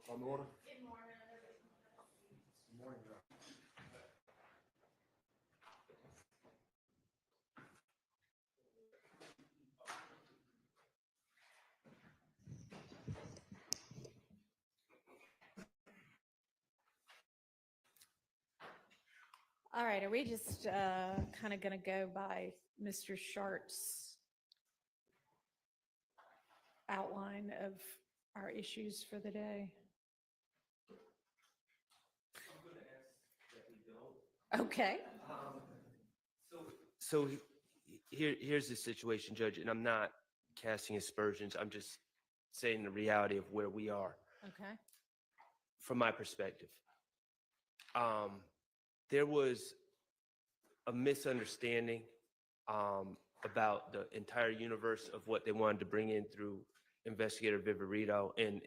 On order? Good morning. Good morning, John. All right, are we just kind of going to go by Mr. Shart's outline of our issues for the day? Okay. So here's the situation, Judge, and I'm not casting aspersions. I'm just saying the reality of where we are Okay. from my perspective. There was a misunderstanding about the entire universe of what they wanted to bring in through Investigator Viverito, and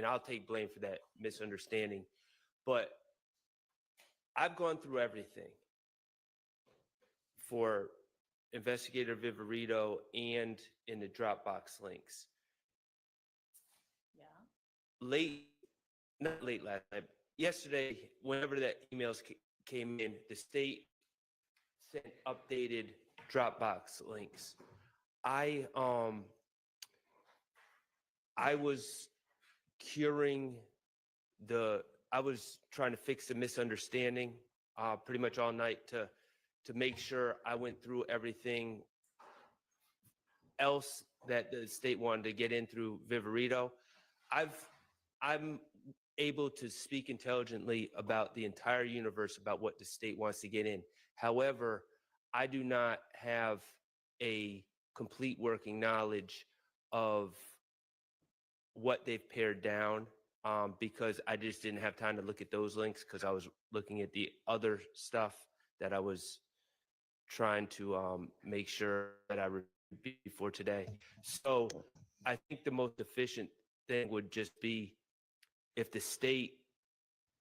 I'll take blame for that misunderstanding. But I've gone through everything for Investigator Viverito and in the Dropbox links. Yeah. Not late last night, yesterday, whenever that emails came in, the state sent updated Dropbox links. I was I was trying to fix the misunderstanding pretty much all night to make sure I went through everything else that the state wanted to get in through Viverito. I'm able to speak intelligently about the entire universe about what the state wants to get in. However, I do not have a complete working knowledge of what they've pared down because I just didn't have time to look at those links because I was looking at the other stuff that I was trying to make sure that I reviewed before today. So I think the most efficient thing would just be if the state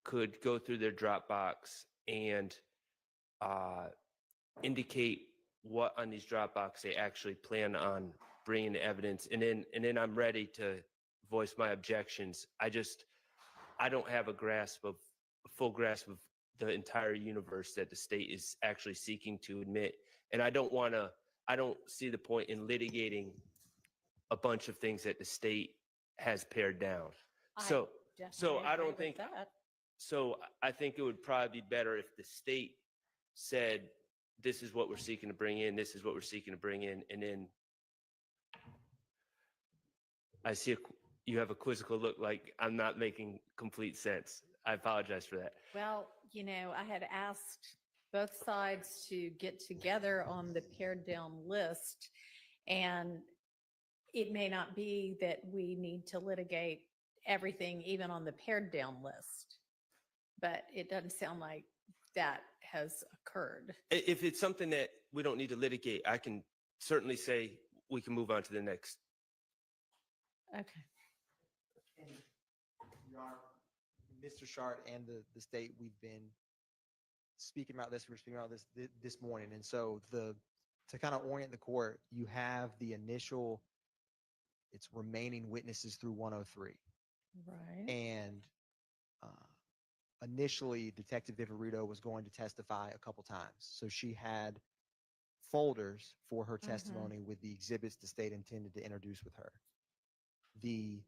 could go through their Dropbox and indicate what on these Dropbox they actually plan on bringing the evidence, and then I'm ready to voice my objections. I don't have a full grasp of the entire universe that the state is actually seeking to admit, and I don't see the point in litigating a bunch of things that the state has pared down. I think it would probably be better if the state said, this is what we're seeking to bring in, this is what we're seeking to bring in, and then I see you have a quizzical look like I'm not making complete sense. I apologize for that. Well, I had asked both sides to get together on the pared down list, and it may not be that we need to litigate everything even on the pared down list, but it doesn't sound like that has occurred. If it's something that we don't need to litigate, I can certainly say we can move on to the next. Okay. And Mr. Shart and the state, we've been speaking about this. We're speaking about this morning, and so to kind of orient the court, you have the initial. It's remaining witnesses through 103. Right. And initially, Detective Viverito was going to testify a couple times. So she had folders for her testimony with the exhibits the state intended to introduce with her. The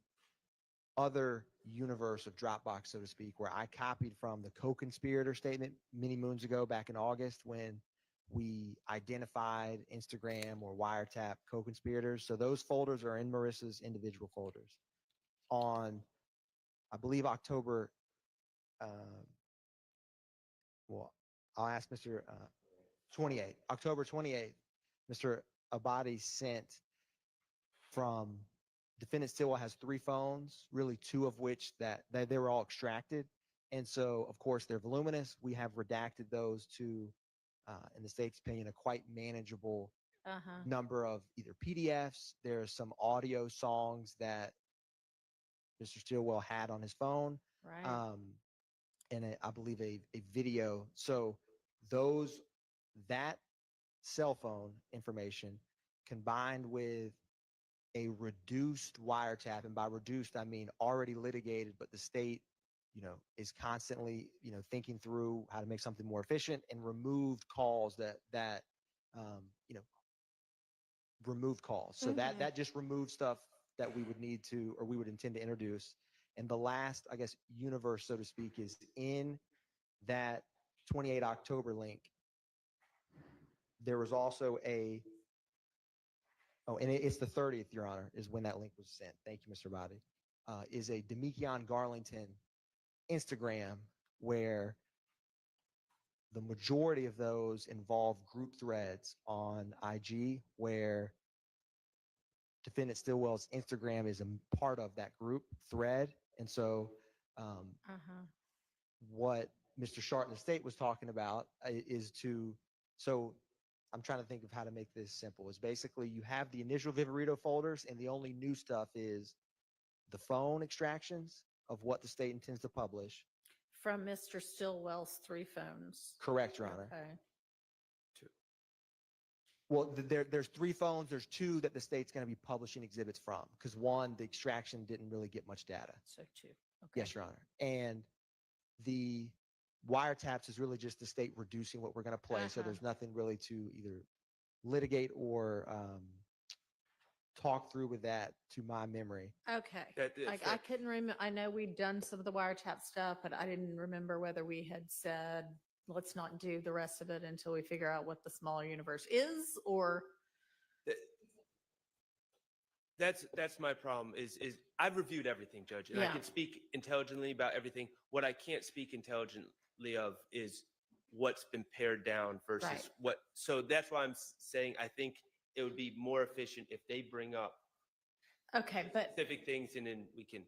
other universe of Dropbox, so to speak, where I copied from the co-conspirator statement many moons ago back in August when we identified Instagram or wiretap co-conspirators. So those folders are in Marissa's individual folders. On, I believe, October, I'll ask Mr. 28th, October 28th, Mr. Abadi sent from defendant Stillwell has 3 phones, really 2 of which that they were all extracted. And so, of course, they're voluminous. We have redacted those to, in the state's opinion, a quite manageable number of either PDFs. There's some audio songs that Mr. Stillwell had on his phone, Right. and I believe a video. So that cell phone information combined with a reduced wiretap, and by reduced, I mean already litigated, but the state, is constantly, thinking through how to make something more efficient and removed calls that removed calls. So that just removed stuff that we would need to, or we would intend to introduce. And the last, I guess, universe, so to speak, is in that 28 October link. There was also and it's the 30th, Your Honor, is when that link was sent. Thank you, Mr. Bobby. Is a Deamonte Garlington Instagram where the majority of those involve group threads on IG where defendant Stillwell's Instagram is a part of that group thread. And so what Mr. Shart in the state was talking about is so I'm trying to think of how to make this simple. Is basically you have the initial Viverito folders, and the only new stuff is the phone extractions of what the state intends to publish. From Mr. Stillwell's 3 phones. Correct, Your Honor. Okay. Well, there's 3 phones. There's 2 that the state's going to be publishing exhibits from, because 1, the extraction didn't really get much data. So 2. Okay. Yes, Your Honor. And the wiretaps is really just the state reducing what we're going to play. So there's nothing really to either litigate or talk through with that, to my memory. Okay. I couldn't remember. I know we'd done some of the wiretap stuff, but I didn't remember whether we had said, let's not do the rest of it until we figure out what the smaller universe is, or. That's my problem is I've reviewed everything, Judge, and I can speak intelligently about everything. What I can't speak intelligently of is what's been pared down versus what. So that's why I'm saying I think it would be more efficient if they bring up specific things, and then we can.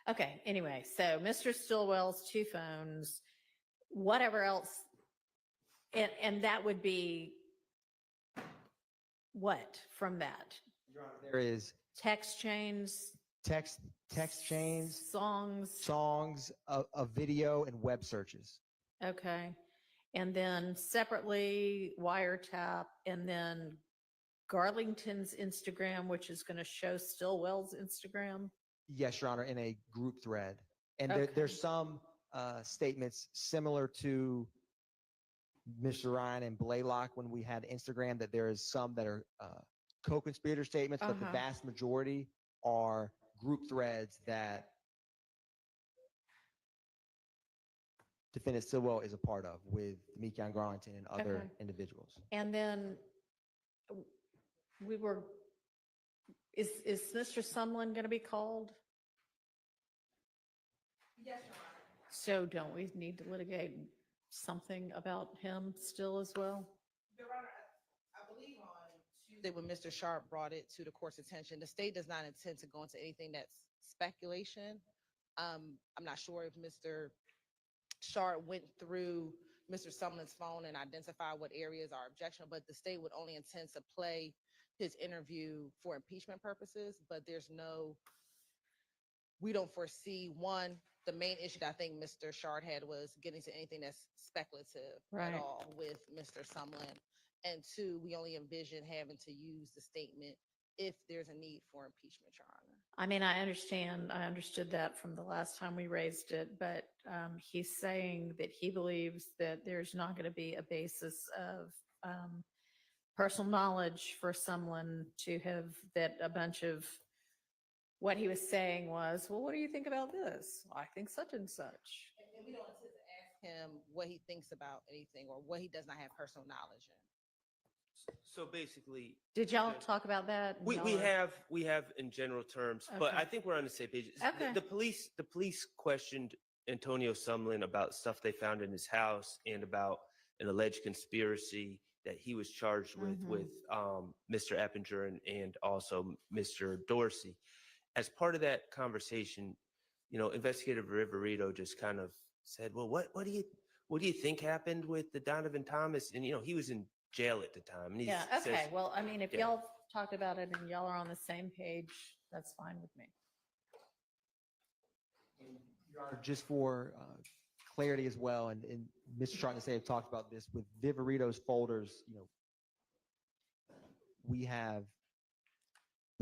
Okay. Anyway, so Mr. Stillwell's 2 phones, whatever else, and that would be what from that? Your Honor, there is text chains, songs, a video, and web searches. Okay. And then separately wiretap, and then Garlington's Instagram, which is going to show Stillwell's Instagram. Yes, Your Honor, in a group thread. And there's some statements similar to Mr. Ryan and Blaylock when we had Instagram, that there is some that are co-conspirator statements, but the vast majority are group threads that defendant Stillwell is a part of with Meghann Garlington and other individuals. And then is Mr. Sumlin going to be called? Yes, Your Honor. So don't we need to litigate something about him still as well? Your Honor, I believe on Tuesday when Mr. Sharp brought it to the court's attention, the state does not intend to go into anything that's speculation. I'm not sure if Mr. Sharp went through Mr. Sumlin's phone and identified what areas are objectionable, but the state would only intend to play his interview for impeachment purposes, but we don't foresee, one, the main issue that I think Mr. Shard had was getting to anything that's speculative at all with Mr. Sumlin. And 2, we only envision having to use the statement if there's a need for impeachment, Your Honor. I mean, I understood that from the last time we raised it, but he's saying that he believes that there's not going to be a basis of personal knowledge for someone to have, that a bunch of what he was saying was, well, what do you think about this? I think such and such. And we don't intend to ask him what he thinks about anything or what he does not have personal knowledge in. So basically, did y'all talk about that? We have in general terms, but I think we're on the same page. Okay. The police questioned Antonio Sumlin about stuff they found in his house and about an alleged conspiracy that he was charged with Mr. Eppinger and also Mr. Dorsey. As part of that conversation, Investigator Viverito just kind of said, "Well, what do you think happened with the Donovan Thomas?" And he was in jail at the time. And okay. Says, well, I mean, if y'all talked about it and y'all are on the same page, that's fine with me. Just for clarity as well, and Mr. Trying to say I've talked about this with Viverito's folders. We have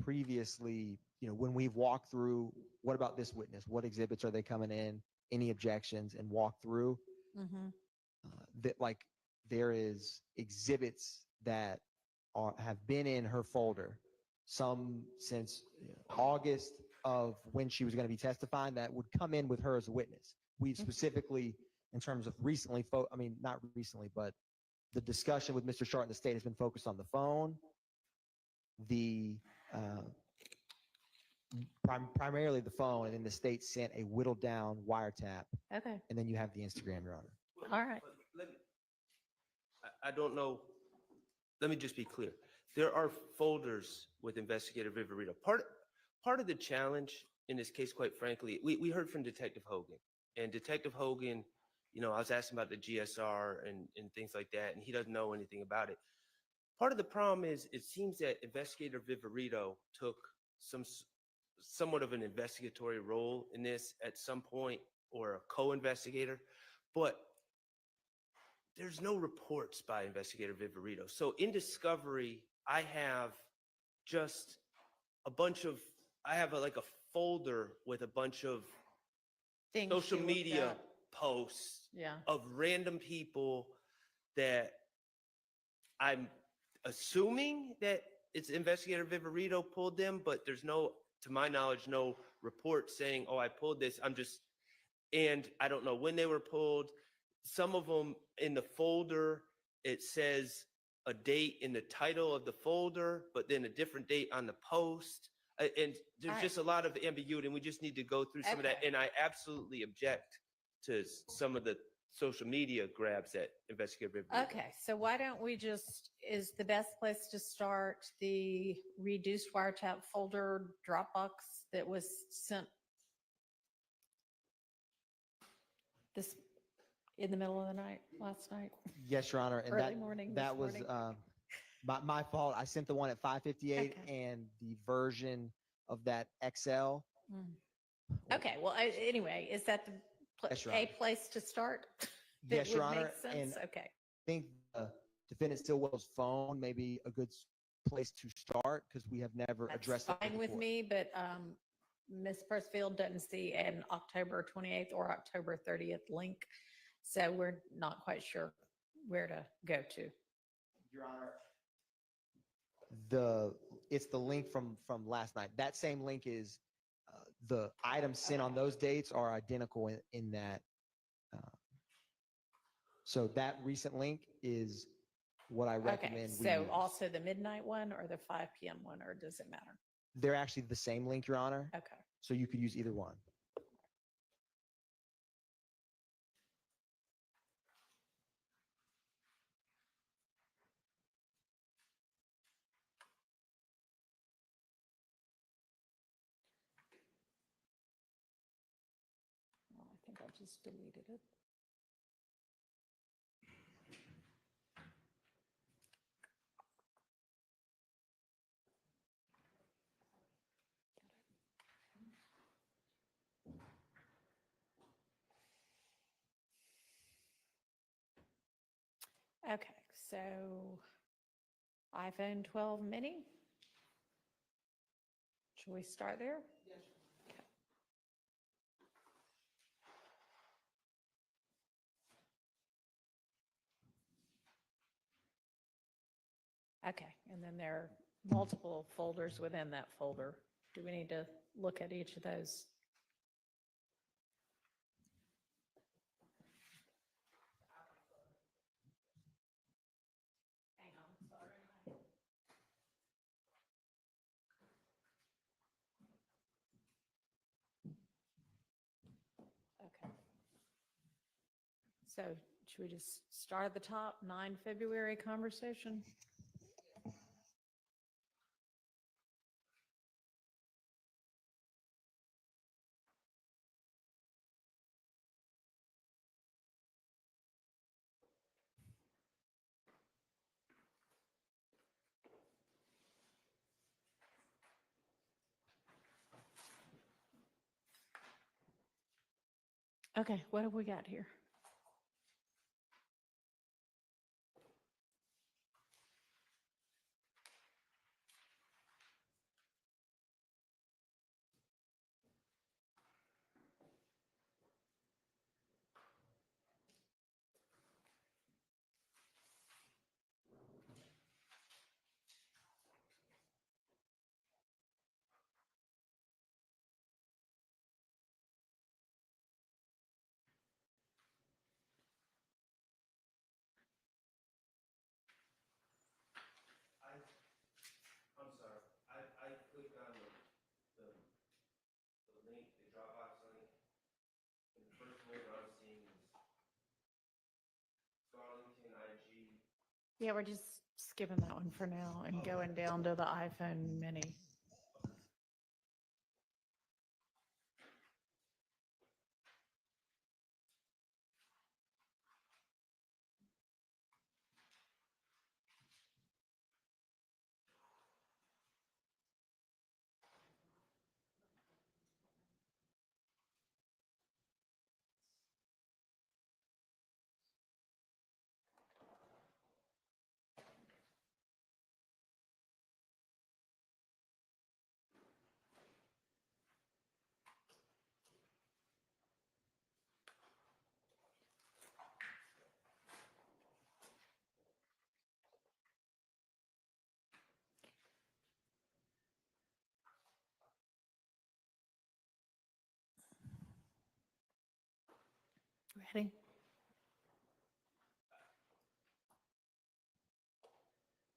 previously, when we've walked through, what about this witness? What exhibits are they coming in? Any objections, and walk through that, like, there is exhibits that have been in her folder, some since August of when she was going to be testifying, that would come in with her as a witness. We've specifically, in terms of recently, not recently, but the discussion with Mr. Sharp in the state has been focused on the phone, primarily the phone, and then the state sent a whittled down wiretap, Okay, and then you have the Instagram, Your Honor. all right. I don't know. Let me just be clear. There are folders with Investigator Viverito. Part of the challenge in this case, quite frankly, we heard from Detective Hogan, and Detective Hogan, I was asking about the GSR and things like that, and he doesn't know anything about it. Part of the problem is it seems that Investigator Viverito took somewhat of an investigatory role in this at some point, or a co-investigator, but there's no reports by Investigator Viverito. So in discovery, I have just like a folder with a bunch of Things social she looked media at. posts Yeah, of random people that I'm assuming that it's Investigator Viverito pulled them, but there's no, to my knowledge, no report saying, oh, I pulled this. And I don't know when they were pulled. Some of them in the folder, it says a date in the title of the folder, but then a different date on the post. And there's All just a lot of ambiguity, and we just need to go through some of that. Okay. And I absolutely object to some of the social media grabs that Investigator Viverito. okay, so why don't we is the best place to start the reduced wiretap folder Dropbox that was sent this in the middle of the night, last night? Yes, Your Honor, and Early morning that this was morning. my fault. I sent the one at 5:58, Okay. and the version of that XL. Okay, well, anyway, is that Yes, Your a Honor. place to start? that Yes, Your would Honor, make sense? and Okay, I think defendant Stillwell's phone may be a good place to start, because we have never that's addressed it fine with before. me, but Ms. Persfield doesn't see an October 28th or October 30th link, so we're not quite sure where to go to. Your Honor, it's the link from last night. That same link is the items sent on those dates are identical in that. So that recent link is what I Okay, recommend we so use. also the midnight one or the 5 p.m. one, or does it matter? They're actually the same link, Your Honor. Okay. So you could use either one. Well, I think I just deleted it. Okay, so iPhone 12 mini. Should we start there? Okay, and then there are multiple folders within that folder. Do we need to look at each of those? Hang on, sorry. Okay. So should we just start at the top, 9 February conversation? Okay, what have we got here? Yeah, we're just skipping that one for now and going down to the iPhone mini. Ready?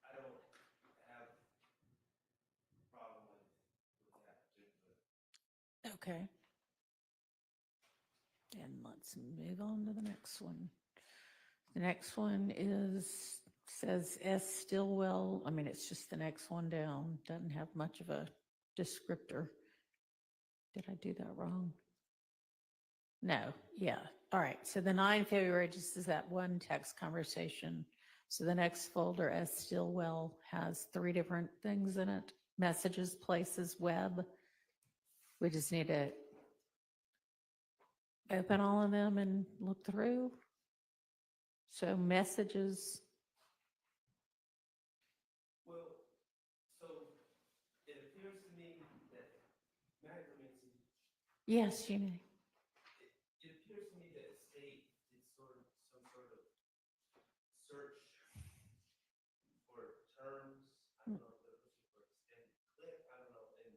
I don't have a problem with that particular. Okay. And let's move on to the next one. The next one says S. Stillwell. I mean, it's just the next one down. Doesn't have much of a descriptor. Did I do that wrong? No, yeah. All right. So the 9 February just is that one text conversation. So the next folder, S. Stillwell, has 3 different things in it: messages, places, web. We just need to open all of them and look through. So messages. Well, so it appears to me that, Yes, you may. it appears to me that the state did some sort of search for terms. I don't know if they're looking for extended clip. I don't know. And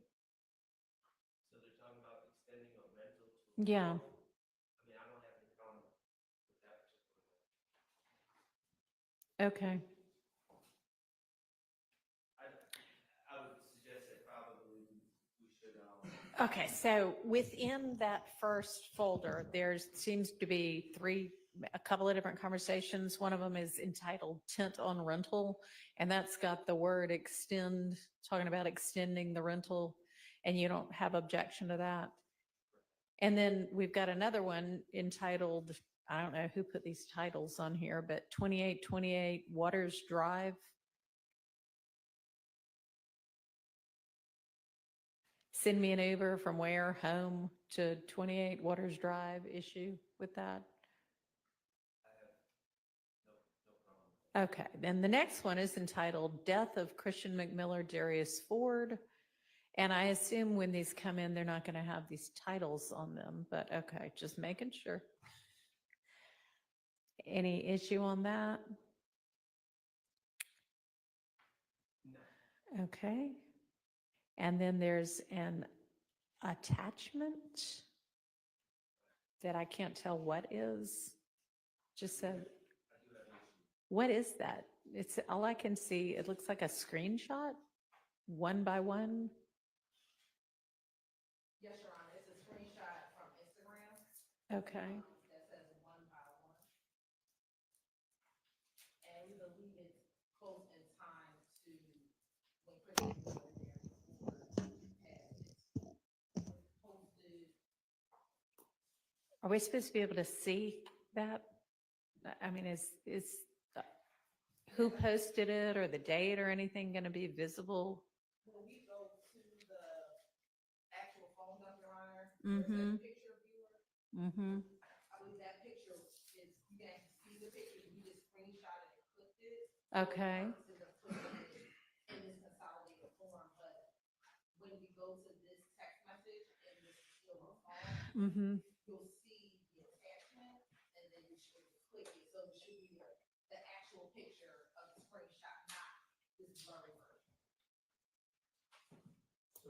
so they're talking about extending a rental to. Yeah. I mean, I don't have any problem with that particular one. Okay. I would suggest that probably we should. Okay, so within that first folder, there seems to be a couple of different conversations. One of them is entitled Tent on Rental, and that's got the word extend, talking about extending the rental, and you don't have objection to that. And then we've got another one entitled, I don't know who put these titles on here, but 2828 Waters Drive. Send me an Uber from where, home to 28 Waters Drive, issue with that? No problem. Okay, then the next one is entitled Death of Christian McMiller Darius Ford. And I assume when these come in, they're not going to have these titles on them, but okay, just making sure. Any issue on that? No. Okay. And then there's an attachment that I can't tell what is. Just said, what is that? It's all I can see. It looks like a screenshot, 1 by 1. Yes, Your Honor, it's a screenshot from Instagram. Okay. That says 1 by 1. And we believe it's close in time to when Christian was there before posted. Are we supposed to be able to see that? I mean, is who posted it or the date or anything going to be visible? When we go to the actual phone number, Your Honor, Mm-hmm. there's a picture viewer. Mm-hmm. I believe that picture is, you can actually see the picture, you just screenshot it and clicked it. Okay. Purposes of putting it in this consolidated form, but when we go to this text message and this is still on phone, Mm-hmm. you'll see the attachment and then you should click it. So it should be the actual picture of the screenshot, not this blurry version. So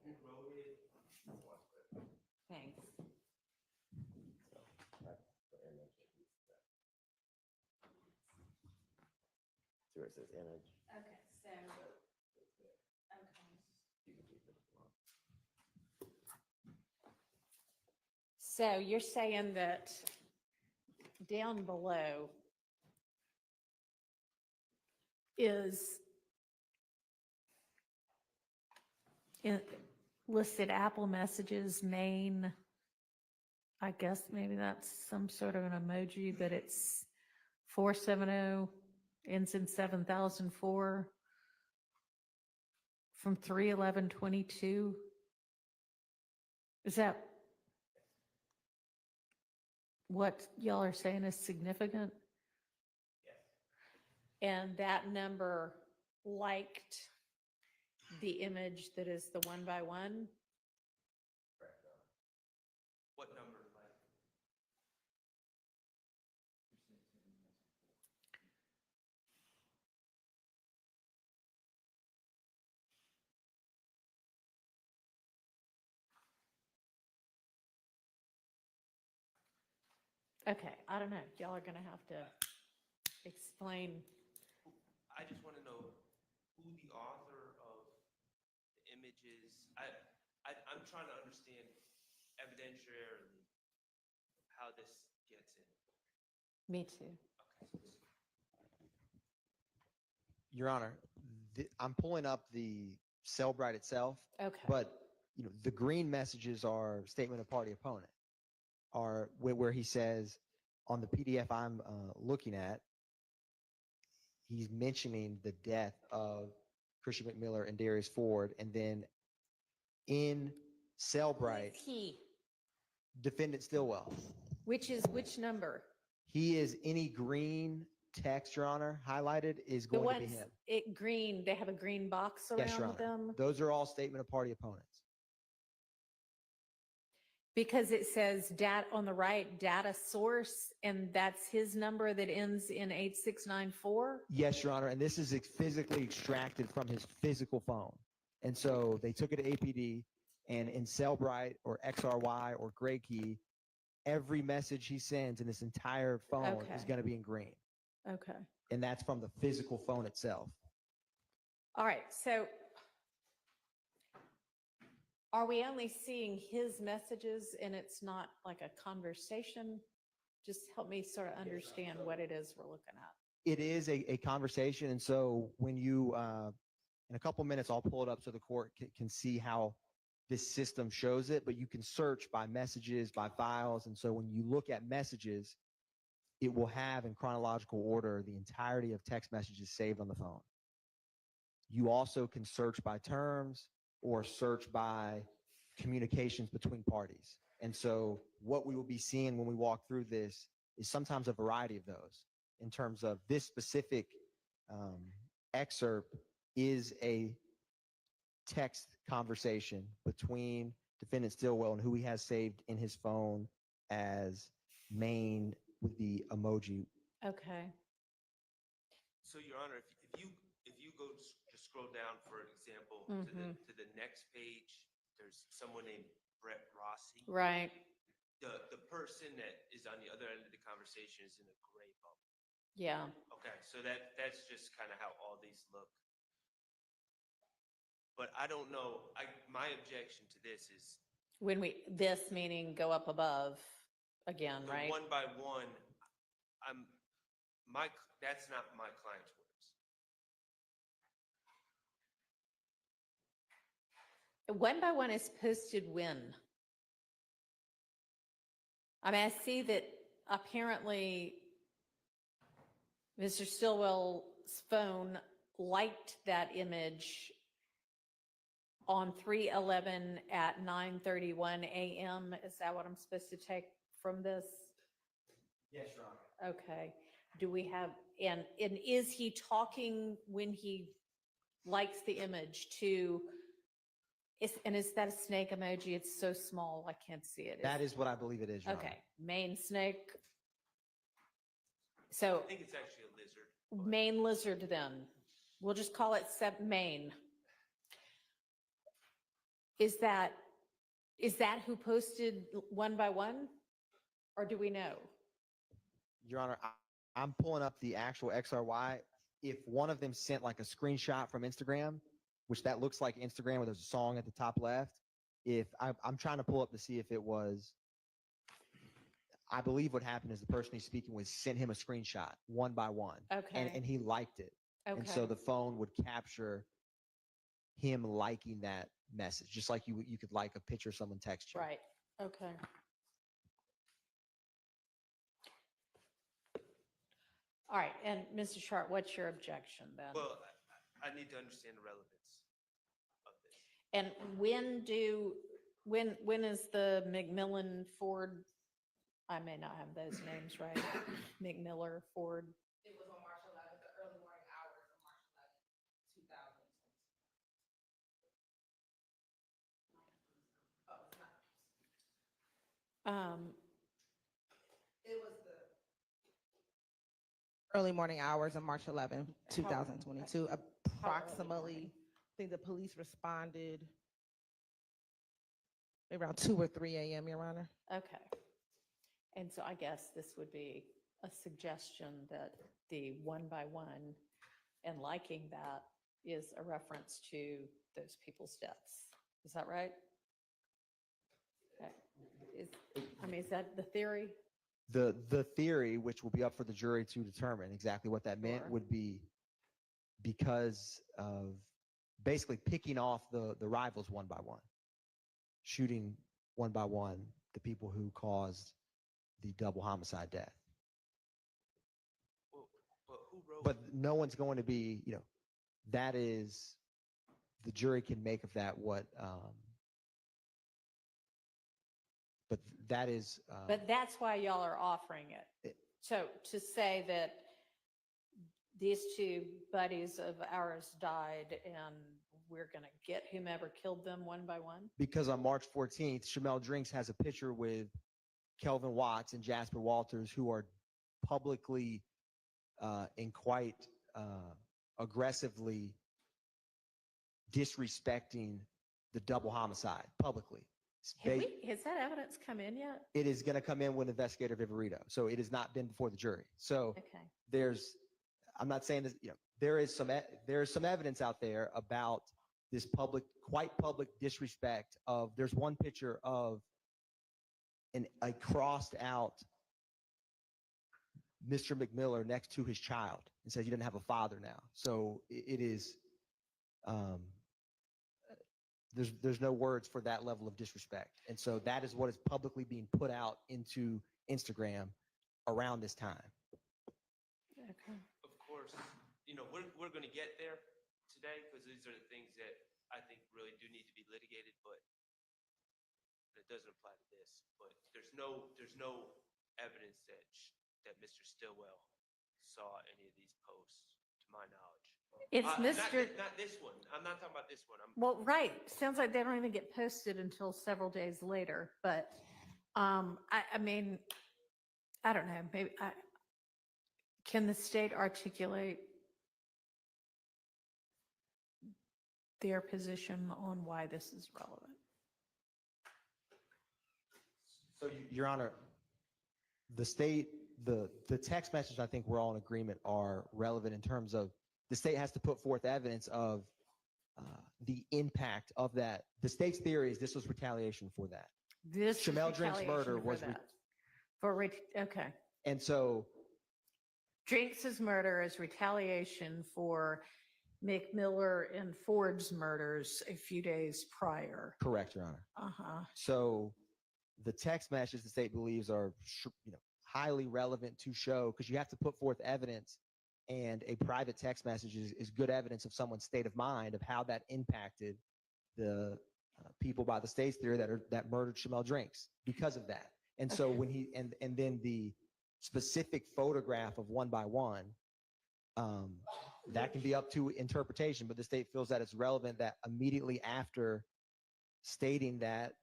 who wrote it? Thanks. See where it says image. Okay, so, so you're saying that down below, is listed Apple Messages, main, I guess maybe that's some sort of an emoji, but it's 470, ends in 7004 from 3/11/22. Is that what y'all are saying is significant? And that number liked the image that is the 1x1? What number? Like, Okay, I don't know. Y'all are gonna have to explain. I just want to know who the author of the image is. I'm trying to understand evidentiarily how this gets in. Me too. Okay. Your Honor, I'm pulling up the Cellbrite itself, Okay. but the green messages are statement of party opponent, are where he says on the PDF I'm looking at, he's mentioning the death of Christian McMiller and Darius Ford, and then in Cellbrite, He, defendant Stillwell. which number? He is any green text, Your Honor, highlighted is The going to be ones, him. green, they have a green box Yes, Your around Honor. them? Those are all statement of party opponents. Because it says on the right, data source, and that's his number that ends in 8694? Yes, Your Honor, and this is physically extracted from his physical phone. And so they took it to APD, and in Cellbrite or XRY or Gray Key, every message he sends in this entire phone is Okay. going to be in green. Okay. And that's from the physical phone itself. All right, so are we only seeing his messages and it's not like a conversation? Just help me sort of understand what it is we're looking at. It is a conversation. And so when you, in a couple minutes, I'll pull it up so the court can see how this system shows it, but you can search by messages, by files. And so when you look at messages, it will have in chronological order the entirety of text messages saved on the phone. You also can search by terms or search by communications between parties. And so what we will be seeing when we walk through this is sometimes a variety of those. In terms of this specific excerpt is a text conversation between defendant Stillwell and who he has saved in his phone as main with the emoji. Okay. So, Your Honor, if you go just scroll down, for example, to the next page, there's someone named Brett Rossi. Right. The person that is on the other end of the conversation is in a gray bubble. Yeah. Okay, so that's just kind of how all these look. But I don't know. My objection to this is When this meaning go up above again, the right? one by one. That's not my client's words. One by one is posted when? I mean, I see that apparently Mr. Stillwell's phone liked that image on 3/11 at 9:31 a.m. Is that what I'm supposed to take from this? Yes, Your Honor. Okay. Do we have, and is he talking when he likes the image to, and is that a snake emoji? It's so small, I can't see it. That is what I believe it is, Your Honor. Okay, main snake. So I think it's actually a lizard. main lizard then. We'll just call it main. Is that who posted one by one? Or do we know? Your Honor, I'm pulling up the actual XRY. If one of them sent like a screenshot from Instagram, which that looks like Instagram where there's a song at the top left, if I'm trying to pull up to see if it was, I believe what happened is the person he's speaking with sent him a screenshot one by one. Okay. And he liked it. And so Okay. the phone would capture him liking that message, just like you could like a picture someone text you. Right, okay. All right, and Mr. Sharp, what's your objection then? Well, I need to understand the relevance of this. And when is the McMillan Ford, I may not have those names right, McMiller Ford? It was on March 11th, the early morning hours of March 11th, 2020. Oh, it's not. It was the early morning hours of March 11th, 2022, approximately. I think the police responded maybe around 2 or 3 a.m., Your Honor. Okay. And so I guess this would be a suggestion that the one by one and liking that is a reference to those people's deaths. Is that right? Okay. Is that the theory? The theory, which will be up for the jury to determine exactly what that meant, Sure. would be because of basically picking off the rivals one by one, shooting one by one the people who caused the double homicide death. Well, but who wrote? But no one's going to be, that is, the jury can make of that what, but that is. But that's why y'all are offering it. It- So to say that these two buddies of ours died and we're going to get whomever killed them one by one? Because on March 14th, Shymel Drinks has a picture with Kelvin Watts and Jasper Walters, who are publicly and quite aggressively disrespecting the double homicide publicly. Has that evidence come in yet? It is going to come in with investigator Viverito. So it has not been before the jury. So Okay. I'm not saying this, there is some evidence out there about this quite public disrespect of, there's one picture of a crossed out Mr. McMiller next to his child and says, "You didn't have a father now." So it is, there's no words for that level of disrespect. And so that is what is publicly being put out into Instagram around this time. Okay. Of course, we're going to get there today because these are the things that I think really do need to be litigated, but it doesn't apply to this. But there's no evidence that Mr. Stillwell saw any of these posts, to my knowledge. It's Mr. Not this one. I'm not talking about this one. Well, right. Sounds like they don't even get posted until several days later. But I mean, I don't know. Maybe can the state articulate their position on why this is relevant? So, Your Honor, the text message, I think we're all in agreement, are relevant in terms of the state has to put forth evidence of the impact of that. The state's theory is this was retaliation for that. This Shymel Drinks' murder was okay. And so Drinks' murder is retaliation for McMiller and Ford's murders a few days prior. correct, Your Honor. Uh-huh. So the text messages the state believes are highly relevant to show, because you have to put forth evidence, and a private text message is good evidence of someone's state of mind, of how that impacted the people by the state's theory that murdered Shymel Drinks because of that. And so when he and then the specific photograph of one by one, that can be up to interpretation, but the state feels that it's relevant that immediately after stating that,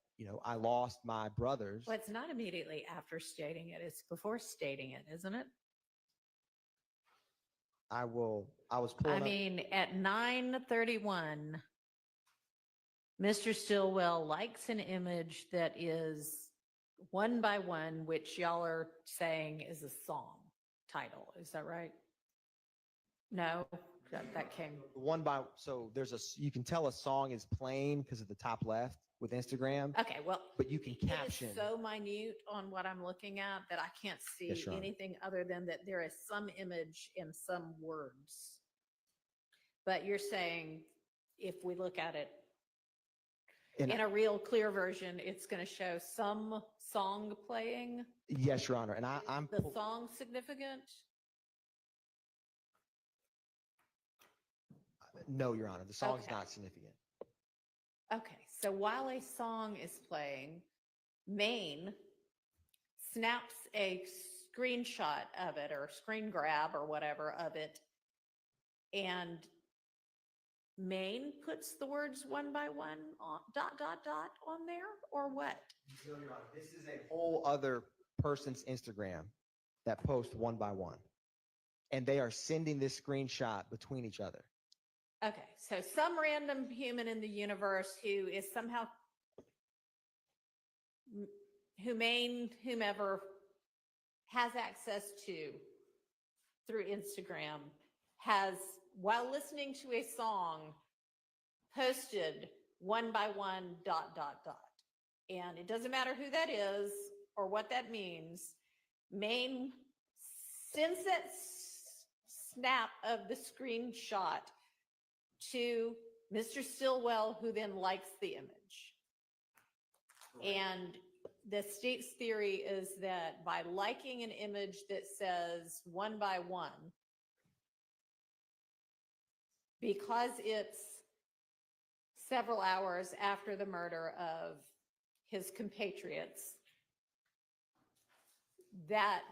I lost my brothers. Well, it's not immediately after stating it. It's before stating it, isn't it? I was pulling up. mean, at 9:31, Mr. Stillwell likes an image that is one by one, which y'all are saying is a song title. Is that right? No, that came. So you can tell a song is playing because of the top left with Instagram, Okay, well, but you can it caption. is so minute on what I'm looking at that I can't see Yes, Your Honor. anything other than that there is some image and some words. But you're saying if we look at it And in a real clear version, it's going to show some song playing. yes, Your Honor, and I'm The song significant? no, Your Honor, the song's Okay. not significant. Okay, so while a song is playing, Maine snaps a screenshot of it or screen grab or whatever of it, and Maine puts the words one by one on dot dot dot on there, or what? No, Your Honor, this is a whole other person's Instagram that posts one by one, and they are sending this screenshot between each other. Okay, so some random human in the universe who is somehow whomever has access to through Instagram has, while listening to a song, posted one by one dot dot dot. And it doesn't matter who that is or what that means. Maine sends that snap of the screenshot to Mr. Stillwell, who then likes the image. And the state's theory is that by liking an image that says one by one, because it's several hours after the murder of his compatriots, that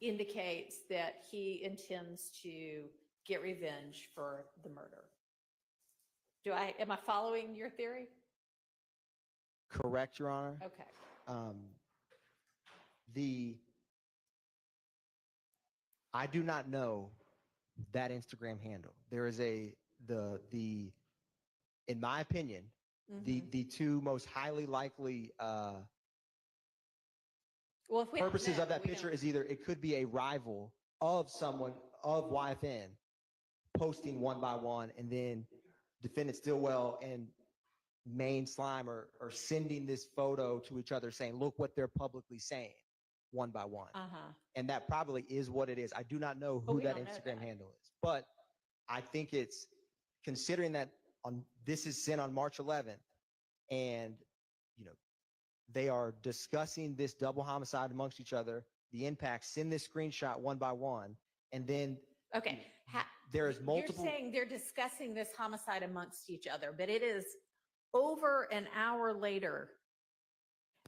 indicates that he intends to get revenge for the murder. Am I following your theory? Correct, Your Honor. Okay. I do not know that Instagram handle. There is in my opinion, Mhm. the two most highly likely Well, if we don't purposes know, of that we picture don't- is either it could be a rival of someone of YFN posting one by one, and then defendant Stillwell and Maine Slime are sending this photo to each other saying, look what they're publicly saying one by one. Uh-huh. And that probably is what it is. I do not know But who we that don't know Instagram that. handle is, but I think it's considering that this is sent on March 11th, and they are discussing this double homicide amongst each other, the impact, send this screenshot one by one, and then Okay. there is multiple. You're saying they're discussing this homicide amongst each other, but it is over an hour later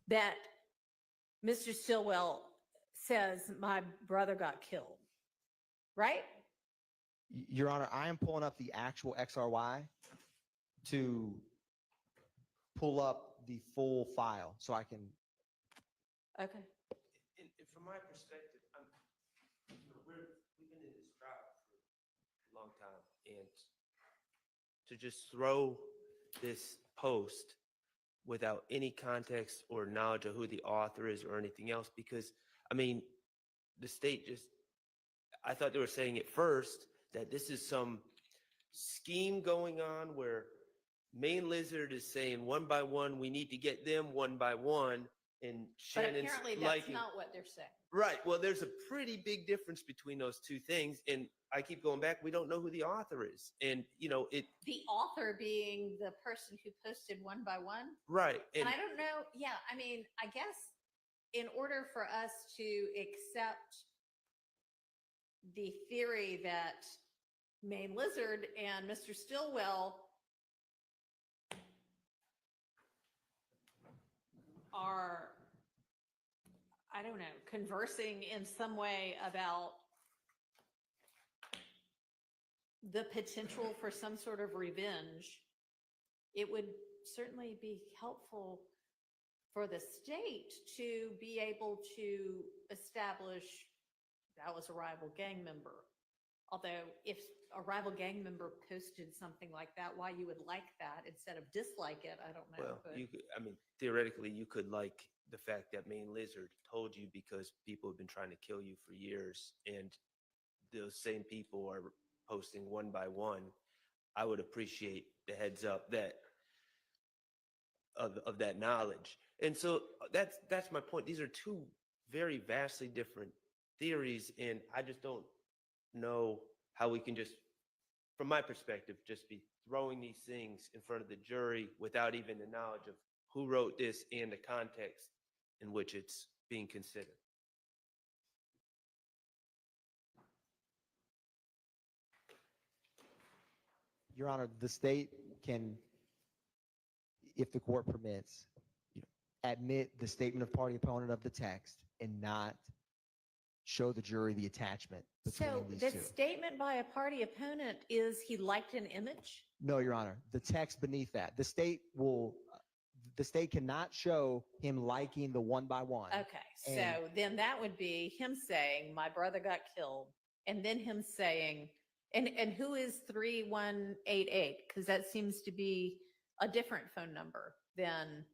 that Mr. Stillwell says, my brother got killed, right? Your Honor, I am pulling up the actual XRY to pull up the full file so I can. Okay. And from my perspective, we've been in this trial for a long time, and to just throw this post without any context or knowledge of who the author is or anything else, because I mean, the state I thought they were saying at first that this is some scheme going on where Main Lizard is saying one by one, we need to get them one by one, and But Shannon's apparently that's liking. not what they're saying. Right. Well, there's a pretty big difference between those two things. And I keep going back. We don't know who the author is. And, The author being the person who posted one by one. right. And I don't know. Yeah. I mean, I guess in order for us to accept the theory that Main Lizard and Mr. Stillwell are, I don't know, conversing in some way about the potential for some sort of revenge, it would certainly be helpful for the state to be able to establish that was a rival gang member. Although if a rival gang member posted something like that, why you would like that instead of dislike it, I don't know. Well, but- theoretically, you could like the fact that Main Lizard told you because people have been trying to kill you for years, and those same people are posting one by one. I would appreciate the heads up that of that knowledge. And so that's my point. These are two very vastly different theories, and I just don't know how we can just from my perspective, just be throwing these things in front of the jury without even the knowledge of who wrote this and the context in which it's being considered. Your Honor, the state can, if the court permits, admit the statement of party opponent of the text and not show the jury the attachment between So these the two. statement by a party opponent is he liked an image? No, Your Honor, the text beneath that. The state cannot show him liking the one by one. Okay, so And- then that would be him saying, my brother got killed, and then him saying, and who is 3188? Because that seems to be a different phone number than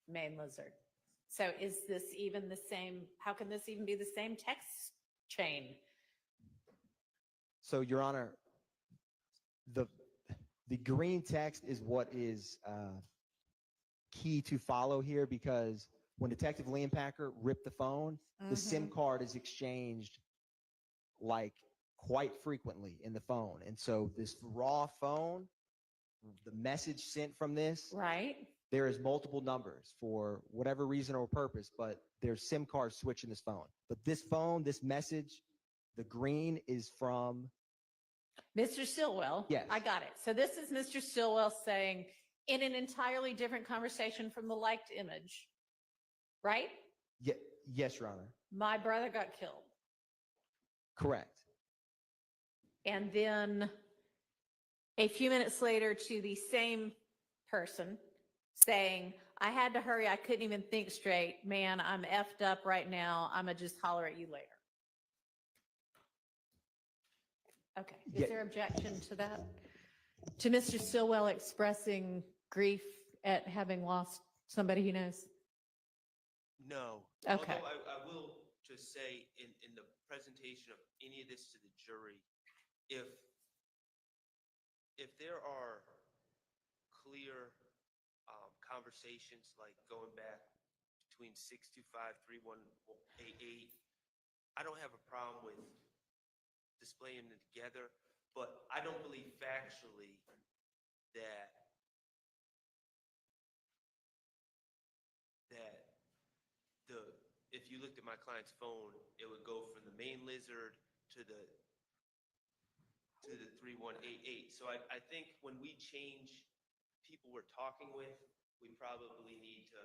Main Lizard. So is this even the same? How can this even be the same text chain? So, Your Honor, the green text is what is key to follow here, because when Detective Leonpacker ripped the phone, the SIM card is exchanged like quite frequently in the phone. And so this raw phone, the message sent from this, Right? there is multiple numbers for whatever reason or purpose, but there's SIM cards switching this phone. But this phone, this message, the green is from Mr. Stillwell? Yes. I got it. So this is Mr. Stillwell saying, in an entirely different conversation from the liked image, right? yes, Your Honor. My brother got killed. Correct. And then a few minutes later to the same person saying, I had to hurry. I couldn't even think straight. Man, I'm effed up right now. I'm going to just holler at you later. Okay. Is Yeah. there objection to that? To Mr. Stillwell expressing grief at having lost somebody he knows? No. Okay. Although I will just say in the presentation of any of this to the jury, if there are clear conversations like going back between 625-3188, I don't have a problem with displaying them together, but I don't believe factually that if you looked at my client's phone, it would go from the Main Lizard to the 3188. So I think when we change people we're talking with, we probably need to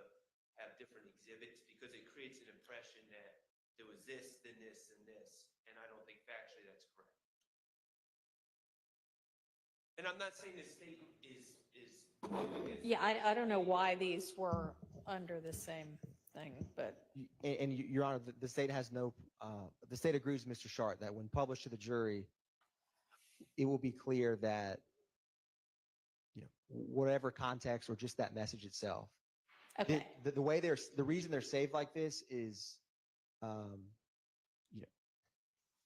have different exhibits, because it creates an impression that there was this, then this, and this. And I don't think factually that's correct. And I'm not saying the state is doing this. Yeah, I don't know why these were under the same thing, but And Your Honor, the state has no, the state agrees with Mr. Sharp that when published to the jury, it will be clear that, whatever context or just that message itself. okay. The way the reason they're saved like this is,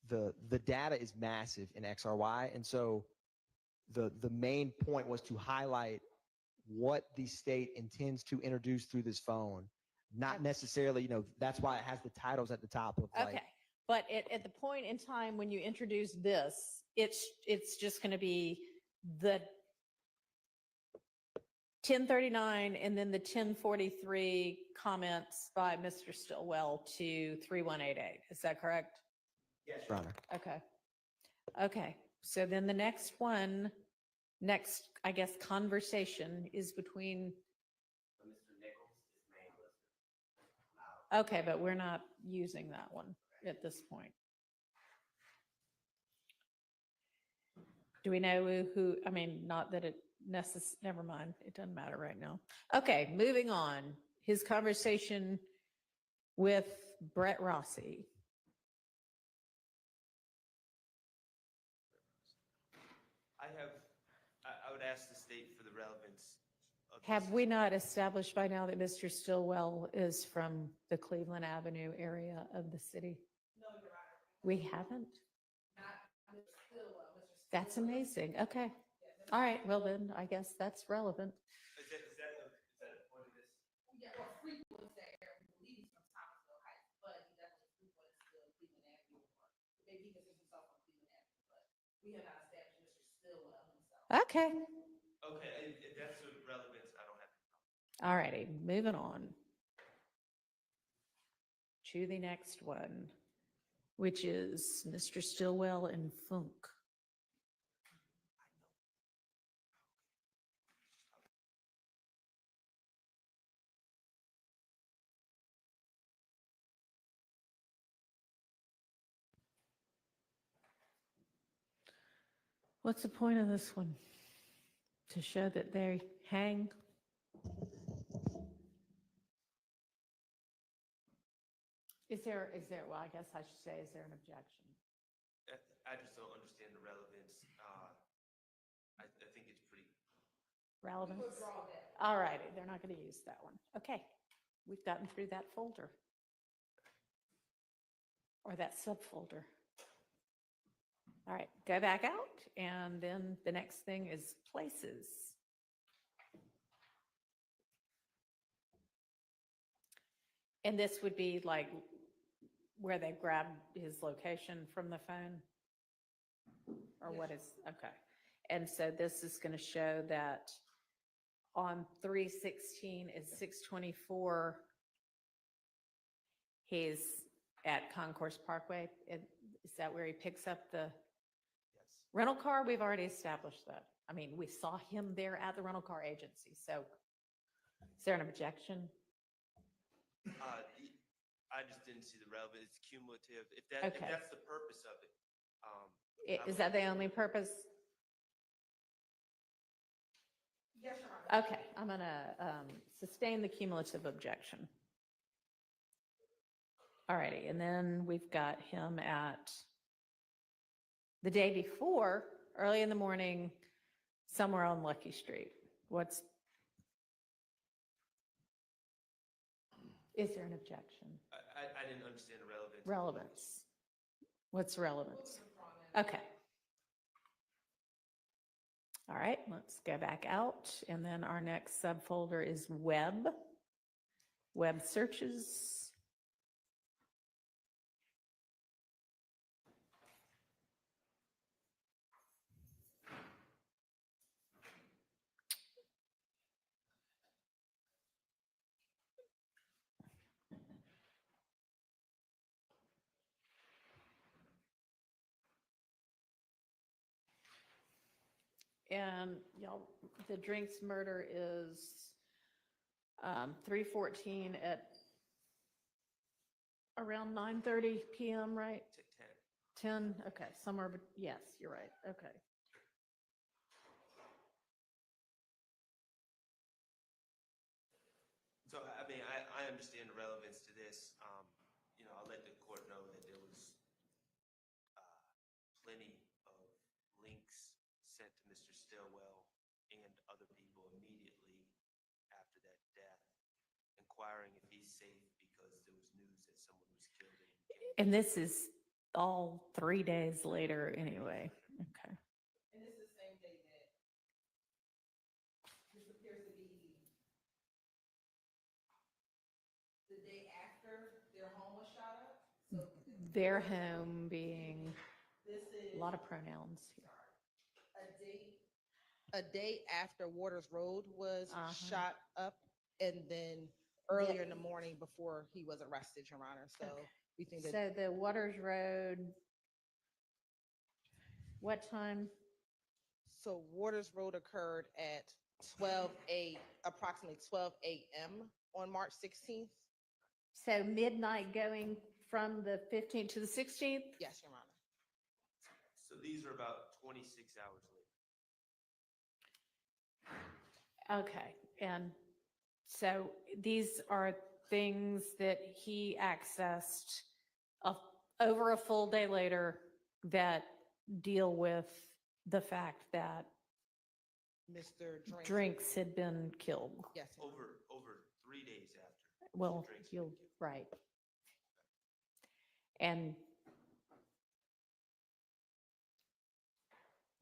the data is massive in XRY. And so the main point was to highlight what the state intends to introduce through this phone. Not necessarily, that's why it has the titles at the top of like, Okay, but at the point in time when you introduce this, it's just going to be the 1039 and then the 1043 comments by Mr. Stillwell to 3188. Is that correct? yes, Your Honor. Okay. Okay. So then the next, I guess, conversation is between. Mr. Nichols is Main Lizard. Okay, but we're not using that one at this point. Do we know who, I mean, not that it never mind. It doesn't matter right now. Okay, moving on. His conversation with Brett Rossi. I would ask the state for the relevance of Have this. we not established by now that Mr. Stillwell is from the Cleveland Avenue area of the city? No, Your Honor. We haven't? Not Mr. Stillwell. That's amazing. Okay. All right. Well, then I guess that's relevant. Is that the point of this? Yeah, well, Freak was there. We believe he's from Thomasville Heights, but he definitely Freak was still Cleveland Avenue. Maybe he considers himself from Cleveland Avenue, but we have not established Mr. Okay, Okay, if that's the relevance, I don't have. all righty, moving on to the next one, which is Mr. Stillwell and Funk. What's the point of this one? To show that they hang? Well, I guess I should say, is there an objection? I just don't understand the relevance. I think it's pretty. Relevance? All righty, they're not going to use that one. Okay, we've gotten through that folder. Or that subfolder. All right, go back out, and then the next thing is places. And this would be like where they grabbed his location from the phone? Or what is, okay. And so this is going to show that on 3/16 is 6:24. He's at Concourse Parkway. Is that where he picks up the rental car? We've already established that. I mean, we saw him there at the rental car agency. So is there an objection? I just didn't see the relevance. It's cumulative. If that's the purpose of it. Is that the only purpose? Yes, Your Honor. Okay, I'm going to sustain the cumulative objection. All righty, and then we've got him at the day before, early in the morning, somewhere on Lucky Street. Is there an objection? I didn't understand the relevance. Relevance. What's relevance? Okay. All right, let's go back out. And then our next subfolder is web searches. And y'all, the Drinks murder is 3/14 at around 9:30 p.m., right? 10, okay, somewhere, but yes, you're right, okay. So, I mean, I understand the relevance to this. I'll let the court know that there was plenty of links sent to Mr. Stillwell and other people immediately after that death, inquiring if he's safe because there was news that someone was killed. And this is all 3 days later anyway, okay. And this is the same day that this appears to be the day after their home was shot up. So Their home being this is a lot of pronouns here. a day after Waters Road was Uh-huh. shot up, and then earlier in the morning before he was arrested, Your Honor. So Okay. we think that. So the Waters Road, what time? So Waters Road occurred at approximately 12 a.m. on March 16th. So midnight going from the 15th to the 16th? Yes, Your Honor. So these are about 26 hours later. Okay, and so these are things that he accessed over a full day later that deal with the fact that Mr. Drinks had been killed. Yes, Your Honor. Over 3 days after. Well, Drinks had been killed. right. And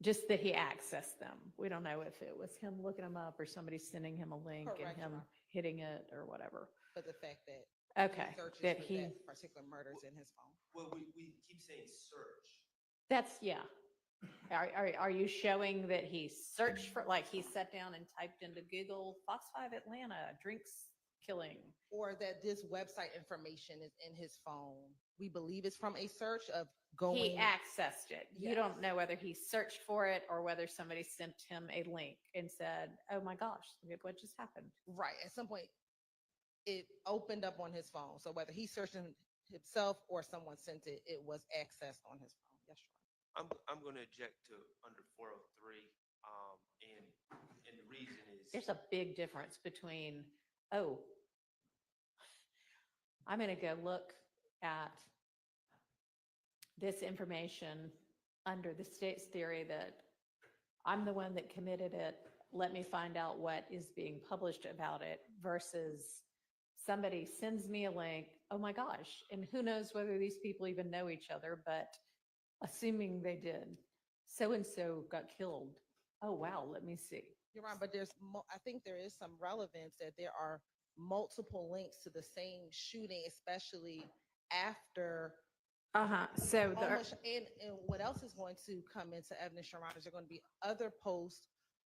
just that he accessed them. We don't know if it was him looking them up or somebody sending him a link and Correct, Your him Honor. hitting it or whatever. But the fact that Okay, searches that for he, that particular murders in his phone. Well, we keep saying search. that's, yeah. Are you showing that he searched for, like, he sat down and typed into Google Fox 5 Atlanta drinks killing? Or that this website information is in his phone. We believe it's from a search of going. He accessed it. You Yes. don't know whether he searched for it or whether somebody sent him a link and said, oh my gosh, look at what just happened. Right. At some point, it opened up on his phone. So whether he searched it himself or someone sent it, it was accessed on his phone. Yes, sure. I'm going to object to under 403, and the reason is There's a big difference between, oh, I'm going to go look at this information under the state's theory that I'm the one that committed it. Let me find out what is being published about it versus somebody sends me a link. Oh my gosh. And who knows whether these people even know each other, but assuming they did, so-and-so got killed. Oh, wow. Let me see. You're right, but I think there is some relevance that there are multiple links to the same shooting, especially after. So And what else is going to come into evidence, Your Honor, is there going to be other posts.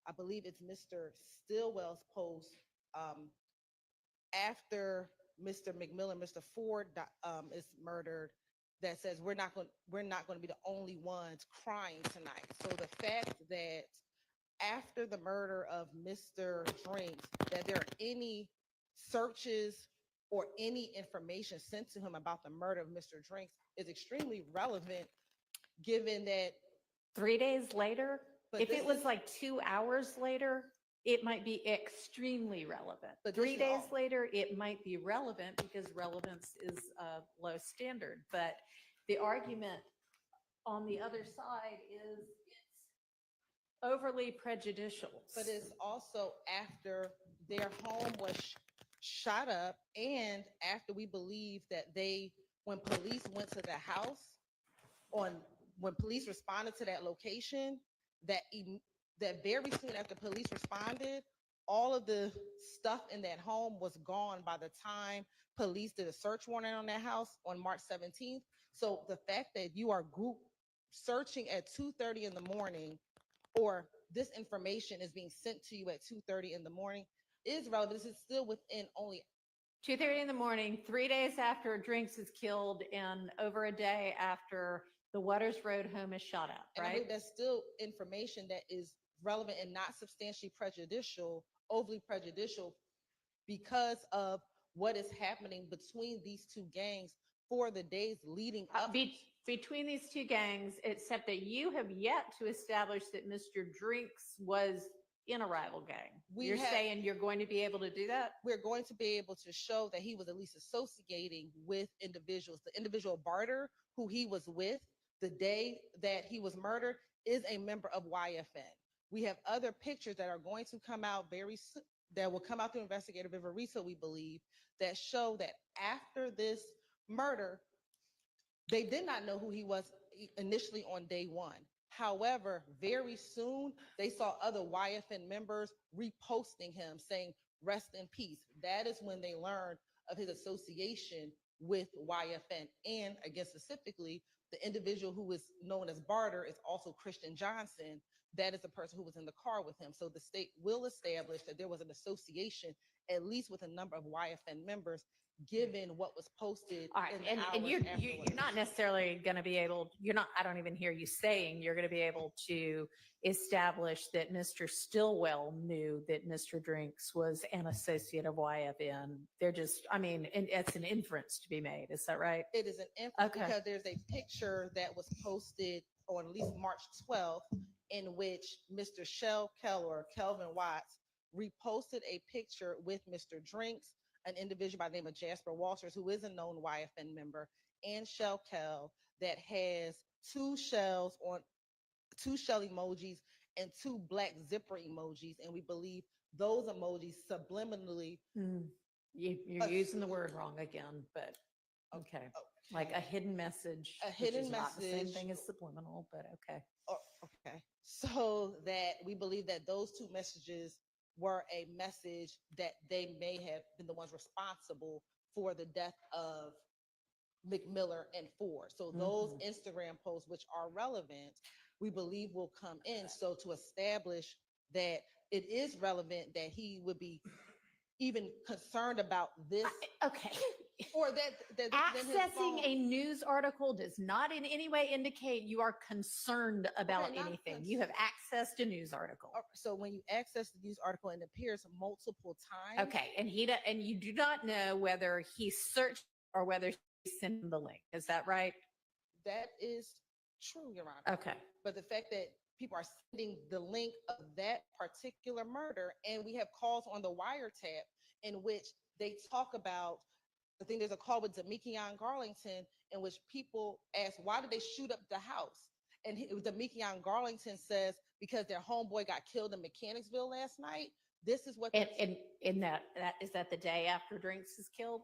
I believe it's Mr. Stillwell's post after Mr. McMillan, Mr. Ford is murdered, that says we're not going to be the only ones crying tonight. So the fact that after the murder of Mr. Drinks, that there are any searches or any information sent to him about the murder of Mr. Drinks is extremely relevant, given that 3 days later, But if this it was is- like 2 hours later, it might be extremely relevant. But 3 this is days all- later, it might be relevant because relevance is a low standard. But the argument on the other side is it's overly prejudicial. but it's also after their home was shot up, and after we believe that when police went to the house, when police responded to that location, that very soon after police responded, all of the stuff in that home was gone by the time police did a search warrant on that house on March 17th. So the fact that you are group searching at 2:30 in the morning, or this information is being sent to you at 2:30 in the morning, is relevant. This is still within only 2:30 in the morning, 3 days after Drinks is killed, and over a day after the Waters Road home is shot up, And I right? believe that's still information that is relevant and not substantially prejudicial, overly prejudicial, because of what is happening between these two gangs for the days leading up. Between these two gangs, except that you have yet to establish that Mr. Drinks was in a rival gang. You're saying you're going to be able to do that? We're going to be able to show that he was at least associating with individuals. The individual Barter, who he was with the day that he was murdered, is a member of YFN. We have other pictures that are going to come out very soon, that will come out through investigative Reese, we believe, that show that after this murder, they did not know who he was initially on day one. However, very soon they saw other YFN members reposting him saying, rest in peace. That is when they learned of his association with YFN. And again, specifically, the individual who is known as Barter is also Christian Johnson. That is the person who was in the car with him. So the state will establish that there was an association, at least with a number of YFN members, given what was posted. All right, in the and hours you're afterwards. not necessarily going to be able, I don't even hear you saying you're going to be able to establish that Mr. Stillwell knew that Mr. Drinks was an associate of YFN. They're just, and it's an inference to be made. Is that right? It is an inference Okay. because there's a picture that was posted on at least March 12th in which Mr. Shell Keller, Kelvin Watts, reposted a picture with Mr. Drinks, an individual by the name of Jasper Walters, who is a known YFN member, and Shell Kell, that has two shell emojis and two black zipper emojis. And we believe those emojis subliminally. You're using the word wrong again, but okay. Like a hidden message. A which hidden is not the same message. thing as subliminal, but okay. Oh, okay. So that we believe that those two messages were a message that they may have been the ones responsible for the death of McMillan and Ford. So those Instagram posts, which are relevant, we believe will come in. So to establish that it is relevant that he would be even concerned about this, Okay. or that then his Accessing phone- a news article does not in any way indicate you are concerned about not anything. You have accessed a news article. So when you access the news article and it appears multiple times. Okay, and and you do not know whether he searched or whether he sent him the link. Is that right? That is true, Your Honor. Okay. But the fact that people are sending the link of that particular murder, and we have calls on the wiretap in which they talk about, I think there's a call with Deamonte and Garlington in which people ask, why did they shoot up the house? And Deamonte and Garlington says, because their homeboy got killed in Mechanicsville last night. This is what And in that is that the day after Drinks is killed?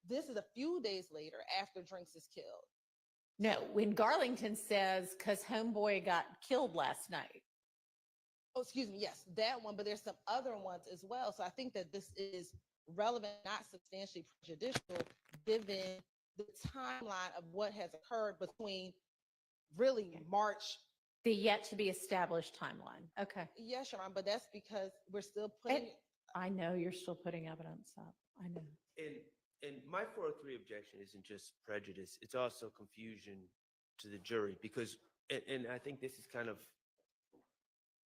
this is a few days later after Drinks is killed. No, when Garlington says, because homeboy got killed last night. Oh, excuse me. Yes, that one, but there's some other ones as well. So I think that this is relevant, not substantially prejudicial, given the timeline of what has occurred between really March. The yet to be established timeline. Okay. Yes, Your Honor, but that's because we're still putting. I know you're still putting evidence up. I know. And my 403 objection isn't just prejudice, it's also confusion to the jury because, and I think this is kind of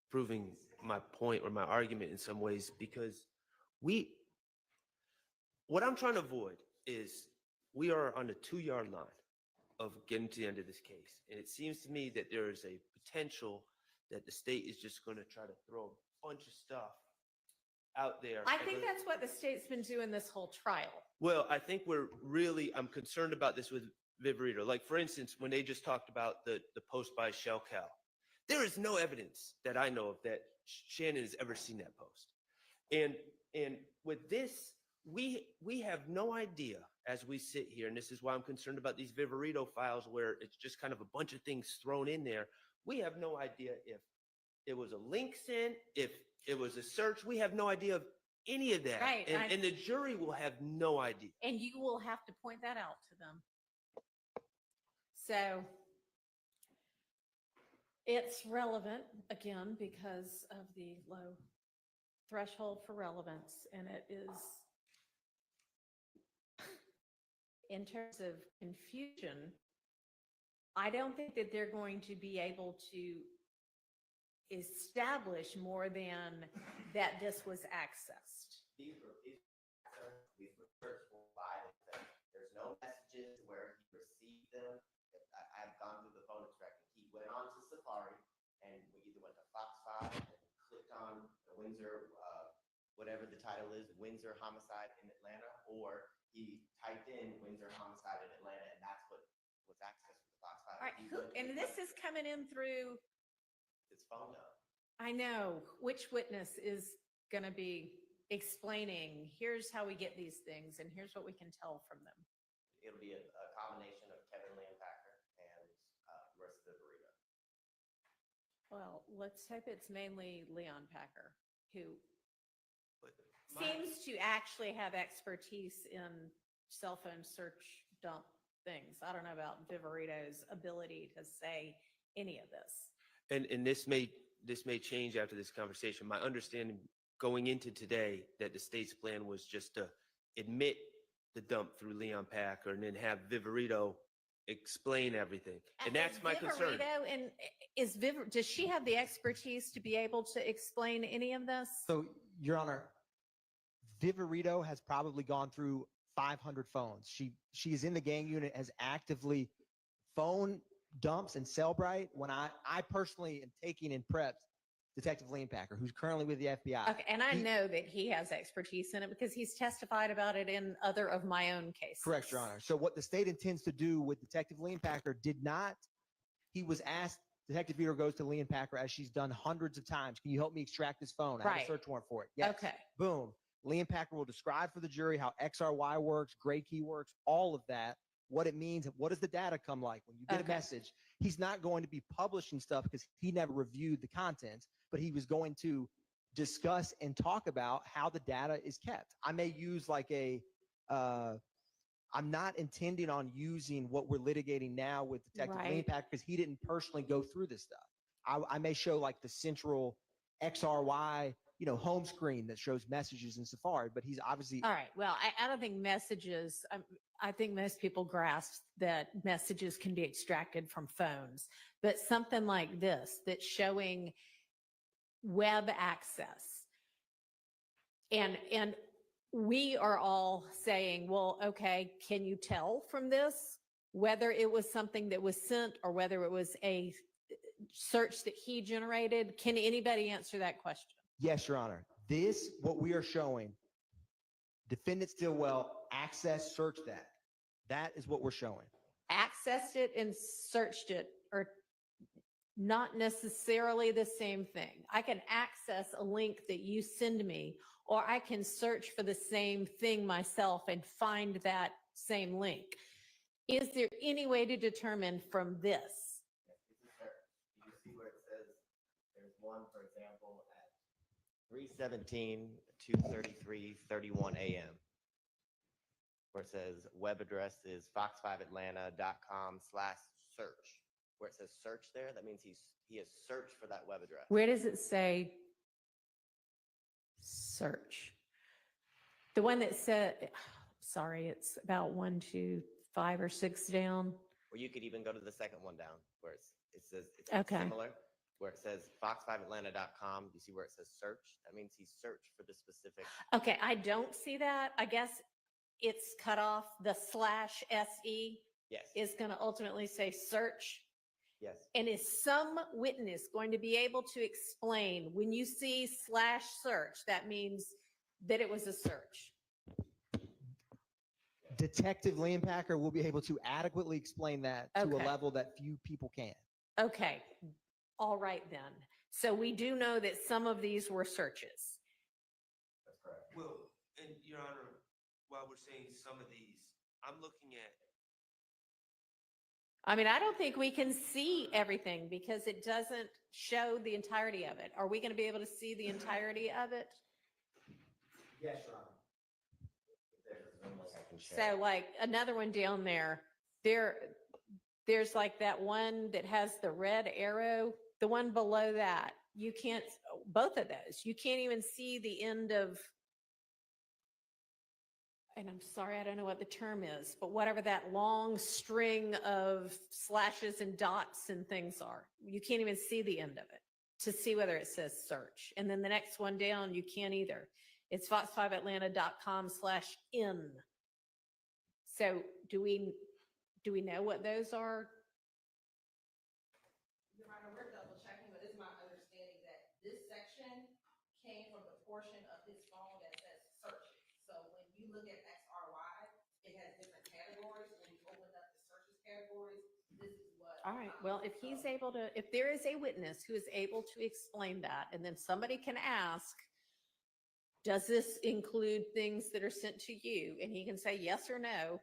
proving my point or my argument in some ways because what I'm trying to avoid is we are on the 2-yard line of getting to the end of this case. And it seems to me that there is a potential that the state is just going to try to throw a bunch of stuff out there. I think that's what the state's been doing this whole trial. Well, I think I'm concerned about this with Viverito. Like, for instance, when they just talked about the post by Shell Cal, there is no evidence that I know of that Shannon has ever seen that post. And with this, we have no idea as we sit here, and this is why I'm concerned about these Viverito files where it's just kind of a bunch of things thrown in there. We have no idea if it was a link sent, if it was a search. We have no idea of any of that. Right, And the jury will have no idea. And you will have to point that out to them. So it's relevant, again, because of the low threshold for relevance. And it is, in terms of confusion, I don't think that they're going to be able to establish more than that this was accessed. These were searchable by himself. There's no messages where he received them. I've gone through the phone extracting. He went on to Safari and we either went to Fox 5 and clicked on the Windsor, whatever the title is, Windsor Homicide in Atlanta, or he typed in Windsor Homicide in Atlanta, and that's what was accessed with the Fox 5. All right, and this is coming in through, his phone number. I know, which witness is going to be explaining, here's how we get these things and here's what we can tell from them. It'll be a combination of Kevin Packer and Russ Viverito. Well, let's hope it's mainly Leon Packer, who But seems to actually have expertise in cell phone search dump things. I don't know about Viverito's ability to say any of this. And this may change after this conversation. My understanding going into today that the state's plan was just to admit the dump through Leon Packer and then have Viverito explain everything. And that's my concern. Viverito, and does she have the expertise to be able to explain any of this? So, Your Honor, Viverito has probably gone through 500 phones. She is in the gang unit, has actively phone dumps and Cellbrite. When I personally am taking in preps Detective Leon Packer, who's currently with the FBI. Okay, and I know that he has expertise in it because he's testified about it in other of my own cases. Correct, Your Honor. So what the state intends to do with Detective Leon Packer he was asked, Detective Vito goes to Leon Packer, as she's done hundreds of times, can you help me extract this phone? I have Right. a search warrant for it. Yes. Okay. Boom. Leon Packer will describe for the jury how XRY works, gray key works, all of that, what it means, what does the data come like when you get a Okay. message. He's not going to be publishing stuff because he never reviewed the content, but he was going to discuss and talk about how the data is kept. I may use like I'm not intending on using what we're litigating now with Detective Right. Leon Packer because he didn't personally go through this stuff. I may show like the central XRY, home screen that shows messages in Safari, but he's obviously, All right. Well, I don't think messages, I think most people grasp that messages can be extracted from phones, but something like this that's showing web access. And we are all saying, well, okay, can you tell from this whether it was something that was sent or whether it was a search that he generated? Can anybody answer that question? yes, Your Honor. What we are showing, defendant Stillwell access search that. That is what we're showing. Accessed it and searched it are not necessarily the same thing. I can access a link that you send me, or I can search for the same thing myself and find that same link. Is there any way to determine from this? It's a search. You see where it says, there's one, for example, at 3:17, 2:33:31 a.m. where it says web address is fox5atlanta.com/search. Where it says search there, that means he has searched for that web address. Where does it say search? The one that said, sorry, it's about 1, 2, 5 or 6 down. Or you could even go to the second one down where it says it's Okay. similar, where it says fox5atlanta.com. You see where it says search? That means he searched for the specific. Okay, I don't see that. I guess it's cut off. The /SE Yes. is going to ultimately say search. Yes. And is some witness going to be able to explain when you see /search, that means that it was a search? Detective Leonpacker will be able to adequately explain that to a Okay. level that few people can. Okay, all right then. So we do know that some of these were searches. That's correct. Well, and Your Honor, while we're saying some of these, I'm looking at, I mean, I don't think we can see everything because it doesn't show the entirety of it. Are we going to be able to see the entirety of it? Yes, Your Honor. There's a Zoom link I can share. So like another one down there's like that one that has the red arrow, the one below that. You can't, both of those, you can't even see the end of, and I'm sorry, I don't know what the term is, but whatever that long string of slashes and dots and things are, you can't even see the end of it to see whether it says search. And then the next one down, you can't either. It's fox5atlanta.com/in. So do we know what those are? Your Honor, we're double checking, but it's my understanding that this section came from the portion of his phone that says searches. So when you look at XRY, it has different categories. When you open up the searches categories, this is what. All right, well, if he's able to, if there is a witness who is able to explain that, and then somebody can ask, does this include things that are sent to you? And he can say yes or no.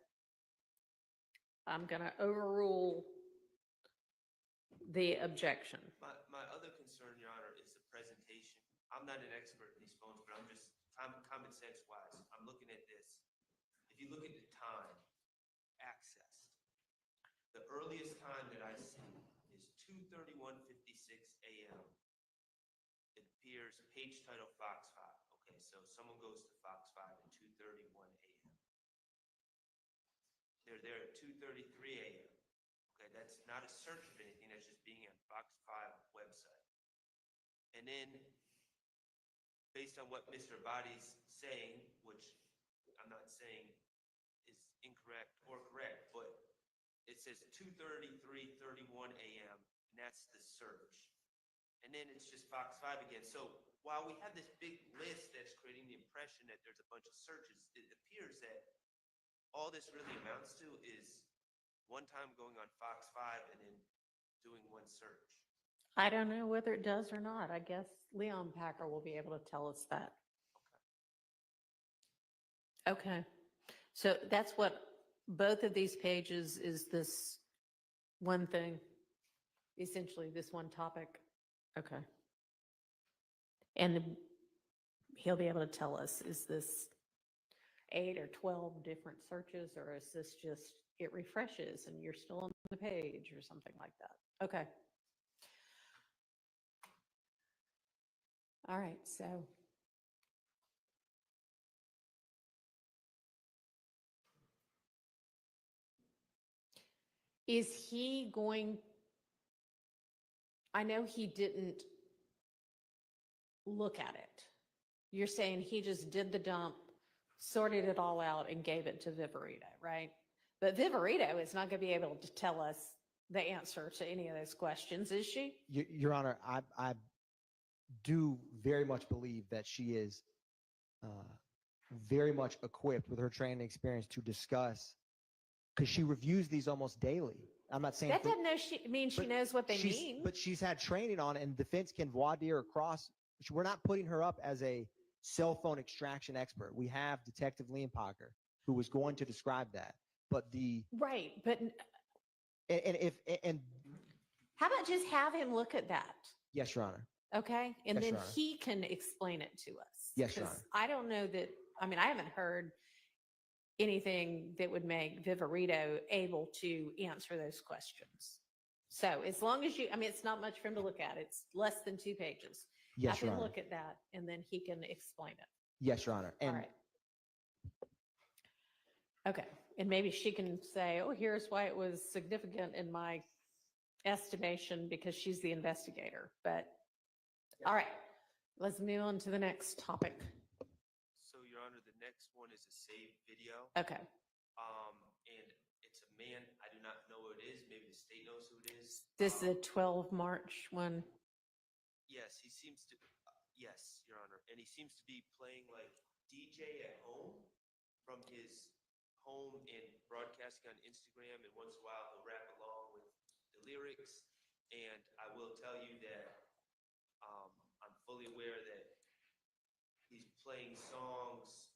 I'm going to overrule the objection. my other concern, Your Honor, is the presentation. I'm not an expert in these phones, but I'm just common sense wise. I'm looking at this. If you look at the time accessed, the earliest time that I see is 2:31:56 a.m. It appears page title Fox 5. Okay, so someone goes to Fox 5 at 2:31 a.m. They're there at 2:33 a.m. Okay, that's not a search of anything. That's just being on Fox 5 website. And then, based on what Mr. Body's saying, which I'm not saying is incorrect or correct, but it says 2:33:31 a.m. and that's the search. And then it's just Fox 5 again. So while we have this big list that's creating the impression that there's a bunch of searches, it appears that all this really amounts to is one time going on Fox 5 and then doing one search. I don't know whether it does or not. I guess Leonpacker will be able to tell us that. Okay. So that's what both of these pages is, this one thing, essentially this one topic. Okay. And he'll be able to tell us, is this 8 or 12 different searches, or is this just, it refreshes and you're still on the page or something like that? Okay. All right, so. Is he going, I know he didn't look at it. You're saying he just did the dump, sorted it all out and gave it to Viverito, right? But Viverito is not going to be able to tell us the answer to any of those questions, is she? Your Honor, I do very much believe that she is very much equipped with her training experience to discuss, because she reviews these almost daily. I'm not saying That doesn't mean she but knows what they mean. But she's had training on it, and defense can voir dire across. We're not putting her up as a cell phone extraction expert. We have Detective Leonpacher, who was going to describe that. But Right, but and how about just have him look at that? yes, Your Honor. Okay, and Yes, then Your Honor. he can explain it to us. Yes, Your 'Cause Honor. I don't know that, I mean, I haven't heard anything that would make Viverito able to answer those questions. So as long as I mean, it's not much for him to look at. It's less than 2 pages. Yes, Have Your him Honor. look at that and then he can explain it. Yes, Your Honor. All And right. Okay, and maybe she can say, oh, here's why it was significant in my estimation because she's the investigator. But, all right, let's move on to the next topic. So, Your Honor, the next one is a saved video. Okay, And it's a man. I do not know who it is. Maybe the state knows who it is. this is the 12 March one. Yes, he seems to. Yes, Your Honor, and he seems to be playing like DJ at home from his home and broadcasting on Instagram. And once in a while, he'll rap along with the lyrics. And I will tell you that I'm fully aware that he's playing songs.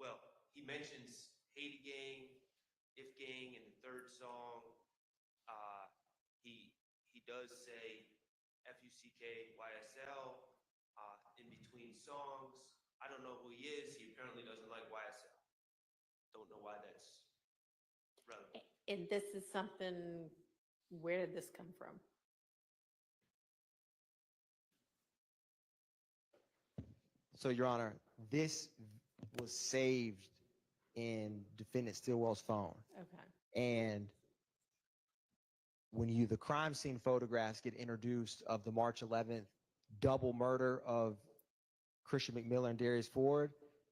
Well, he mentions Haiti Gang, If Gang in the third song. He does say FUCK YSL in between songs. I don't know who he is. He apparently doesn't like YSL. Don't know why that's relevant. And this is something, where did this come from? so, Your Honor, this was saved in defendant Stillwell's phone. Okay, And when the crime scene photographs get introduced of the March 11th double murder of Christian McMiller and Darius Ford,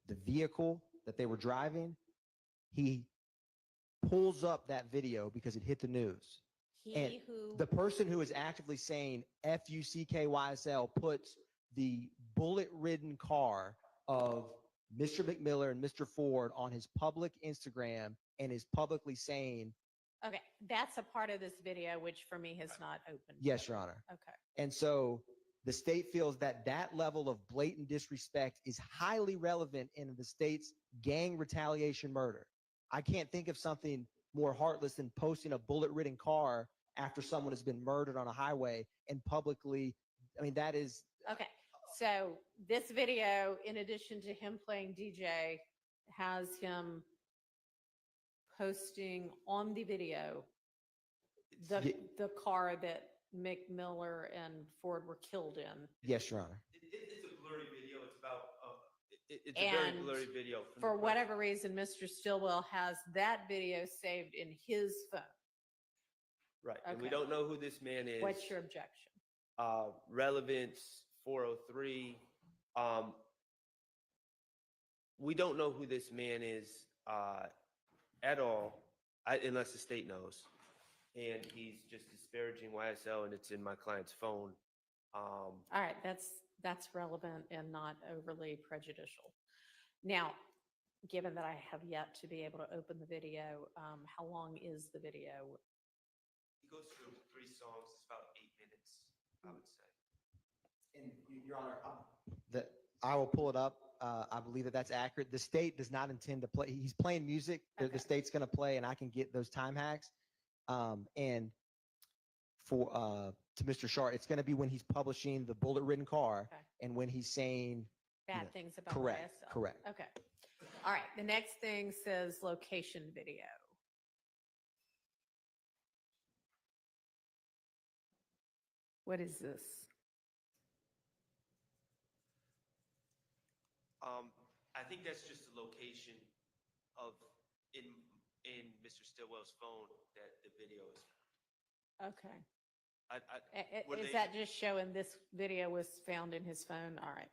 the vehicle that they were driving, he pulls up that video because it hit the news. And the person who is actively saying FUCKYSL puts the bullet-ridden car of Mr. McMiller and Mr. Ford on his public Instagram and is publicly saying, okay, that's a part of this video, which for me has not opened. yes, Your Honor. Okay, And so the state feels that that level of blatant disrespect is highly relevant in the state's gang retaliation murder. I can't think of something more heartless than posting a bullet-ridden car after someone has been murdered on a highway and publicly, I mean, that is, okay. So this video, in addition to him playing DJ, has him posting on the video Ye- the car that McMiller and Ford were killed in. yes, Your Honor. It's a blurry video. It's about. It's a very And blurry video. from For the whatever reason, Mr. Stillwell has that video saved in his phone. Right, and we Okay. don't know who this man is. What's your objection? Relevance 403. We don't know who this man is at all, unless the state knows. And he's just disparaging YSL, and it's in my client's phone. All right, that's relevant and not overly prejudicial. Now, given that I have yet to be able to open the video, how long is the video? He goes through 3 songs. It's about 8 minutes, I would say. And Your Honor, I will pull it up. I believe that that's accurate. The state does not intend to play. He's playing music. Okay. The state's going to play, and I can get those time hacks. And to Mr. Sharp, it's going to be when he's publishing the bullet-ridden car, Okay. and when he's saying Bad know, things about correct, YSL. correct. Okay. All right, the next thing says location video. What is this? I think that's just the location of in Mr. Stillwell's phone that the video is. Okay. Were Is they- that just showing this video was found in his phone? All right.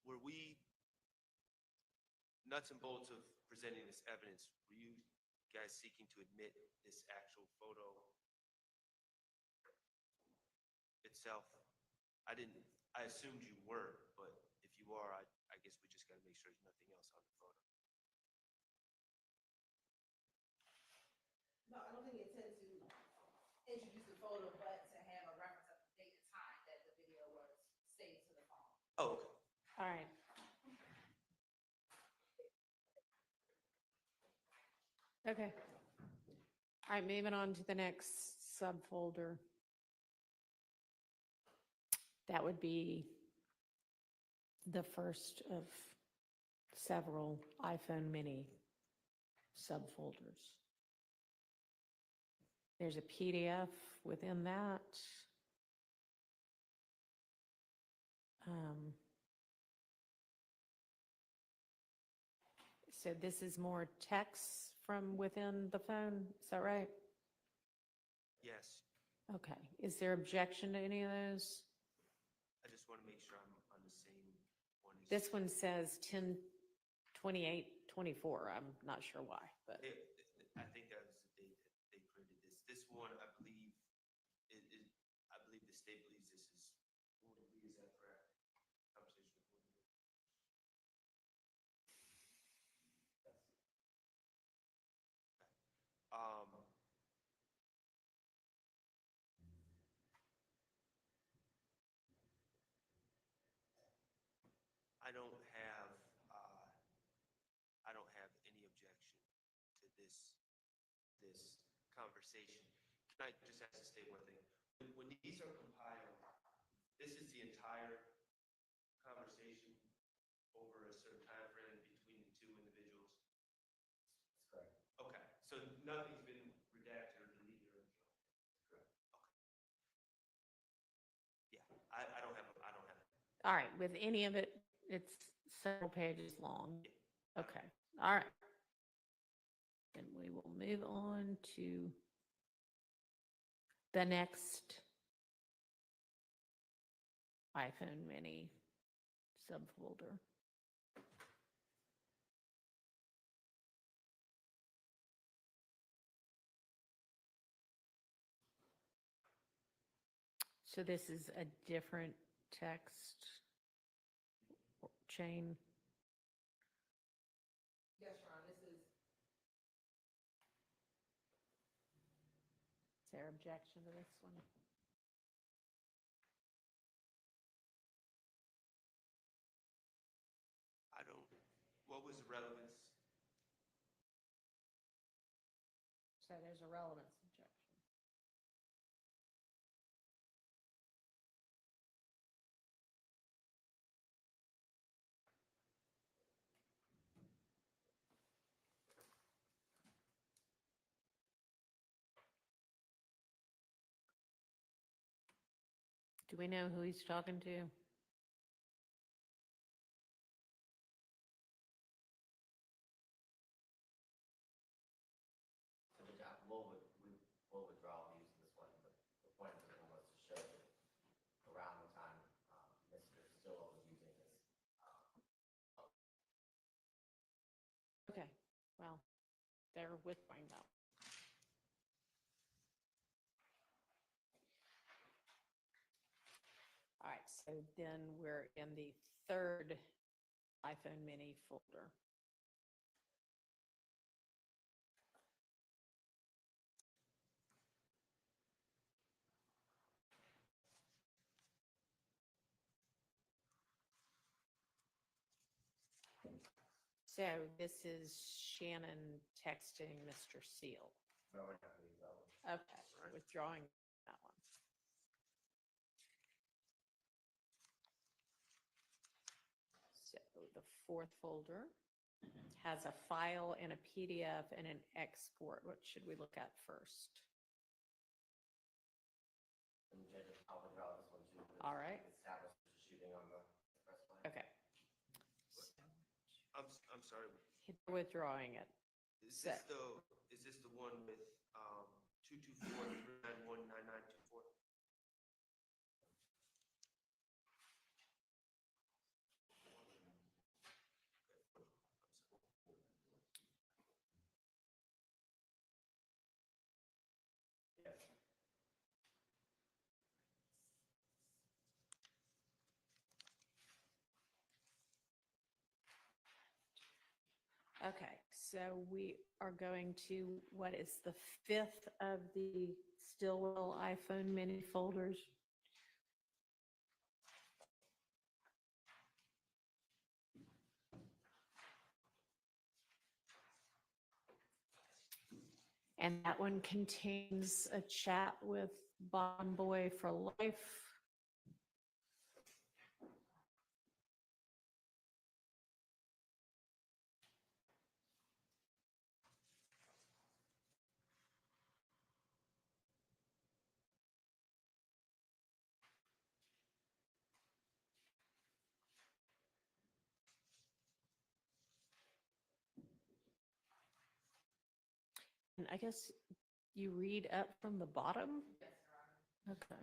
Were we nuts and bolts of presenting this evidence? Were you guys seeking to admit this actual photo itself? I assumed you weren't, but if you are, I guess we just got to make sure there's nothing else on the photo. No, I don't think it intends to introduce the photo, but to have a reference of the date and time that the video was saved to the phone. Oh, okay. All right. Okay. All right, moving on to the next subfolder. That would be the first of several iPhone mini subfolders. There's a PDF within that. So this is more text from within the phone, is that right? Yes. Okay, is there objection to any of those? I just want to make sure I'm on the same one. as This you. one says 10/28/24, I'm not sure why, but, I think that was the date that they printed this. This one, I believe, I believe the state believes this is, is that correct? Conversation with I don't have any objection to this conversation. Can I just ask to state one thing? When these are compiled, this is the entire conversation over a certain time frame between the two individuals? That's correct. Okay, so nothing's been redacted or deleted or anything like that? Correct. Okay. Yeah, I don't have. all right, with any of it, it's several pages long. Okay, all right. And we will move on to the next iPhone mini subfolder. So this is a different text chain. Yes, Ron, this is. Is there objection to this one? What was the relevance? So there's a relevance objection. Do we know who he's talking to? We'll withdraw using this one, but the point of it was to show that around the time Mr. Stillwell was using this. Okay, well, they're withdrawing that. All right, so then we're in the third iPhone mini folder. So this is Shannon texting Mr. Seal. No, we're not gonna use that one. Okay, withdrawing that one. So the fourth folder has a file and a PDF and an export. What should we look at first? And Judge, I'll withdraw this one too. All right. Established the shooting on the expressway. Okay. I'm sorry. They're withdrawing it. Is this the one with 224-391-9924? Yes. Okay, so we are going to, what is the 5th of the Stillwell iPhone mini folders? And that one contains a chat with Bon Boy for Life. And I guess you read up from the bottom? Okay.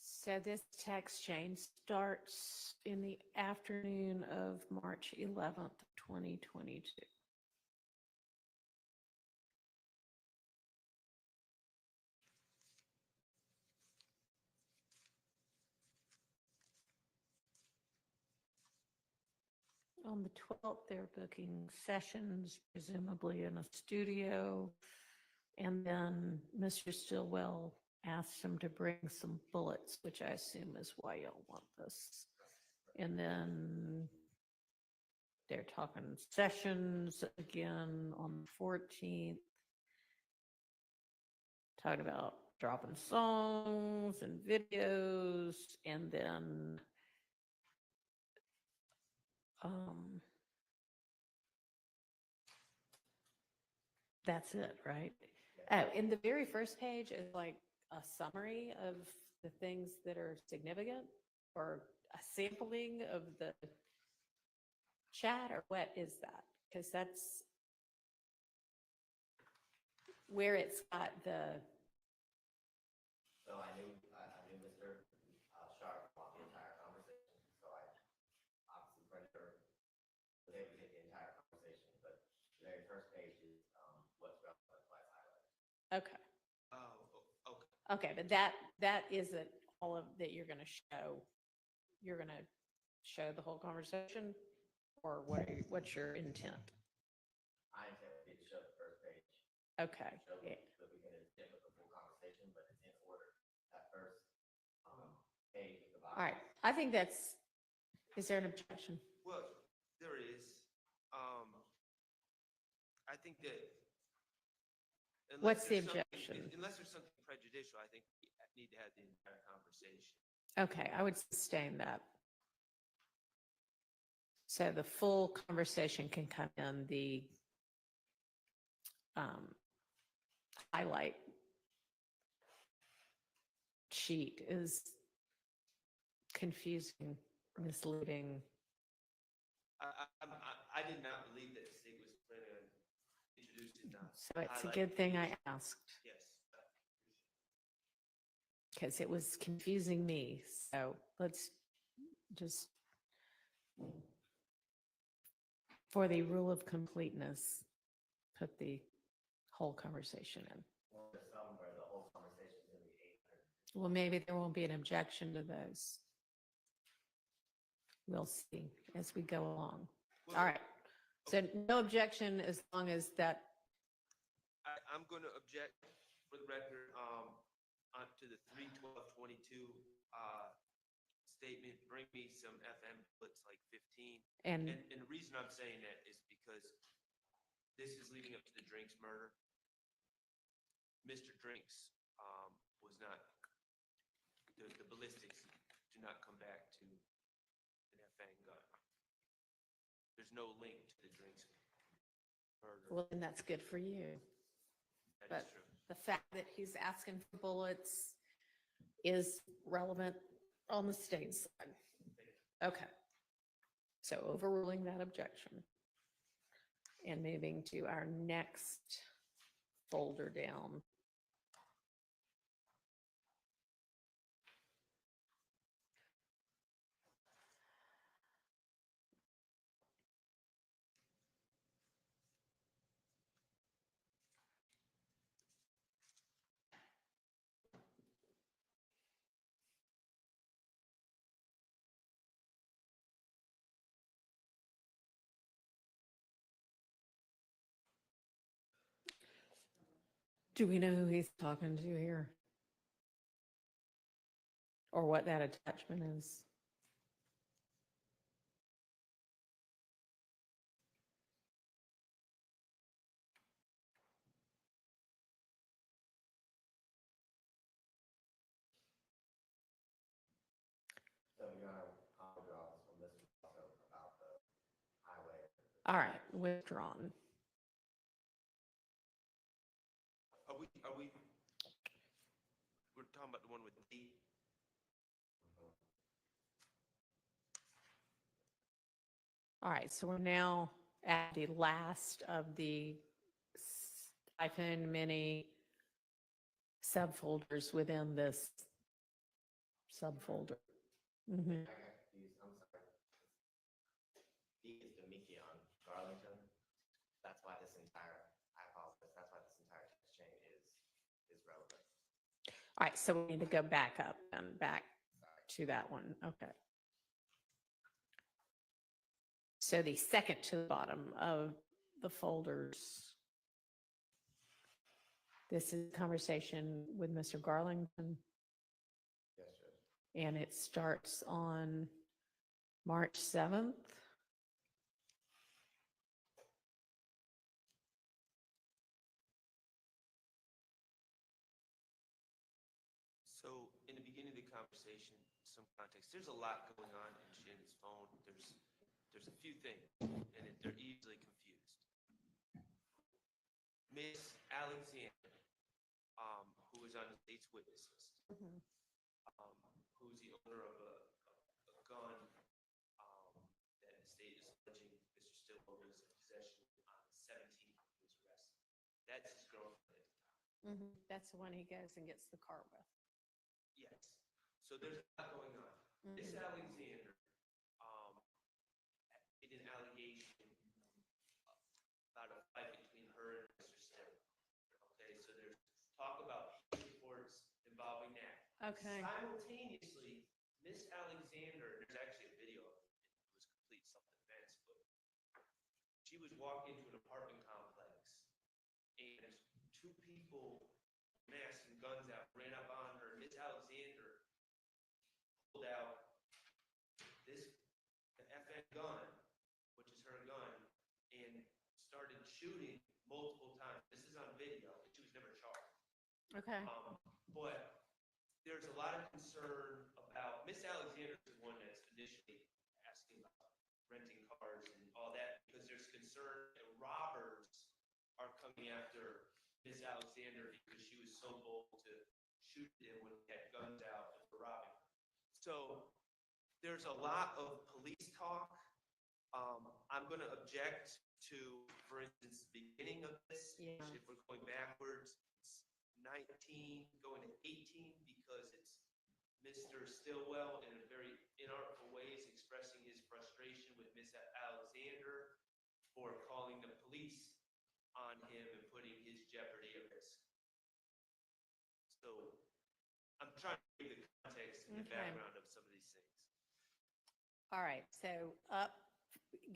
So this text chain starts in the afternoon of March 11th, 2022. On the 12th, they're booking sessions, presumably in a studio. And then Mr. Stillwell asked him to bring some bullets, which I assume is why y'all want this. And then they're talking sessions again on the 14th. Talking about dropping songs and videos, and then that's it, right? Oh, in the very first page is like a summary of the things that are significant, or a sampling of the chat, or what is that? Because that's where it's got the, So I knew Mr. Sharp about the entire conversation, so I obviously printed her, was able to get the entire conversation, but the very first page is what's relevant, what's highlighted. okay. Oh, okay. Okay, but that isn't all of that you're gonna show. You're gonna show the whole conversation, or what's your intent? I intended to show the first page. Okay. Show Yeah. that we can attempt with the full conversation, but it's in order. That first page at the bottom. All right, I think that's, is there an objection? Well, there is. I think that. What's the there's something- objection? Unless there's something prejudicial, I think we need to have the entire conversation. Okay, I would sustain that. So the full conversation can come in the highlight sheet is confusing, misleading. I did not believe that the state was planning on introducing. So it's a highlight good thing I pages. asked, Yes. because it was confusing me. So let's just, for the rule of completeness, put the whole conversation in. Or there's some where the whole conversation is going to be 800. Well, maybe there won't be an objection to those. We'll see as we go along. All right. So no objection as long as that, I'm going to object for the record, to the 3/12/22 statement. Bring me some FM bullets, like 15. and And the reason I'm saying that is because this is leading up to the Drinks murder. Mr. Drinks was not, the ballistics do not come back to there's no link to the drinks murder. Well, then that's good for you. That But is true. the fact that he's asking for bullets is relevant on the state side. Okay. So overruling that objection and moving to our next folder down. Do we know who he's talking to here? Or what that attachment is? So Your Honor, I'll withdraw this one. This was also about the highway. All right, withdrawn. We're talking about the one with D? All right, so we're now at the last of the stipend mini subfolders within this subfolder. Mhm. I got confused, I'm sorry. D is Deamonte, Garlington. That's why this entire, I apologize, that's why this entire text chain is relevant. All right, so we need to go back up and back to that one. Okay. So the second to the bottom of the folders. This is a conversation with Mr. Garlington, Yes, Judge. and it starts on March 7th. So in the beginning of the conversation, some context, there's a lot going on in Shannon's phone. There's a few things, and they're easily confused. Miss Alexander, who is on the state's witness list, who's the owner of a gun that the state is alleging Mr. Stillwell was in possession on the 17th when he was arrested. That's his girlfriend at the time. That's the one he goes and gets the car with. Yes. So there's a lot going on. Miss Alexander made an allegation about a fight between her and Mr. Stillwell. Okay, so there's talk about reports involving that. Okay. Simultaneously, Miss Alexander, there's actually a video of it. It was complete self-defense, but she was walking into an apartment complex, and two people, masks and guns out, ran up on her. Miss Alexander pulled out the FN gun, which is her gun, and started shooting multiple times. This is on video, and she was never charged. Okay. But there's a lot of concern about, Miss Alexander is the one that's initially asking about renting cars and all that, because there's concern that robbers are coming after Miss Alexander because she was so bold to shoot them when he had guns out and were robbing. So there's a lot of police talk. I'm going to object to, for instance, the beginning of this. Yeah. If we're going backwards, it's 19 going to 18 because it's Mr. Stillwell in a very inartful ways expressing his frustration with Miss Alexander for calling the police on him and putting his jeopardy at risk. So I'm trying to give the context and the Okay. background of some of these things. All right, so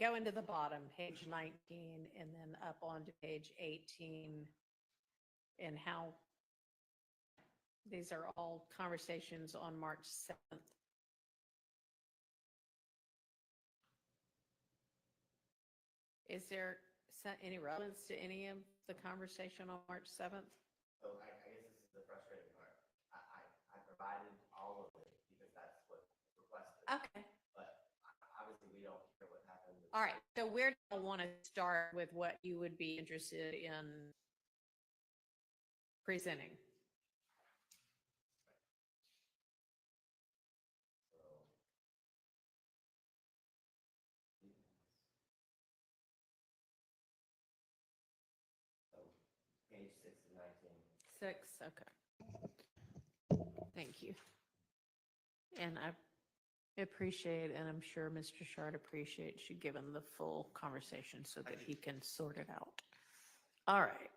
go into the bottom, page 19, and then up onto page 18, and how these are all conversations on March 7th. Is there any relevance to any of the conversation on March 7th? So I guess this is the frustrating part. I provided all of it because that's what requested. Okay. But obviously, we don't care what happened with All right, so where do I want to start with what you would be interested in presenting? So, page 6 to 19. 6, okay. Thank you. And I appreciate, and I'm sure Mr. Shard appreciates you giving the full conversation so that he can sort it out. All right,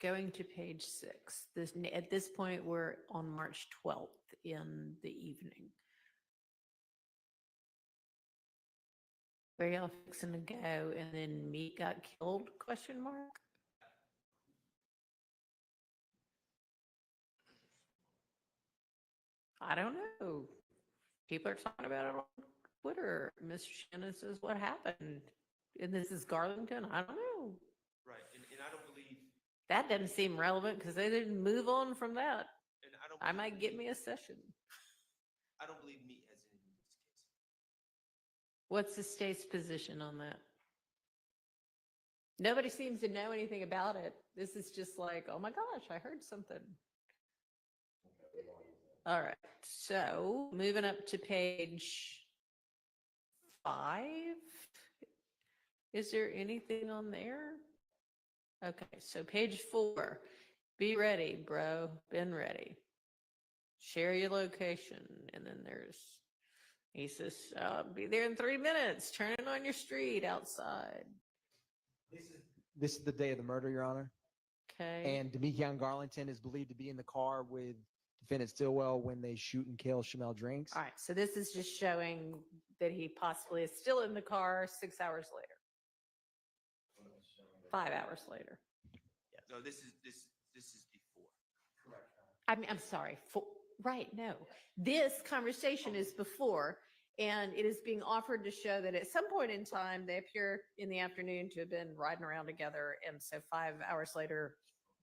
going to page 6. At this point, we're on March 12th in the evening. Where y'all fixing to go and then meat got killed, question mark? I don't know. People are talking about it on Twitter. Mr. Shannon says, what happened? And this is Garlington? I don't know. Right, and I don't believe, That doesn't seem relevant because they didn't move on from that. and I don't. I believe might get me a session. I don't believe meat has anything to do with this case. What's the state's position on that? Nobody seems to know anything about it. This is just like, oh my gosh, I heard something. All right, so moving up to page 5. Is there anything on there? Okay, so page 4. Be ready, bro. Been ready. Share your location. And then he says, be there in 3 minutes. Turn it on your street outside. This is the day of the murder, Your Honor. Okay. And Deamonte Garlington is believed to be in the car with defendant Stillwell when they shoot and kill Shymel Drinks. All right, so this is just showing that he possibly is still in the car 6 hours later. 5 hours later. No, this is before. I'm sorry. Right, no. This conversation is before, and it is being offered to show that at some point in time, they appear in the afternoon to have been riding around together, and so 5 hours later,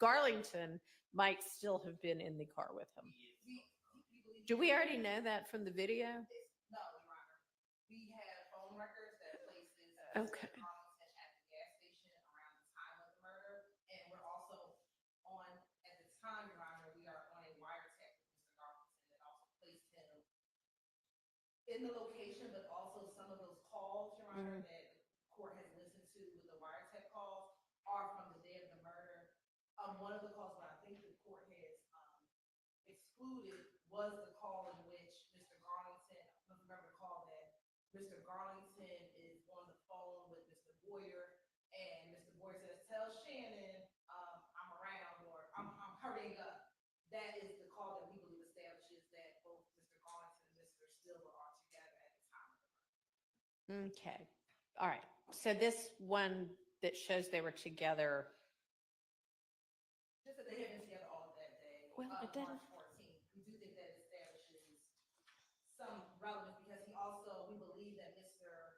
Garlington might still have been in the car with him. Do we already know that from the video? No, Your Honor. We have phone records that places Okay. Garlington at the gas station around the time of the murder. And we're also on, at the time, Your Honor, we are on a wiretap with Mr. Garlington that also placed him in the location, but also some of those calls, Your Honor, that the court has listened to with the wiretap calls are from the day of the murder. One of the calls that I think the court has excluded was the call in which Mr. Garlington, I don't remember the call that Mr. Garlington is on the phone with Mr. Boyer, and Mr. Boyer says, tell Shannon I'm around, or I'm hurrying up. That is the call that we believe establishes that both Mr. Garlington and Mr. Stillwell are together at the time of the murder. Okay. All right. So this one that shows they were together. Just that they have been together all that day. Well, it doesn't. March 14th. We do think that establishes some relevance because he also, we believe that Mr.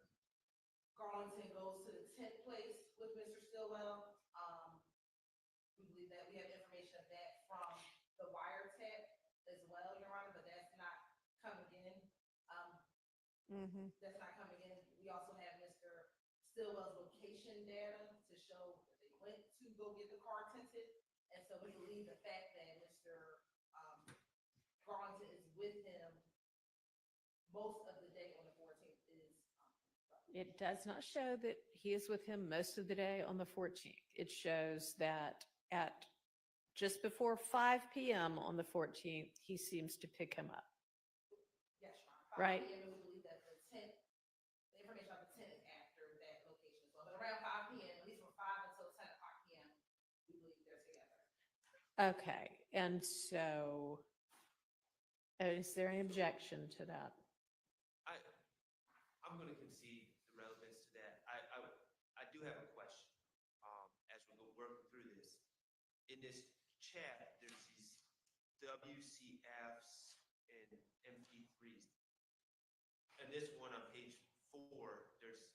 Garlington goes to the tent place with Mr. Stillwell. We believe that we have information of that from the wiretap as well, Your Honor, but that's not coming in. That's not coming in. We also have Mr. Stillwell's location data to show that they went to go get the car tinted. And so we believe the fact that Mr. Garlington is with him most of the day on the 14th is. It does not show that he is with him most of the day on the 14th. It shows that at just before 5 p.m. on the 14th, he seems to pick him up. Yes, Your Honor. 5 Right. p.m. and we believe that the tent, the information on the tent is after that location. So, but around 5 p.m., at least from 5 until 10 o'clock p.m., we believe they're together. Okay. And so is there any objection to that? I'm going to concede the relevance to that. I do have a question as we go working through this. In this chat, there's these WCFs and MP3s. And this one on page 4, there's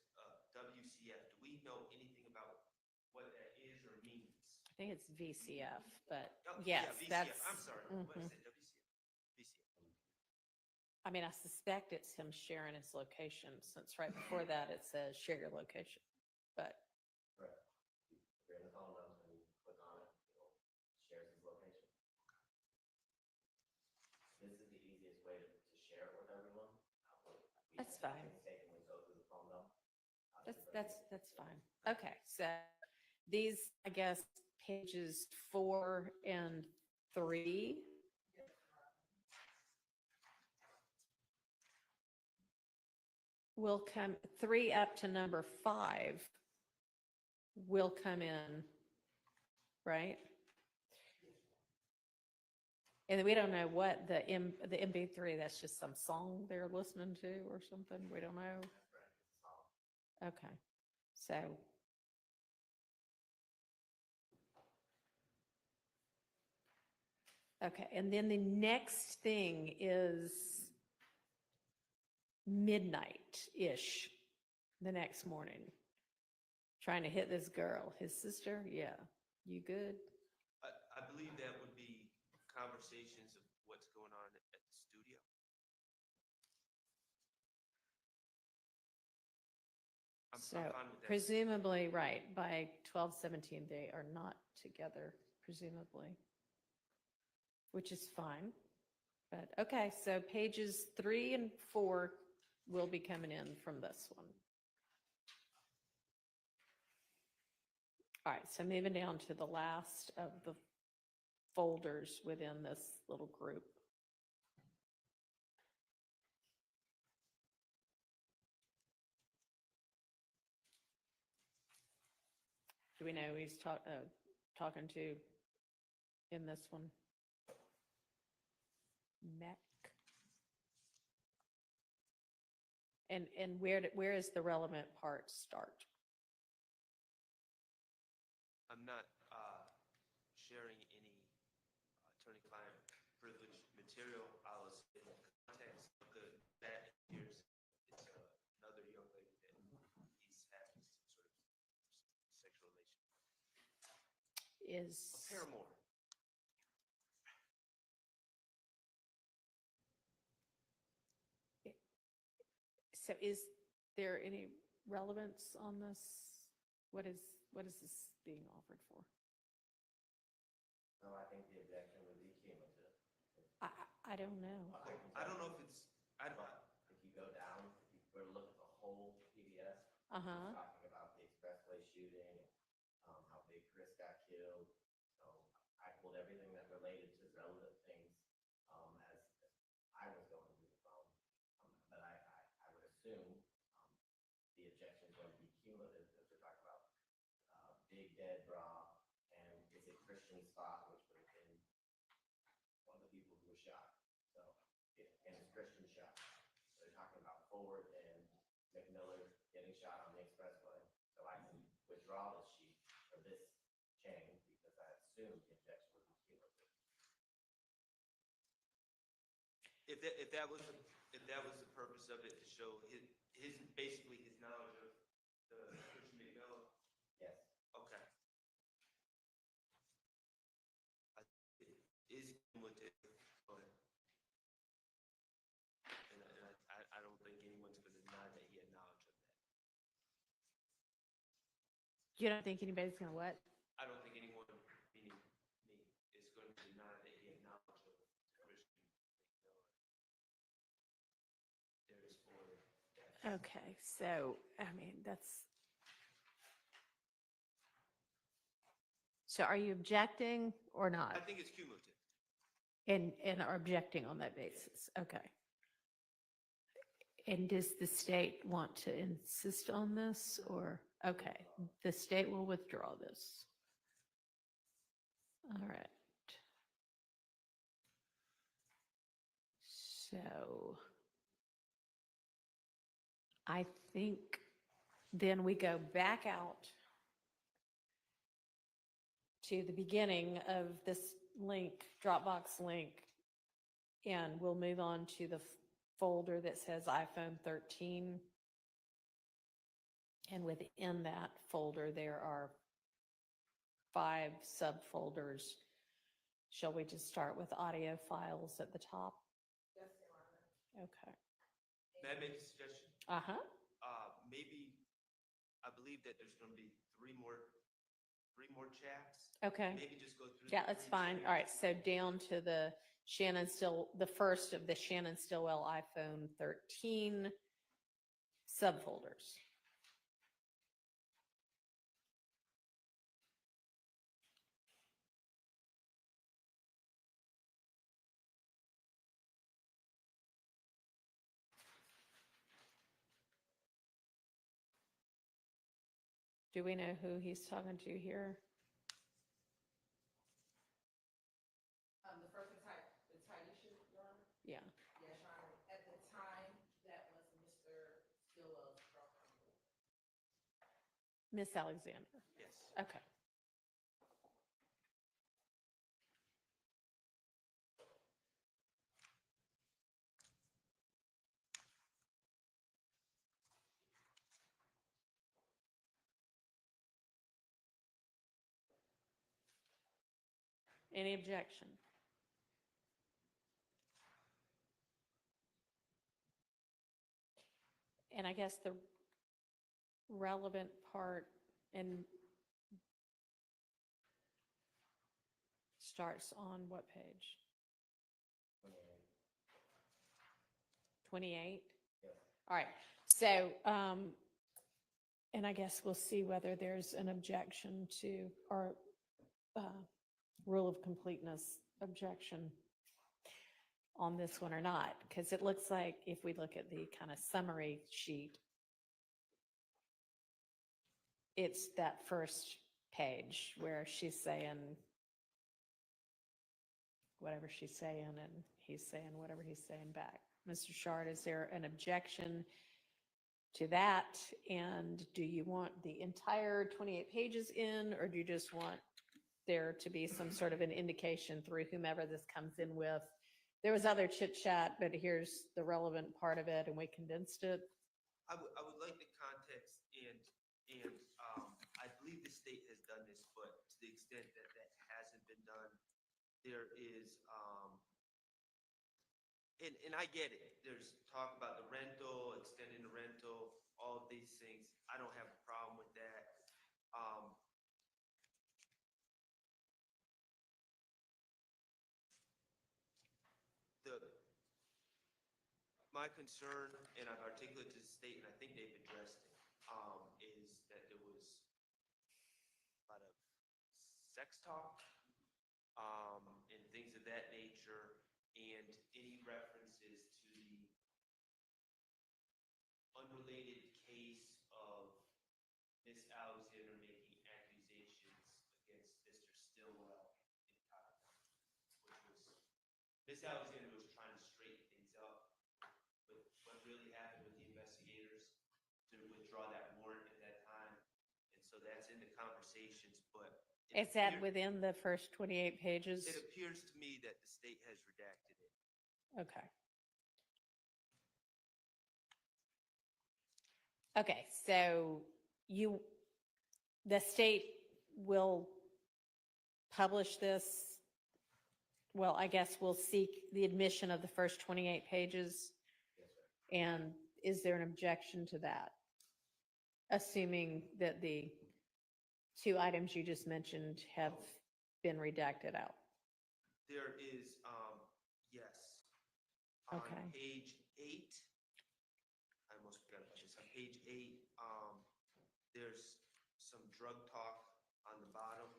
WCF. Do we know anything about what that is or means? I think it's VCF, but Oh, yes, yeah, VCF. that's. I'm sorry. What is it? WCF? VCF. I mean, I suspect it's him sharing his location, since right before that it says share your location. But Correct. If you're in the phone number and you click on it, it'll shares his location. This is the easiest way to share it with everyone. We That's fine. mistakenly go through the phone number. that's fine. Okay, so these, I guess, pages 4 and 3. Will come 3 up to number 5 will come in, right? And we don't know what the MP3, that's just some song they're listening to or something. We don't know. Okay, so. Okay, and then the next thing is midnight-ish the next morning. Trying to hit this girl, his sister. Yeah, you good? I believe that would be conversations of what's going on at the studio. So I'm fine with that. presumably, right, by 12:17, they are not together, presumably, which is fine. But, okay, so pages 3 and 4 will be coming in from this one. All right, so moving down to the last of the folders within this little group. Do we know who he's talking to in this one? Mech. And where is the relevant part start? I'm not sharing any attorney-client privilege material. I was in the context of that here's it's another young lady that he's having some sort of sexual relation. A paramour. So is there any relevance on this? What is this being offered for? No, I think the objection would be cumulative. I don't know. I don't know if it's, But if you go down, if you were to look at the whole PBS, Uh-huh. talking about the expressway shooting, how Big Chris got killed. So I pulled everything that related to relevant things, as I was going through the phone. But I would assume, the objection is going to be cumulative, because we're talking about, Big Dead Bra, and is it Christian Spot, which would have been one of the people who was shot. So, and it's Christian shot. They're talking about Ford and McMiller getting shot on the expressway. So I can withdraw this sheet or this chain because I assume the objection would be cumulative. if that was the purpose of it, to show his basically his knowledge of the Christian McMillan. Yes. Okay. It is cumulative, but I don't think anyone's going to deny that he had knowledge of that. You don't think anybody's gonna what? I don't think anyone, meaning me, is going to deny that he had knowledge of the Christian McMillan. There is for that. Okay, so, I mean, that's. So are you objecting or not? I think it's cumulative. And are objecting on that basis? Okay. And does the state want to insist on this or, okay, the state will withdraw this. All right. So I think then we go back out to the beginning of this link, Dropbox link, and we'll move on to the folder that says iPhone 13. And within that folder, there are 5 subfolders. Shall we just start with audio files at the top? Yes, Your Okay. May I make a suggestion? Uh-huh. Maybe, I believe that there's gonna be three more chats. Okay. Maybe just go through. Yeah, the that's three fine. All right, chats. so down to the the first of the Shannon Stillwell iPhone 13 subfolders. Do we know who he's talking to here? The first retaliation, Your Honor? Yeah. Yes, Your Honor. At the time, that was Mr. Stillwell's girlfriend. Miss Alexander. Yes. Okay. Any objection? And I guess the relevant part and starts on what page? 28? Yes. All right, so, and I guess we'll see whether there's an objection to, or rule of completeness objection on this one or not, because it looks like if we look at the kind of summary sheet, it's that first page where she's saying whatever she's saying and he's saying whatever he's saying back. Mr. Shard, is there an objection to that? And do you want the entire 28 pages in, or do you just want there to be some sort of an indication through whomever this comes in with? There was other chit chat, but here's the relevant part of it and we condensed it. I would like the context and I believe the state has done this, but to the extent that that hasn't been done, there is, and I get it. There's talk about the rental, extending the rental, all of these things. I don't have a problem with that. My concern, and I've articulated to the state, and I think they've addressed it, is that there was a lot of sex talk, and things of that nature, and any references to the unrelated case of Miss Alexander making accusations against Mr. Stillwell in Cotton, which was, Miss Alexander was trying to straighten things up with what really happened with the investigators to withdraw that warrant at that time. And so that's in the conversations, but. Is that within the first 28 pages? It appears to me that the state has redacted it. Okay. Okay, so the state will publish this. Well, I guess we'll seek the admission of the first 28 pages. Yes, sir. And is there an objection to that? Assuming that the two items you just mentioned have been redacted out. There is, yes. Okay. On page 8, I almost forgot about this. On page 8, there's some drug talk on the bottom.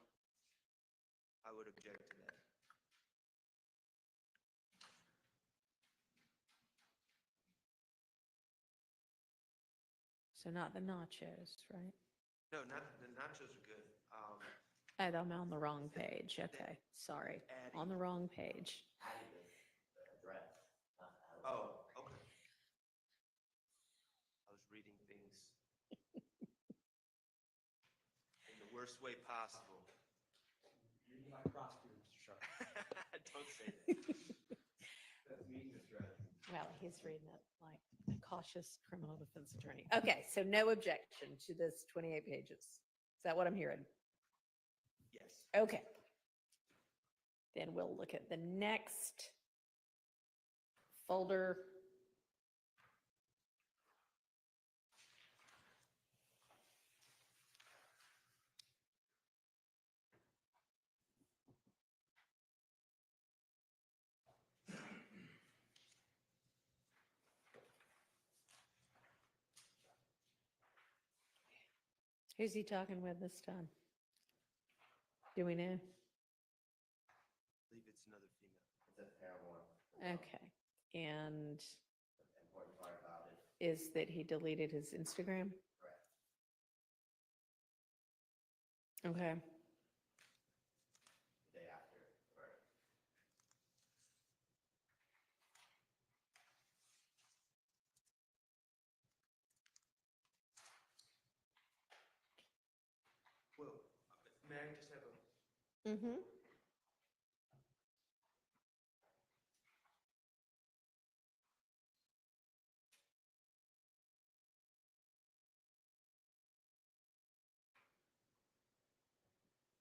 I would object to that. So not the nachos, right? No, not, the nachos are good. Oh, I'm on the wrong page. Okay, sorry. On the wrong page. Adding the address. Oh, okay. I was reading things in the worst way possible. You're like prosecutor, Mr. Sharp. Don't say that. That's me, Mr. President. Well, he's reading it like a cautious criminal defense attorney. Okay, so no objection to this 28 pages. Is that what I'm hearing? Yes. Okay. Then we'll look at the next folder Who's he talking with this time? Do we know? I believe it's another female. It's a paramour. Okay. And The important part about it, is that he deleted his Instagram? correct. Okay. The day after the murder. Well, may I just have a, Mm-hmm.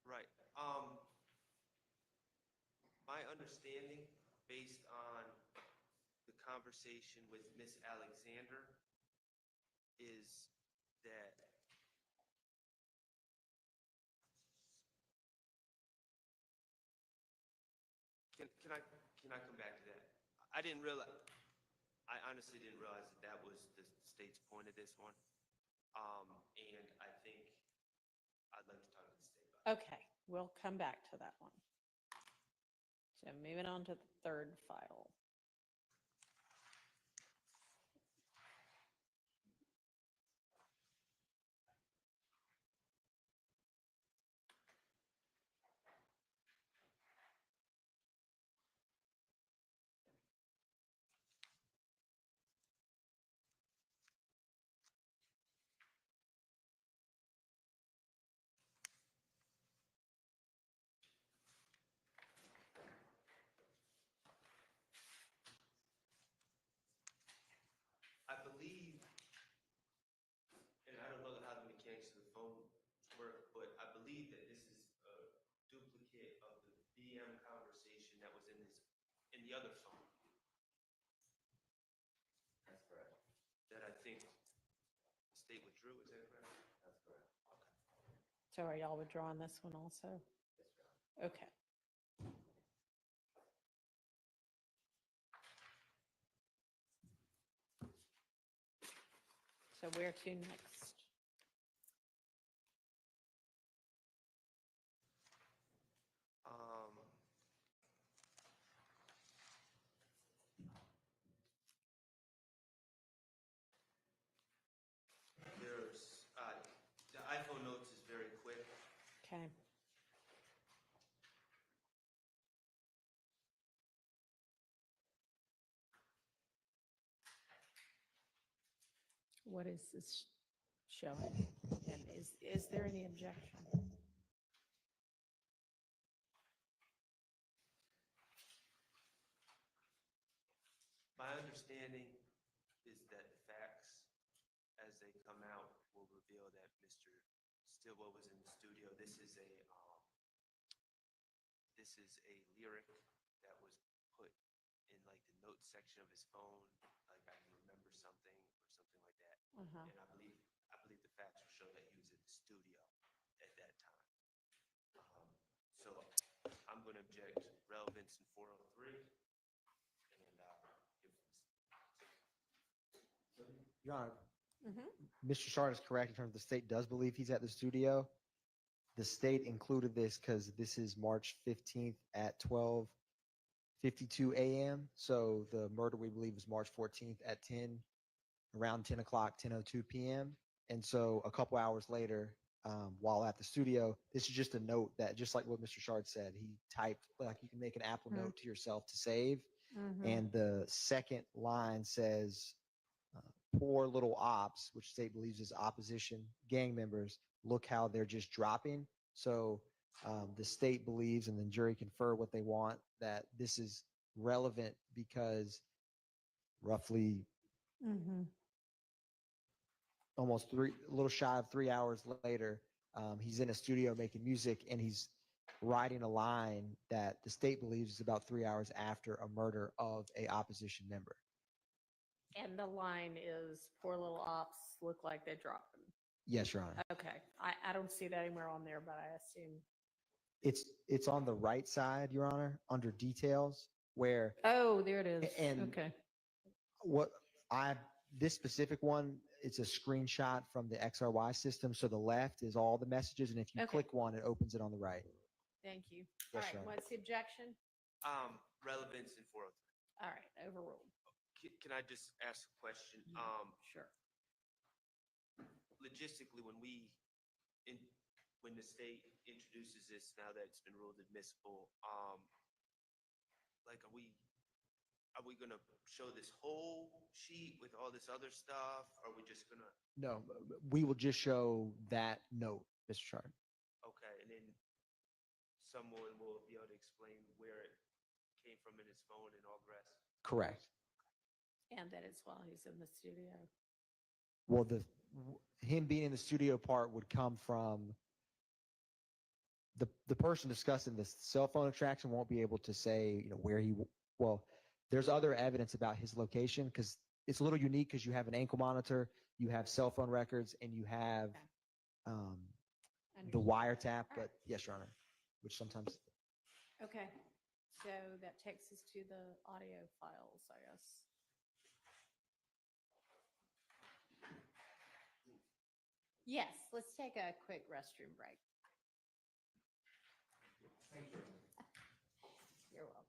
right. My understanding, based on the conversation with Miss Alexander, is that can I come back to that? I didn't realize, I honestly didn't realize that that was the state's point of this one. And I think I'd like to talk to the state about it. Okay, we'll come back to that one. So moving on to the third file. I believe, and I don't know how the mechanics of the phone work, but I believe that this is a duplicate of the BM conversation that was in the other phone That's correct. that I think the state withdrew. Is that correct? That's correct. So are y'all withdrawing this one also? Yes, Your Honor. Okay. So where to next? There's the iPhone notes is very quick. Okay. What is this showing? And is there any objection? My understanding is that the facts, as they come out, will reveal that Mr. Stillwell was in the studio. This is a lyric that was put in like the notes section of his phone, like I can remember something or something like that. Uh-huh. And I believe the facts will show that he was in the studio at that time. So I'm going to object relevance in 403. Your Honor, Mhm. Mr. Shard is correct in terms of the state does believe he's at the studio. The state included this because this is March 15th at 12:52 a.m. So the murder we believe is March 14th at around 10 o'clock, 10:02 p.m. And so a couple hours later, while at the studio, this is just a note that, just like what Mr. Shard said, he typed, like you can make an Apple Hmm. note to yourself to save. Mhm. And the second line says, poor little ops, which state believes is opposition gang members, look how they're just dropping. So the state believes, and the jury confer what they want, that this is relevant because roughly Mhm. almost a little shy of 3 hours later, he's in a studio making music, and he's writing a line that the state believes is about 3 hours after a murder of a opposition member. And the line is poor little ops look like they're dropping. Yes, Your Honor. Okay. I don't see that anywhere on there, but I assume. It's on the right side, Your Honor, under details, where Oh, there it is. And- Okay. what this specific one it's a screenshot from the XRY system. So the left is all the messages, and if you Okay. click one, it opens it on the right. Thank you. All Yes, right, Your Honor. what's the objection? Relevance and 403. All right, overruled. Can I just ask a question? Sure. Logistically, when the state introduces this, now that it's been ruled admissible, like, are we gonna show this whole sheet with all this other stuff? Or are we just gonna, No, we will just show that note, Mr. Sharp. okay, and then someone will be able to explain where it came from in his phone and all the rest? Correct. And that is while he's in the studio. Well, him being in the studio part would come from the person discussing this cell phone extraction won't be able to say, where well, there's other evidence about his location because it's a little unique because you have an ankle monitor, you have cell phone records, and you have the Understood. wiretap. All But right. yes, Your Honor, which sometimes. Okay, so that takes us to the audio files, I guess. Yes, let's take a quick restroom break. You're welcome.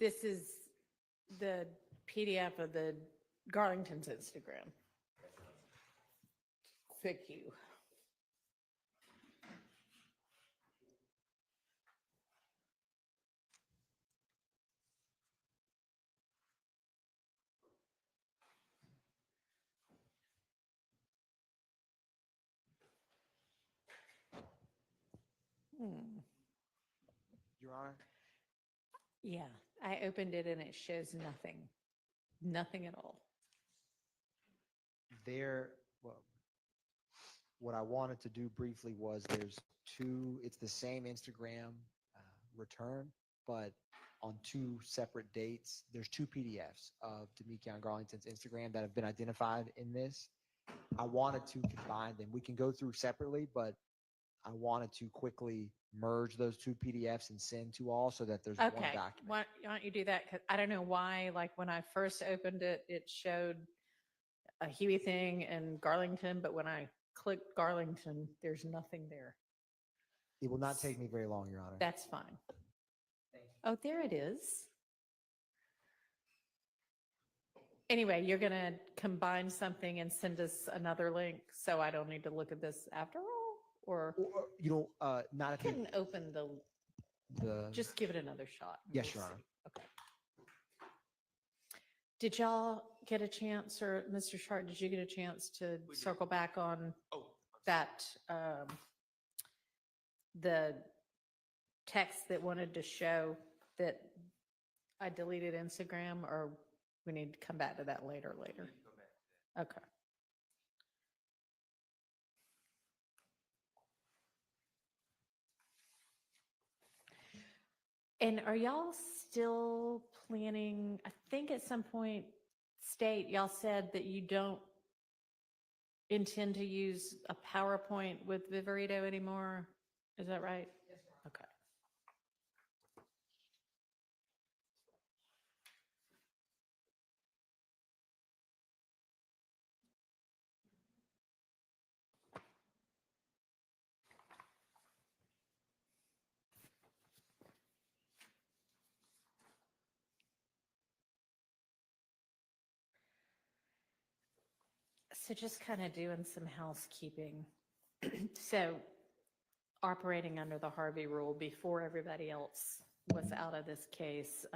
This is the PDF of the Garlington's Instagram. Thank you. Your Honor, Yeah, I opened it and it shows nothing, nothing at all. well, what I wanted to do briefly was it's the same Instagram return, but on two separate dates. There's two PDFs of Deamonte and Garlington's Instagram that have been identified in this. I wanted to combine them. We can go through separately, but I wanted to quickly merge those two PDFs and send to all so that there's one Okay, document. why don't you do that? 'Cause I don't know why, like when I first opened it, it showed a Huey thing and Garlington, but when I clicked Garlington, there's nothing there. It will not take me very long, Your Honor. That's fine. Oh, there it is. Anyway, you're going to combine something and send us another link, so I don't need to look at this after all? Or You don't, not I at the, couldn't open just give it another shot. and Yes, we'll Your Honor. see. Okay. Did y'all get a chance, or Mr. Sharp, did you get a chance to We did. circle back on Oh, that, the text that wanted to show that I deleted Instagram, or we need to come back to that later? Okay. And are y'all still planning, I think at some point, state, y'all said that you don't intend to use a PowerPoint with Viverito anymore? Is that right? Yes, ma'am. Okay. So just kind of doing some housekeeping. So operating under the Harvey rule before everybody else was out of this case,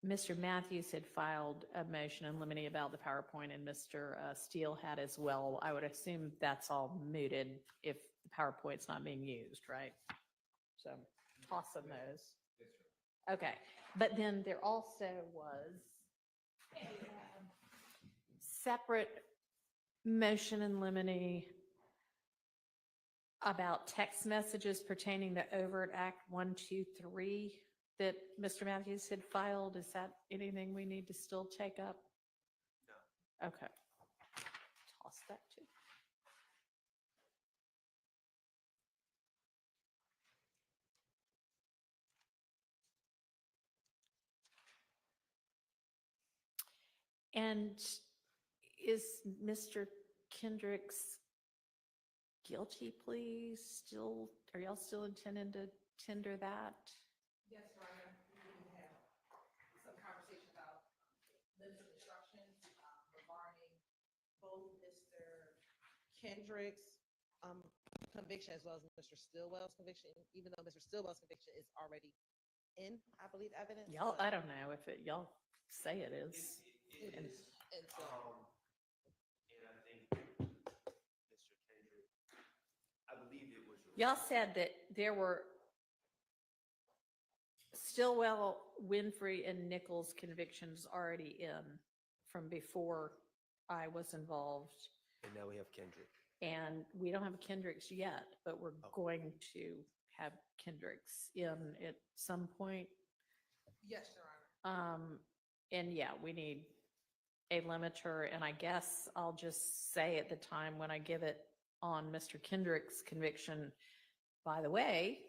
Mr. Matthews had filed a motion in limine about the PowerPoint, and Mr. Steele had as well. I would assume that's all mooted if the PowerPoint's not being used, right? So tossing those. Okay, but then there also was a separate motion in limine about text messages pertaining to Overt Act 123 that Mr. Matthews had filed. Is that anything we need to still take up? No. Okay. Toss that too. And is Mr. Kendrick's guilty plea still, are y'all still intending to tender that? Yes, Your Honor, we have some conversation about limited instructions regarding both Mr. Kendrick's conviction as well as Mr. Stillwell's conviction, even though Mr. Stillwell's conviction is already in, I believe, evidence. Y'all, but- I don't know if it, y'all say it is. It And- is. And so, And I think Mr. Kendrick, I believe it was. Y'all said that there were Stillwell, Winfrey, and Nichols convictions already in from before I was involved. And now we have Kendrick. And we don't have Kendricks yet, but we're Oh. going to have Kendricks in at some point. yes, Your Honor. And yeah, we need a limiter, and I guess I'll just say at the time when I give it on Mr. Kendrick's conviction, by the way,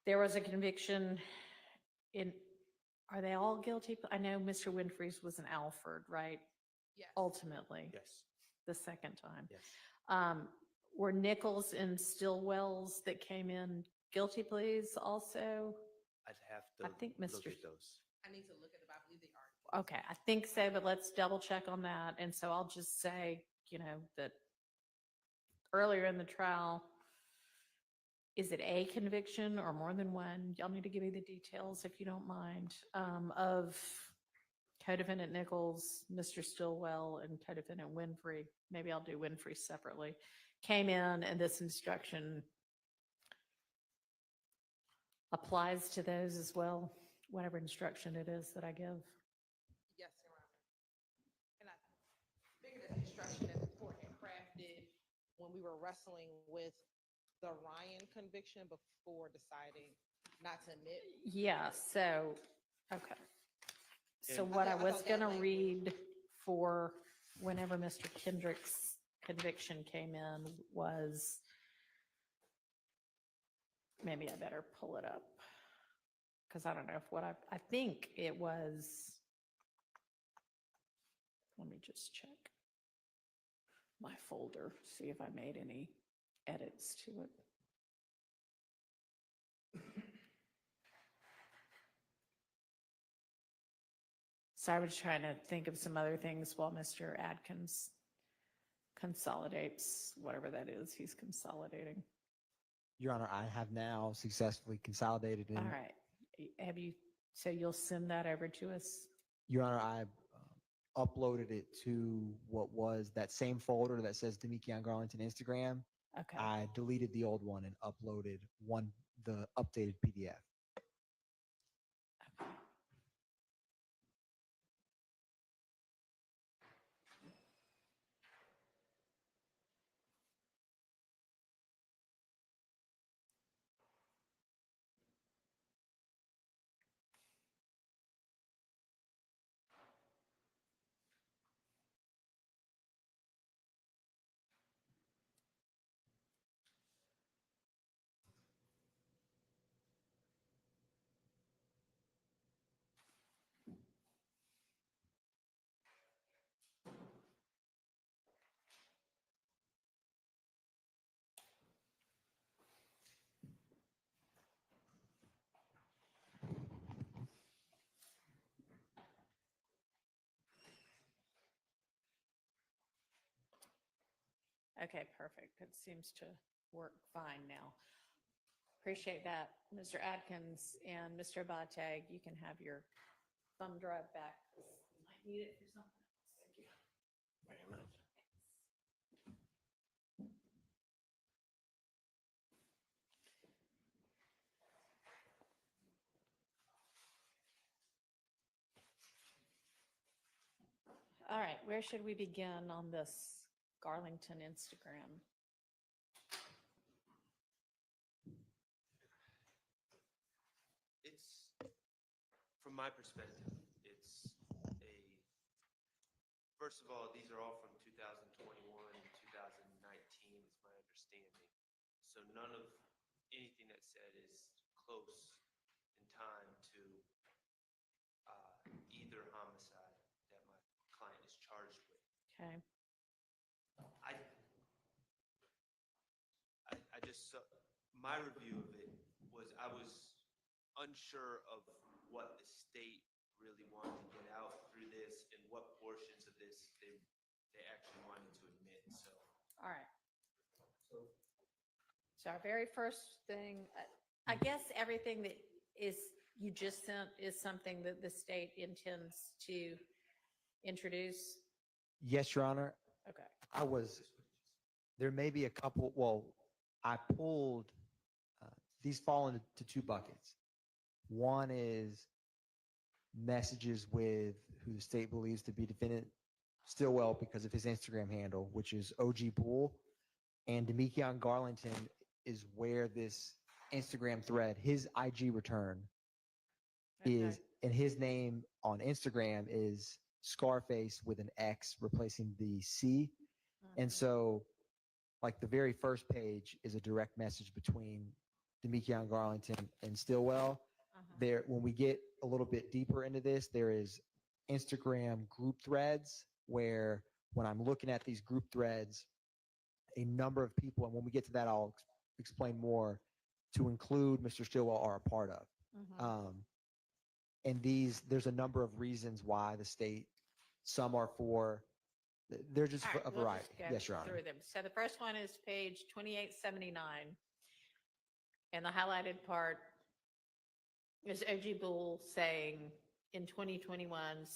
there was a conviction in, are they all guilty? I know Mr. Winfrey's was in Alford, right? Yes. Ultimately, Yes, the second time. yes. Were Nichols and Stillwells that came in guilty pleas also? I'd have I to think look Mr. at those. I need to look at them. I believe they are. Okay, I think so, but let's double check on that. And so I'll just say, that earlier in the trial, is it a conviction or more than one? Y'all need to give me the details if you don't mind, of co-defendant Nichols, Mr. Stillwell, and co-defendant Winfrey. Maybe I'll do Winfrey separately. Came in and this instruction applies to those as well, whatever instruction it is that I give. Yes, Your Honor. And I figured that the instruction that the court had crafted when we were wrestling with the Ryan conviction before deciding not to admit. Yeah, so, okay. So And- what I I was thought that gonna language- read for whenever Mr. Kendrick's conviction came in was, maybe I better pull it up. Because I don't know if I think it was, let me just check my folder, see if I made any edits to it. So I was trying to think of some other things while Mr. Adkins consolidates, whatever that is, he's consolidating. Your Honor, I have now successfully consolidated in. All right. Have you, so you'll send that over to us? Your Honor, I uploaded it to what was that same folder that says Deamonte on Garlington Instagram. Okay. I deleted the old one and uploaded the updated PDF. Okay. Okay, perfect. It seems to work fine now. Appreciate that, Mr. Atkins and Mr. Abate. You can have your thumb drive back. You might need it for something else. Thank you. Very much. All right, where should we begin on this Garlington Instagram? It's, from my perspective, it's first of all, these are all from 2021 and 2019 is my understanding. So none of anything that's said is close in time to either homicide that my client is charged with. Okay. I just saw, my review of it was I was unsure of what the state really wanted to get out through this and what portions of this they actually wanted to admit. So All right. So our very first thing, I guess everything that you just sent is something that the state intends to introduce. Yes, Your Honor. Okay. There may be a couple, well, I pulled, these fall into two buckets. One is messages with who the state believes to be defendant Stillwell because of his Instagram handle, which is OG Pool. And Deamonte on Garlington is where this Instagram thread, his IG return is, and his name on Instagram is Scarface with an X replacing the C. And so, like, the very first page is a direct message between Deamonte on Garlington and Stillwell. There, when we get a little bit deeper into this, there is Instagram group threads where when I'm looking at these group threads, a number of people, and when we get to that, I'll explain more, to include Mr. Stillwell are a part of. Mhm. And there's a number of reasons why the state, some are for, they're just All for right, a we'll variety. just go Yes, Your Honor. through them. So the first one is page 2879. And the highlighted part is OG Bull saying in 2021,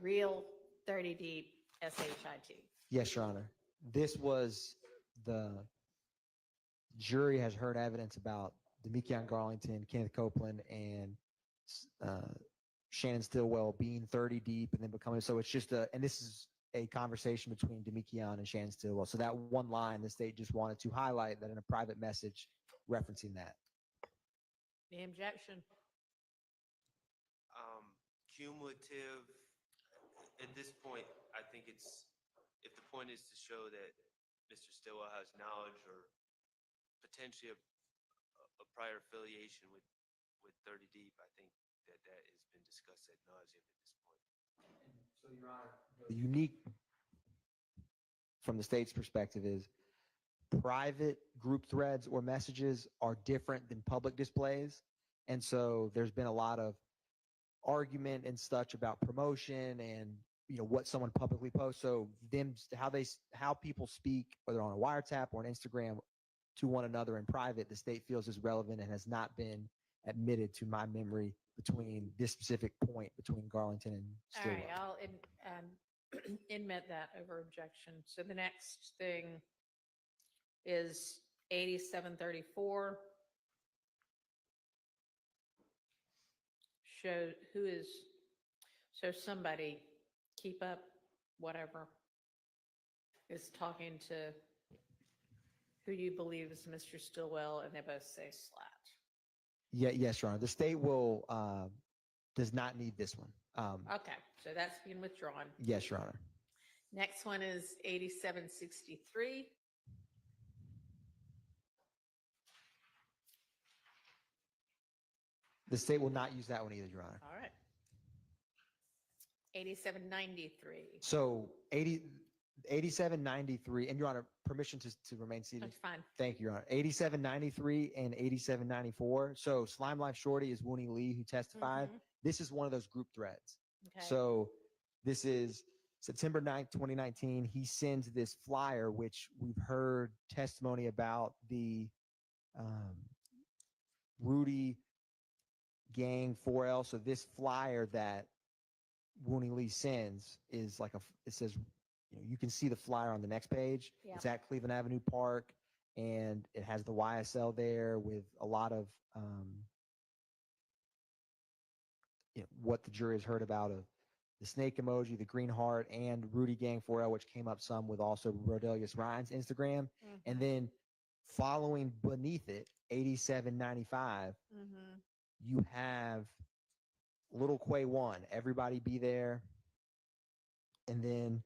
real 30 deep SHIT. Yes, Your Honor. This was the jury has heard evidence about Deamonte Garlington, Kenneth Copeland, and Shannon Stillwell being 30 deep and then becoming, so it's just and this is a conversation between Deamonte and Shannon Stillwell. So that one line, the state just wanted to highlight that in a private message referencing that. The objection. Cumulative, at this point, I think it's, if the point is to show that Mr. Stillwell has knowledge or potentially a prior affiliation with 30 Deep, I think that has been discussed ad nauseum at this point. So, Your Honor, the unique from the state's perspective is private group threads or messages are different than public displays. And so there's been a lot of argument and such about promotion and what someone publicly posts. So how people speak, whether on a wiretap or an Instagram, to one another in private, the state feels is relevant and has not been admitted to my memory between this specific point between Garlington and All Stillwell. right, I'll admit that over objection. So the next thing is 8734. So somebody, keep up, whatever, is talking to who you believe is Mr. Stillwell, and they both say slat. Yes, Your Honor. The state does not need this one. Okay, so that's being withdrawn. Yes, Your Honor. Next one is 8763. The state will not use that one either, Your Honor. All right. 8793. So 8793, and Your Honor, permission to remain seated. That's fine. Thank you, Your Honor. 8793 and 8794. So Slime Life Shorty is Wooney Lee, who testified. Mhm. This is one of those group threads. Okay. So this is September 9th, 2019. He sends this flyer, which we've heard testimony about the Rudy Gang 4L. So this flyer that Wooney Lee sends is like it says, you can see the flyer on the next page. Yeah. It's at Cleveland Avenue Park, and it has the YSL there with a lot of what the jury has heard about of the snake emoji, the green heart, and Rudy Gang 4L, which came up some with also Rodelius Ryan's Instagram. Mhm. And then following beneath it, 8795, Mhm. you have Little Quay 1, everybody be there. And then,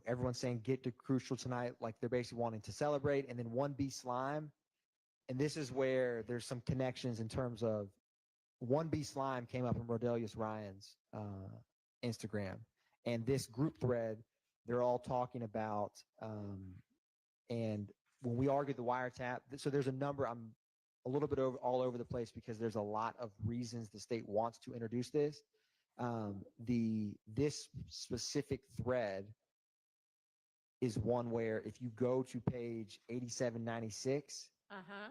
everyone's saying get to Crucial tonight, like they're basically wanting to celebrate. And then 1B Slime. And this is where there's some connections in terms of 1B Slime came up from Rodelius Ryan's Instagram. And this group thread, they're all talking about, and when we argued the wiretap, so there's a number, I'm a little bit all over the place because there's a lot of reasons the state wants to introduce this. This specific thread is one where if you go to page 8796, Uh-huh.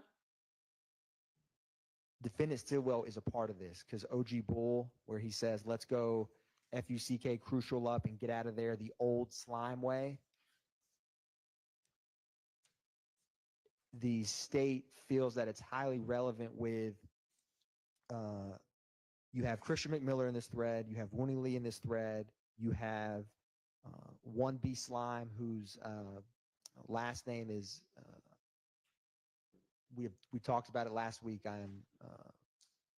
Defendant Stillwell is a part of this because OG Bull, where he says, let's go FUCK Crucial up and get out of there the old slime way. The state feels that it's highly relevant with, you have Christian McMiller in this thread, you have Wooney Lee in this thread, you have 1B Slime, whose last name is, we talked about it last week.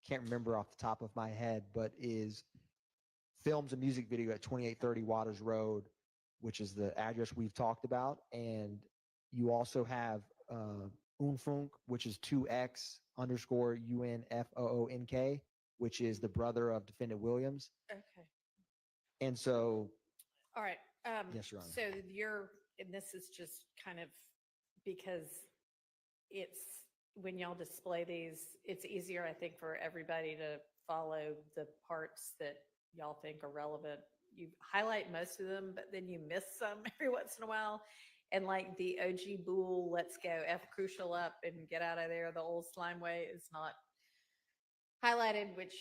Can't remember off the top of my head, but films a music video at 2830 Waters Road, which is the address we've talked about. And you also have Unfunk, which is 2X_UNFOONK, which is the brother of Defendant Williams. Okay. And so, All right. Yes, Your Honor. So and this is just kind of because it's, when y'all display these, it's easier, I think, for everybody to follow the parts that y'all think are relevant. You highlight most of them, but then you miss some every once in a while. And like the OG Bull, let's go F crucial up and get out of there the old slime way is not highlighted, which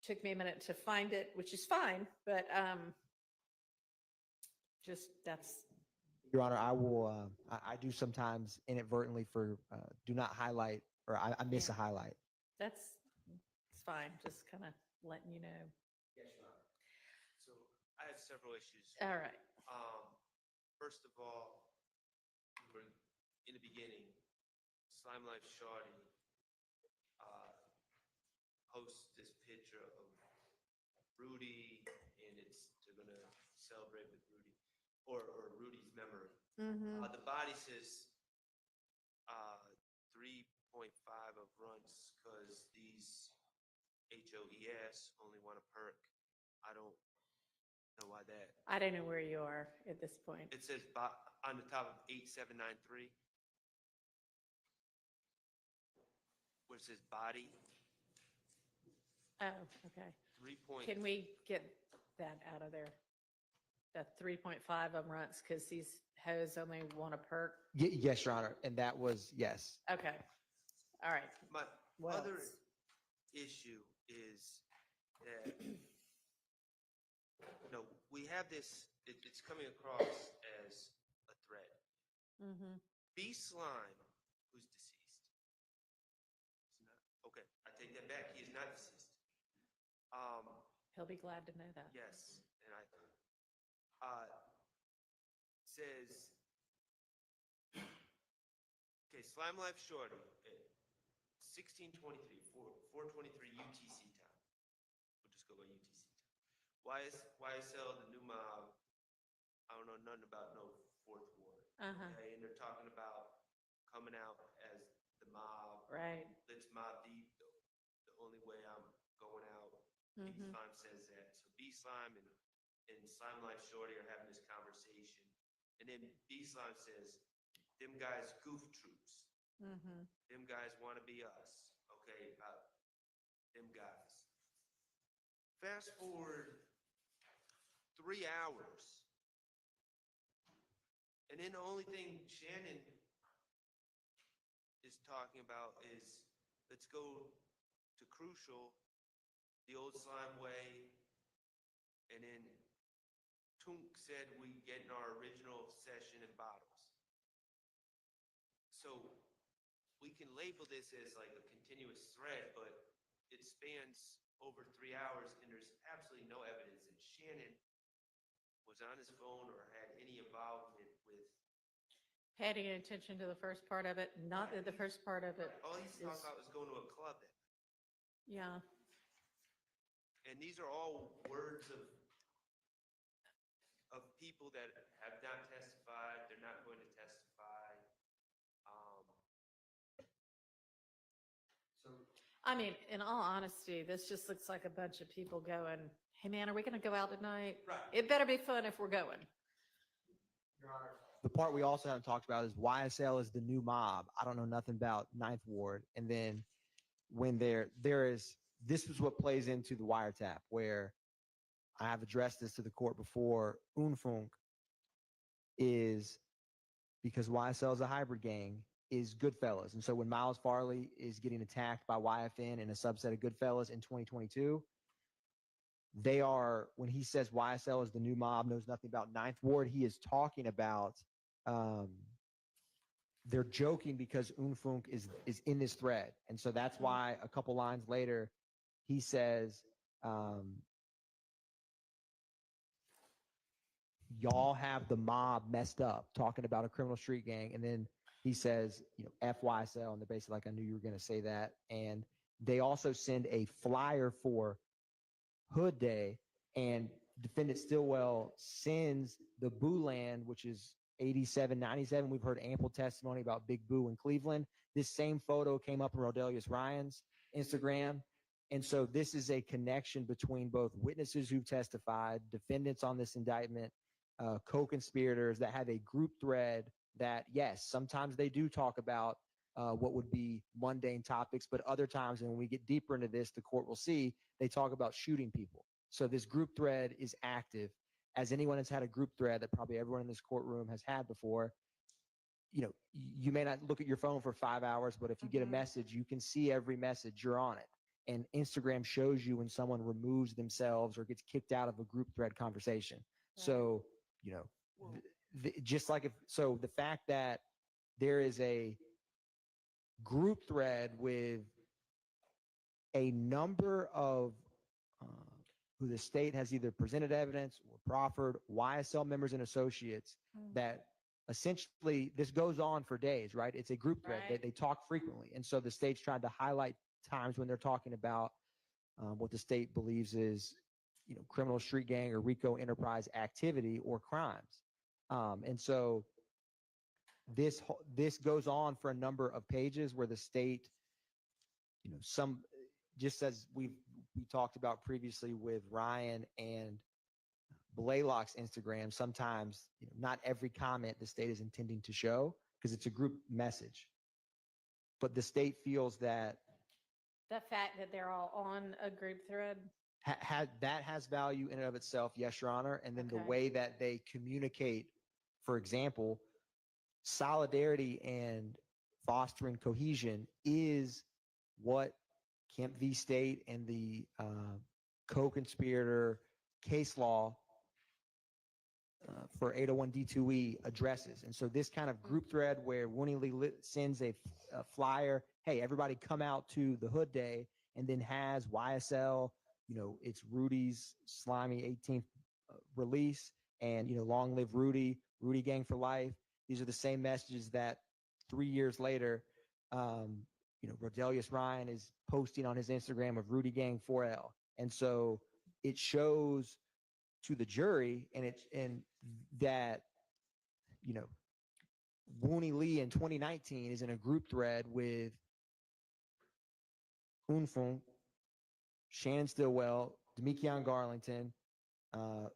took me a minute to find it, which is fine, but just that's, Your Honor, I will, I do sometimes inadvertently do not highlight, or I miss a Yeah. highlight. it's fine, just kind of letting you know. Yes, Your Honor. So I have several issues. All right. First of all, we're in the beginning, Slime Life Shorty posts this picture of Rudy, and they're gonna celebrate with Rudy, or Rudy's memory. Mm-hmm. The body says 3.5 of runts because these HOES only want a perk. I don't know why that. I don't know where you are at this point. It says on the top of 8793, where it says body, Oh, okay. 3 point. Can we get that out of there? The 3.5 of runts, because these hoes only want a perk. Yes, Your Honor, and that was, yes. Okay. All right. My What other else? issue is that, we have this, it's coming across as a threat. Mm-hmm. B Slime, who's deceased. He's not, okay, I take that back. He is not deceased. He'll be glad to know that. Yes, and I says, okay, Slime Life Shorty, 1623, 423 UTC time. We'll just go by UTC time. YSL, the new mob. I don't know nothing about no fourth ward. Uh-huh. Okay, and they're talking about coming out as the mob. Right. Let's mob deep. The only way I'm going out. Mm-hmm. B Slime says that. So B Slime and Slime Life Shorty are having this conversation. And then B Slime says, them guys goof troops. Mm-hmm. Them guys want to be us. Okay, about them guys. Fast forward 3 hours. And then the only thing Shannon is talking about is, let's go to Crucial, the old slime way. And then Tunk said we get in our original session in bottles. So we can label this as like a continuous thread, but it spans over 3 hours, and there's absolutely no evidence that Shannon was on his phone or had any involvement with. Paying attention to the first part of it, not that the first part of it All he's is, talking about was going to a club that night. yeah. And these are all words of people that have not testified. They're not going to testify. I mean, in all honesty, this just looks like a bunch of people going, hey man, are we going to go out tonight? Right. It better be fun if we're going. The part we also haven't talked about is YSL is the new mob. I don't know nothing about Ninth Ward. And then when there is, this is what plays into the wiretap, where I have addressed this to the court before. Unfunk is, because YSL is a hybrid gang, is Goodfellas. And so when Miles Farley is getting attacked by YFN and a subset of Goodfellas in 2022, they are, when he says YSL is the new mob, knows nothing about Ninth Ward, he is talking about, they're joking because Unfunk is in this thread. And so that's why a couple lines later, he says, y'all have the mob messed up, talking about a criminal street gang. And then he says, FYSL, and they're basically like, I knew you were going to say that. And they also send a flyer for Hood Day, and defendant Stillwell sends the Boo Land, which is 8797. We've heard ample testimony about Big Boo in Cleveland. This same photo came up on Rodelius Ryan's Instagram. And so this is a connection between both witnesses who testified, defendants on this indictment, co-conspirators that have a group thread that, yes, sometimes they do talk about what would be mundane topics, but other times, and when we get deeper into this, the court will see they talk about shooting people. So this group thread is active. As anyone has had a group thread that probably everyone in this courtroom has had before, you know, you may not look at your phone for 5 hours, but if you get a message, you can see every message, you're on it. And Instagram shows you when someone removes themselves or gets kicked out of a group thread conversation. Right. So, you know, just like so the fact that there is a group thread with a number of who the state has either presented evidence or proffered YSL members and associates that essentially this goes on for days, right? It's a group thread. Right. They talk frequently. And so the state's tried to highlight times when they're talking about what the state believes is, you know, criminal street gang or RICO enterprise activity or crimes. And so this goes on for a number of pages where the state, you know, just as we talked about previously with Ryan and Blaylock's Instagram, sometimes, you know, not every comment the state is intending to show because it's a group message. But the state feels that The fact that they're all on a group thread. that has value in and of itself, yes, Your Honor. And then the Okay. way that they communicate, for example, solidarity and fostering cohesion is what Kemp v. State and the co-conspirator case law for 801D2E addresses. And so this kind of group thread where Winnie Lee sends a flyer, hey, everybody come out to the Hood Day, and then has YSL, you know, it's Rudy's slimy 18th release, and, you know, long live Rudy, Rudy Gang for life. These are the same messages that 3 years later, you know, Rodelius Ryan is posting on his Instagram of Rudy Gang 4L. And so it shows to the jury and that, you know, Wooney Lee in 2019 is in a group thread with Unfung, Shannon Stillwell, Deamonte Garlington,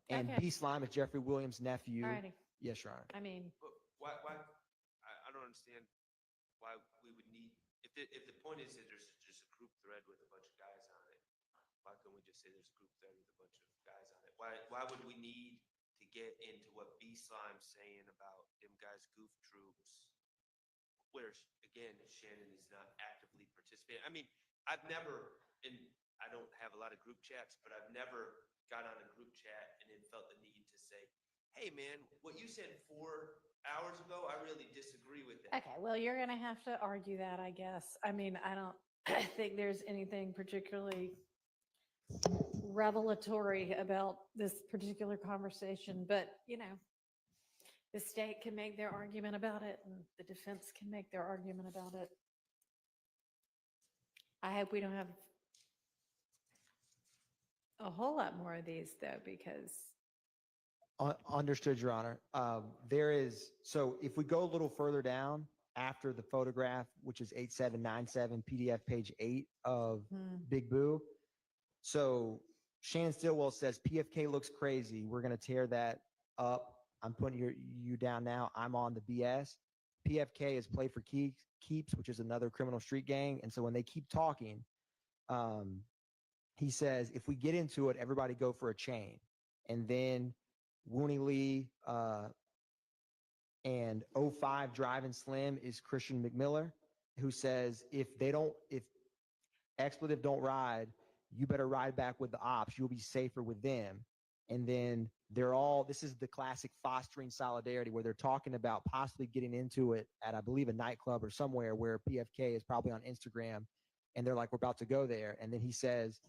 and Okay. B Slime is Jeffrey Williams' nephew. Alrighty. Yes, Your Honor. I mean, But why I don't understand why we would need, if the point is that there's just a group thread with a bunch of guys on it, why can't we just say there's a group thread with a bunch of guys on it? Why would we need to get into what B Slime's saying about them guys goof troops, where again Shannon is not actively participating? I mean, I've never, and I don't have a lot of group chats, but I've never got on a group chat and then felt the need to say, hey man, what you said 4 hours ago, I really disagree with that. okay, well, you're going to have to argue that, I guess. I mean, I don't think there's anything particularly revelatory about this particular conversation, but, you know, the state can make their argument about it and the defense can make their argument about it. I hope we don't have a whole lot more of these though, because Understood, Your Honor. There is, so if we go a little further down after the photograph, which is 8797 PDF page 8 of Big Boo. So Shannon Stillwell says, PFK looks crazy. We're going to tear that up. I'm putting you down now. I'm on the BS. PFK is Play for Keeps, which is another criminal street gang. And so when they keep talking, he says, if we get into it, everybody go for a chain. And then Wooney Lee and 05 Driving Slim is Christian McMiller, who says, if expletive don't ride, you better ride back with the ops. You'll be safer with them. And then this is the classic fostering solidarity where they're talking about possibly getting into it at, I believe, a nightclub or somewhere where PFK is probably on Instagram. And they're like, we're about to go there. And then he says,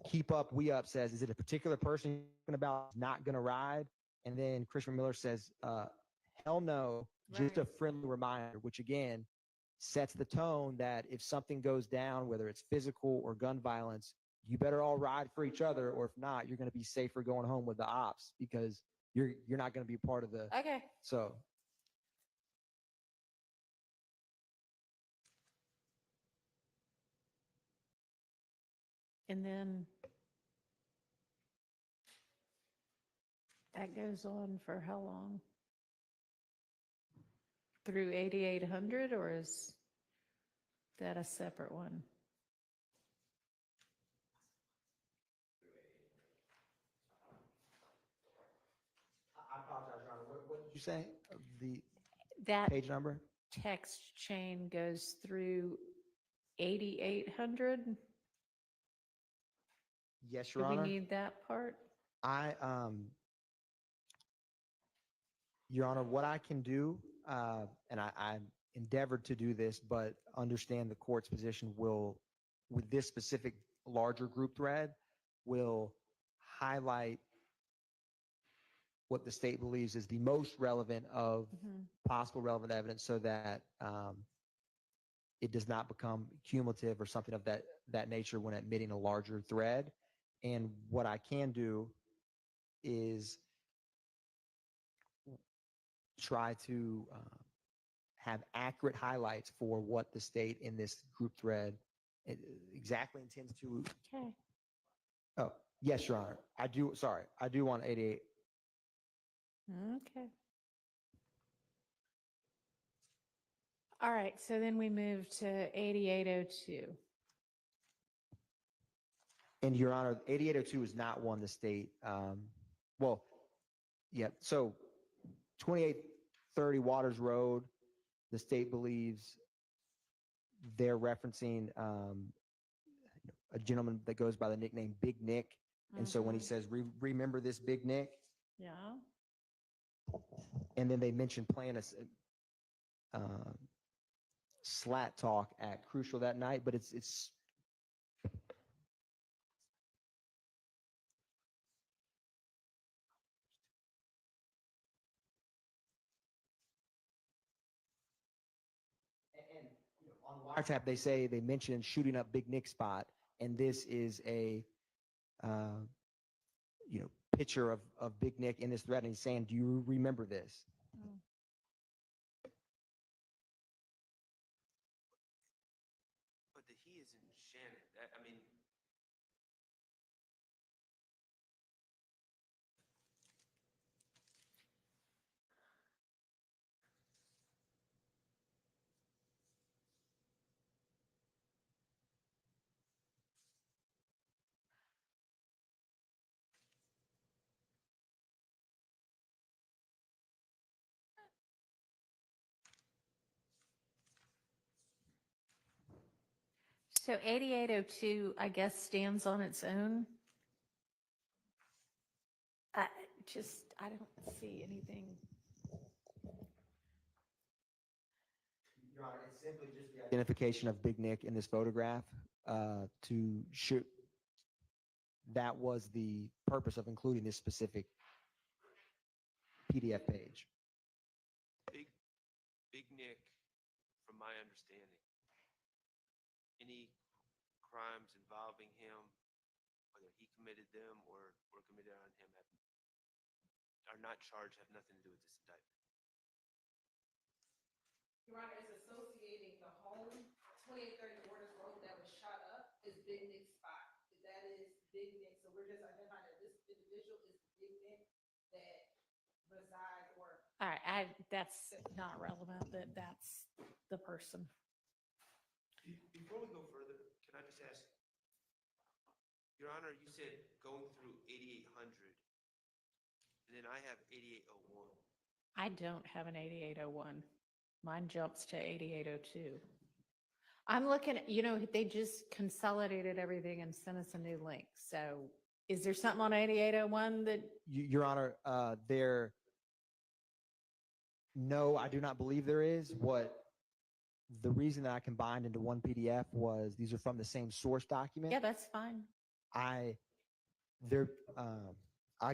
Keep Up, We Up says, is it a particular person you're talking about not going to ride? And then Christian Miller says, hell no, just a friendly reminder, which again sets the tone that if something goes down, whether it's physical or gun violence, you better all ride for each other, or if not, you're going to be safer going home with the ops because you're not going to be part of the. okay. So. And then that goes on for how long? through 8800, or is that a separate one? I apologize, Your Honor. What did you say? The That page number? text chain goes through 8800. Yes, Do Your we Honor. need that part? Your Honor, what I can do, and I endeavored to do this, but understand the court's position will, with this specific larger group thread, will highlight what the state believes is the most relevant of Mhm. possible relevant evidence so that it does not become cumulative or something of that nature when admitting a larger thread. And what I can do is try to have accurate highlights for what the state in this group thread exactly intends to. Okay. Oh, yes, Your Honor. I do. Sorry. I do want 88. Okay. All right, so then we move to 8802. And Your Honor, 8802 is not one the state, well, yeah, so 2830 Waters Road, the state believes they're referencing a gentleman that goes by the nickname Big Nick. And so when he Mhm. says, remember this Big Nick, Yeah. and then they mentioned playing a slat talk at Crucial that night, but it's and you know, on wiretap they mentioned shooting up Big Nick spot, and this is a picture of Big Nick in this thread, and he's saying, do you remember this? Mm. But the he isn't Shannon. I mean, So 8802, I guess, stands on its own. I I don't see anything. Your Honor, it's simply just the identification of Big Nick in this photograph to shoot. That was the purpose of including this specific PDF page. Big Nick, from my understanding, any crimes involving him, whether he committed them or were committed on him, are not charged, have nothing to do with this indictment. Your Honor, is associating the home, 2830 Waters Road that was shot up is Big Nick's spot. That is Big Nick. So we're just identifying that this individual is Big Nick that resides or. All right, that's not relevant, that's the person. Before we go further, can I just ask, Your Honor, you said going through 8800, and then I have 8801. I don't have an 8801. Mine jumps to 8802. I'm looking at, they just consolidated everything and sent us a new link. So is there something on 8801 that? Your Honor, no, I do not believe there is. The reason that I combined into one PDF was these are from the same source document. Yeah, that's fine. I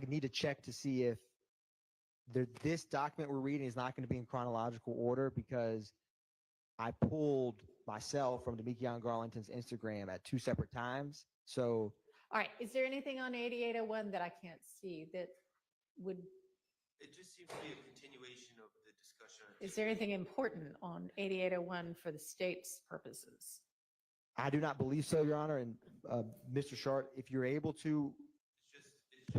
need to check to see if this document we're reading is not going to be in chronological order because I pulled myself from Garlington's Instagram at 2 separate times. So, All right, is there anything on 8801 that I can't see that would? It just seems to be a continuation of the discussion. Is there anything important on 8801 for the state's purposes? I do not believe so, Your Honor. And Mr. Sharp, if you're able to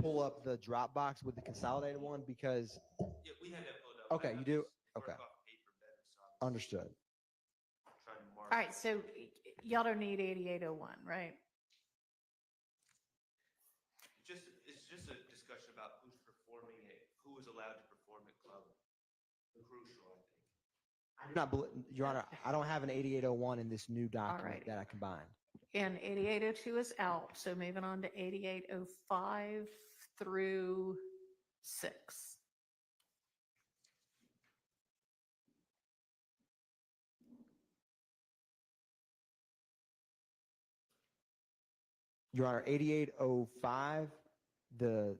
pull up the Dropbox with the consolidated one, because. Yeah, we had that pulled up. Okay, you do? Okay. Understood. Trying to mark. All right, so y'all don't need 8801, right? It's just a discussion about who's performing it, who is allowed to perform at club. Crucial, I think. I do not, Your Honor, I don't have an 8801 in this new document righty. that I combined. And 8802 is out, so moving on to 8805 through 6. Your Honor, 8805, the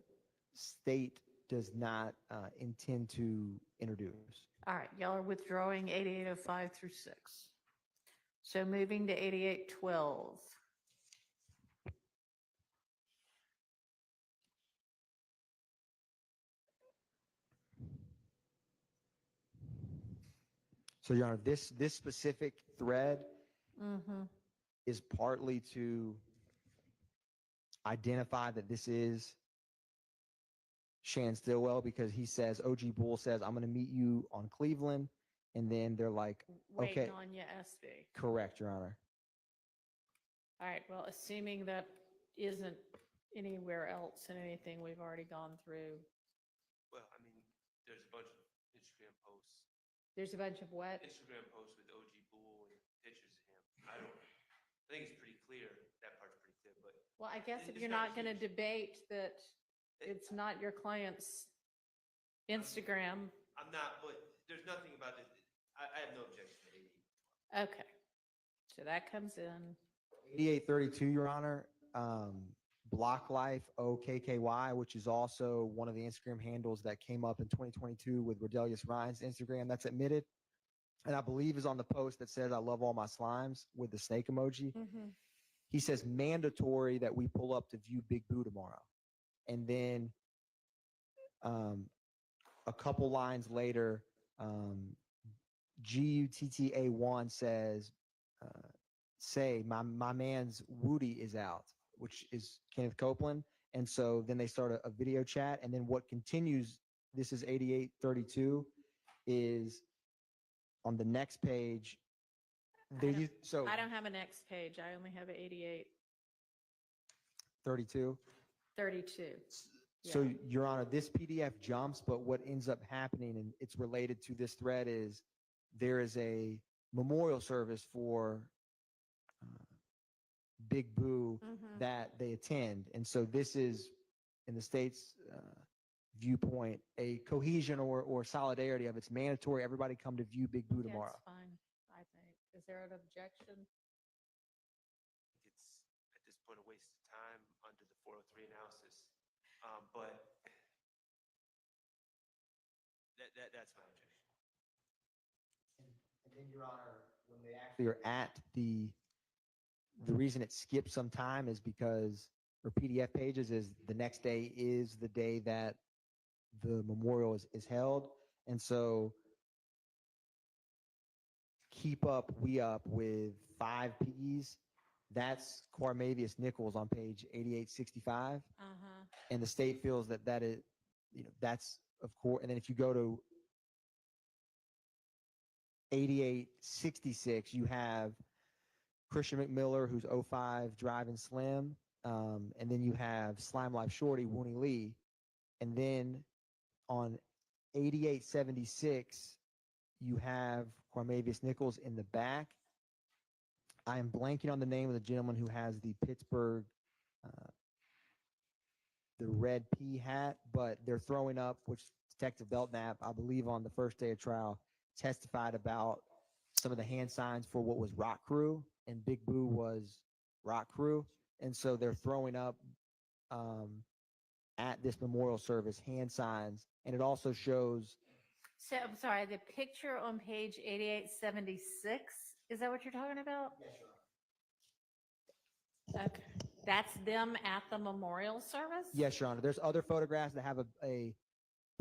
state does not intend to introduce. All right, y'all are withdrawing 8805 through 6. So moving to 8812. So, Your Honor, this specific thread Mm-hmm. is partly to identify that this is Shannon Stillwell, because he says, OG Bull says, I'm going to meet you on Cleveland. And then they're like, Waiting okay, on you, SB. correct, Your Honor. All right, well, assuming that isn't anywhere else in anything we've already gone through. Well, I mean, there's a bunch of Instagram posts. There's a bunch of what? Instagram posts with OG Bull and pictures of him. I think it's pretty clear. That part's pretty clear, but Well, I guess if It's you're not not going to huge. debate that it's not your client's Instagram. I'm not, but there's nothing about it. I have no objection to 80. Okay. So that comes in. 8832, Your Honor, Block Life OKKY, which is also one of the Instagram handles that came up in 2022 with Rodelius Ryan's Instagram that's admitted. And I believe is on the post that says, I love all my slimes with the snake emoji. He says, mandatory that we pull up to view Big Boo tomorrow. And then a couple lines later, GUTTA1 says, say my man's Woody is out, which is Kenneth Copeland. And so then they start a video chat. And then what continues, this is 8832, is on the next page. So I don't have a next page. I only have 32. 32. So, Yeah. Your Honor, this PDF jumps, but what ends up happening, and it's related to this thread, is there is a memorial service for Big Boo that they attend. And so this is, in the state's viewpoint, a cohesion or solidarity of it's mandatory. Everybody come to view Big Boo tomorrow. That's fine, I think. Is there an objection? It's at this point a waste of time under the 403 analysis. But that's my objection. And then, Your Honor, when they actually are at the reason it skips some time is because, or PDF pages, is the next day is the day that the memorial is held. And so keep up, we up with 5 P's. That's Cormavius Nichols on page 8865. And the state feels that that is, that's of course. And then if you go to 8866, you have Christian McMiller, who's 05 Driving Slim. And then you have Slime Life Shorty, Woonie Lee. And then on 8876, you have Cormavius Nichols in the back. I am blanking on the name of the gentleman who has the Pittsburgh, the red P hat, but they're throwing up, which Detective Belknap, I believe on the first day of trial, testified about some of the hand signs for what was Rock Crew, and Big Boo was Rock Crew. And so they're throwing up at this memorial service hand signs. And it also shows. So I'm sorry, the picture on page 8876, is that what you're talking about? Yes, Your Honor. Okay. That's them at the memorial service? Yes, Your Honor. There's other photographs that have a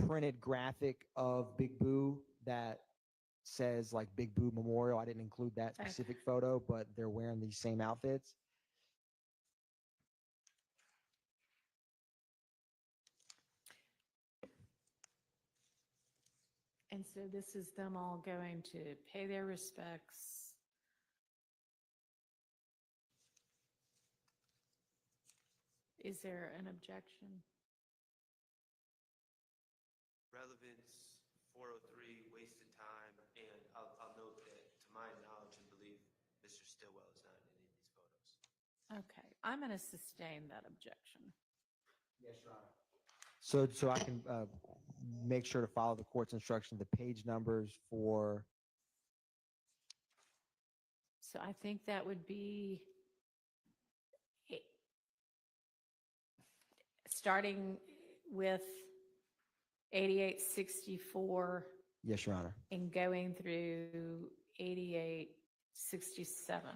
printed graphic of Big Boo that says like Big Boo Memorial. I didn't include that specific photo, but they're wearing these same outfits. And so this is them all going to pay their respects. Is there an objection? Relevance, 403, wasted time, and I'll note that to my knowledge and belief, Mr. Stillwell is not in any of these photos. Okay, I'm going to sustain that objection. Yes, Your Honor. So I can make sure to follow the court's instruction, the page numbers for, So I think that would be starting with 8864 yes, Your Honor. and going through 8867,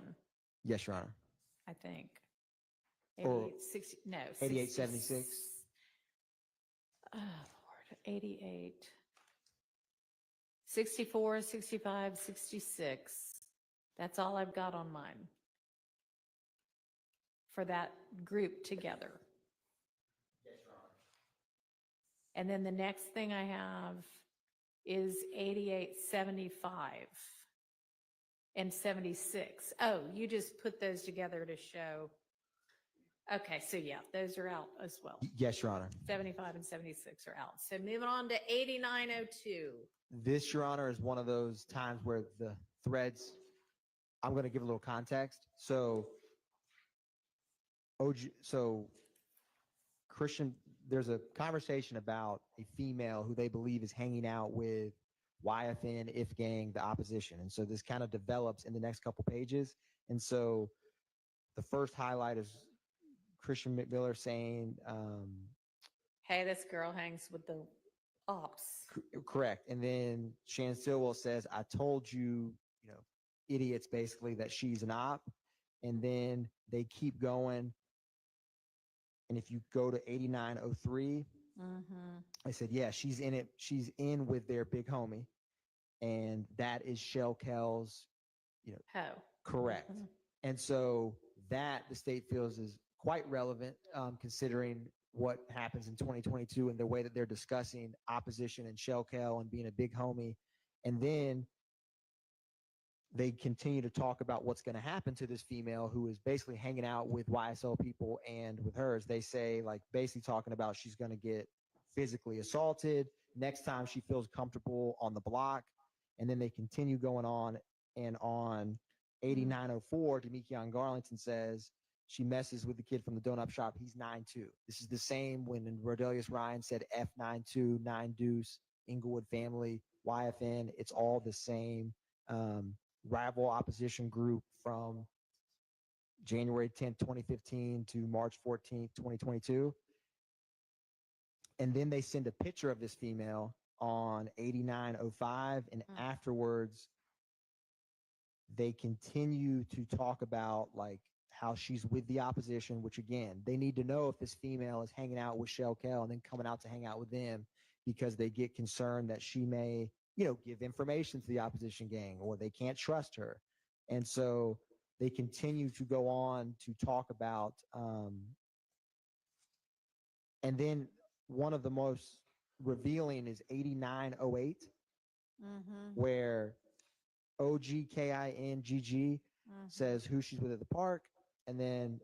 Yes, Your Honor. I think. Or 8860, no. 8876. Oh, Lord, 88. 64, 65, 66. That's all I've got on mine for that group together. Yes, Your Honor. And then the next thing I have is 8875 and 76. Oh, you just put those together to show. Okay, so yeah, those are out as well. Yes, Your Honor. 75 and 76 are out. So moving on to 8902. This, Your Honor, is one of those times where the threads, I'm going to give a little context. So Christian, there's a conversation about a female who they believe is hanging out with YFN, If Gang, the opposition. And so this kind of develops in the next couple pages. And so the first highlight is Christian McMiller saying, Hey, this girl hangs with the ops. correct. And then Shannon Stillwell says, I told you, idiots, basically, that she's an op. And then they keep going. And if you go to 8903, I said, yeah, she's in it. She's in with their big homie. And that is Shell Kell's, Oh. correct. And so that the state feels is quite relevant, considering what happens in 2022 and the way that they're discussing opposition and Shell Kell and being a big homie. And then they continue to talk about what's going to happen to this female who is basically hanging out with YSL people and with hers. They say, like, basically talking about she's going to get physically assaulted next time she feels comfortable on the block. And then they continue going on, and on 8904, Deamonte Garlington says she messes with the kid from the donut shop. He's 9'2". This is the same when Rodelius Ryan said F92, 9 Deuce, Inglewood family, YFN. It's all the same rival opposition group from January 10th, 2015 to March 14th, 2022. And then they send a picture of this female on 8905. And afterwards, they continue to talk about like how she's with the opposition, which again, they need to know if this female is hanging out with Shell Kell and then coming out to hang out with them because they get concerned that she may, give information to the opposition gang or they can't trust her. And so they continue to go on to talk about, and then one of the most revealing is 8908, where OGKINGG says who she's with at the park, and then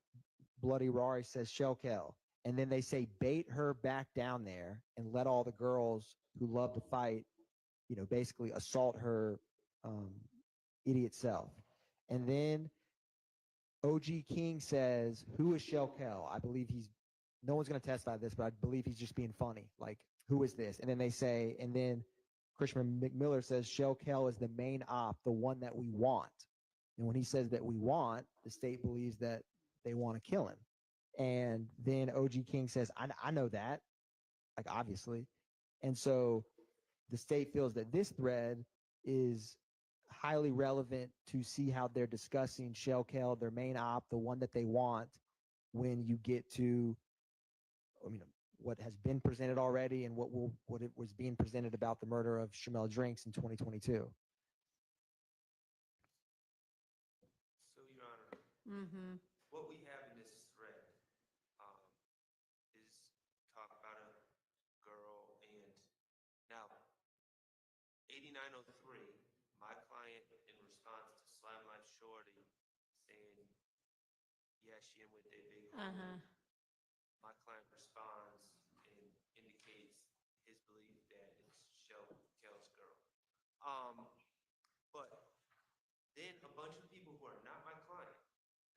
Bloody Rari says Shell Kell. And then they say bait her back down there and let all the girls who love to fight, basically assault her idiot self. And then OG King says, who is Shell Kell? I believe no one's going to testify this, but I believe he's just being funny. Like, who is this? And then they say, and then Christian McMiller says, Shell Kell is the main op, the one that we want. And when he says that we want, the state believes that they want to kill him. And then OG King says, I know that, like, obviously. And so the state feels that this thread is highly relevant to see how they're discussing Shell Kell, their main op, the one that they want, when you get to, what has been presented already and what it was being presented about the murder of Shymel Drinks in 2022. So, Your Honor, what we have in this thread is talk about a girl, and now Yeshian with their big Uh-huh. my client responds and indicates his belief that it's Kell's girl. But then a bunch of people who are not my client,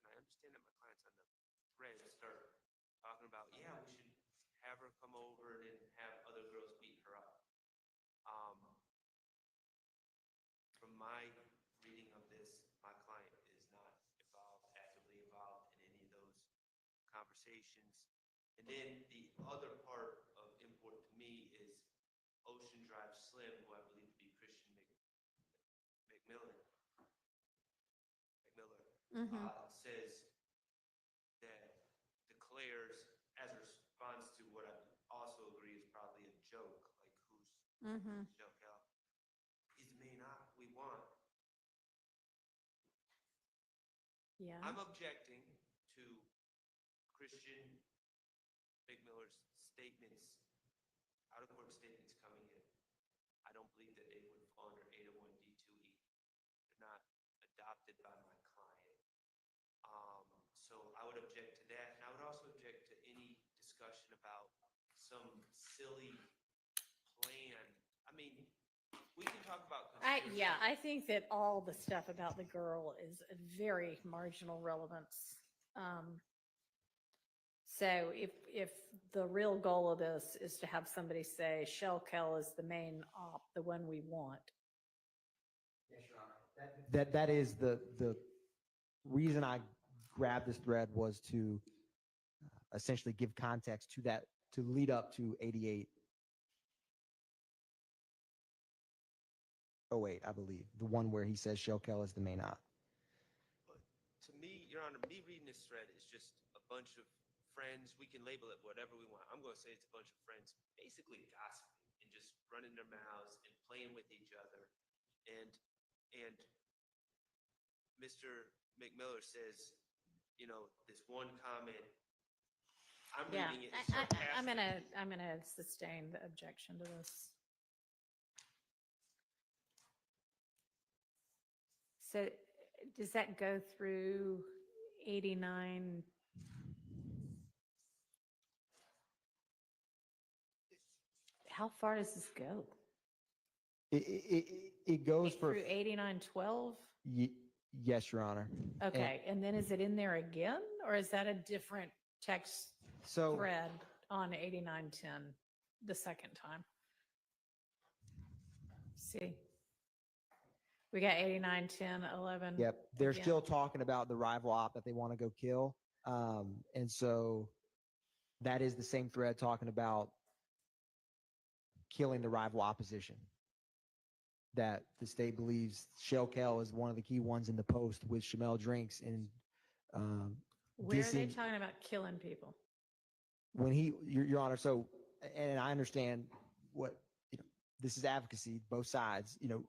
and I understand that my client's on the thread, start talking about, yeah, we should have her come over and have other girls beat her up. From my reading of this, my client is not actively involved in any of those conversations. And then the other part of import to me is Ocean Drive Slim, who I believe to be Christian McMillan, Mm-hmm. says that declares, as a response to what I also agree is probably a joke, like who's Mm-hmm. Shell Cal, he's the main op we want. Yeah. I'm objecting to Christian McMillan's statements, out-of-court statements coming in. I don't believe that they would fall under 801D2E. They're not adopted by my client. So I would object to that. And I would also object to any discussion about some silly plan. I mean, we can talk about conspiracy. I think that all the stuff about the girl is a very marginal relevance. So if the real goal of this is to have somebody say Shell Kell is the main op, the one we want. Yes, Your Honor. That is the reason I grabbed this thread was to essentially give context to that, to lead up to 8808, I believe, the one where he says Shell Kell is the main op. But to me, Your Honor, me reading this thread is just a bunch of friends. We can label it whatever we want. I'm going to say it's a bunch of friends basically gossiping and just running their mouths and playing with each other. And Mr. McMillan says, you know, this one comment, I'm Yeah, reading it as sarcastic. I'm gonna sustain the objection to this. So does that go through 89? How far does this go? It goes for Through 8912? yes, Your Honor. Okay, and then is it in there again, or is that a different text So thread on 8910 the second time? See, we got 8910 11. yep, they're again. still talking about the rival op that they want to go kill. And so that is the same thread talking about killing the rival opposition that the state believes Shell Kell is one of the key ones in the post with Shymel Drinks and Where are they dissing- talking about killing people? when he, Your Honor, so, and I understand what, you know, this is advocacy, both sides, you know,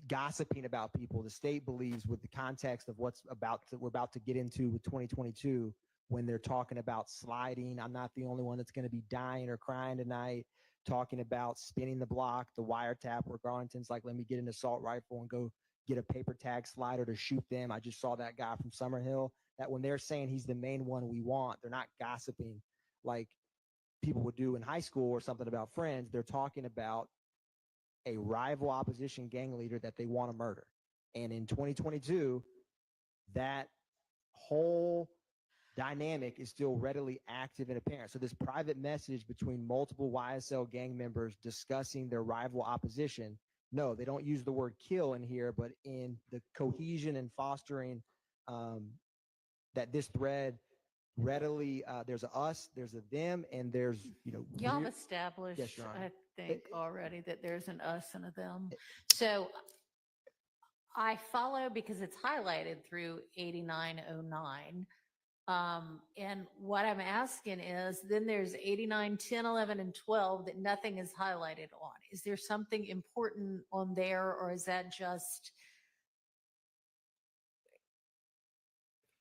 gossiping about people. The state believes with the context of what's we're about to get into with 2022, when they're talking about sliding, I'm not the only one that's going to be dying or crying tonight, talking about spinning the block, the wiretap where Garlington's like, let me get an assault rifle and go get a paper tag slider to shoot them. I just saw that guy from Summerhill. That when they're saying he's the main one we want, they're not gossiping like people would do in high school or something about friends. They're talking about a rival opposition gang leader that they want to murder. And in 2022, that whole dynamic is still readily active and apparent. So this private message between multiple YSL gang members discussing their rival opposition, no, they don't use the word kill in here, but in the cohesion and fostering that this thread readily, there's a us, there's a them, and there's, you know, Y'all real- established, Yes, Your Honor. I think, already that there's an us and a them. So I follow because it's highlighted through 8909. And what I'm asking is, then there's 89, 10, 11, and 12 that nothing is highlighted on. Is there something important on there, or is that just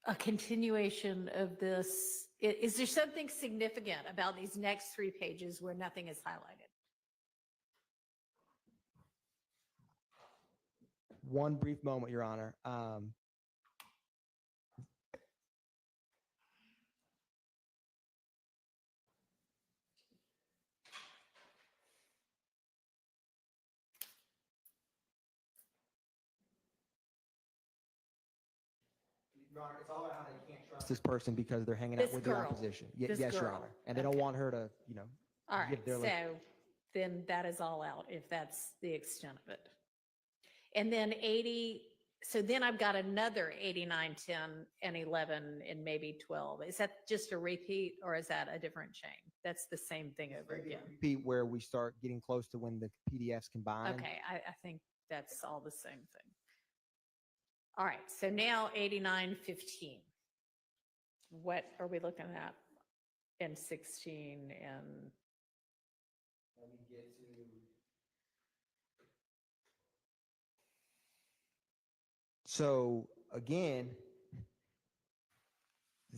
a continuation of this? Is there something significant about these next 3 pages where nothing is highlighted? One brief moment, Your Honor. Your Honor, it's all about how they can't trust this person because they're hanging This out with the girl. opposition. This Yes, Your girl. Honor. And they don't Okay. want her to, All right, give their so then that is all out if that's the extent of it. And then 80, so then I've got another 89, 10, and 11, and maybe 12. Is that just a repeat or is that a different chain? That's the same thing over again. repeat where we start getting close to when the PDFs combine. Okay, I think that's all the same thing. All right, so now 89, 15. What are we looking at in 16 and? Let me get to. So again,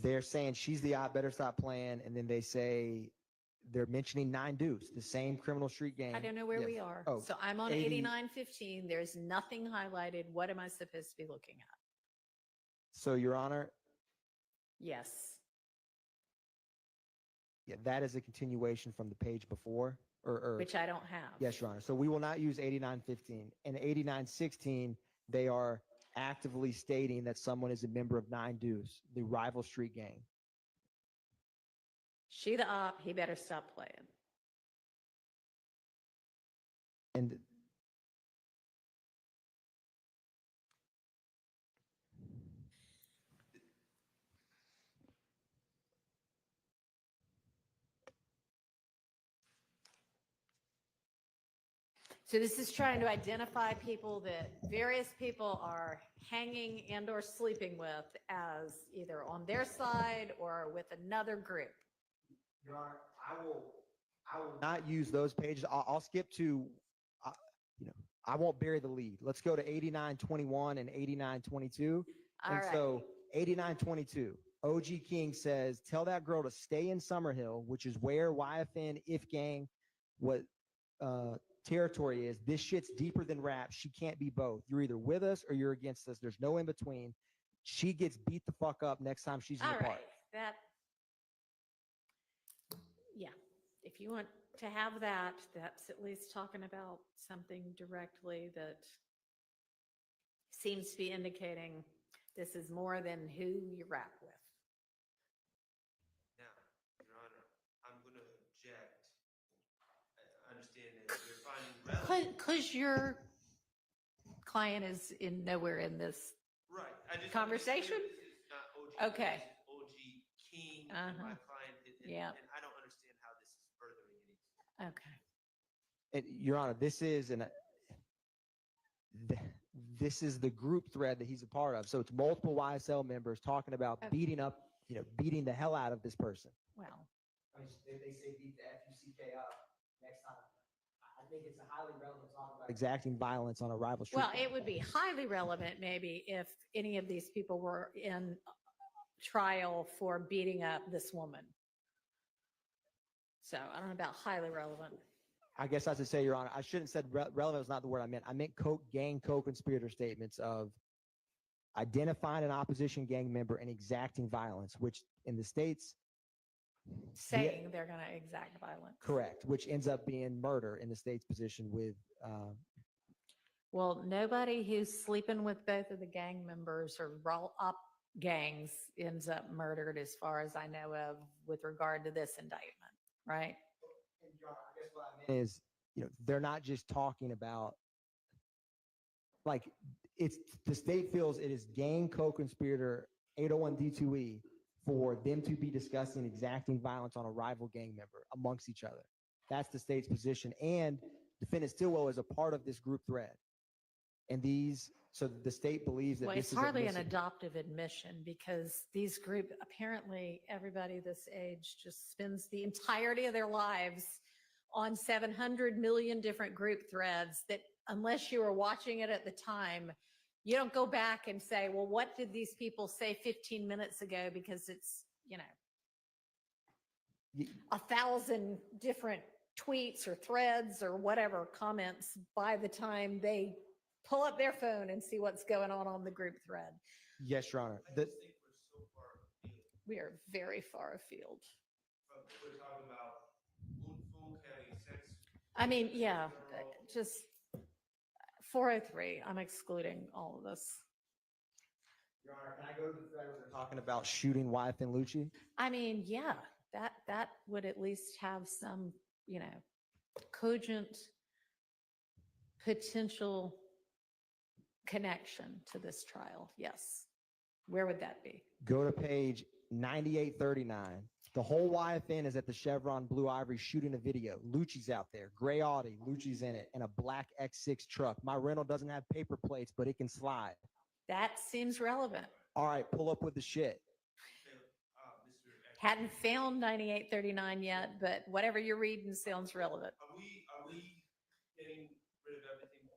they're saying she's the I better stop playing, and then they say they're mentioning 9 Deuce, the same criminal street gang. I don't know where Yes. we are. Oh, So I'm on 80 8915. There's nothing highlighted. What am I supposed to be looking at? So, Your Honor, Yes. yeah, that is a continuation from the page before, or Which I don't have. yes, Your Honor. So we will not use 8915. And 8916, they are actively stating that someone is a member of 9 Deuce, the rival street gang. She the op, he better stop playing. And So this is trying to identify people that various people are hanging and or sleeping with as either on their side or with another group. Your Honor, I will not use those pages. I'll skip to, I won't bury the lead. Let's go to 8921 and 8922. All And right. so 8922, OG King says, tell that girl to stay in Summerhill, which is where YFN, If Gang, what territory is. This shit's deeper than rap. She can't be both. You're either with us or you're against us. There's no in between. She gets beat the fuck up next time she's in All the right, park. that, yeah, if you want to have that, that's at least talking about something directly that seems to be indicating this is more than who you rap with. Now, Your Honor, I'm going to object. I understand that you're finding relevant. Because your client is in nowhere in this. Right. I just Conversation? This is not OG. Okay. This is OG King and my client. Yeah. And I don't understand how this is furthering anything. Okay. And Your Honor, this is the group thread that he's a part of. So it's multiple YSL members talking about Okay. beating the hell out of this person. Well, I mean, they say beat the FUCK up next time. I think it's a highly relevant talk about exacting violence on a rival street. well, it would be highly relevant maybe if any of these people were in trial for beating up this woman. So I don't know about highly relevant. I guess I should say, Your Honor, I shouldn't have said relevant was not the word I meant. I meant gang co-conspirator statements of identifying an opposition gang member and exacting violence, which in the States, Saying they're going to exact violence. correct, which ends up being murder in the State's position with, Well, nobody who's sleeping with both of the gang members or roll up gangs ends up murdered as far as I know of with regard to this indictment, right? and Your Honor, I guess what I meant is, they're not just talking about, like, it's, the state feels it is gang co-conspirator 801D2E for them to be discussing exacting violence on a rival gang member amongst each other. That's the state's position. And defendant Stillwell is a part of this group thread. And so the state believes that Well, this it's is hardly an admissible. adoptive admission because these group, apparently everybody this age just spends the entirety of their lives on 700 million different group threads that unless you were watching it at the time, you don't go back and say, well, what did these people say 15 minutes ago? Because it's, Y- 1,000 different tweets or threads or whatever comments by the time they pull up their phone and see what's going on the group thread. Yes, Your Honor. I just think we're so far afield. We are very far afield. We're talking about folk having sex. I mean, yeah, just 403, I'm excluding all of this. Your Honor, can I go to the thread where they're talking about shooting Wyeth and Lucci? I mean, yeah, that would at least have some, cogent potential connection to this trial. Yes. Where would that be? Go to page 9839. The whole YFN is at the Chevron Blue Ivory shooting a video. Lucci's out there, gray Audi, Lucci's in it, and a black X6 truck. My rental doesn't have paper plates, but it can slide. That seems relevant. All right, pull up with the shit. Hadn't found 9839 yet, but whatever you're reading sounds relevant. Are we getting rid of everything?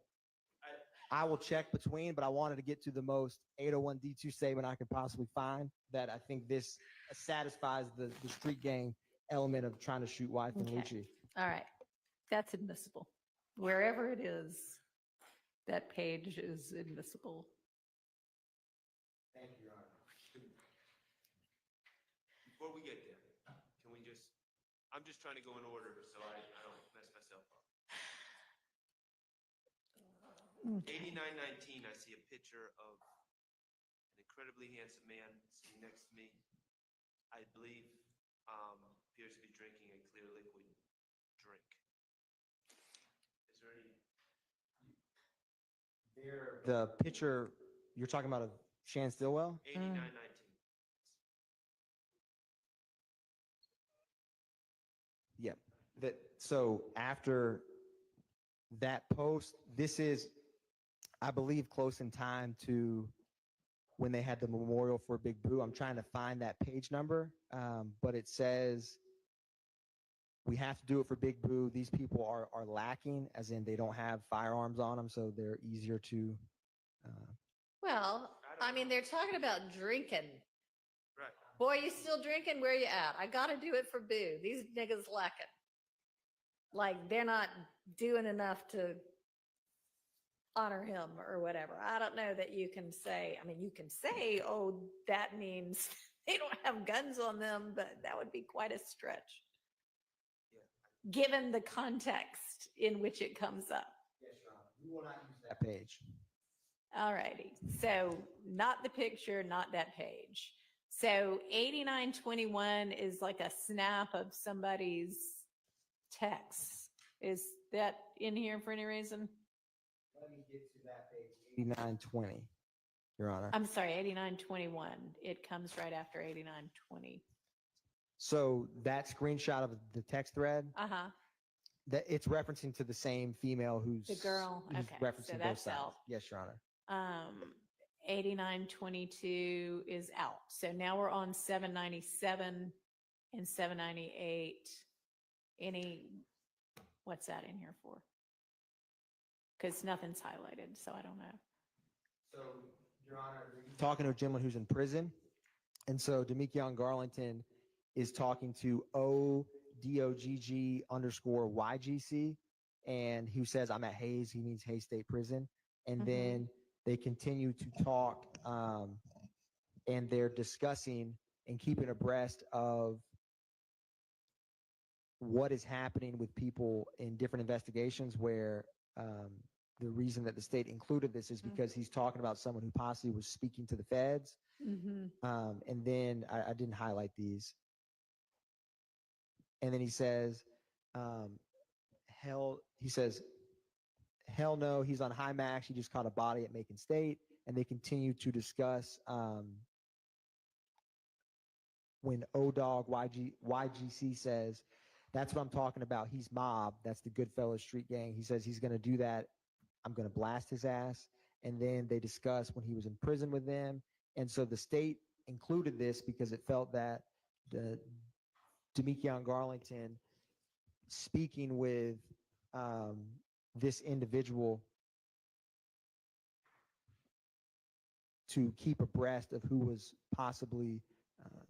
I will check between, but I wanted to get to the most 801D2 statement I could possibly find that I think this satisfies the street gang element of trying to shoot Wyeth and Okay. Lucci. All right. That's admissible. Wherever it is, that page is admissible. Thank you, Your Honor. Before we get there, can we I'm just trying to go in order so I don't mess myself up. 8919, I see a picture of an incredibly handsome man sitting next to me. I believe appears to be drinking a clear liquid drink. Is there any? The picture you're talking about of Shannon Stillwell? 8919. Yep. So after that post, this is, I believe, close in time to when they had the memorial for Big Boo. I'm trying to find that page number, but it says we have to do it for Big Boo. These people are lacking, as in they don't have firearms on them, so they're easier to. Well, I mean, they're talking about drinking. Right. Boy, you still drinking? Where you at? I got to do it for Boo. These niggas lacking. Like, they're not doing enough to honor him or whatever. I don't know that you can say, I mean, you can say, oh, that means they don't have guns on them, but that would be quite a stretch. Yeah. Given the context in which it comes up. Yes, Your Honor. We will not use that page. All righty. So not the picture, not that page. So 8921 is like a snap of somebody's text. Is that in here for any reason? Let me get to that page, 8920, Your Honor. I'm sorry, 8921. It comes right after 8920. So that screenshot of the text thread, Uh-huh. that it's referencing to the same female who's The girl. who's Okay. referencing So both that's sides. out. Yes, Your Honor. 8922 is out. So now we're on 797 and 798. What's that in here for? Because nothing's highlighted, so I don't know. So, Your Honor, talking to a gentleman who's in prison, and so Deamonte Garlington is talking to ODOGG_YGC, and who says, I'm at Hayes. He means Hayes State Prison. And then they continue to talk, and they're discussing and keeping abreast of what is happening with people in different investigations where the reason that the state included this is because he's talking about someone who possibly was speaking to the feds. And then I didn't highlight these. And then he says, hell no, he's on high max. He just caught a body at Macon State. And they continue to discuss when ODOG YGC says, that's what I'm talking about. He's mob. That's the Goodfellas street gang. He says he's going to do that. I'm going to blast his ass. And then they discuss when he was in prison with them. And so the state included this because it felt that the Deamonte Garlington speaking with this individual to keep abreast of who was possibly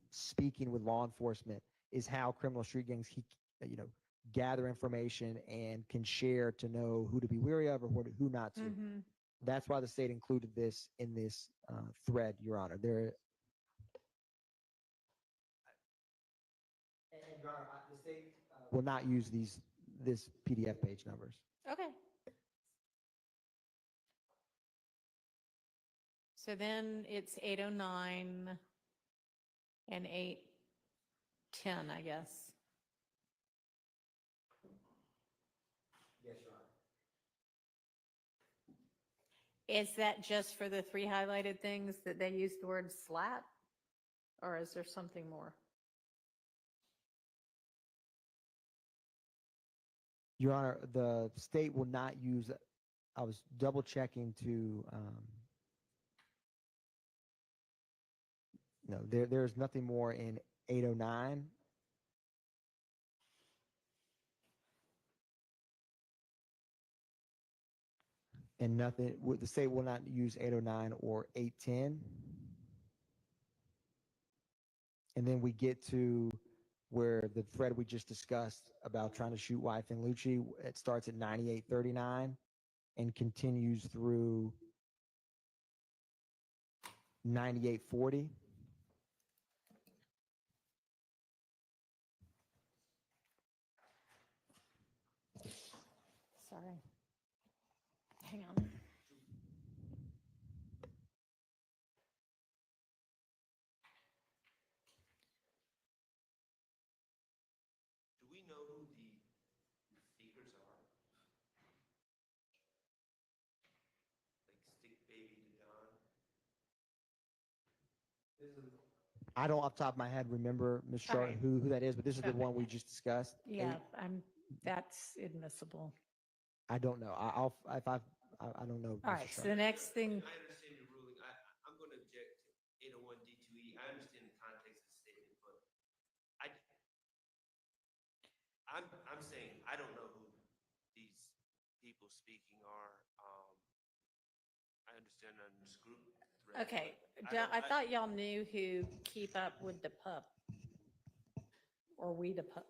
speaking with law enforcement is how criminal street gangs gather information and can share to know who to be wary of or who not to. That's why the state included this in this thread, Your Honor. The state will not use this PDF page numbers. Okay. So So then it's 8:09 and 8:10, I guess. Yes, Your Honor. Is that just for the three highlighted things that they use the word slat? Or is there something more? Your Honor, the state will not use, I was double checking to, no, there's nothing more in 809. And nothing, the state will not use 809 or 810. And then we get to where the thread we just discussed about trying to shoot wife and Lucci, it starts at 9839 and continues through 9840. Sorry. Hang on. Do we know who the speakers are? Like Stick Baby to Don? I don't off the top of my head remember, Ms. All Sharp, right. who that is, but this is the Okay. one we just discussed. Yeah, that's admissible. I don't know. I don't know. All Mr. right, so Sharp. the next thing, I understand your ruling. I'm going to object to 801 D2E. I understand the context of the statement, but I'm saying I don't know who these people speaking are. I understand on this group thread. okay, but I thought y'all knew who Keep Up with the Pup. Or we the pup,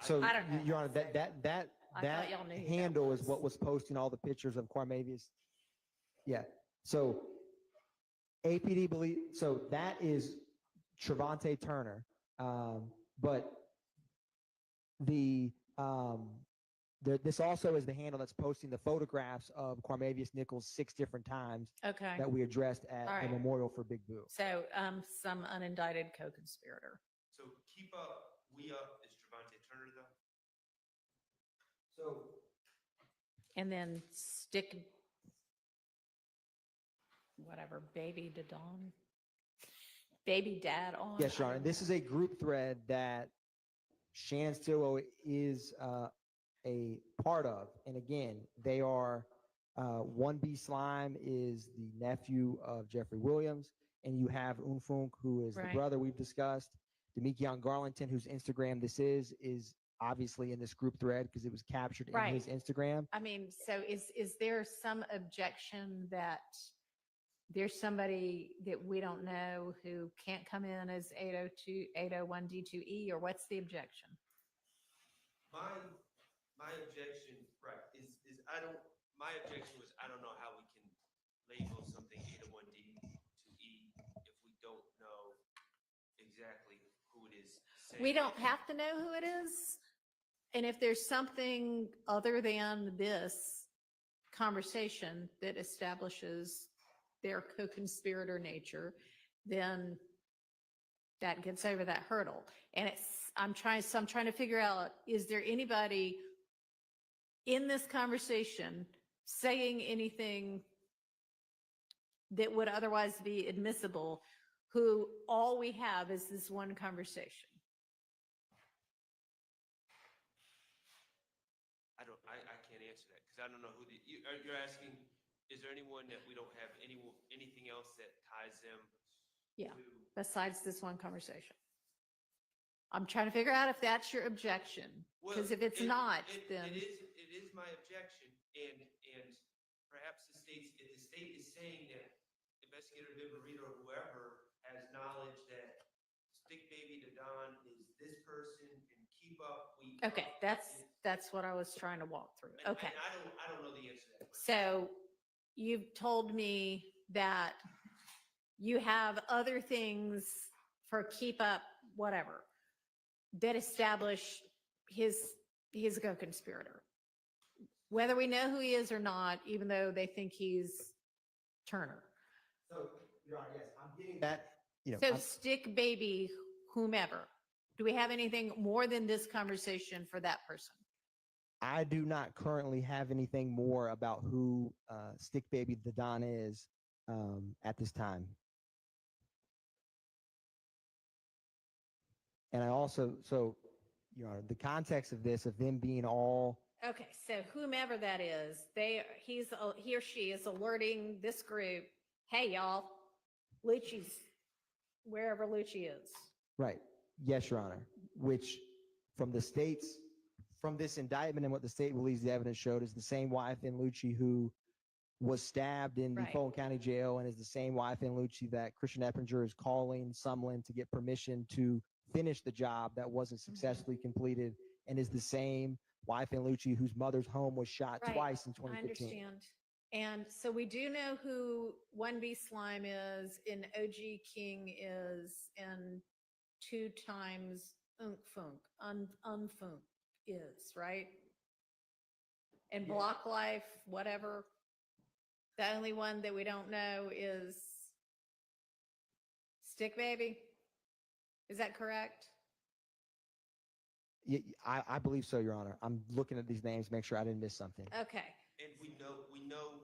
So, I don't know. Your how Honor, to say it. that I thought y'all knew who that handle is was. what was posting all the pictures of Quarmavius. Yeah. So APD believe, so that is Trevante Turner. But this also is the handle that's posting the photographs of Quarmavius Nichols 6 different times Okay, that we addressed at All the right. memorial for Big Boo. so, some unindicted co-conspirator. So Keep Up, We Up is Trevante Turner though? So And then stick, whatever, baby to Dawn. Baby dad on. yes, Your I Honor. don't This know. is a group thread that Shannon Stillwell is a part of. And again, they are 1B Slime is the nephew of Jeffrey Williams, and you have Unfunk, who is the Right. brother we've discussed. Meghann Garlington, whose Instagram this is obviously in this group thread because it was captured in his Instagram. I mean, so is there some objection that there's somebody that we don't know who can't come in as 801 D2E, or what's the objection? My objection, right, is my objection was I don't know how we can label something 801 D2E if we don't know exactly who it is saying. We don't have to know who it is. And if there's something other than this conversation that establishes their co-conspirator nature, then that gets over that hurdle. And I'm trying to figure out, is there anybody in this conversation saying anything that would otherwise be admissible, who all we have is this one conversation? I can't answer that because I don't know who you're asking. Is there anyone that we don't have anything else that ties them? Yeah. To, Besides this one conversation. I'm trying to figure out if that's your objection, because if it's not, then. It is my objection, and perhaps the state is saying that Investigator Viverito or whoever has knowledge that Stick Baby to Don is this person and Keep Up. Okay, that's what I was trying to walk through. Okay. And I don't know the answer to that question. So you've told me that you have other things for Keep Up, whatever, that establish he's a co-conspirator. Whether we know who he is or not, even though they think he's Turner. So Your Honor, yes, I'm getting that, So stick baby, whomever. Do we have anything more than this conversation for that person? I do not currently have anything more about who Stick Baby the Don is at this time. And I also, Your Honor, the context of this, of them being all, Okay, so whomever that is, he or she is alerting this group, hey, y'all, Lucci's wherever Lucci is. right, yes, Your Honor, which from the state's, from this indictment and what the state believes the evidence showed is the same wife in Lucci who was stabbed in the Right. Fulton County Jail and is the same wife in Lucci that Christian Eppinger is calling Sumlin to get permission to finish the job that wasn't successfully completed, and is the same wife in Lucci whose mother's home was shot Right. twice in I 2015. understand. And so we do know who 1B Slime is, and OG King is, and 2 times Unfunk is, right? And Yeah. Block Life, whatever. The only one that we don't know is Stick Baby. Is that correct? Yeah, I believe so, Your Honor. I'm looking at these names, make sure I didn't miss something. Okay. And we know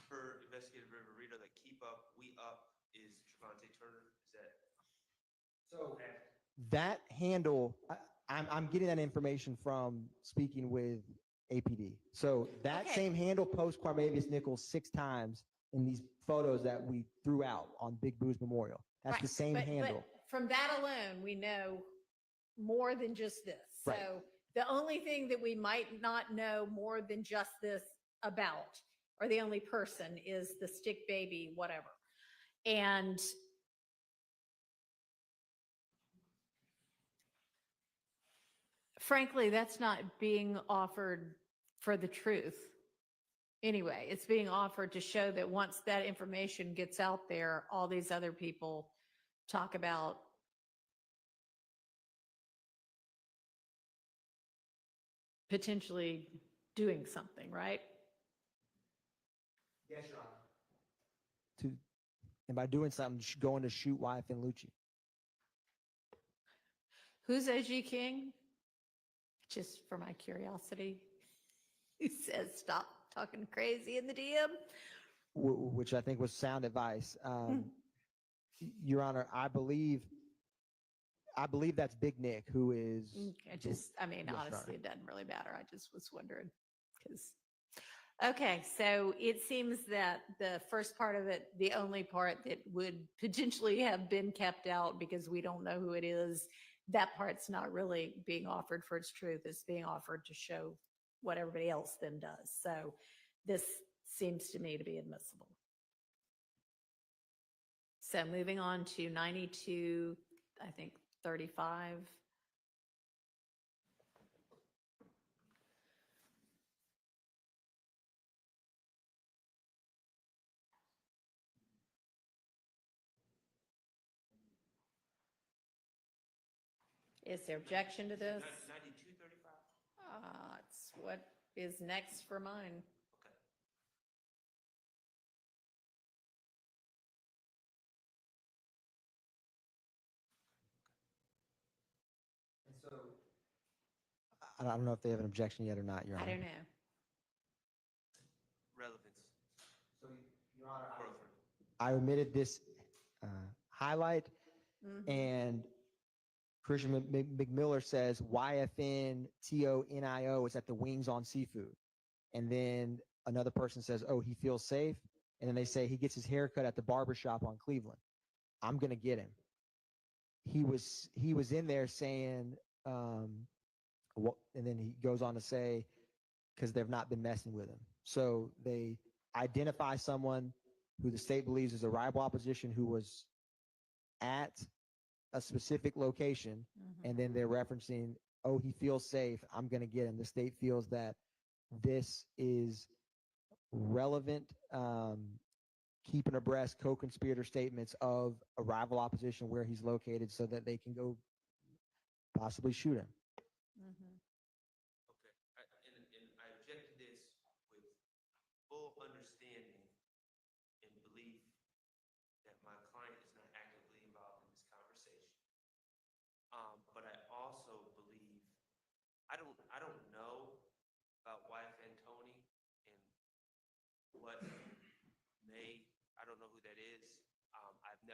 for investigative Riverito that Keep Up, We Up is Trevante Turner. Is that? So that handle, I'm getting that information from speaking with APD. So that Okay. same handle posts Quarmavius Nichols 6 times in these photos that we threw out on Big Boo's Memorial. That's Right, the same handle. But from that alone, we know more than just this. Right. So the only thing that we might not know more than just this about, or the only person, is the Stick Baby, whatever. And frankly, that's not being offered for the truth. Anyway, it's being offered to show that once that information gets out there, all these other people talk about potentially doing something, right? Yes, Your Honor. And by doing something, going to shoot wife and Lucci. Who's OG King? Just for my curiosity. He says, stop talking crazy in the DM. Which I think was sound advice. Your Honor, I believe that's Big Nick, who is. Yes, Your honestly, Honor. it doesn't really matter. I just was wondering because. Okay, so it seems that the first part of it, the only part that would potentially have been kept out because we don't know who it is, that part's not really being offered for its truth. It's being offered to show what everybody else then does. So this seems to me to be admissible. So moving on to 92, I think 35. Is there objection to this? 9235? It's what is next for mine. Okay. And so, I don't know if they have an objection yet or not, Your I Honor. don't know. Relevance. So, Your Honor, 403. I omitted this highlight, Mhm. and Christian McMiller says YFNTONIO is at the Wings on Seafood. And then another person says, oh, he feels safe. And then they say he gets his hair cut at the barbershop on Cleveland. I'm going to get him. He was in there saying, and then he goes on to say, because they've not been messing with him. So they identify someone who the state believes is a rival opposition who was at a specific location, Mhm. and then they're referencing, oh, he feels safe, I'm going to get him. The state feels that this is relevant, keeping abreast co-conspirator statements of a rival opposition where he's located so that they can go possibly shoot him. Mhm. Okay. And I object to this with full understanding and belief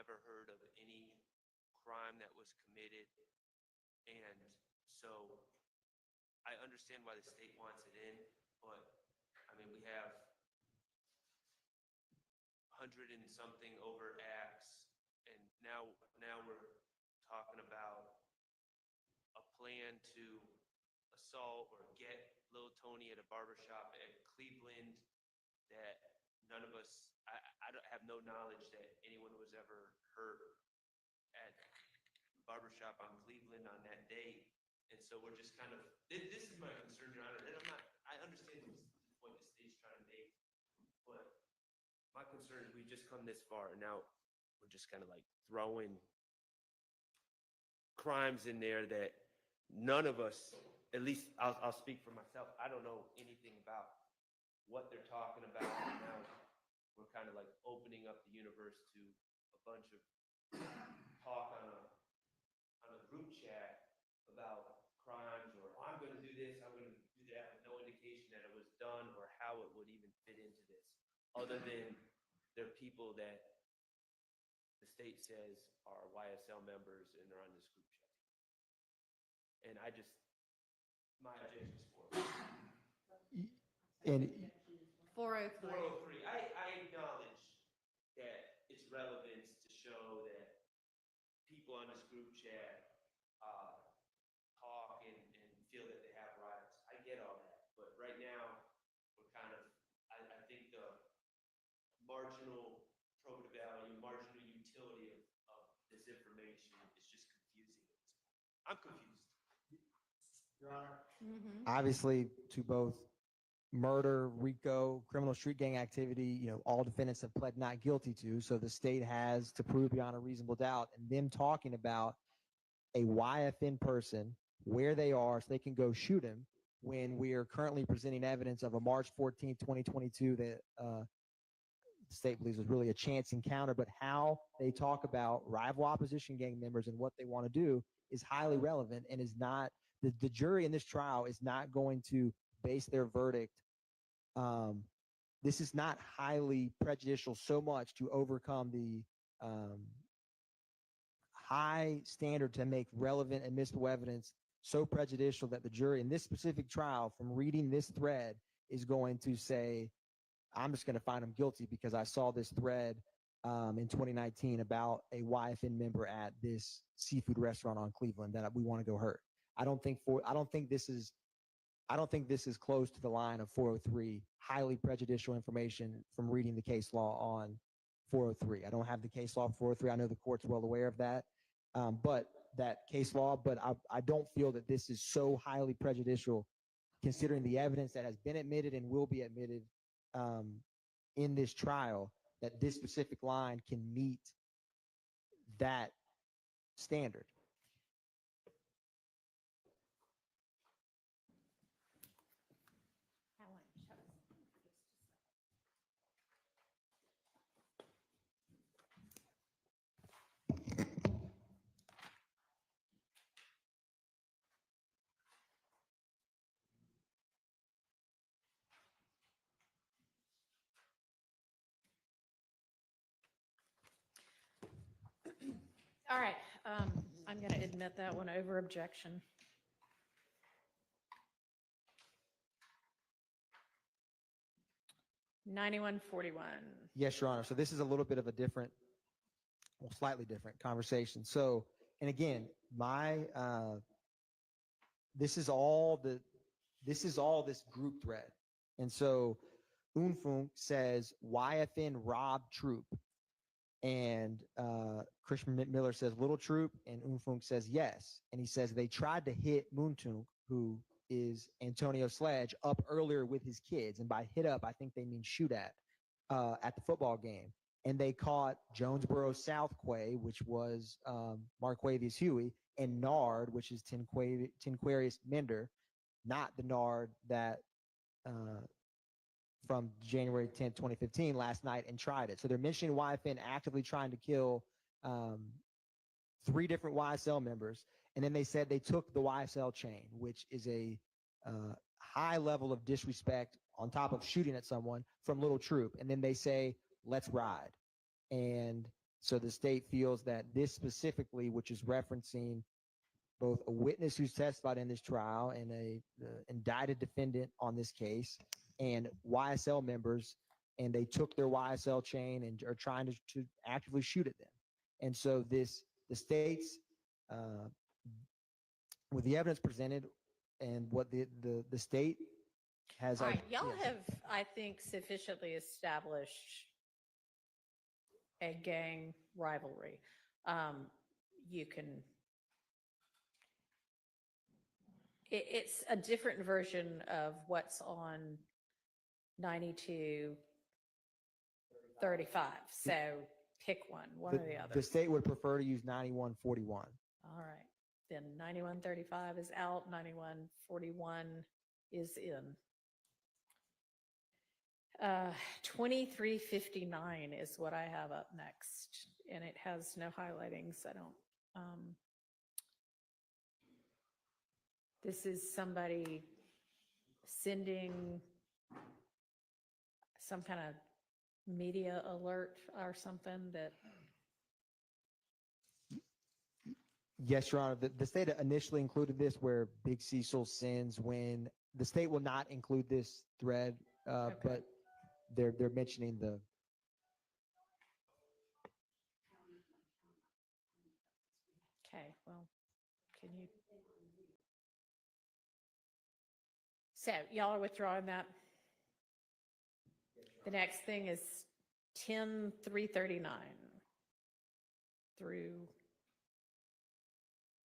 never heard of any crime that was committed. And so I understand why the state wants it in, but I mean, we have 100 and something overt acts, and now we're talking about a plan to assault or get little Tony at a barbershop at Cleveland that none of us, I don't have no knowledge that anyone was ever hurt at barbershop on Cleveland on that date. And so we're just kind of, this is my concern, Your Honor, and I understand the point the state's trying to make, but my concern is we've just come this far and now we're just kind of like throwing crimes in there that none of us, at least I'll speak for myself, I don't know anything about what they're talking about. And now we're kind of like opening up the universe to a bunch of talk on a group chat about crimes, or I'm going to do this, I'm going to do that, with no indication that it was done or how it would even fit into this, other than there are people that the state says are YSL members and they're on this group chat. And my objection is for And 403. 403. I acknowledge that it's relevance to show that people on this group chat talk and feel that they have rights. I get all that. But right now, we're kind of, I think the marginal probative value, marginal utility of this information is just confusing. I'm confused. Your Honor, Mhm. obviously to both murder, RICO, criminal street gang activity, all defendants have pled not guilty to. So the state has to prove beyond a reasonable doubt, and them talking about a YFN person, where they are, so they can go shoot him, when we are currently presenting evidence of a March 14th, 2022 that the state believes was really a chance encounter. But how they talk about rival opposition gang members and what they want to do is highly relevant, and is not, the jury in this trial is not going to base their verdict. This is not highly prejudicial so much to overcome the high standard to make relevant admissible evidence so prejudicial that the jury in this specific trial, from reading this thread, is going to say, I'm just going to find him guilty because I saw this thread in 2019 about a YFN member at this seafood restaurant on Cleveland that we want to go hurt. I don't think this is close to the line of 403, highly prejudicial information from reading the case law on 403. I don't have the case law of 403. I know the court's well aware of that, but that case law, but I don't feel that this is so highly prejudicial considering the evidence that has been admitted and will be admitted in this trial, that this specific line can meet that standard. All right, I'm going to admit that one over objection. $91.41. Yes, Your Honor. So this is a little bit of a different, well, slightly different conversation. So, and again, this is all this group thread. And so Unfunk says YFN robbed troop. And Christian Miller says little troop, and Unfunk says yes. And he says they tried to hit Muntunk, who is Antonio Sledge, up earlier with his kids. And by hit up, I think they mean shoot at the football game. And they caught Jonesboro Southquay, which was Marquavius Huey, and Nard, which is Tinquarius Mender, not the Nard that from January 10th, 2015, last night, and tried it. So they're mentioning YFN actively trying to kill 3 different YSL members. And then they said they took the YSL chain, which is a high level of disrespect on top of shooting at someone, from Little Troop. And then they say, let's ride. And So the state feels that this specifically, which is referencing both a witness who's testified in this trial and a indicted defendant on this case and YSL members, and they took their YSL chain and are trying to actively shoot at them. And so the state's, with the evidence presented and what the state has. All right, y'all have, I think, sufficiently established a gang rivalry. You can, it's a different version of what's on 9235. So pick one or the other. The state would prefer to use 9141. All right, then 9135 is out, 9141 is in. 2359 is what I have up next, and it has no highlightings. I don't, this is somebody sending some kind of media alert or something that. Yes, Your Honor. The state initially included this where Big Cecil sends when the state will not include this thread, Okay. but they're mentioning the. Okay, well, can you? So y'all are withdrawing that? The next thing is 10-339 through.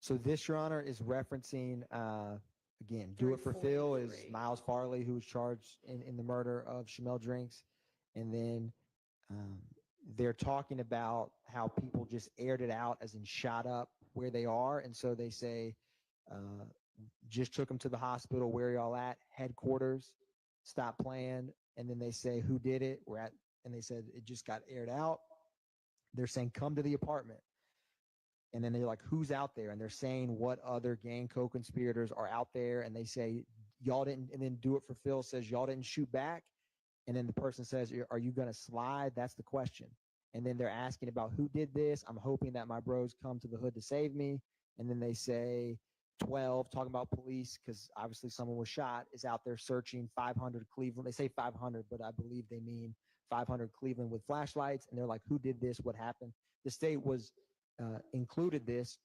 So this, Your Honor, is referencing, again, Do It for Phil is 343. Miles Farley, who was charged in the murder of Shymel Drinks. And then they're talking about how people just aired it out as in shot up where they are. And so they say, just took them to the hospital. Where y'all at? Headquarters. Stop playing. And then they say, who did it? We're at, and they said it just got aired out. They're saying, come to the apartment. And then they're like, who's out there? And they're saying what other gang co-conspirators are out there. And they say, y'all didn't, and then Do It for Phil says, y'all didn't shoot back. And then the person says, are you going to slide? That's the question. And then they're asking about who did this. I'm hoping that my bros come to the hood to save me. And then they say 12, talking about police, because obviously someone was shot, is out there searching 500 Cleveland. They say 500, but I believe they mean 500 Cleveland with flashlights. And they're like, who did this? What happened? The state was included this.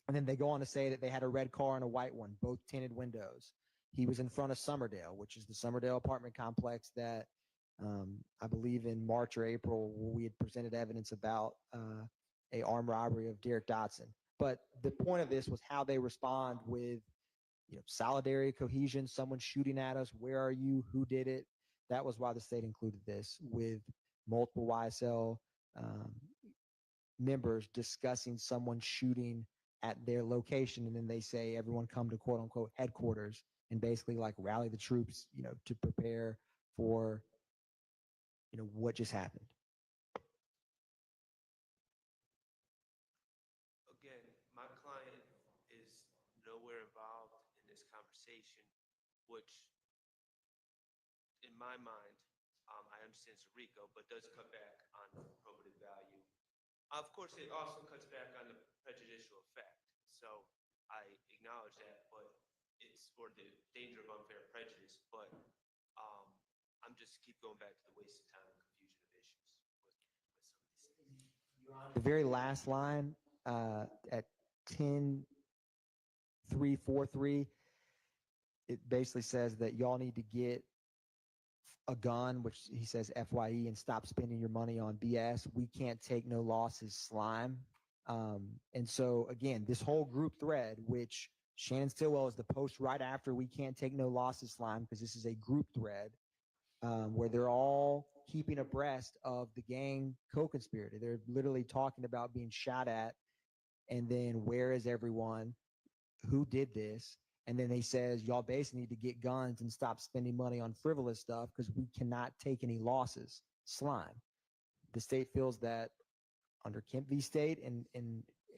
And then they go on to say that they had a red car and a white one, both tinted windows. He was in front of Summerdale, which is the Summerdale apartment complex that I believe in March or April, we had presented evidence about a armed robbery of Derek Dotson. But the point of this was how they respond with, solidarity, cohesion, someone shooting at us. Where are you? Who did it? That was why the state included this with multiple YSL members discussing someone shooting at their location. And then they say, everyone come to quote unquote headquarters and basically like rally the troops, to prepare for, what just happened. Again, my client is nowhere involved in this conversation, which in my mind, I understand it's a RICO, but does cut back on probative value. Of course, it also cuts back on the prejudicial effect. So I acknowledge that, but it's for the danger of unfair prejudice. But I'm just keep going back to the waste of time and confusion of issues with some of these things. The very last line at 10-343, it basically says that y'all need to get a gun, which he says FYE, and stop spending your money on BS. We can't take no losses, slime. And so again, this whole group thread, which Shannon Stillwell is the post right after we can't take no losses, slime, because this is a group thread where they're all keeping abreast of the gang co-conspirator. They're literally talking about being shot at, and then where is everyone? Who did this? And then he says, y'all basically need to get guns and stop spending money on frivolous stuff because we cannot take any losses. Slime. The state feels that under Kemp v. State and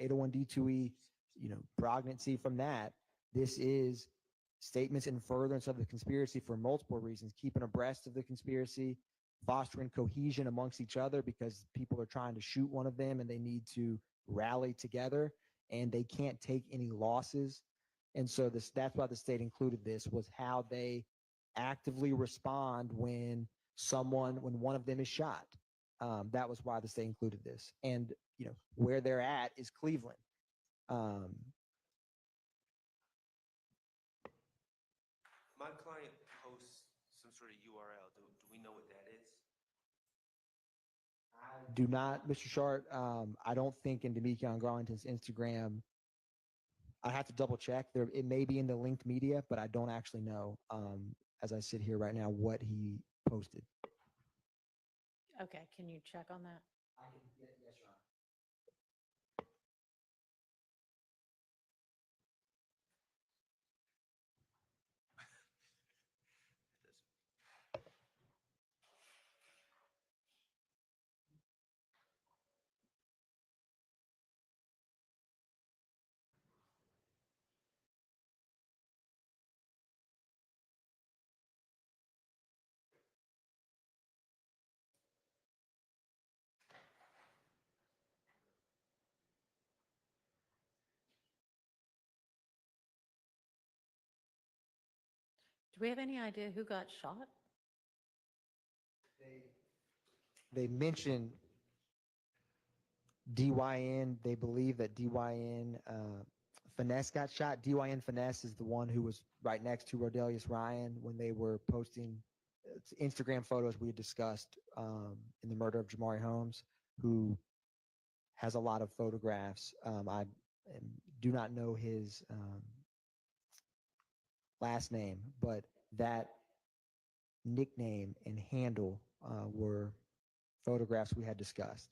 801D2E, pregnancy from that, this is statements in furtherance of the conspiracy for multiple reasons, keeping abreast of the conspiracy, fostering cohesion amongst each other because people are trying to shoot one of them and they need to rally together and they can't take any losses. And so that's why the state included this, was how they actively respond when one of them is shot. That was why the state included this. And, where they're at is Cleveland. My client posts some sort of URL. Do we know what that is? I do not, Mr. Short. I don't think in Deamonte on Garlington's Instagram, I have to double check. It may be in the linked media, but I don't actually know, as I sit here right now, what he posted. Okay, can you check on that? Yes, Your Honor. Do we have any idea who got shot? They mentioned DYN. They believe that DYN Finesse got shot. DYN Finesse is the one who was right next to Rodelius Ryan when they were posting Instagram photos we had discussed in the murder of Jamari Holmes, who has a lot of photographs. I do not know his last name, but that nickname and handle were photographs we had discussed.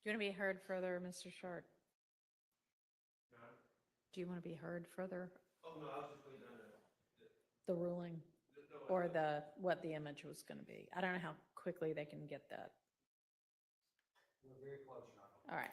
Do you want to be heard further, Mr. Short? Do you want to be heard further? Oh, no, I was just waiting on the ruling or what the image was going to be? I don't know how quickly they can get that. We're very close, Your Honor. All right.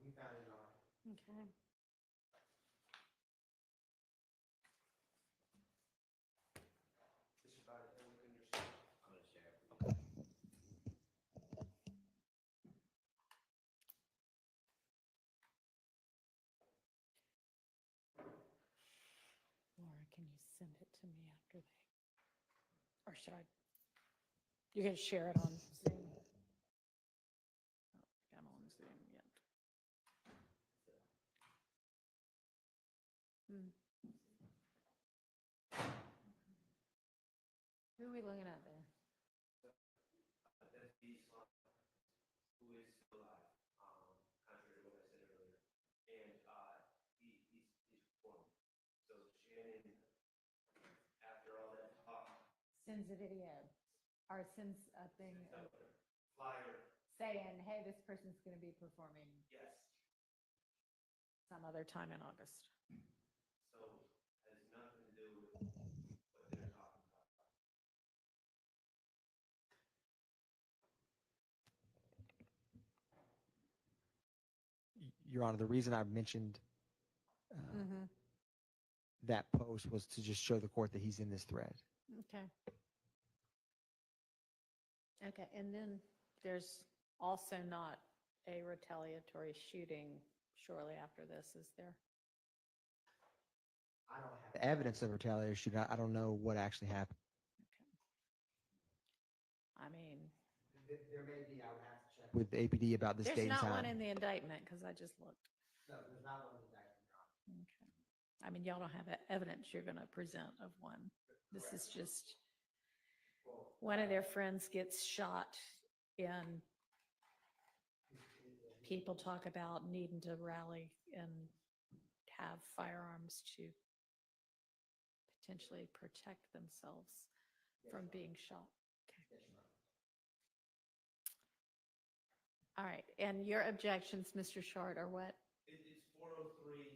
We found it, Your Honor. Okay. I'm gonna share. Laura, can you send it to me after or should I? You're going to share it on Zoom? I don't think I'm on Zoom yet. Who are we looking at there? Who is still alive, contrary to what I said earlier. sends a video or sends a thing Flyer, saying, hey, this person's going to be performing yes. some other time in August. So has nothing to do with what they're talking about. Your Honor, the reason I mentioned that post was to just show the court that he's in this thread. Okay. Okay, and then there's also not a retaliatory shooting shortly after this, is there? I don't have the evidence of retaliation. I don't know what actually happened. I mean, There may be, I would have to check with the APD about this there's date and not one time. in the indictment because I just looked. No, there's not one in the indictment, Your Honor. Okay. I mean, y'all don't have evidence you're going to present of one. This is just, one of their friends gets shot and people talk about needing to rally and have firearms to potentially protect themselves from being shot. Okay. All right, and your objections, Mr. Short, are what? It's 403,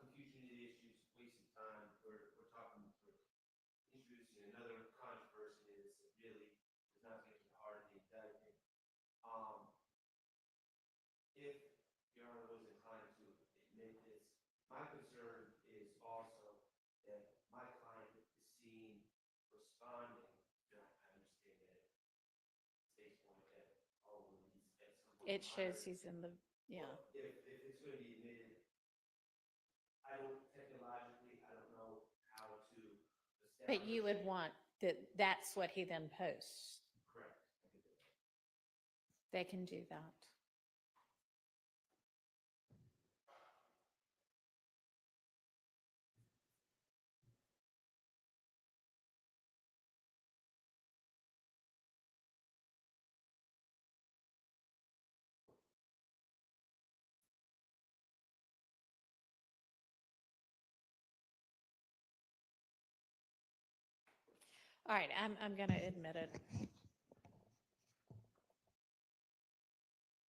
confusion of the issues, wasted time. We're talking, we're introducing another controversy that really does not get to the heart of the indictment. If Your Honor was inclined to admit this, my concern is also that my client is seen responding. I understand that state's point that, oh, he's at some point. It shows he's in the, yeah. Well, if it's going to be admitted, I don't technologically, I don't know how to establish. But you would want that, that's what he then posts. Correct. They can do that. All right, I'm going to admit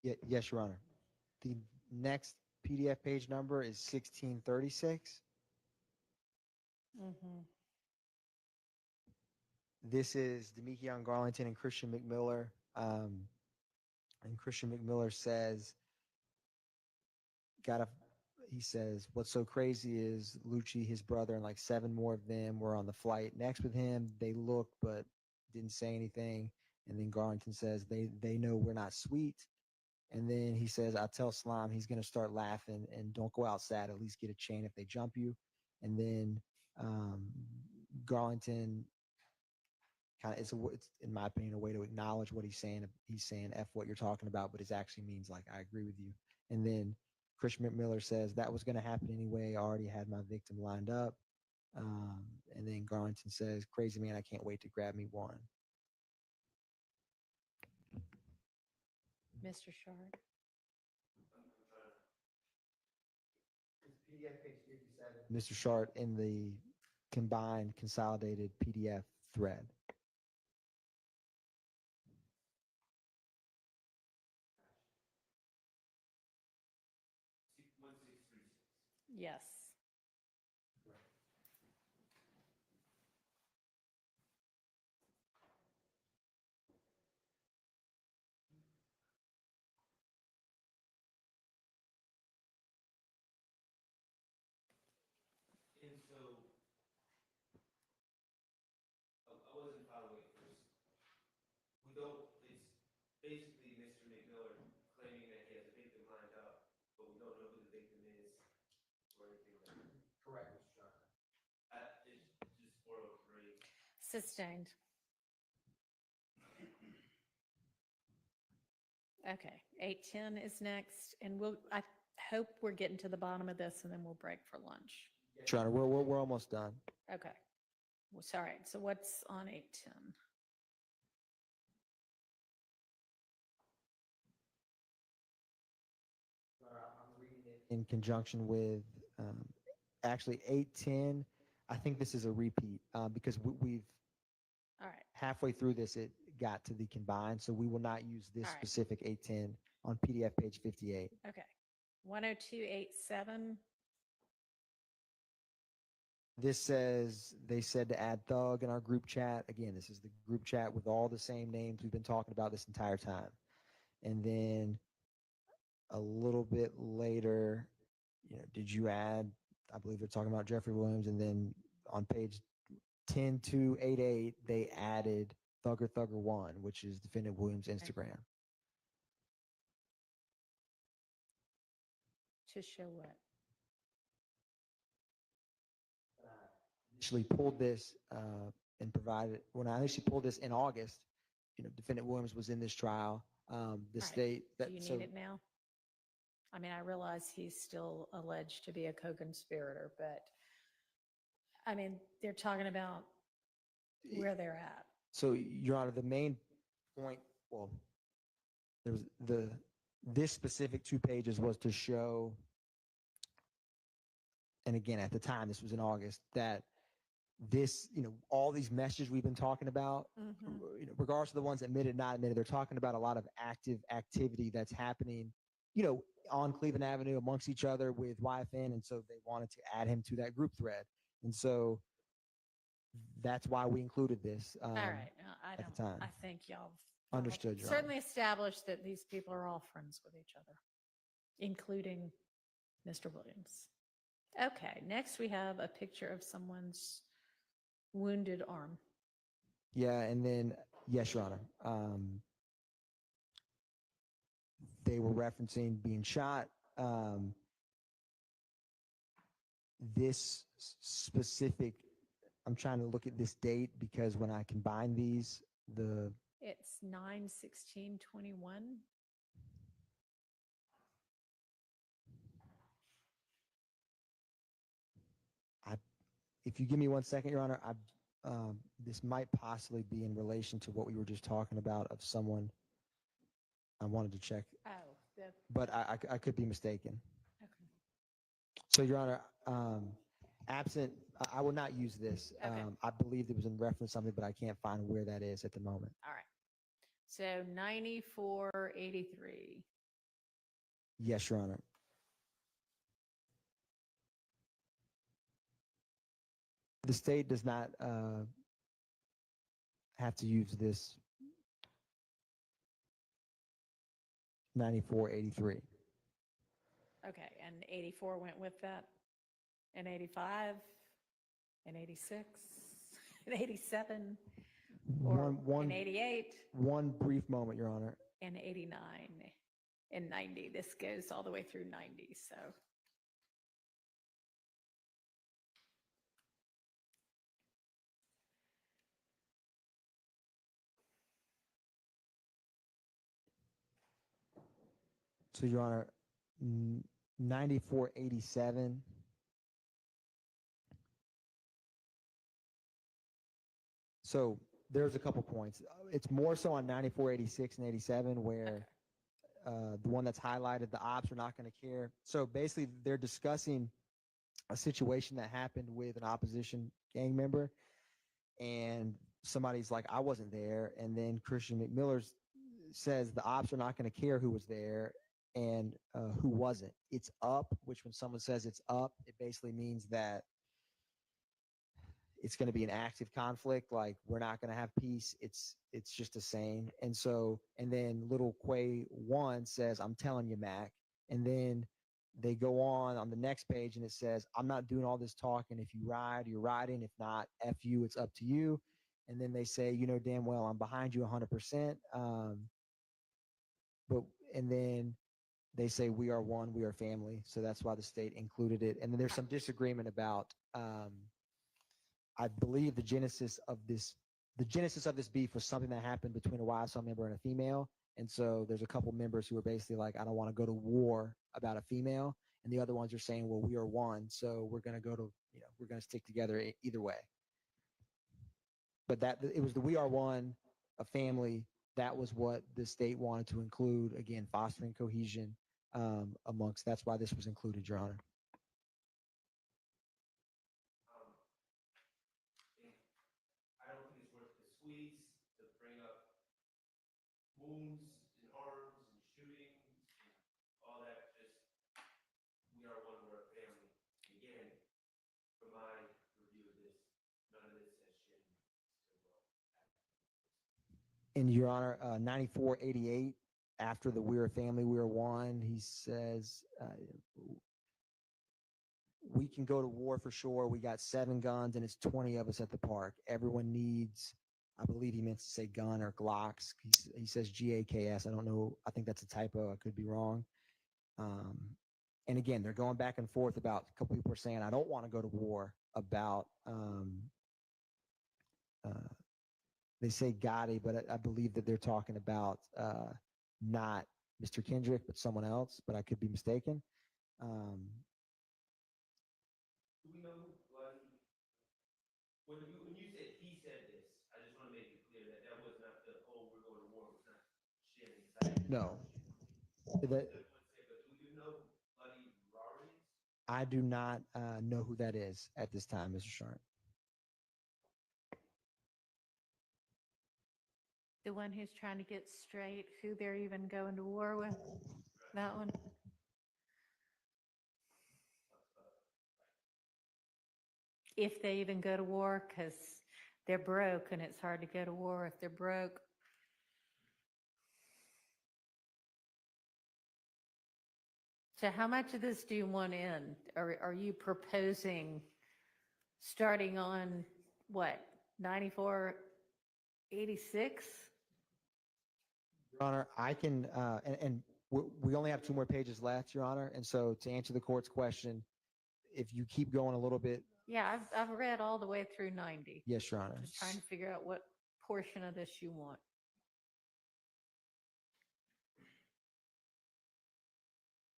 it. Yes, Your Honor. The next PDF page number is 1636. Mm-hmm. This is Deamonte Garlington and Christian McMiller. And Christian McMiller says, he says, what's so crazy is Lucci, his brother, and like 7 more of them were on the flight next with him. They looked, but didn't say anything. And then Garlington says, they know we're not sweet. And then he says, I tell Slime he's going to start laughing and don't go outside, at least get a chain if they jump you. And then Garlington kind of, it's in my opinion, a way to acknowledge what he's saying. He's saying F what you're talking about, but it actually means like, I agree with you. And then Christian McMiller says that was going to happen anyway. I already had my victim lined up. And then Garlington says, crazy man, I can't wait to grab me one. Mr. Shard. Mr. Shart in the combined consolidated PDF thread. Yes. And so, I wasn't following it first. We don't, it's basically Mr. McMiller claiming that he has a victim lined up, but we don't know who the victim is or anything like that. Correct, Mr. Shart. It's just 403. Sustained. Okay, 8:10 is next, and I hope we're getting to the bottom of this, and then we'll break for lunch. Your Honor, we're almost done. Okay. Well, sorry. So what's on 8:10? I'm reading it in conjunction with actually 8:10. I think this is a repeat because we've All right. halfway through this, it got to the combined, so we will not use this All right. specific 810 on PDF page 58. Okay. 10287. This says they said to add Thug in our group chat. Again, this is the group chat with all the same names we've been talking about this entire time. And then a little bit later, did you add, I believe they're talking about Jeffrey Williams. And then on page 10288, they added Thugger1, which is defendant Williams' Instagram. To show what? Actually pulled this and provided, when I actually pulled this in August, defendant Williams was in this trial. The right. state Do you need it now? I mean, I realize he's still alleged to be a co-conspirator, but I mean, they're talking about where they're at. So, Your Honor, the main point, well, there's this specific 2 pages was to show, and again, at the time, this was in August, that this, all these messages we've been talking about, regardless of the ones admitted, not admitted, they're talking about a lot of active activity that's happening, on Cleveland Avenue amongst each other with YFN. And so they wanted to add him to that group thread. And so that's why we included this All right. at the time. I think y'all Understood, Your Honor. certainly established that these people are all friends with each other, including Mr. Williams. Okay. Next, we have a picture of someone's wounded arm. Yeah, and then, yes, Your Honor. They were referencing being shot. This specific, I'm trying to look at this date because when I combine these, It's 9/16/21. if you give me 1 second, Your Honor, this might possibly be in relation to what we were just talking about of someone. I wanted to check, Oh, but I could be mistaken. okay. So, Your Honor, absent, I will not use this. Okay. I believe it was in reference to something, but I can't find where that is at the moment. All right. So 9483. Yes, Your Honor. The state does not have to use this 9483. Okay. And 84 went with that. And 85 and 86 and 87 or and 88 One brief moment, Your Honor. and 89 and 90. This goes all the way through 90. So So, Your Honor, 9487. So there's a couple points. It's more so on 9486 and 87 where the one that's highlighted, the ops are not going to care. So basically they're discussing a situation that happened with an opposition gang member, and somebody's like, I wasn't there. And then Christian McMiller says the ops are not going to care who was there and who wasn't. It's up, which when someone says it's up, it basically means that it's going to be an active conflict. Like, we're not going to have peace. It's just the same. And so, and then little Quay 1 says, I'm telling you, Mac. And then they go on the next page and it says, I'm not doing all this talking. If you ride, you're riding. If not, F you, it's up to you. And then they say, you know damn well I'm behind you 100%. And then they say, we are one, we are family. So that's why the state included it. And then there's some disagreement about, I believe the genesis of this beef was something that happened between a YSL member and a female. And so there's a couple members who are basically like, I don't want to go to war about a female. And the other ones are saying, well, we are one. So we're going to we're going to stick together either way. But it was the we are one, a family. That was what the state wanted to include. Again, fostering cohesion amongst. That's why this was included, Your Honor. I don't think it's worth the wounds in arms and shootings and all that. Just we are one, we're a family. Again, from my review of this, none of this has Shannon Stillwell. In Your Honor, 9488, after the We're a Family, We're one, he says, we can go to war for sure. We got 7 guns and it's 20 of us at the park. Everyone needs, I believe he meant to say gun or Glocks. He says GAKS. I don't know. I think that's a typo. I could be wrong. And again, they're going back and forth about, a couple people are saying, I don't want to go to war about, they say Gotti, but I believe that they're talking about not Mr. Kendrick, but someone else, but I could be mistaken. Do we know when you said he said this? I just want to make it clear that that was not the we're going to war. Was not Shannon's side. No. But do you know Bloody Rory? I do not know who that is at this time, Mr. Sharp. The one who's trying to get straight who they're even going to war with, that one. If they even go to war, because they're broke and it's hard to go to war if they're broke. So how much of this do you want in? Are you proposing starting on what, 9486? Your Honor, I can, and we only have 2 more pages left, Your Honor. And so to answer the court's question, if you keep going a little bit. Yeah, I've read all the way through 90. Yes, Your Honor. Just trying to figure out what portion of this you want.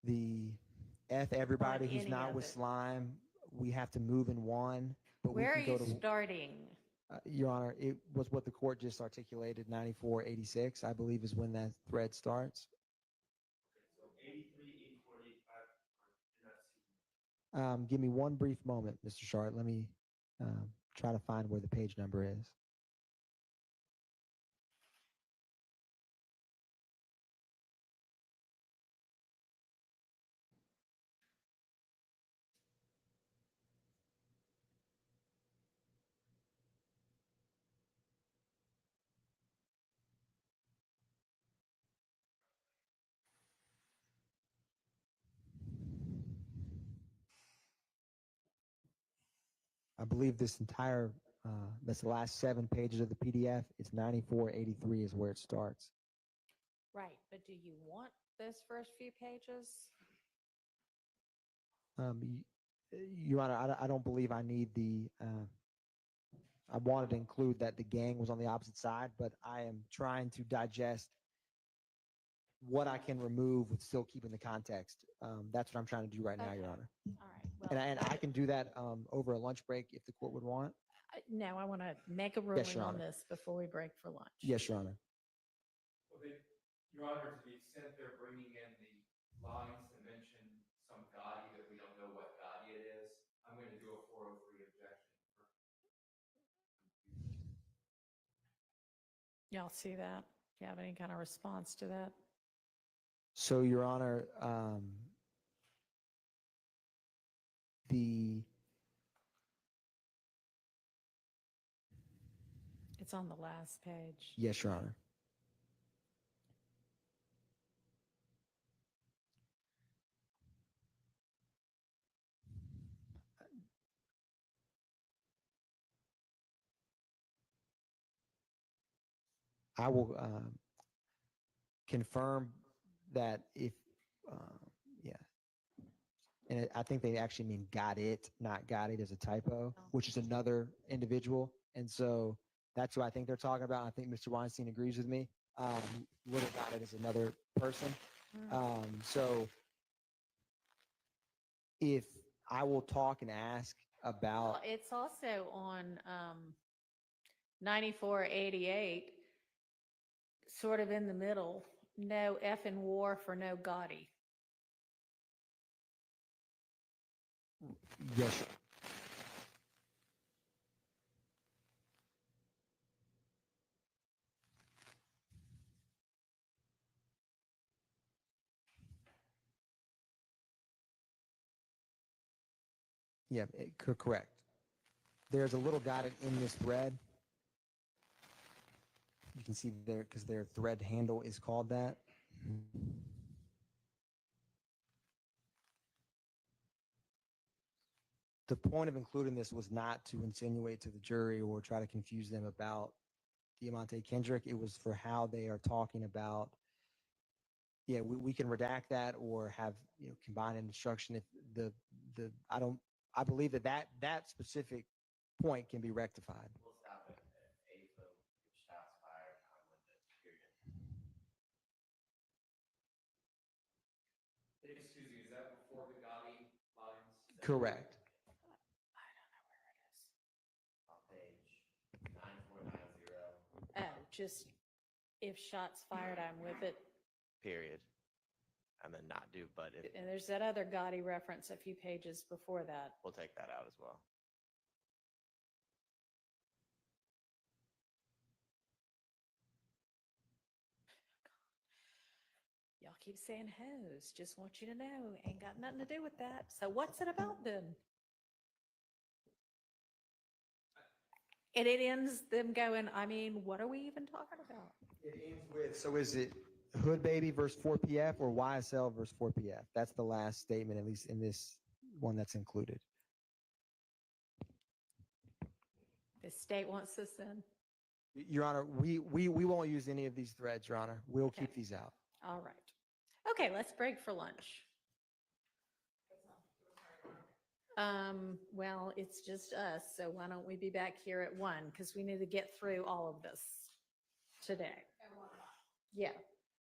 The F everybody On who's any not of with it. slime, we have to move in 1. But Where are we can you go to, starting? Your Honor, it was what the court just articulated, 9486, I believe is when that thread starts. So 83, 84, 85. Give me one brief moment, Mr. Shart. Let me try to find where the page number is. I believe this entire, that's the last 7 pages of the PDF. It's 9483 is where it starts. Right, but do you want those first few pages? Your Honor, I don't believe I need the, I wanted to include that the gang was on the opposite side, but I am trying to digest what I can remove with still keeping the context. That's what I'm trying to do right now, Your Okay. Honor. All right. Well, And I can do that over a lunch break if the court would want. no, I want to make a ruling Your on Honor. this before we break for lunch. Yes, Your Honor. Well, Your Honor, to the extent they're bringing in the lines to mention some Gotti that we don't know what Gotti it is, I'm going to do a 403 objection. Y'all see that? Do you have any kind of response to that? So, Your Honor, It's on the last page. yes, Your Honor. I will confirm that if, yeah. And I think they actually mean got it, not got it as a typo, which is another individual. And so that's who I think they're talking about. I think Mr. Weinstein agrees with me. Little got it is another person. So if I will talk and ask about, Well, it's also on 9488, sort of in the middle. No F in war for no Gotti. yes, Yeah, correct. There's a little dotted in this thread. You can see there because their thread handle is called that. The point of including this was not to insinuate to the jury or try to confuse them about Deamonte Kendrick. It was for how they are talking about. Yeah, we can redact that or have, you know, combine an instruction if I believe that specific point can be rectified. We'll stop at A, so if shots fired, I'm with it, period. Excuse me, is that before the Gotti lines? Correct. I don't know where it is. On page 9490, Oh, just if shots fired, I'm with it. period. And then not do, but if, And there's that other Gotti reference a few pages before that. we'll take that out as well. Y'all keep saying hose. Just want you to know, ain't got nothing to do with that. So what's it about then? And it ends them going, I mean, what are we even talking about? It ends with, so is it Hood Baby versus 4PF or YSL versus 4PF? That's the last statement, at least in this one that's included. The state wants this in? Your Honor, we won't use any of these threads, Your Honor. We'll keep Okay. these out. All right. Okay, let's break for lunch. Well, it's just us, so why don't we be back here at 1? Because we need to get through all of this today. Yeah,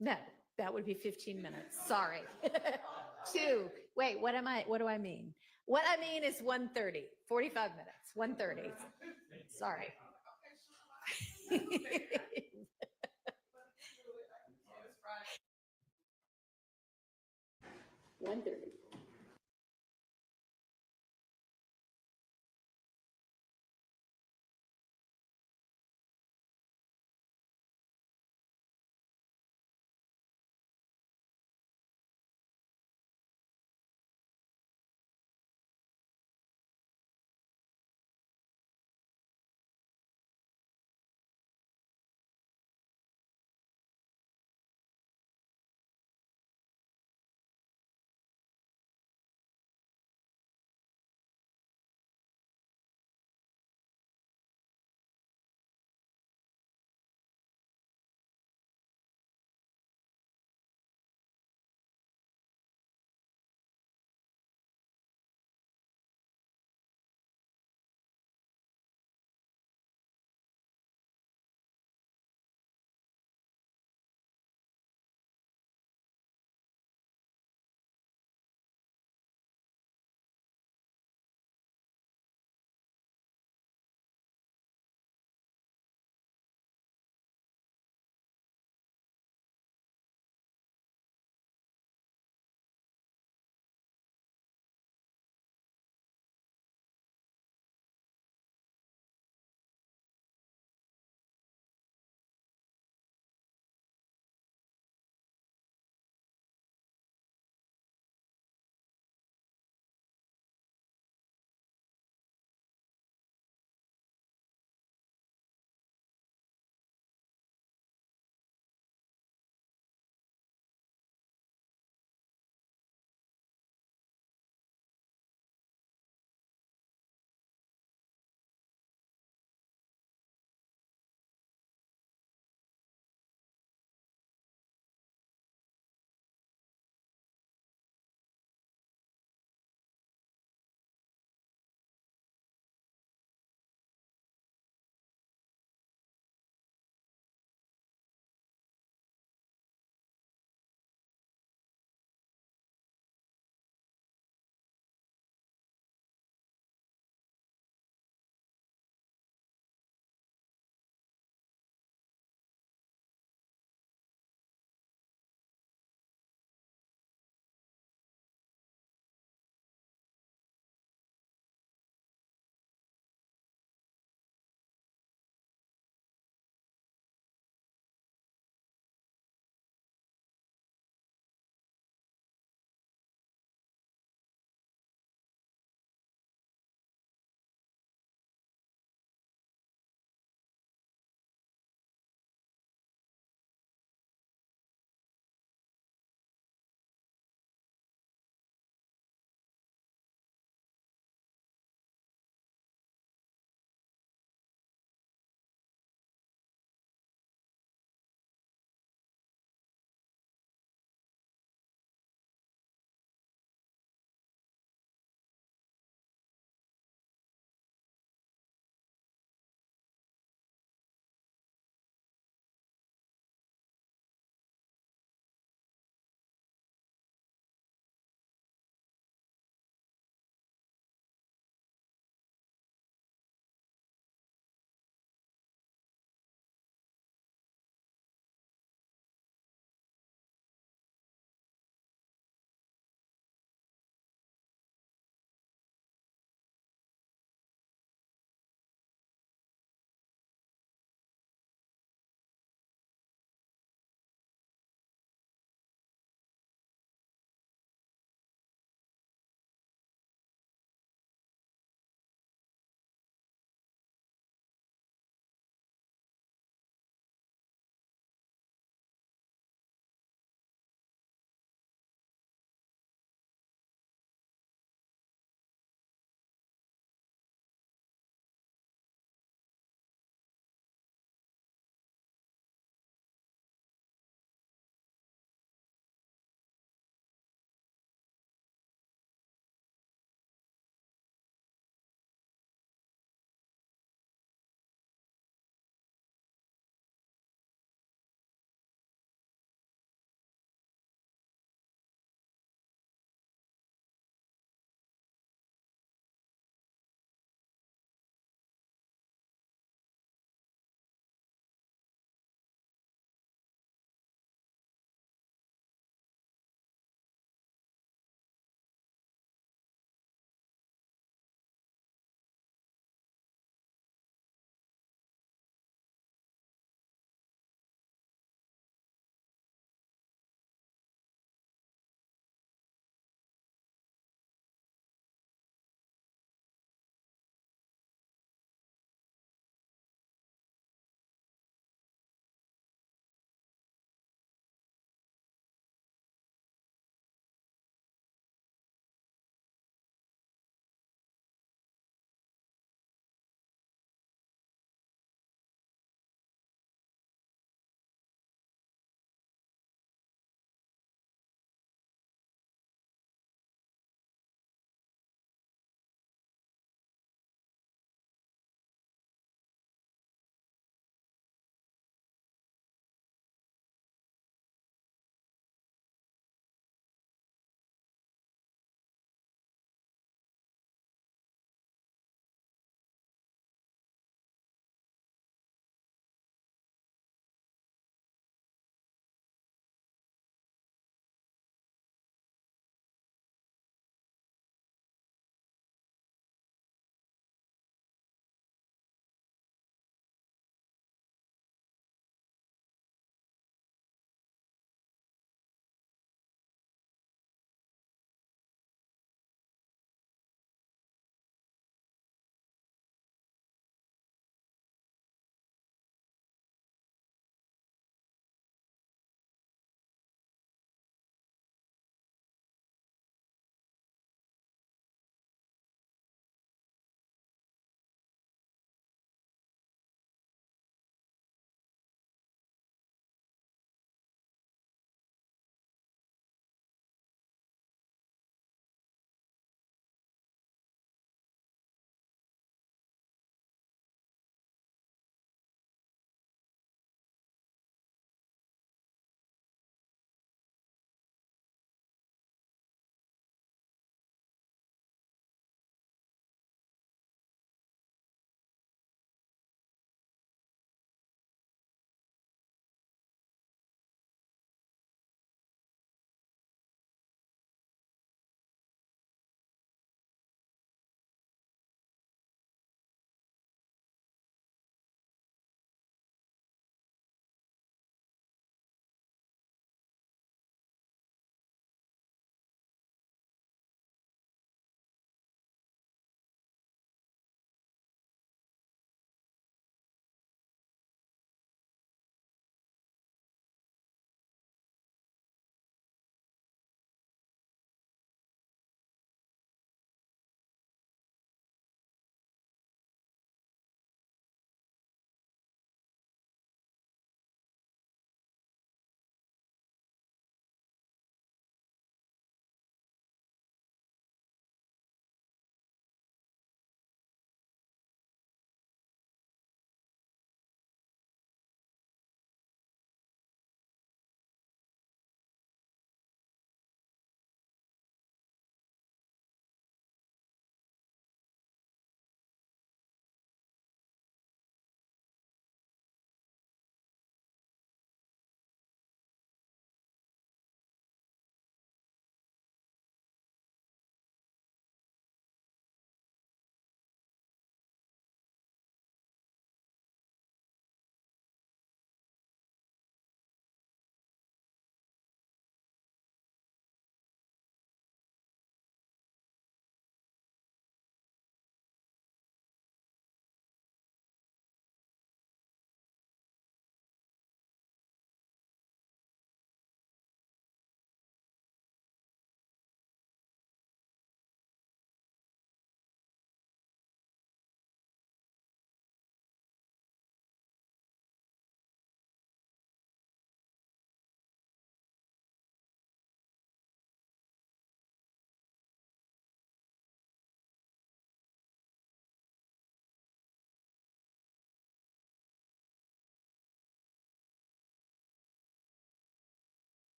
no, that would be 15 minutes. Sorry. 2. Wait, what do I mean? What I mean is 1:30, 45 minutes, 1:30. Sorry. 1:30.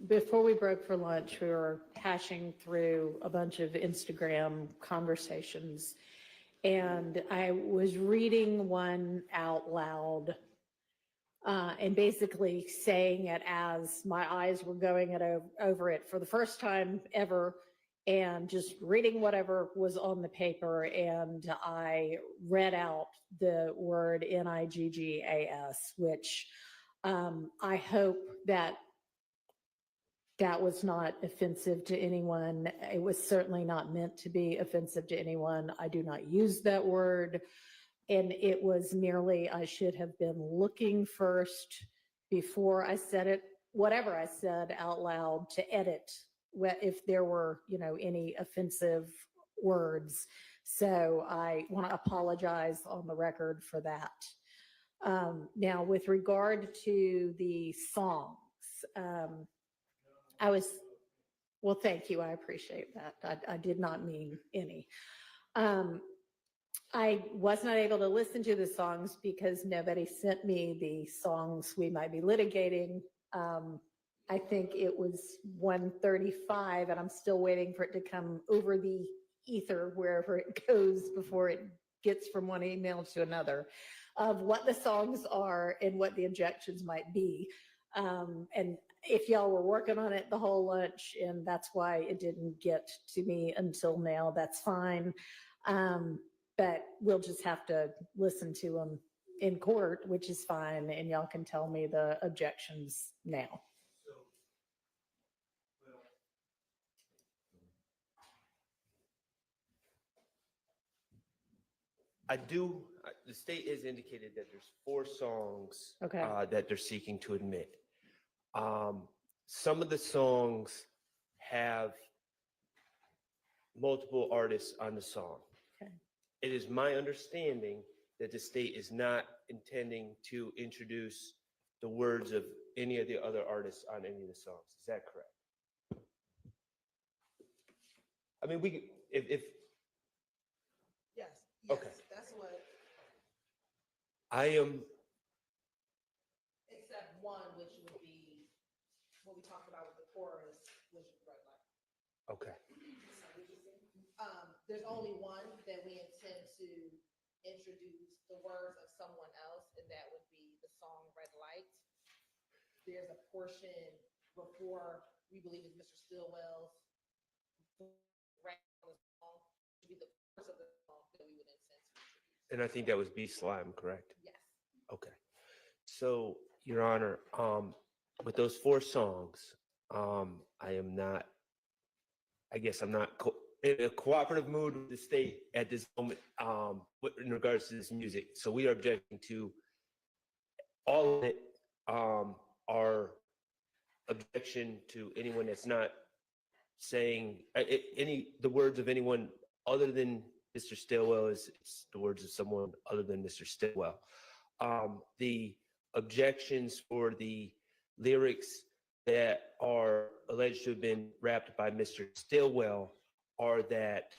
Before we broke for lunch, we were hashing through a bunch of Instagram conversations, and I was reading one out loud, and basically saying it as my eyes were going over it for the first time ever, and just reading whatever was on the paper, and I read out the word NIGGAS, which I hope that that was not offensive to anyone. It was certainly not meant to be offensive to anyone. I do not use that word. And it was merely, I should have been looking first before I said it, whatever I said out loud, to edit if there were, any offensive words. So I want to apologize on the record for that. Now, with regard to the songs, well, thank you. I appreciate that. I did not mean any. I was not able to listen to the songs because nobody sent me the songs we might be litigating. I think it was 1:35, and I'm still waiting for it to come over the ether wherever it goes before it gets from one email to another, of what the songs are and what the objections might be. And if y'all were working on it the whole lunch and that's why it didn't get to me until now, that's fine. But we'll just have to listen to them in court, which is fine, and y'all can tell me the objections now. The state has indicated that there's 4 songs Okay. that they're seeking to admit. Some of the songs have multiple artists on the song. Okay. It is my understanding that the state is not intending to introduce the words of any of the other artists on any of the songs. Is that correct? I mean, if Yes, Okay. that's what, I am, except one, which would be what we talked about with the chorus, which is right, like, okay. there's only one that we intend to introduce the words of someone else, and that would be the song Red Light. There's a portion before, we believe is Mr. Stillwell's rap on the song, to be the chorus of the song that we would intend to introduce. And I think that was B Slime, correct? Yes. Okay. So, Your Honor, with those 4 songs, I'm not in a cooperative mood with the state at this moment in regards to this music. So we are objecting to all of it. Our objection to anyone that's not saying the words of anyone other than Mr. Stillwell is the words of someone other than Mr. Stillwell. The objections for the lyrics that are alleged to have been rapped by Mr. Stillwell are that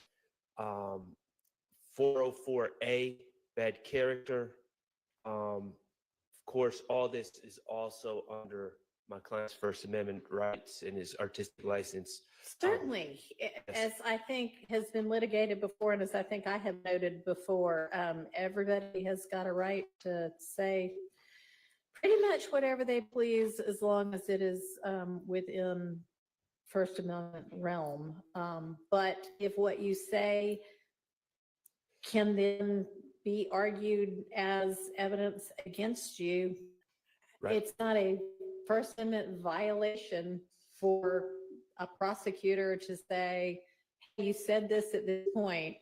404A, bad character. Of course, all this is also under my client's First Amendment rights and his artistic license. Certainly, as I think has been litigated before, and as I think I have noted before, everybody has got a right to say pretty much whatever they please, as long as it is within First Amendment realm. But if what you say can then be argued as evidence against you, Right. It's not a First Amendment violation for a prosecutor to say, hey, you said this at this point,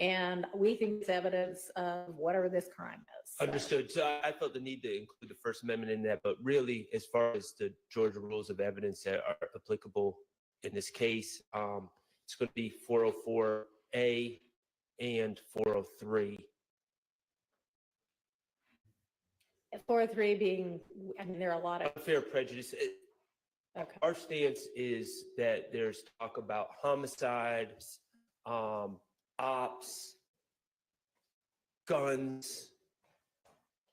and we think it's evidence of whatever this crime is. So, Understood. So I felt the need to include the First Amendment in that, but really, as far as the Georgia rules of evidence that are applicable in this case, it's going to be 404A and 403. 403 being, I mean, there are a lot of, Unfair prejudice. okay. Our stance is that there's talk about homicides, ops, guns,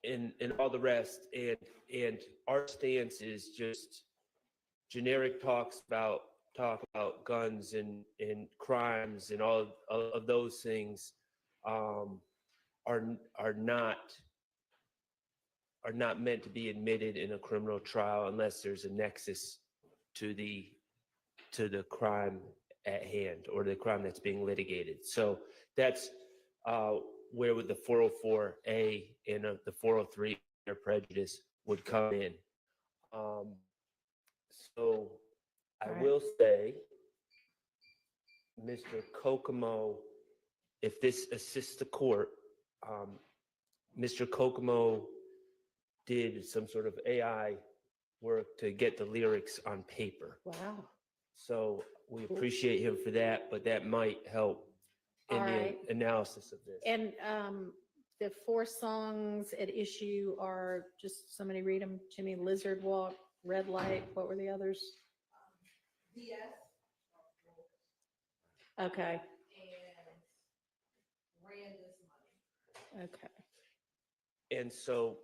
and all the rest. And our stance is just generic talk about guns and crimes and all of those things are not meant to be admitted in a criminal trial unless there's a nexus to the crime at hand or the crime that's being litigated. So that's where would the 404A and the 403 or prejudice would come in. So I Right. will say, Mr. Kokomo, if this assists the court, Mr. Kokomo did some sort of AI work to get the lyrics on paper. Wow. So we appreciate him for that, but that might help in All the right. analysis of this. And the 4 songs at issue are, just somebody read them to me: Lizard Walk, Red Light, what were the others? DS Okay, and ran this money. okay. And so,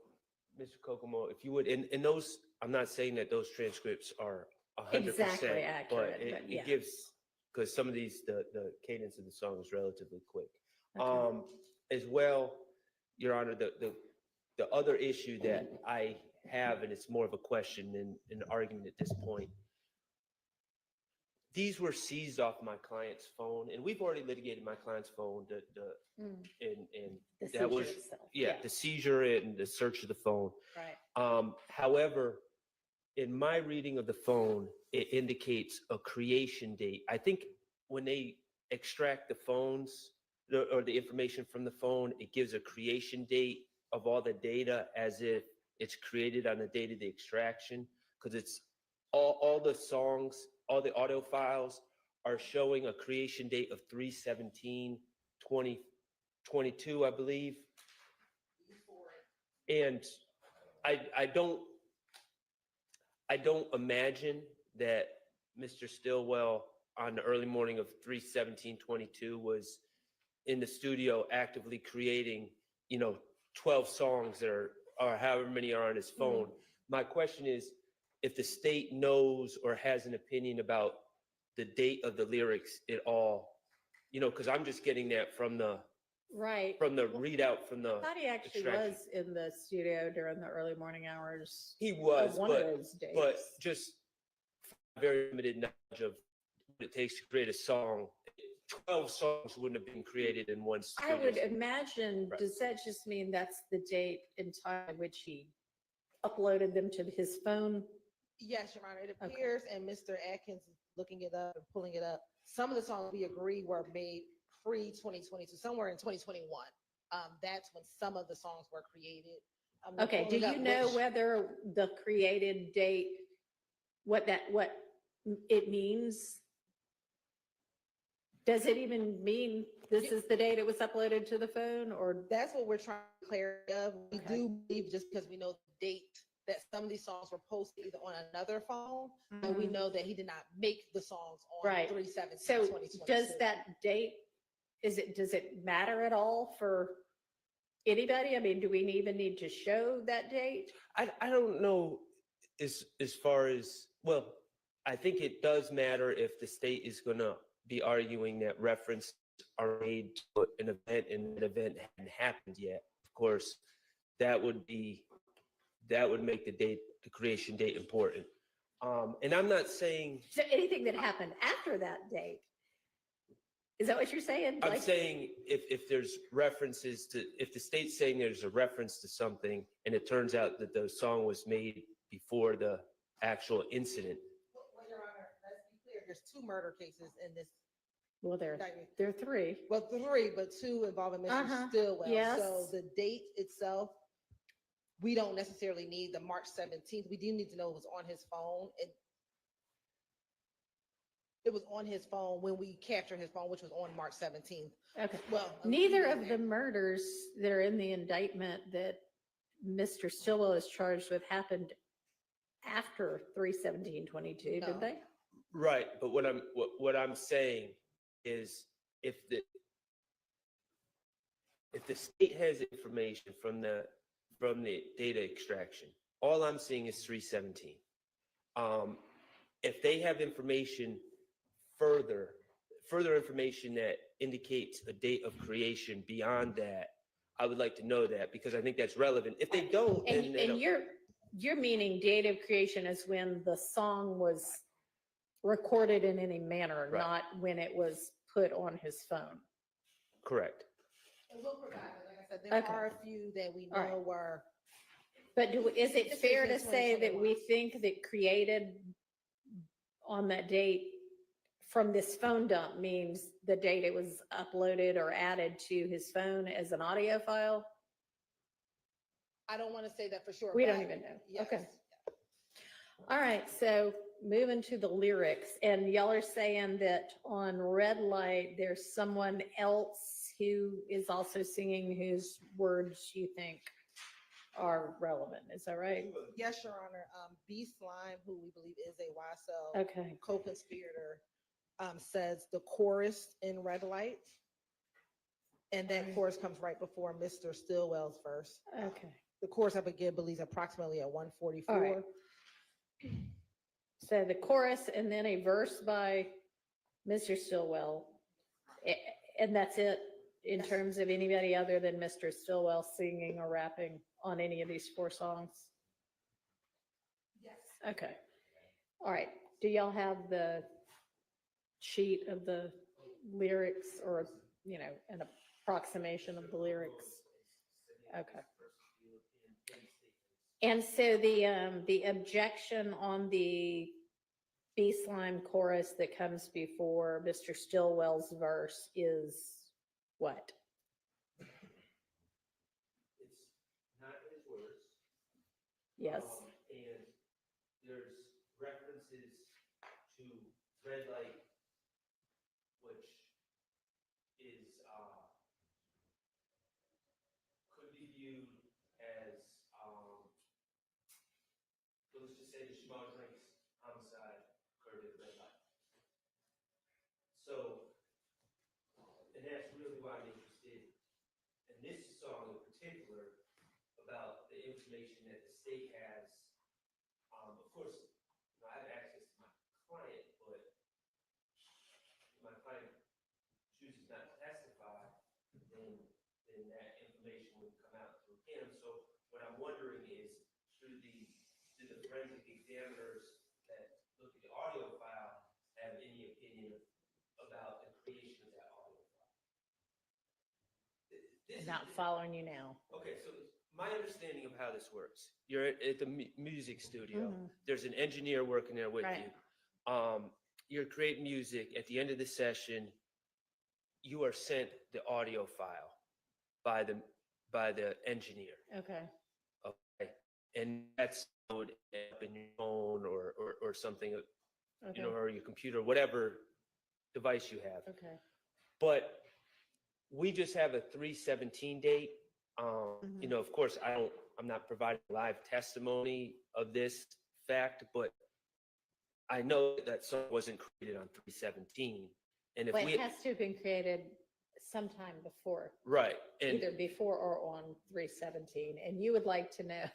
Mr. Kokomo, if you would, and those, I'm not saying that those transcripts are 100%, Exactly accurate, but but yeah. it gives, because some of these, the cadence of the song is relatively quick. Okay. As well, Your Honor, the other issue that I have, and it's more of a question than an argument at this point, these were seized off my client's phone, and we've already litigated my client's phone, Mm, and The that was, seizure itself. yeah, the seizure and the search of the phone. Right. However, in my reading of the phone, it indicates a creation date. I think when they extract the phones or the information from the phone, it gives a creation date of all the data as if it's created on the date of the extraction, because it's all the songs, all the audio files are showing a creation date of 3/17/2022, I believe. And I don't imagine that Mr. Stillwell on the early morning of 3/17/22 was in the studio actively creating, 12 songs that are, or however many are on his phone. My question is, if the state knows or has an opinion about the date of the lyrics at all, because I'm just getting that from the Right. readout from I the thought he actually extraction. was in the studio during the early morning hours. He was, one of those days. but just very limited knowledge of what it takes to create a song. 12 songs wouldn't have been created in one I studio. would imagine, Right. does that just mean that's the date and time at which he uploaded them to his phone? Yes, Your Honor, it Okay. appears, and Mr. Atkins is looking it up and pulling it up. Some of the songs we agree were made pre-2022, somewhere in 2021. That's when some of the songs were created. We're Okay, do pulling up you know which- whether the created date, what it means? Does it even mean this is the date it was uploaded to the phone, or? That's what we're trying to clear up. We Okay. do believe, just because we know the date, that some of these songs were posted either on another phone, and we Mhm. know that he did not make the songs on Right. 3/17/2022. So does that date, does it matter at all for anybody? I mean, do we even need to show that date? I don't know as far as, well, I think it does matter if the state is going to be arguing that reference are made to an event and an event hadn't happened yet. Of course, that would make the creation date important. And I'm not saying, So anything that happened after that date? Is that what you're saying? I'm Like- saying if there's references to, if the state's saying there's a reference to something and it turns out that the song was made before the actual incident. Well, Your Honor, let's be clear, there's 2 murder cases in this Well, there indictment. are 3. Well, 3, but 2 involving Mr. Uh-huh, Stillwell. yes. So the date itself, we don't necessarily need the March 17th. We do need to know it was on his phone. It was on his phone when we captured his phone, which was on March 17th. Okay. Well, Neither of the murders that are in the indictment that Mr. Stillwell is charged with happened after 3/17/22, No. did they? Right, but what I'm saying is if the state has information from the data extraction, all I'm seeing is 3/17. if they have information further information that indicates a date of creation beyond that, I would like to know that because I think that's relevant. If they don't, then they And don't. you're meaning date of creation is when the song was recorded in any manner, Right. not when it was put on his phone. Correct. And we'll provide, but like I said, there Okay. are a few that we All right. know were. But is it fair to Decisions say that we 2021. think that created on that date from this phone dump means the date it was uploaded or added to his phone as an audio file? I don't want to say that for sure. We but don't even know. yes. Okay. All right, so moving to the lyrics, and y'all are saying that on Red Light, there's someone else who is also singing whose words you think are relevant. Is that right? Yes, Your Honor. B Slime, who we believe is a YSL Okay, co-conspirator, says the chorus in Red Light. And that chorus comes right before Mr. Stillwell's verse. okay. The chorus, I believe, approximately at 144. All right. So the chorus and then a verse by Mr. Stillwell. And that's it in terms of anybody other than Mr. Stillwell singing or rapping on any of these 4 songs? Yes. Okay. All right. Do y'all have the sheet of the lyrics or, you know, an approximation of the lyrics? Okay. And so the objection on the B Slime chorus that comes before Mr. Stillwell's verse is what? It's not his words. Yes. And there's references to red light, which is could be viewed as let's just say the Shymel Drinks homicide occurred at red light. So, and that's really why I'm interested in this song in particular about the information that the state has. Of course, you know, I have access to my client, but if my client chooses not to testify, then that information would come out through him. So what I'm wondering is, do the forensic examiners that look at the audio file have any opinion about the creation of that audio file? Not following you now. Okay, so my understanding of how this works, you're at the music studio. Mhm. There's an engineer working there with Right. you. You're creating music. At the end of the session, you are sent the audio file by the engineer. Okay. Okay, and that's up in your phone or something, Okay. you know, or your computer, whatever device you have. Okay. But we just have a 3/17 date. You know, of course, I'm not providing live testimony of this fact, but I know that song wasn't created on 3/17. And if Well, we, it has to have been created sometime before, right, and either before or on 3/17. And you would like to know,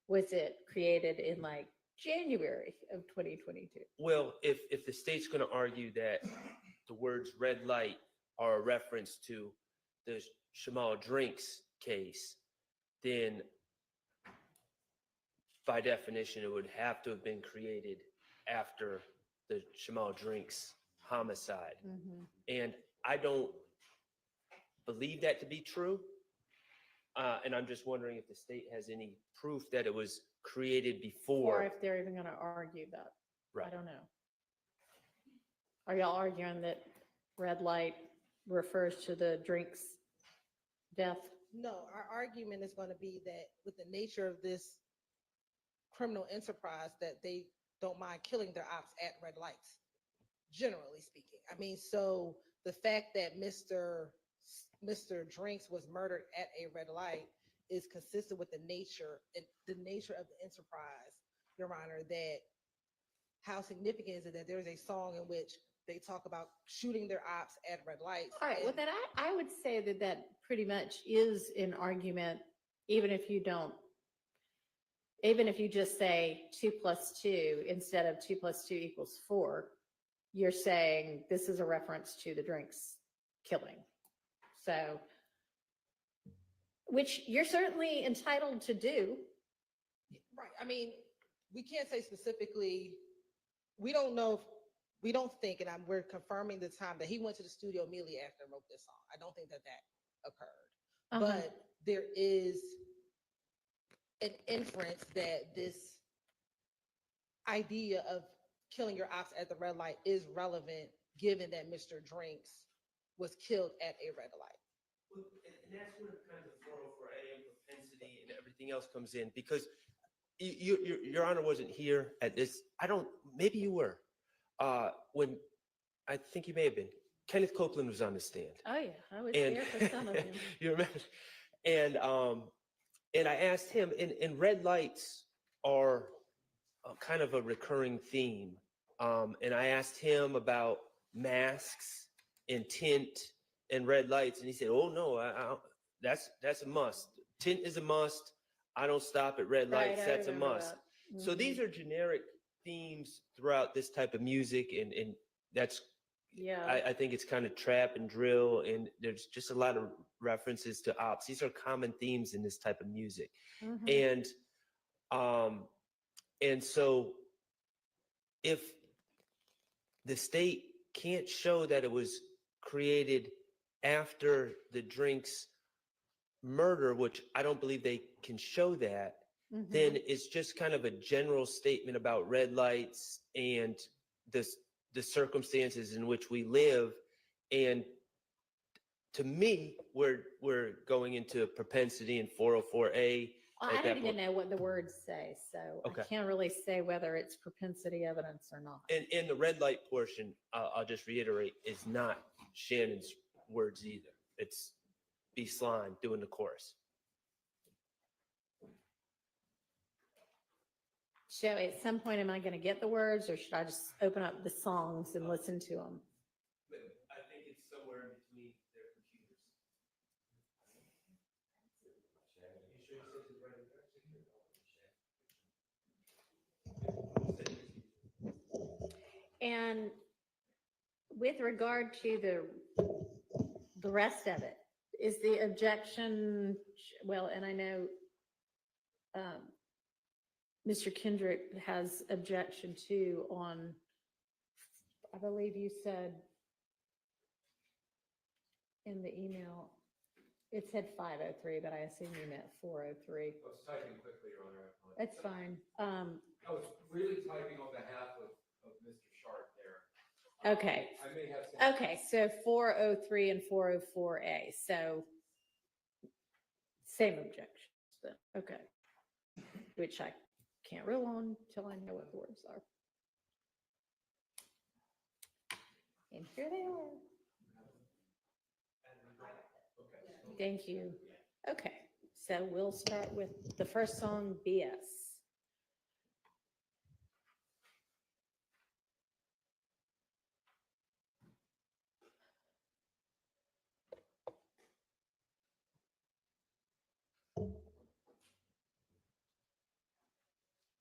was it created in like January of 2022? well, if the state's going to argue that the words red light are a reference to the Shymel Drinks case, then by definition, it would have to have been created after the Shymel Drinks homicide. Mhm. And I don't believe that to be true. And I'm just wondering if the state has any proof that it was created Or before. if they're even going to argue that. I Right. don't know. Are y'all arguing that red light refers to the drinks death? No, our argument is going to be that with the nature of this criminal enterprise, that they don't mind killing their ops at red lights, generally speaking. I mean, so the fact that Mr. Drinks was murdered at a red light is consistent with the nature of the enterprise, Your Honor, that how significant is it that there's a song in which they talk about shooting their ops at red lights? All right, well, and- then I would say that pretty much is an argument, even if you don't even if you just say 2 + 2 instead of 2 + 2 = 4, you're saying this is a reference to the Drinks killing. So, which you're certainly entitled to do. Right, I mean, we can't say specifically, we don't know, we don't think, and we're confirming the time that he went to the studio immediately after and wrote this song. I don't think that occurred. But there is an inference that this idea of killing your ops at the red light is relevant, given that Mr. Drinks was killed at a red light. Well, and that's where kind of the 404A and propensity and everything else comes in, because your Honor wasn't here at this. Maybe you were. When I think you may have been. Kenneth Copeland was on the stand. Oh yeah, I was there for some of them. You remember? And I asked him, and red lights are kind of a recurring theme. And I asked him about masks and tint and red lights, and he said, "Oh no, that's a must. Tint is a must. I don't stop at red lights. That's a must." So these are generic themes throughout this type of music, and that's, yeah. I think it's kind of trap and drill, and there's just a lot of references to ops. These are common themes in this type of music. And so if the state can't show that it was created after the Drinks murder, which I don't believe they can show that, then it's just kind of a general statement about red lights and the circumstances in which we live. And to me, we're going into propensity and 404A. Well, I don't even know what the words say, so I can't really say whether it's propensity evidence or not. And the red light portion, I'll just reiterate, is not Shannon's words either. It's B. Slime doing the chorus. So at some point, am I going to get the words, or should I just open up the songs and listen to them? I think it's somewhere in between their computers. And with regard to the rest of it, is the objection, well, and I know Mr. Kendrick has objection too on, I believe you said in the email, it said 503, but I assume you meant 403. I was typing quickly, Your Honor. That's fine. I was really typing on behalf of Mr. Sharp there. Okay. I may have some. Okay, so 403 and 404A. So same objections then. Okay. Which I can't rule on until I know what the words are. And here they are. Thank you. Okay, so we'll start with the first song, BS.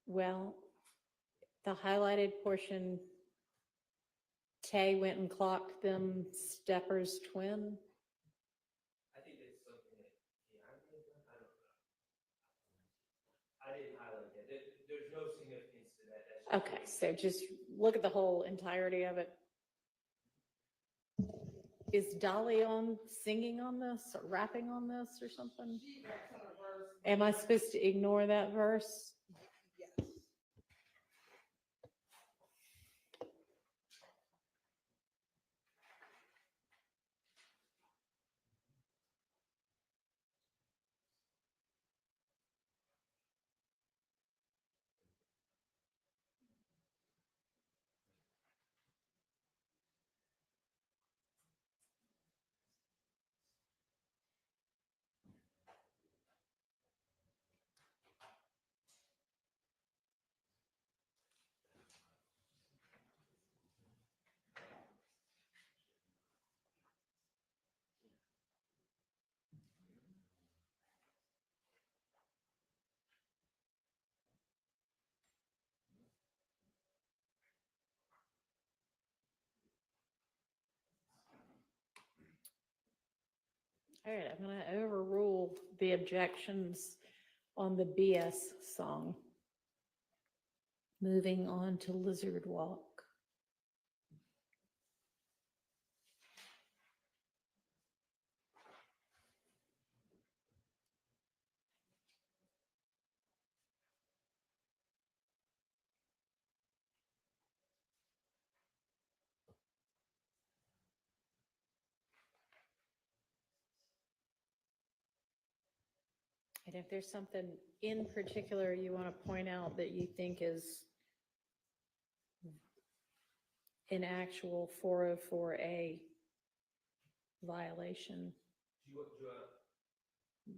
Well, the highlighted portion, Tay went and clocked them Stepper's twin. I think it's something that, I don't know. I didn't highlight that. There's no significance to that. Okay, so just look at the whole entirety of it. Is Dolly singing on this or rapping on this or something? Am I supposed to ignore that verse? Yes. All right, I'm going to overrule the objections on the BS song. Moving on to Lizard Walk. And if there's something in particular you want to point out that you think is an actual 404A violation,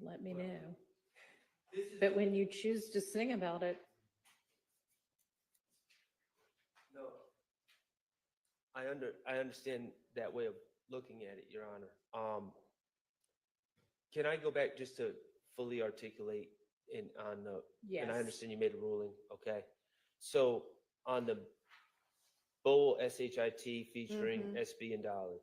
let me know. But when you choose to sing about it, No, I understand that way of looking at it, Your Honor. Can I go back just to fully articulate on the, and I yes. understand you made a ruling, okay? So on the Bowl SHIT featuring SB and Dollar,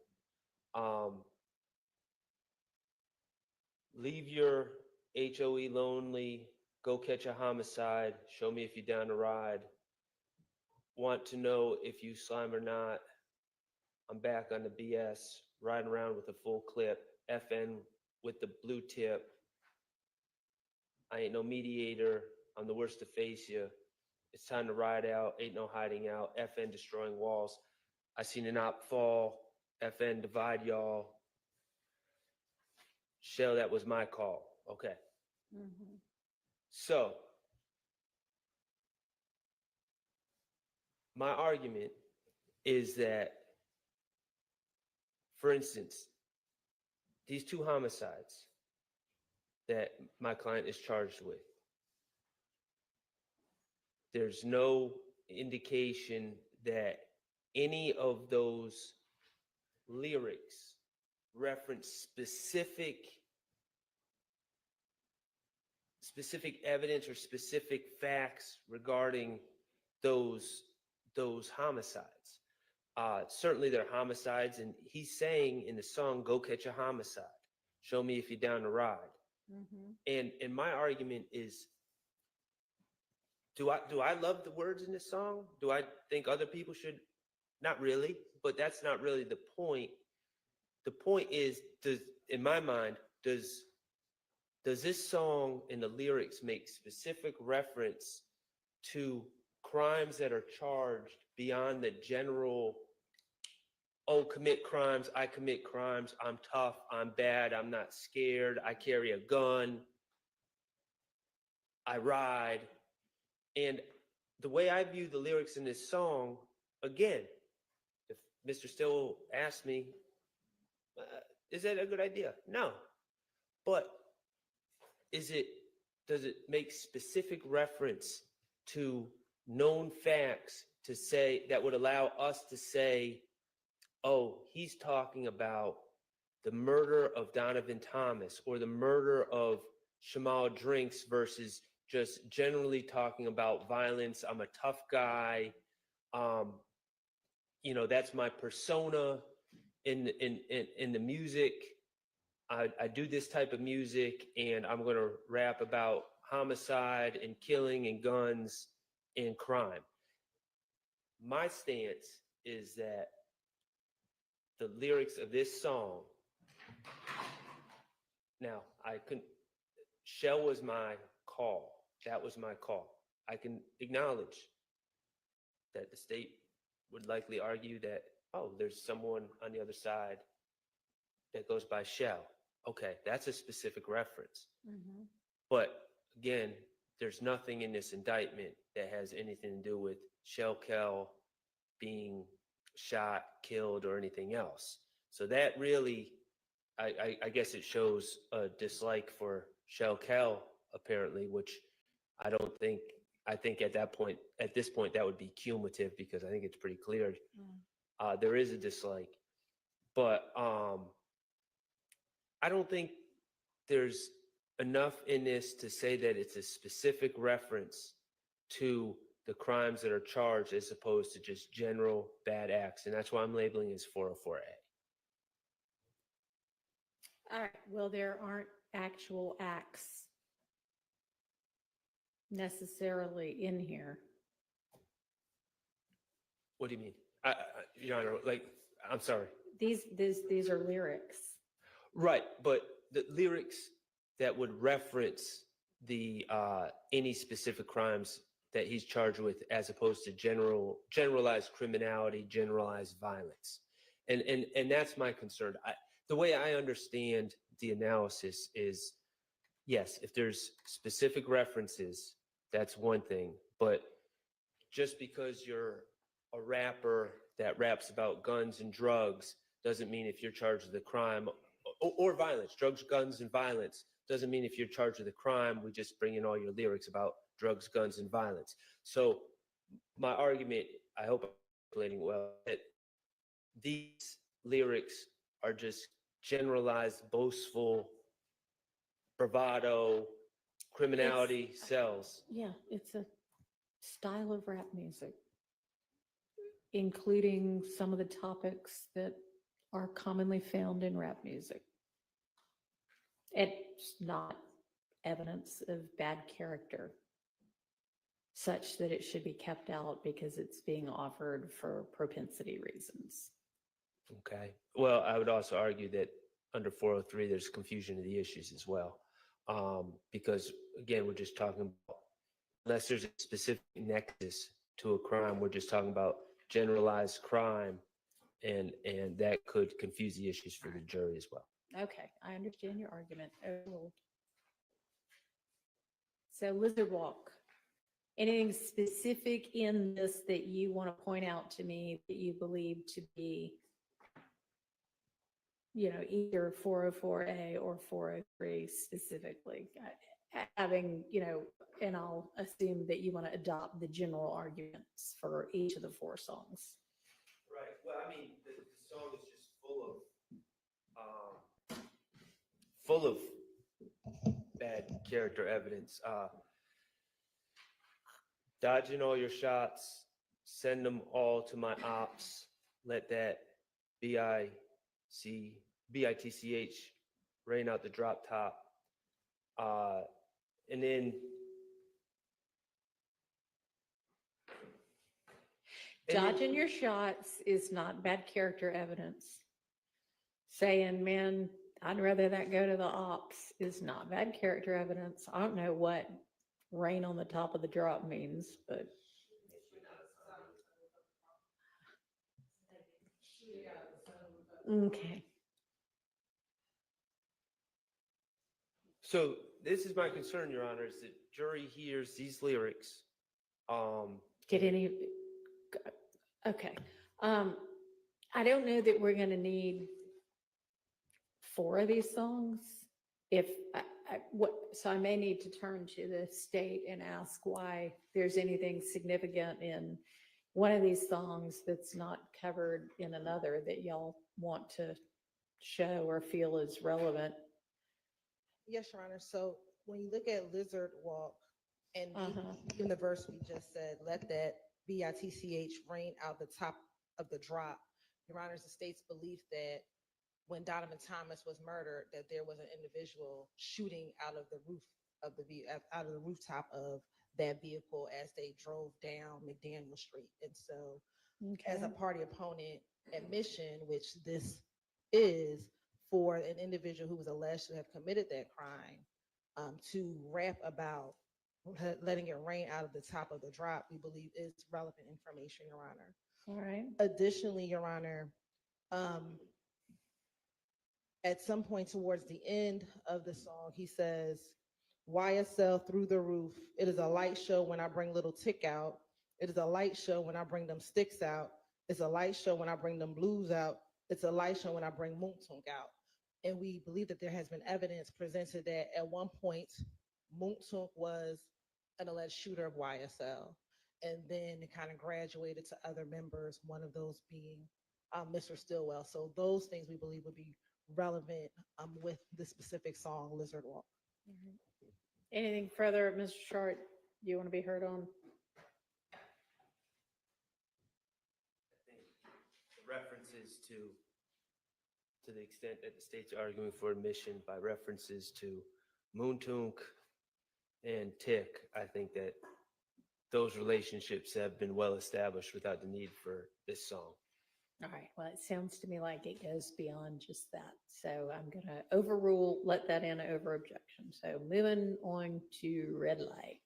leave your HOE lonely, go catch a homicide, show me if you're down to ride. Want to know if you slime or not. I'm back on the BS, riding around with a full clip, FN with the blue tip. I ain't no mediator, I'm the worst to face you. It's time to ride out, ain't no hiding out, FN destroying walls. I seen an op fall, FN divide y'all. Shell, that was my call, okay. So, my argument is that, for instance, these two homicides that my client is charged with, there's no indication that any of those lyrics reference specific evidence or specific facts regarding those homicides. Certainly they're homicides, and he's saying in the song, go catch a homicide. Show me if you're down to ride. And my argument is, do I love the words in this song? Do I think other people should? Not really, but that's not really the point. The point is, in my mind, does this song and the lyrics make specific reference to crimes that are charged beyond the general, oh, commit crimes, I commit crimes, I'm tough, I'm bad, I'm not scared, I carry a gun, I ride. And the way I view the lyrics in this song, again, if Mr. Stillwell asked me, is that a good idea? No. But does it make specific reference to known facts to say, that would allow us to say, oh, he's talking about the murder of Donovan Thomas or the murder of Shymel Drinks versus just generally talking about violence. I'm a tough guy. That's my persona in the music. I do this type of music, and I'm going to rap about homicide and killing and guns and crime. My stance is that the lyrics of this song, now Shell was my call. That was my call. I can acknowledge that the state would likely argue that, oh, there's someone on the other side that goes by Shell. Okay, that's a specific reference. But again, there's nothing in this indictment that has anything to do with Shell Kell being shot, killed, or anything else. So that really, I guess it shows a dislike for Shell Kell, apparently, which I think at this point, that would be cumulative, because I think it's pretty clear. There is a dislike. But I don't think there's enough in this to say that it's a specific reference to the crimes that are charged as opposed to just general bad acts. And that's why I'm labeling it as 404A. All right, well, there aren't actual acts necessarily in here. What do you mean? Your Honor, like, I'm sorry. These are lyrics. Right, but the lyrics that would reference the any specific crimes that he's charged with, as opposed to generalized criminality, generalized violence, and that's my concern. The way I understand the analysis is, yes, if there's specific references, that's one thing, but just because you're a rapper that raps about guns and drugs doesn't mean if you're charged with a crime or violence, drugs, guns, and violence, doesn't mean if you're charged with a crime, we just bring in all your lyrics about drugs, guns, and violence. So my argument, I hope I'm articulating well, that these lyrics are just generalized, boastful, bravado, criminality sells. Yeah, it's a style of rap music, including some of the topics that are commonly found in rap music. It's not evidence of bad character such that it should be kept out because it's being offered for propensity reasons. Okay. Well, I would also argue that under 403, there's confusion of the issues as well. Because again, we're just talking about, unless there's a specific nexus to a crime, we're just talking about generalized crime, and that could confuse the issues for the jury as well. Okay, I understand your argument. Overruled. So Lizard Walk, anything specific in this that you want to point out to me that you believe to be, either 404A or 403 specifically? Having, and I'll assume that you want to adopt the general arguments for each of the four songs. Right. Well, I mean, the song is just full of bad character evidence. Dodging all your shots, send them all to my ops. Let that BITCH rain out the drop top. And then Dodging your shots is not bad character evidence. Saying, man, I'd rather that go to the ops is not bad character evidence. I don't know what rain on the top of the drop means, but. Okay. So this is my concern, Your Honor, is that jury hears these lyrics. Get any, okay. I don't know that we're going to need 4 of these songs. If so I may need to turn to the state and ask why there's anything significant in one of these songs that's not covered in another that y'all want to show or feel is relevant. Yes, Your Honor. So when you look at Lizard Walk and even the verse we just said, let that BITCH rain out the top of the drop, Your Honor, the state's belief that when Donovan Thomas was murdered, that there was an individual shooting out of the rooftop of that vehicle as they drove down McDaniel Street. And so as a party opponent admission, which this is for an individual who was alleged to have committed that crime, to rap about letting it rain out of the top of the drop, we believe is relevant information, Your Honor. All right. Additionally, Your Honor, at some point towards the end of the song, he says, YSL through the roof. It is a light show when I bring little tick out. It is a light show when I bring them sticks out. It's a light show when I bring them blues out. It's a light show when I bring Moontunk out. And we believe that there has been evidence presented that at one point, Moontunk was an alleged shooter of YSL. And then it kind of graduated to other members, one of those being Mr. Stillwell. So those things we believe would be relevant with the specific song, Lizard Walk. Anything further, Mr. Short, you want to be heard on? I think references to to the extent that the state's arguing for admission by references to Moontunk and Tick, I think that those relationships have been well established without the need for this song. All right, well, it sounds to me like it goes beyond just that. So I'm going to overrule, let that in over objection. So moving on to red light.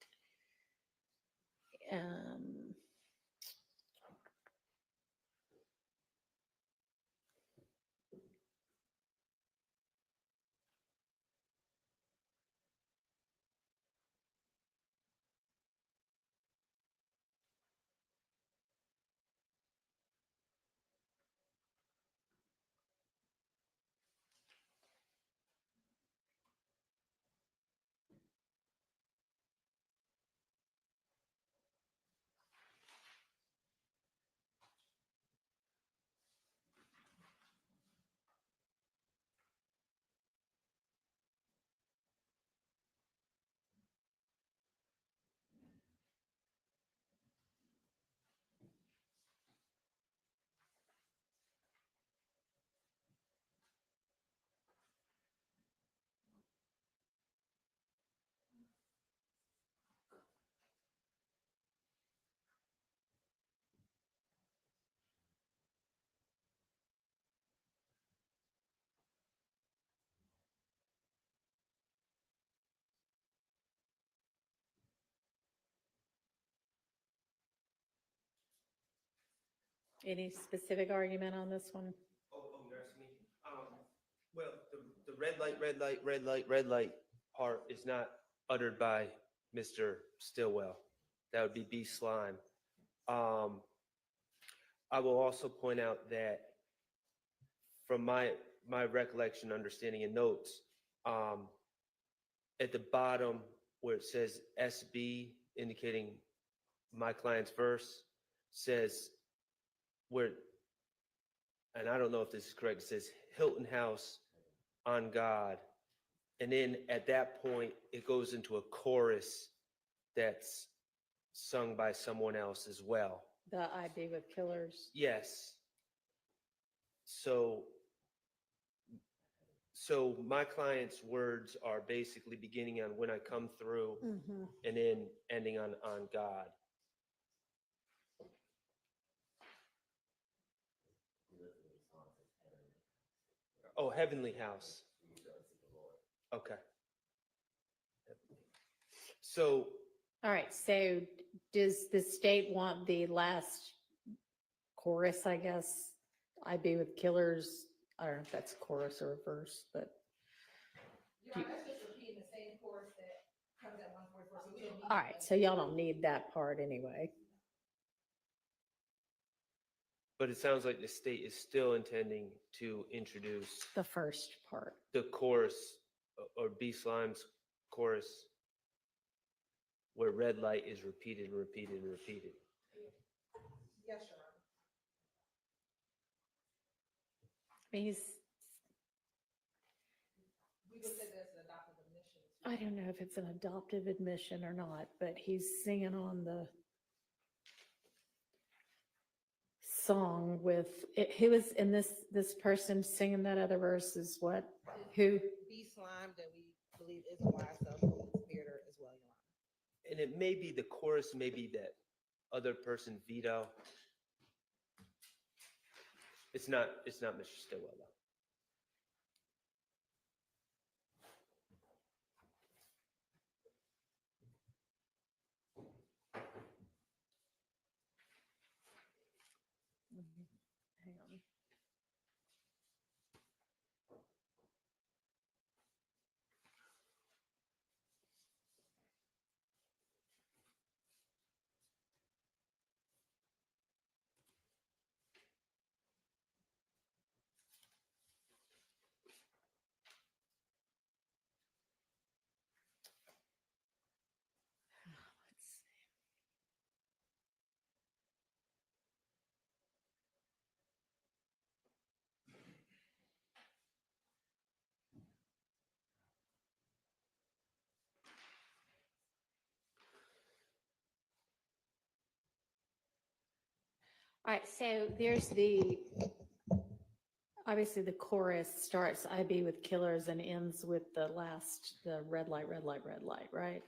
Any specific argument on this one? Nurse me. Well, the red light part is not uttered by Mr. Stillwell. That would be B Slime. I will also point out that from my recollection, understanding, and notes, at the bottom where it says SB, indicating my client's verse, says where, and I don't know if this is correct, it says Hilton House on God. And then at that point, it goes into a chorus that's sung by someone else as well. The I Be With Killers. Yes. So my client's words are basically beginning on when I come through and then ending on God. Oh, Heavenly House. Okay. So. All right, so does the state want the last chorus, I guess? I Be With Killers. I don't know if that's chorus or verse, but. That's just repeating the same chorus that comes at 144. So we don't need. All right, so y'all don't need that part anyway. But it sounds like the state is still intending to introduce The first part. the chorus or B Slime's chorus where red light is repeated and repeated and repeated. Yes, Your Honor. I mean, We would say that's an adopted admission. I don't know if it's an adoptive admission or not, but he's singing on the song with, who is in this person singing that other verse is what? Who? B Slime that we believe is a YSL co-conspirator as well, Your Honor. And it may be the chorus, maybe that other person, Vito. It's not Mr. Stillwell though. Hang on. Let's see. All right, so there's the obviously the chorus starts I be with killers and ends with the red light, right?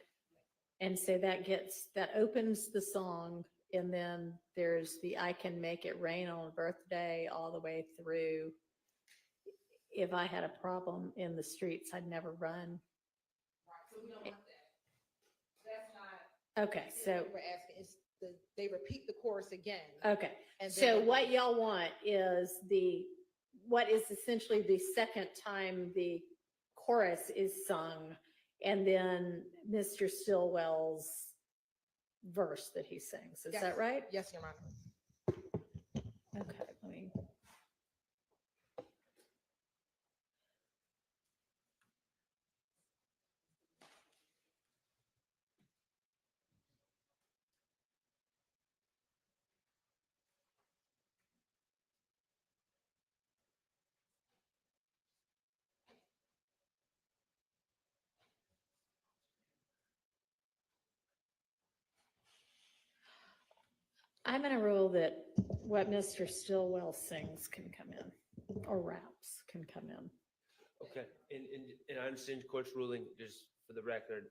And so that opens the song, and then there's the I can make it rain on a birthday all the way through. If I had a problem in the streets, I'd never run. Right, so we don't want that. That's not. Okay, so, We're asking, they repeat the chorus again. okay. and then So it what goes- y'all want is what is essentially the second time the chorus is sung, and then Mr. Stillwell's verse that he sings. Is Yes. that right? Yes, Your Honor. Okay, let me. I'm gonna rule that what Mr. Stillwell sings can come in, or raps can come in. Okay, and I understand the court's ruling, just for the record,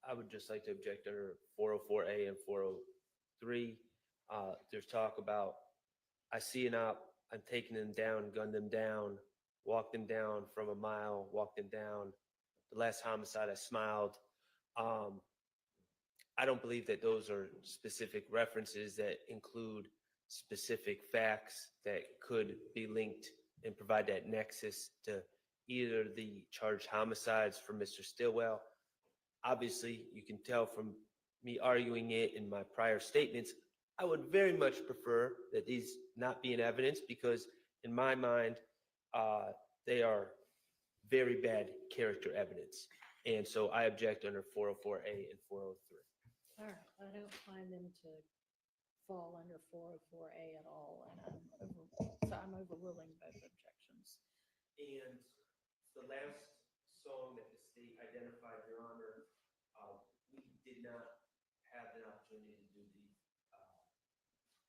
I would just like to object under 404A and 403. There's talk about, I see an op, I'm taking them down, gun them down, walk them down from a mile, walk them down. The last homicide, I smiled. I don't believe that those are specific references that include specific facts that could be linked and provide that nexus to either the charged homicides for Mr. Stillwell. Obviously, you can tell from me arguing it in my prior statements, I would very much prefer that these not be in evidence, because in my mind, they are very bad character evidence. And so I object under 404A and 403. All right, I don't find them to fall under 404A at all, and I'm overruling both objections. And the last song that the state identified, Your Honor, we did not have an opportunity to do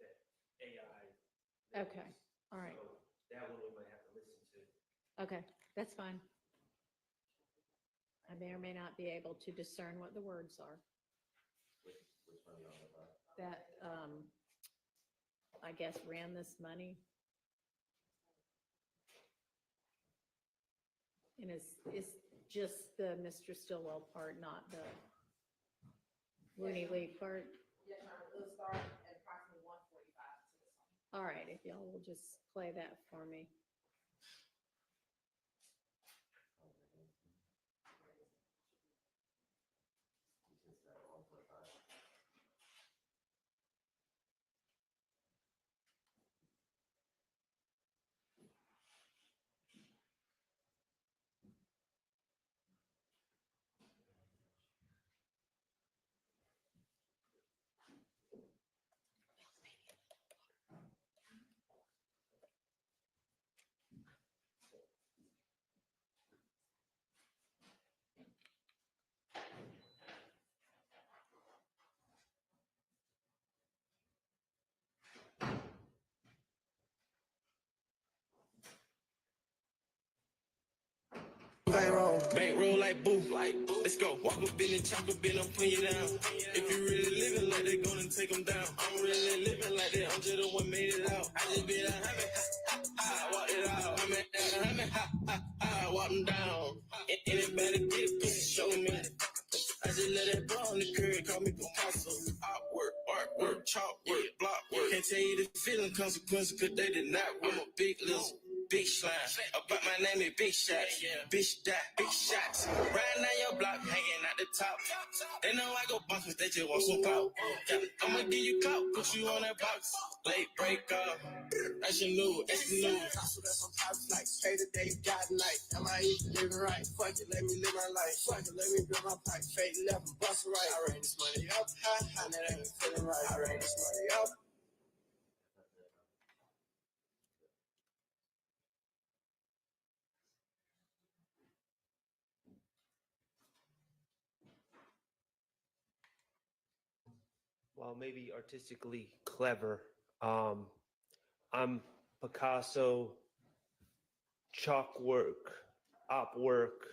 the AI. Okay, all right. So that one we might have to listen to. Okay, that's fine. I may or may not be able to discern what the words are. Which one you on about? That, I guess, ran this money. And it's just the Mr. Stillwell part, not the Rooney League part. Yes, Your Honor, it'll start at approximately 1:45 to the song. All right, if y'all will just play that for me. Bankroll like boo, let's go. Walk up in the chopper, bill, I'm putting you down. If you really living like they gonna take them down. I'm really living like that, I'm just the one made it out. I just be like, I walk it out. I'm at I walk them down. Anybody get a piece, show me. I just let that ball on the curb, call me Picasso. Artwork, chalk work, block work. Can't tell you the feeling consequences, cause they did not work. I'm a big lizard. Big slime, about my name is Big Shots. Bitch die, big shots. Riding down your block, hanging at the top. They know I go bonkers, they just want some clout. I'ma give you clout, put you on that box. Late break up, that's your new, that's the news. So that's some pops like, pay the day, got night. Am I even living right? Fuck it, let me live my life. Fuck it, let me build my pipe. Fade left and bust right. I ran this money up, high, that ain't feeling right. I ran this money up. While maybe artistically clever, I'm Picasso chalk work, op work,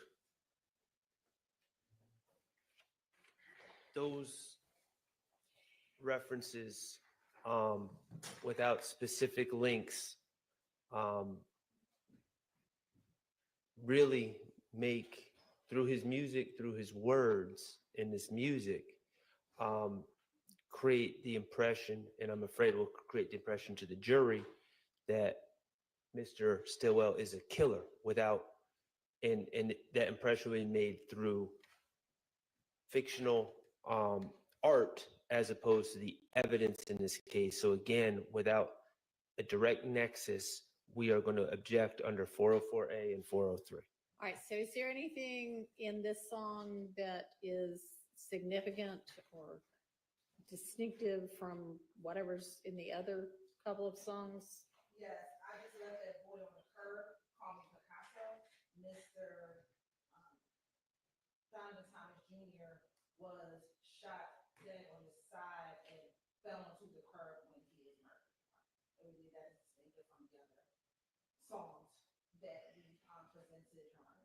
those references without specific links really make, through his music, through his words in this music, create the impression, and I'm afraid will create the impression to the jury that Mr. Stillwell is a killer without, and that impression will be made through fictional art as opposed to the evidence in this case. So again, without a direct nexus, we are going to object under 404A and 403. All right, so is there anything in this song that is significant or distinctive from whatever's in the other couple of songs? Yes, I just left that boy on the curb, call me Picasso. Mr. Donovan Thomas Jr. was shot dead on his side and fell onto the curb when he was murdered. I believe that is distinctive from the other songs that we presented, Your Honor.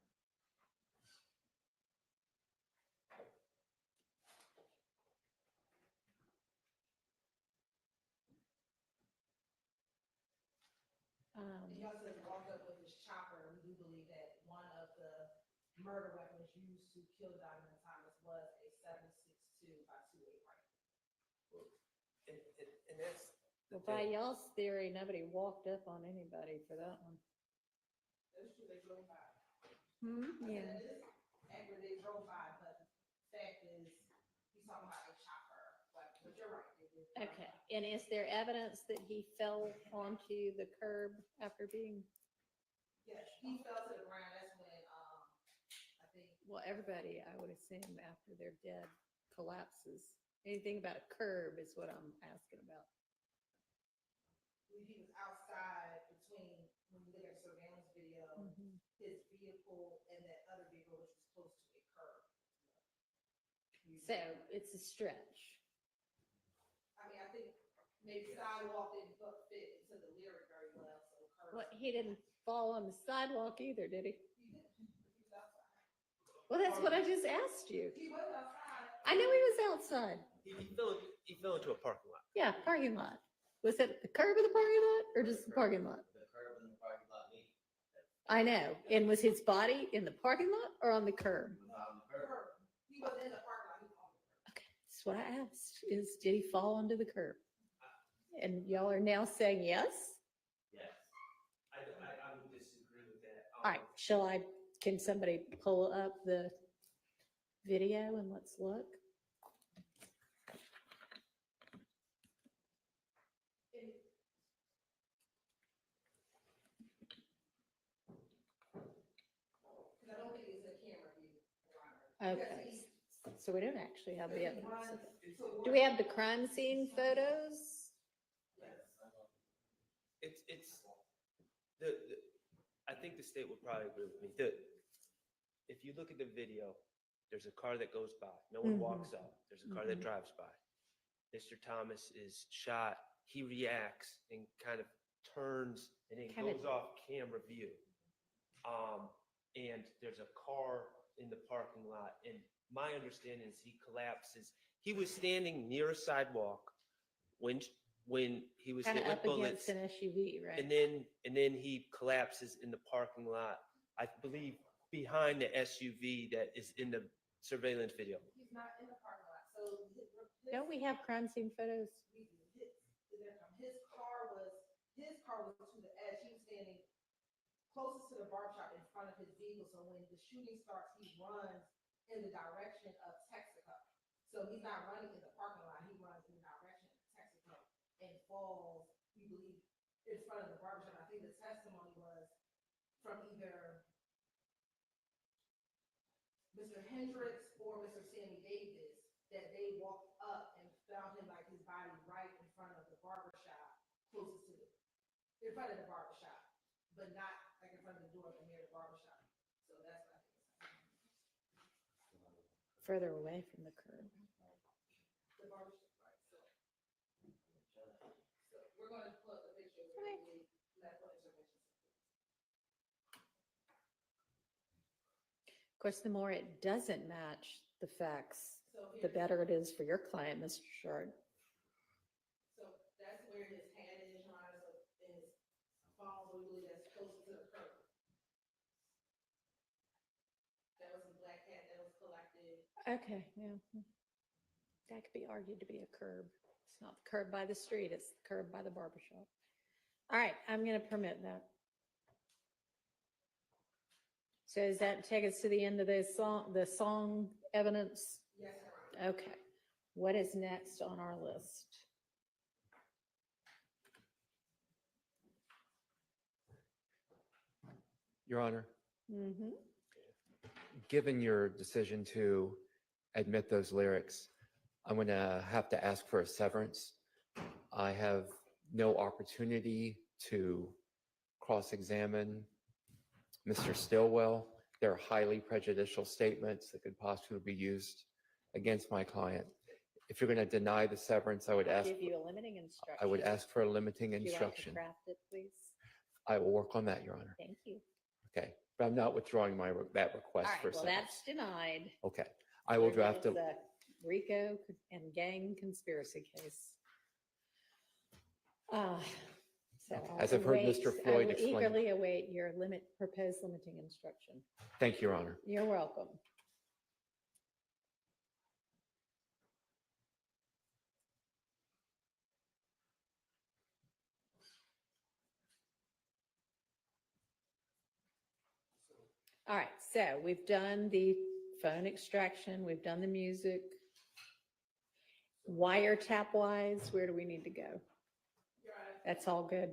He also walked up with his chopper. We do believe that one of the murder weapons used to kill Donovan Thomas was a 7.62 by 2.8 rifle. And that's, Well, by y'all's theory, nobody walked up on anybody for that one. That's true, they drove by. Yeah. It is accurate, they drove by, but the fact is, he's talking about a chopper, but you're right. they did drive Okay, by. and is there evidence that he fell onto the curb after being, Yes, he fell to the ground, that's when, I think, well, everybody, I would assume after they're dead collapses. Anything about a curb is what I'm asking about. he was outside between, when you look at the surveillance video, his vehicle and that other vehicle, which was close to a curb. So it's a stretch. I mean, I think maybe sidewalk didn't fit into the lyric very well, so curb. Well, he didn't fall on the sidewalk either, did he? He didn't. He was outside. Well, that's what I just asked you. He was outside. I know he was outside. He fell into a parking lot. Yeah, parking lot. Was it the curb of the parking lot or just the parking lot? The curb in the parking lot meeting. I know. And was his body in the parking lot or on the curb? Curb. He was in the parking lot. He was on the curb. Okay, that's what I asked, is did he fall onto the curb? And y'all are now saying yes? Yes. I would disagree with that. All right, can somebody pull up the video and let's look? I don't think it's a camera view, Your Honor. Okay, so we don't actually have the evidence of it. So Do we have the crime scene photos? It's I think the state would probably agree with me. If you look at the video, there's a car that goes by. No one walks up. There's a car that drives by. Mr. Thomas is shot. He reacts and kind of turns and then goes off camera view. And there's a car in the parking lot. And my understanding is he collapses. He was standing near a sidewalk when he was Kind hit of with up bullets. against an SUV, right? And then he collapses in the parking lot, I believe behind the SUV that is in the surveillance video. he's not in the parking lot, so Don't we have crime scene photos? his car was to the edge. He was standing closest to the barbershop in front of his vehicle. So when the shooting starts, he runs in the direction of Texaco. So he's not running in the parking lot. He runs in the direction of Texaco and falls, we believe, in front of the barbershop. I think the testimony was from either Mr. Hendricks or Mr. Sammy Davis that they walked up and found him like his body right in front of the barbershop, closest to in front of the barbershop, but not like in front of the door, but near the barbershop. So that's what I think. Further away from the curb. The barbershop, right? So we're going to put the picture where we left for intervention. Of course, the more it doesn't match the facts, So the here's- better it is for your client, Mr. Shard. So that's where his head is, Your Honor, so in his phone, we believe that's closer to the curb. That was a black cat that was collected. Okay, yeah. That could be argued to be a curb. It's not the curb by the street, it's the curb by the barber shop. All right, I'm gonna permit that. So does that take us to the end of the song evidence? Yes, Your Honor. Okay. What is next on our list? Your Honor, Mm-hmm. given your decision to admit those lyrics, I'm going to have to ask for a severance. I have no opportunity to cross-examine Mr. Stillwell. They're highly prejudicial statements that could possibly be used against my client. If you're going to deny the severance, I would ask, Give you a limiting instruction. I would ask for a limiting Would you like to instruction. craft it, please? I will work on that, Your Honor. Thank you. Okay, but I'm not withdrawing that All request right, for well, severance. that's denied. Okay, I will That draft is a, a RICO and gang conspiracy case. So As I've heard Mr. I Floyd will explain. eagerly await your proposed limiting instruction. Thank you, Your Honor. You're welcome. All right, so we've done the phone extraction, we've done the music. Wiretap wise, where do we need to go? Your Honor, That's all good.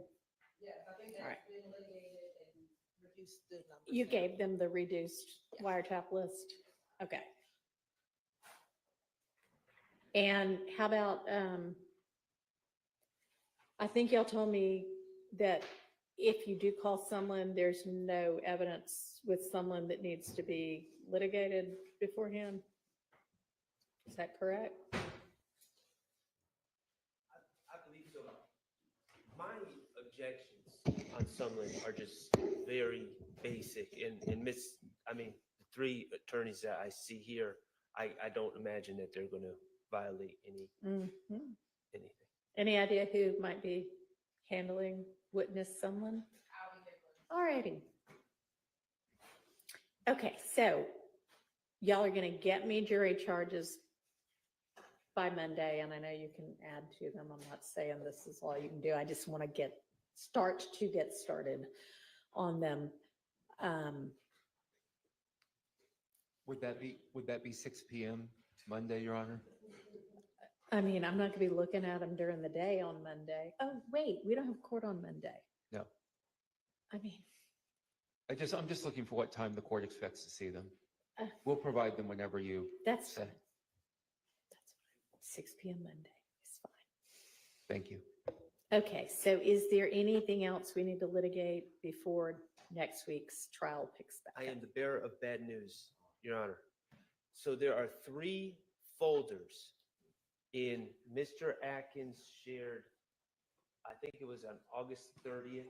yes, I think All right. that's been litigated and reduced the numbers. You now. gave them the reduced wiretap list? Okay. And how about, I think y'all told me that if you do call someone, there's no evidence with someone that needs to be litigated beforehand? Is that correct? I believe so. My objections on Sumlin are just very basic and the three attorneys that I see here, I don't imagine that they're gonna violate Mhm. anything. Any idea who might be handling witness someone? I'll be there for All righty. Okay, so y'all are gonna get me jury charges by Monday, and I know you can add to them. I'm not saying this is all you can do. I just want to get started on them. Would that be 6 p.m. Monday, Your Honor? I mean, I'm not gonna be looking at them during the day on Monday. Oh, wait, we don't have court on Monday. No. I mean, I'm just looking for what time the court expects to see them. Uh, We'll provide them whenever you that's say. fine. That's fine. 6 p.m. Monday is fine. Thank you. Okay, so is there anything else we need to litigate before next week's trial picks back I up? am the bearer of bad news, Your Honor. So there are 3 folders in Mr. Atkins shared, I think it was on August 30th,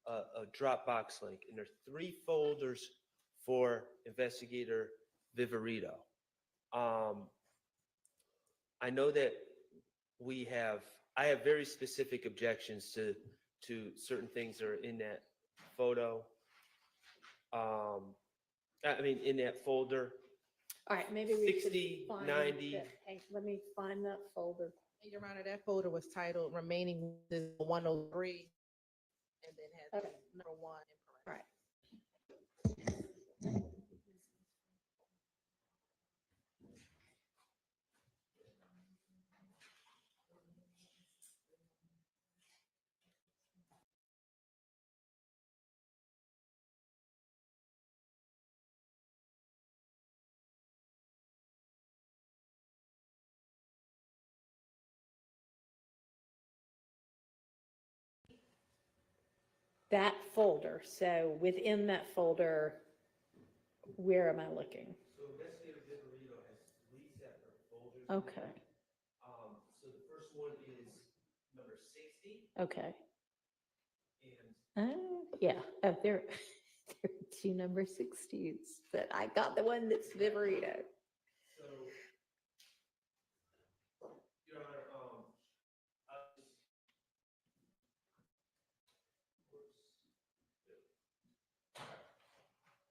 a Dropbox link, and there's 3 folders for investigator Viverito. I know that I have very specific objections to certain things that are in that photo. In that folder. All right, maybe we should 60, find 90. that- Hey, let me find that folder. And Your Honor, that folder was titled Remaining Witnesses 103 and then had Okay. number 1 in All parentheses. right. That folder, so within that folder, where am I looking? So investigator Viverito has 3 separate folders. Okay, So the first one is number 60 okay. and Yeah, oh, there, there it two number 60s, but I got the one that's Viverito. So, Your Honor,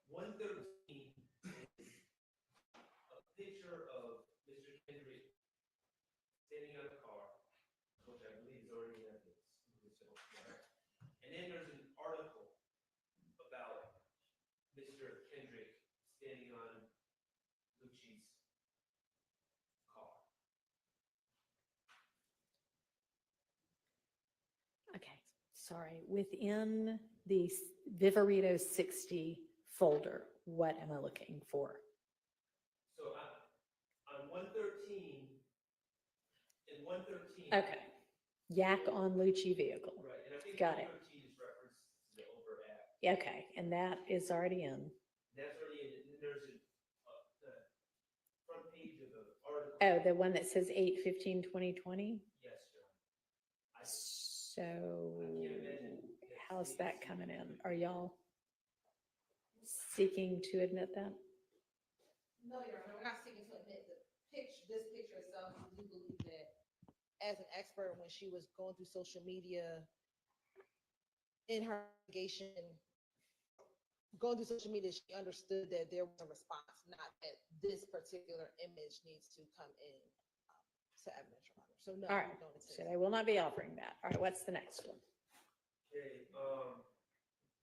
one 13 is a picture of Mr. Kendrick standing on a car, which I believe is already in evidence. And then there's an article about Mr. Kendrick standing on Lucci's car. Okay, sorry. Within the Viverito 60 folder, what am I looking for? So on 113, in 113. Okay. Yak on Lucci vehicle. Right, and I think Got it. 113 is reference to the overt act. Okay, and that is already in. That's already in, and there's the front page of the article. Oh, the one that says 8/15/2020? Yes, John. I So can't imagine. how's that coming in? Are y'all seeking to admit that? No, Your Honor, we're not seeking to admit this picture itself. We do believe that as an expert, when she was going through social media in her investigation, going through social media, she understood that there was a response, not that this particular image needs to come in to evidence, Your Honor. So no, All we right, don't so intend. they will not be offering that. All right, what's the next one? Okay,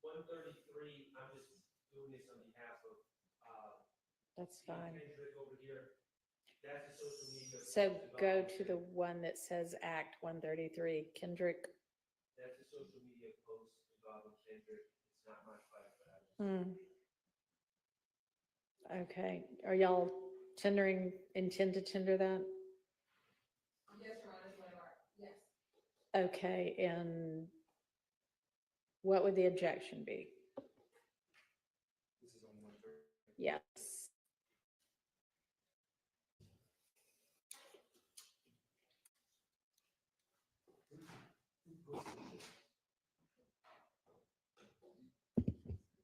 133, I'm just doing this on behalf of, That's Steve fine. Kendrick over here. That's a social media. So post go about to the one that says Act 133, Kendrick. That's a social media post involving Kendrick. It's not my fight, but I just. Okay, are y'all intend to tender that? Yes, Your Honor, it's one of our, yes. Okay, and what would the objection be? This is on 130. Yes.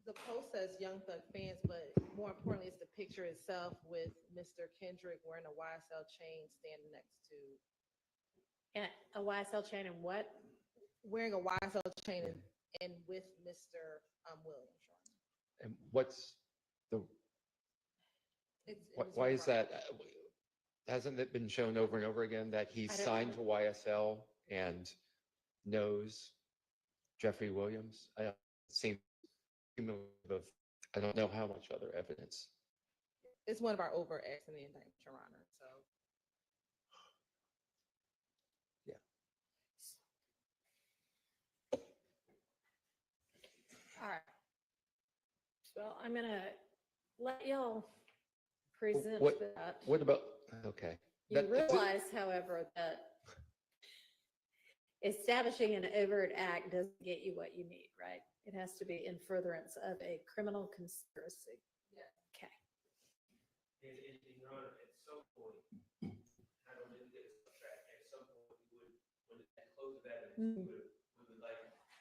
The post says Young Thug fans, but more importantly, it's the picture itself with Mr. Kendrick wearing a YSL chain standing next to, And a YSL chain and what? wearing a YSL chain and with Mr. Williams. Your Honor. And what's the, It was why one is of our- that? Hasn't it been shown over and over again that he I don't signed to know. YSL and knows Jeffrey Williams? I don't seem cumulative. I don't know how much other evidence. It's one of our overt acts in the indictment, Your Honor, so. All right. Well, I'm gonna let y'all present What- that. What about, okay. You That- realize, however, that establishing an overt act doesn't get you what you need, right? It has to be in furtherance of a criminal conspiracy. Yeah. Okay. And Your Honor, at some point, I don't really get this track, at some point, we would, when it's at close of evidence, we would like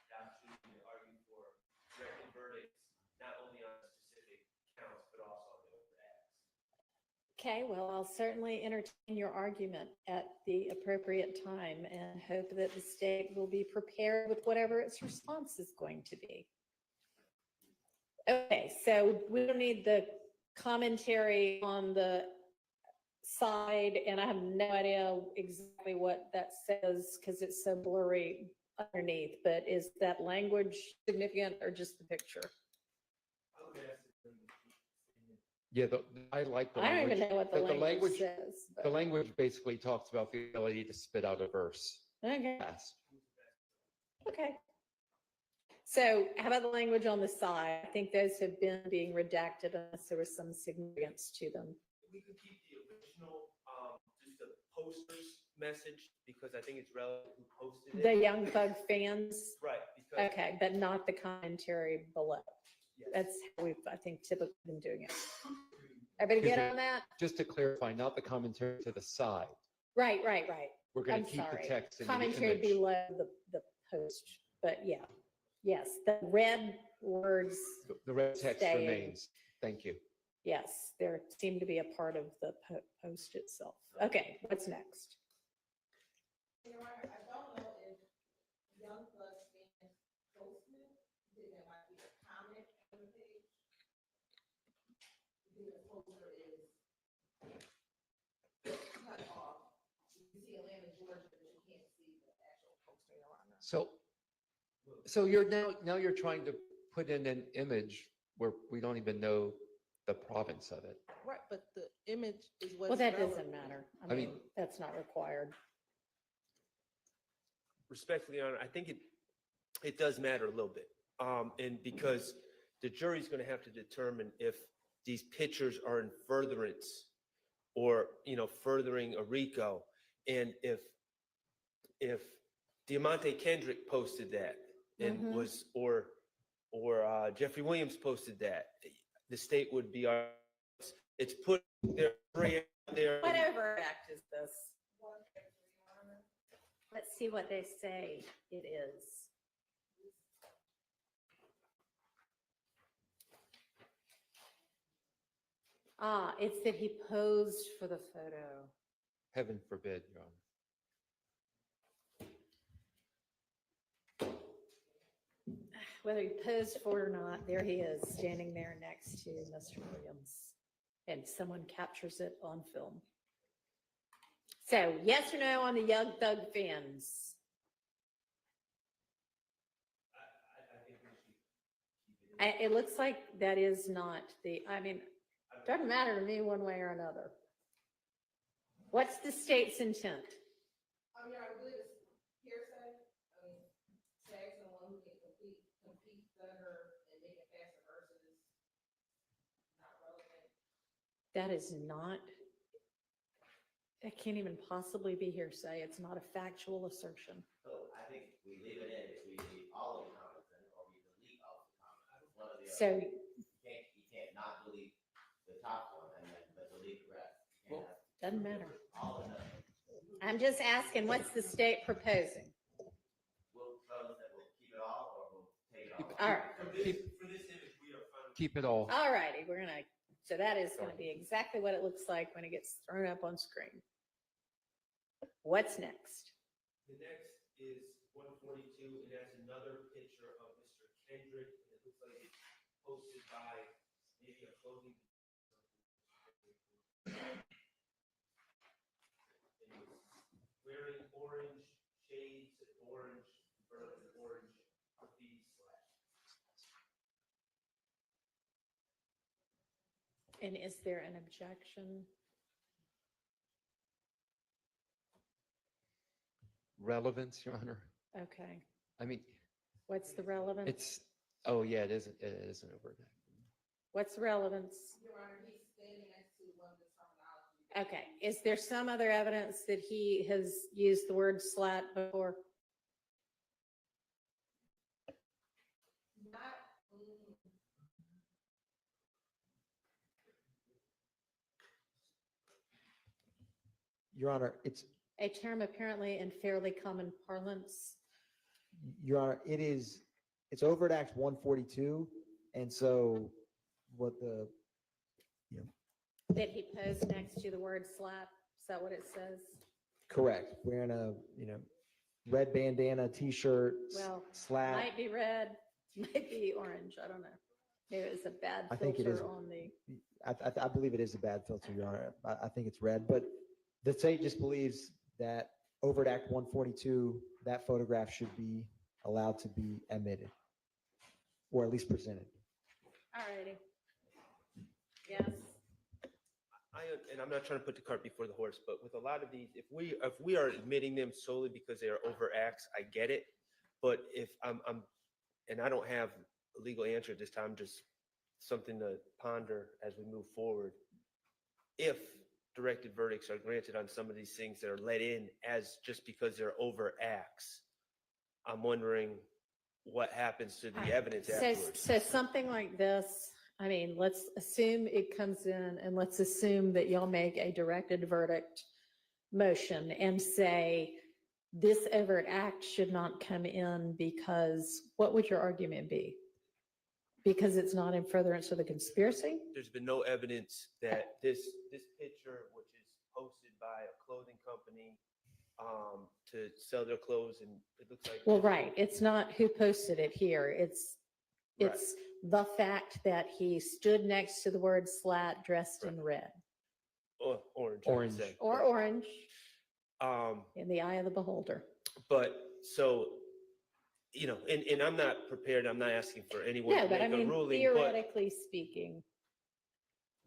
the opportunity to argue for directed verdicts, not only on specific counts, but also on the overt acts. Okay, well, I'll certainly entertain your argument at the appropriate time and hope that the state will be prepared with whatever its response is going to be. Okay, so we don't need the commentary on the side, and I have no idea exactly what that says because it's so blurry underneath, but is that language significant or just the picture? I would ask that Yeah, I like the I don't language. even know what the but language says. The but- language basically talks about the ability to spit out a verse Okay. fast. Okay. So how about the language on the side? I think those have been being redacted unless there was some significance to them. we could keep the original, just the poster's message, because I think it's relevant who posted it. The Young Thug fans, Right, because. okay, but not the commentary below. Yes. That's how we've, I think, typically been doing it. Everybody get on that? Just to clarify, not the commentary to the side. Right. We're going I'm to keep the sorry. text in the Commentary image. below the post, but yeah. Yes, the red words, The red text Staying. remains. Thank you. yes, there seem to be a part of the post itself. Okay, what's next? Your Honor, I don't know if Young Thug's fans posted, I think that might be a comment on the page. I think the poster is cut off. You can see Atlanta, Georgia, but you can't see the actual poster, Your Honor. So you're now you're trying to put in an image where we don't even know the province of it. Right, but the image is what's Well, that relevant. doesn't matter. I mean- That's not required. Respectfully, Your Honor, I think it does matter a little bit. And because the jury's going to have to determine if these pictures are in furtherance or, furthering a RICO. And if Deamonte Kendrick posted that and Mhm. or Jeffrey Williams posted that, the state would be, it's put their gray out there. What overact is this? Let's see what they say it is. It's that he posed for the photo. Heaven forbid, Your Honor. Whether he posed for it or not, there he is, standing there next to Mr. Williams. And someone captures it on film. So yes or no on the Young Thug fans? It looks like that is not doesn't matter to me one way or another. What's the state's intent? I believe it's hearsay. Tag someone who can compete better and make it faster versus not relevant. That is not, it can't even possibly be hearsay. It's not a factual assertion. So I think we leave it in, if we leave all of the comments in, or we delete all of the comments. One or the other. So You can't not delete the top one and then, but delete the rest. You can't have doesn't matter. all of them. I'm just asking, what's the state proposing? We'll propose that we'll keep it all, or we'll take it all. All right. For this image, we are fine. Keep it all. All righty, so that is gonna be exactly what it looks like when it gets thrown up on screen. What's next? The next is 142, and that's another picture of Mr. Kendrick, and it looks like it's posted by maybe a clothing. And he's wearing orange shades, orange, burgundy orange, these And is there an objection? Relevance, Your Honor. Okay, I mean, what's the relevance? oh yeah, it is an overt act. What's the relevance? Your Honor, he's standing next to one of the terminology. Okay, is there some other evidence that he has used the word slut before? Not, Your Honor, it's, A term apparently in fairly common parlance. Your Honor, it's overt act 142. And so what That he posed next to the word slap, is that what it says? correct, wearing a, red bandana, t-shirt, Well, slap. Might be red, might be orange, I don't know. Maybe it was a bad I think it is. filter on the, I believe it is a bad filter, Your Honor. I think it's red, but the state just believes that overt act 142, that photograph should be allowed to be omitted, or at least presented. all righty. Yes, and I'm not trying to put the cart before the horse, but with a lot of these, if we are admitting them solely because they are overacts, I get it. But if and I don't have a legal answer at this time, just something to ponder as we move forward. If directed verdicts are granted on some of these things that are let in as just because they're overacts, I'm wondering what happens to the evidence afterwards. so something like this, let's assume it comes in and let's assume that y'all make a directed verdict motion and say this overt act should not come in because, what would your argument be? Because it's not in furtherance of the conspiracy? There's been no evidence that this picture, which is posted by a clothing company to sell their clothes, and it looks like. Well, right, it's not who posted it here, it's the fact that he stood next to the word slat dressed in red. Or orange. I would Orange. say. Or orange, Um, in the eye of the beholder. but so, you know, and I'm not prepared, I'm not asking for anyone No, to but I make a mean, ruling, but theoretically speaking,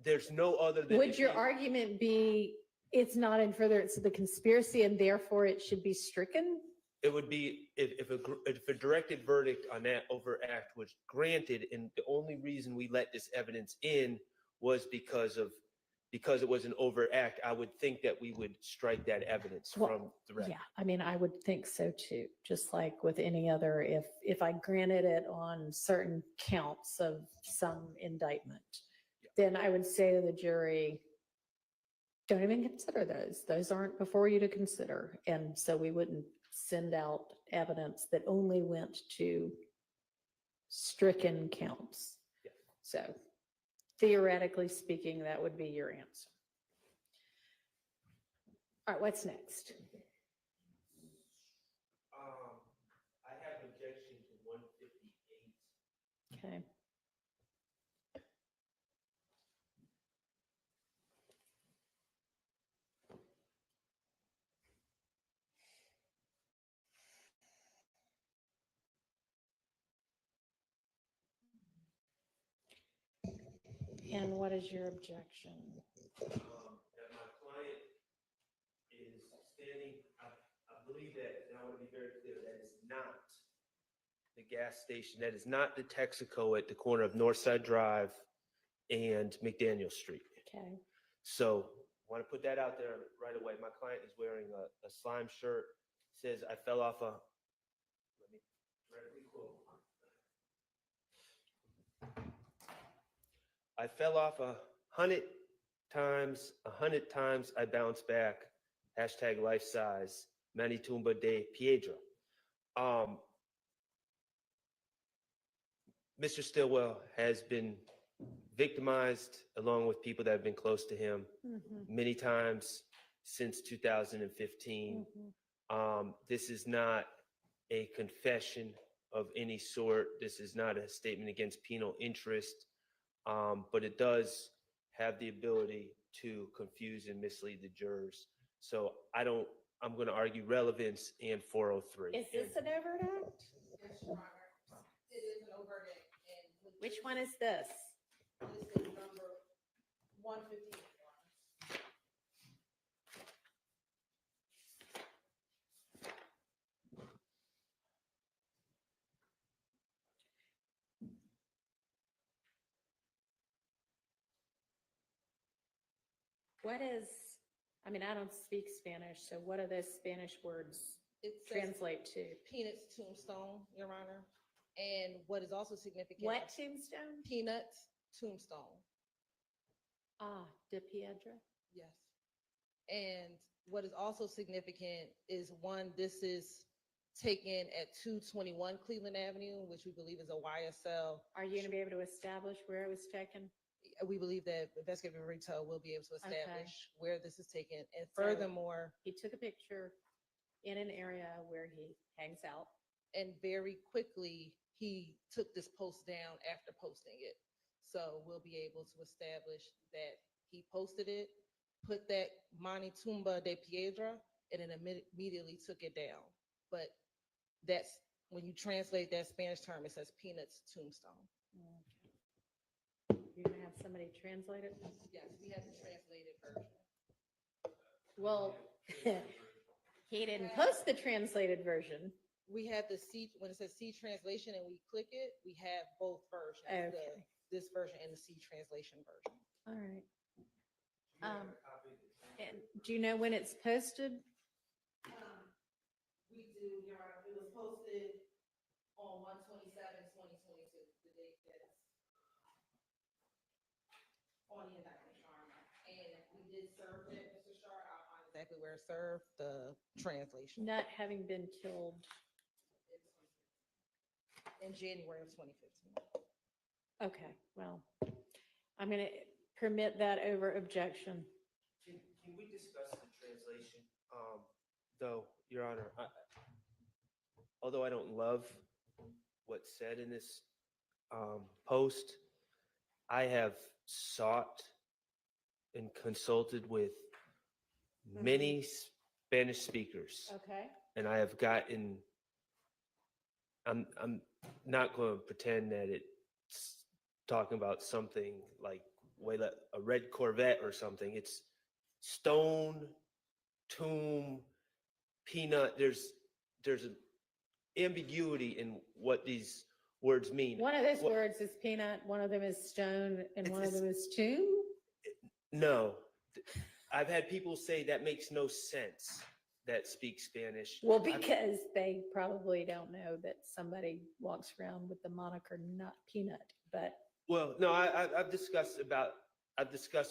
there's no other than. would your argument be it's not in furtherance of the conspiracy and therefore it should be stricken? It would be if a directed verdict on that overt act was granted, and the only reason we let this evidence in was because it was an overt act, I would think that we would strike that evidence Well, from the record. Yeah, I mean, I would think so too, just like with any other, if I granted it on certain counts of some indictment, then I would say to the jury, don't even consider those. Those aren't before you to consider. And so we wouldn't send out evidence that only went to stricken counts. Yeah. So theoretically speaking, that would be your answer. All right, what's next? I have objection to 158. Okay. And what is your objection? That my client is standing, I believe that, and I want to be very clear, that is not the gas station, that is not the Texaco at the corner of Northside Drive and McDaniel Street. Okay. So I want to put that out there right away. My client is wearing a slime shirt, says, I fell off a, let me directly quote. I fell off 100 times, 100 times I bounced back. Hashtag life size, Manitumba de Piedra. Mr. Stillwell has been victimized along with people that have been close to him many times since 2015. This is not a confession of any sort. This is not a statement against penal interest. But it does have the ability to confuse and mislead the jurors. So I'm going to argue relevance and 403. Is this an overt act? Yes, Your Honor. It is an overt act. And Which one is this? this is number 158. Your Honor. What is, I mean, I don't speak Spanish, so what do those Spanish words It says translate to? Peanuts Tombstone, Your Honor. And what is also significant. What tombstone? Peanuts Tombstone. Ah, de Piedra. Yes. And what is also significant is one, this is taken at 221 Cleveland Avenue, which we believe is a YSL. Are you going to be able to establish where it was taken? We believe that investigative retail will be able to Okay. establish where this is taken. And So- furthermore, He took a picture in an area where he hangs out. and very quickly, he took this post down after posting it. So we'll be able to establish that he posted it, put that Manitumba de Piedra, and then immediately took it down. But that's, when you translate that Spanish term, it says Peanuts Tombstone. You're going to have somebody translate it? Yes, we have the translated version. Well, he didn't post the translated version. We have the C, when it says C translation and we click it, we have both versions. Okay. This version and the C translation version. All right. And do you know when it's posted? We do, Your Honor, it was posted on 1/27/2022, the date that's on the indictment, Your Honor. And we did serve it, Mr. Sharp, I'll find his exactly where it served, the translation, Not having been killed. in January of 2015. Okay, well, I'm going to permit that over objection. Can we discuss the translation? Though, Your Honor, although I don't love what's said in this post, I have sought and consulted with many Spanish speakers, Okay. and I have gotten. I'm not going to pretend that it's talking about something like a red Corvette or something. It's stone, tomb, peanut. There's an ambiguity in what these words mean. One of those words is peanut, one of them is stone, and one of them is tomb? No. I've had people say that makes no sense that speak Spanish. Well, because they probably don't know that somebody walks around with the moniker nut peanut, but. Well, no, I've discussed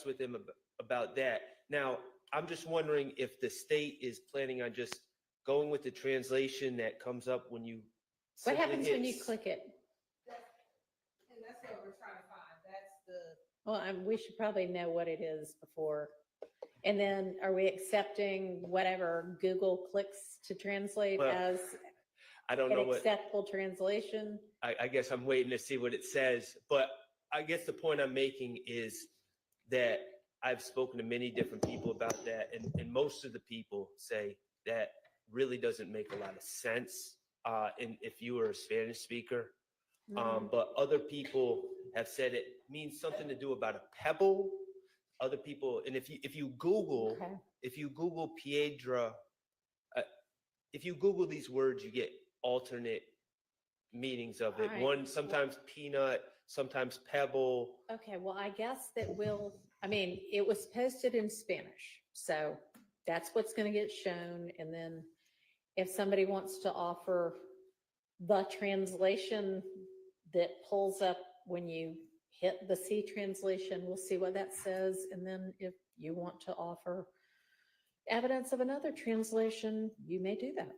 with him about that. Now, I'm just wondering if the state is planning on just going with the translation that comes up when you. What happens when you click it? And that's what we're trying to find. That's the. Well, we should probably know what it is before. And then are we accepting whatever Google clicks to translate as I don't an know what. acceptable translation? I guess I'm waiting to see what it says, but I guess the point I'm making is that I've spoken to many different people about that, and most of the people say that really doesn't make a lot of sense if you were a Spanish speaker. But other people have said it means something to do about a pebble. Other people, and if you Google Piedra, if you Google these words, you get alternate meanings of it. All right. One, sometimes peanut, sometimes pebble. Okay, well, I guess that it was posted in Spanish, so that's what's going to get shown. And then if somebody wants to offer the translation that pulls up when you hit the C translation, we'll see what that says. And then if you want to offer evidence of another translation, you may do that.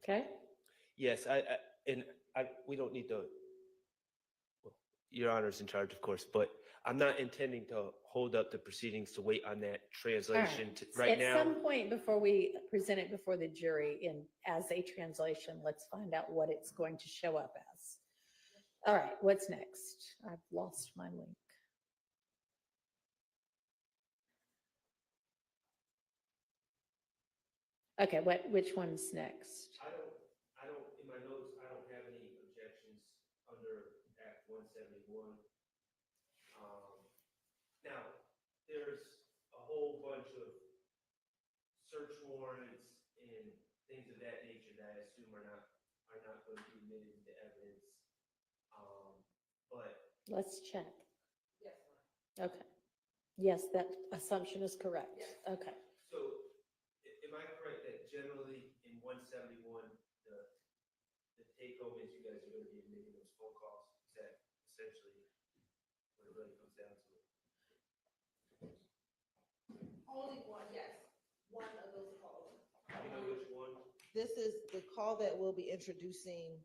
Okay? Yes, we don't need to, well, Your Honor's in charge, of course, but I'm not intending to hold up the proceedings to wait on that translation right now. At some point before we present it before the jury as a translation, let's find out what it's going to show up as. All right, what's next? I've lost my link. Okay, which one's next? In my notes, I don't have any objections under Act 171. Now, there's a whole bunch of search warrants and things of that nature that I assume are not going to be admitted into evidence. But Let's check. Yes, ma'am. Okay. Yes, that assumption is correct. Yes. Okay. so, am I correct that generally in 171, the take home is you guys are going to be making those phone calls? Is that essentially what it really comes down to? Only one, yes. One of those calls. You know which one? This is the call that we'll be introducing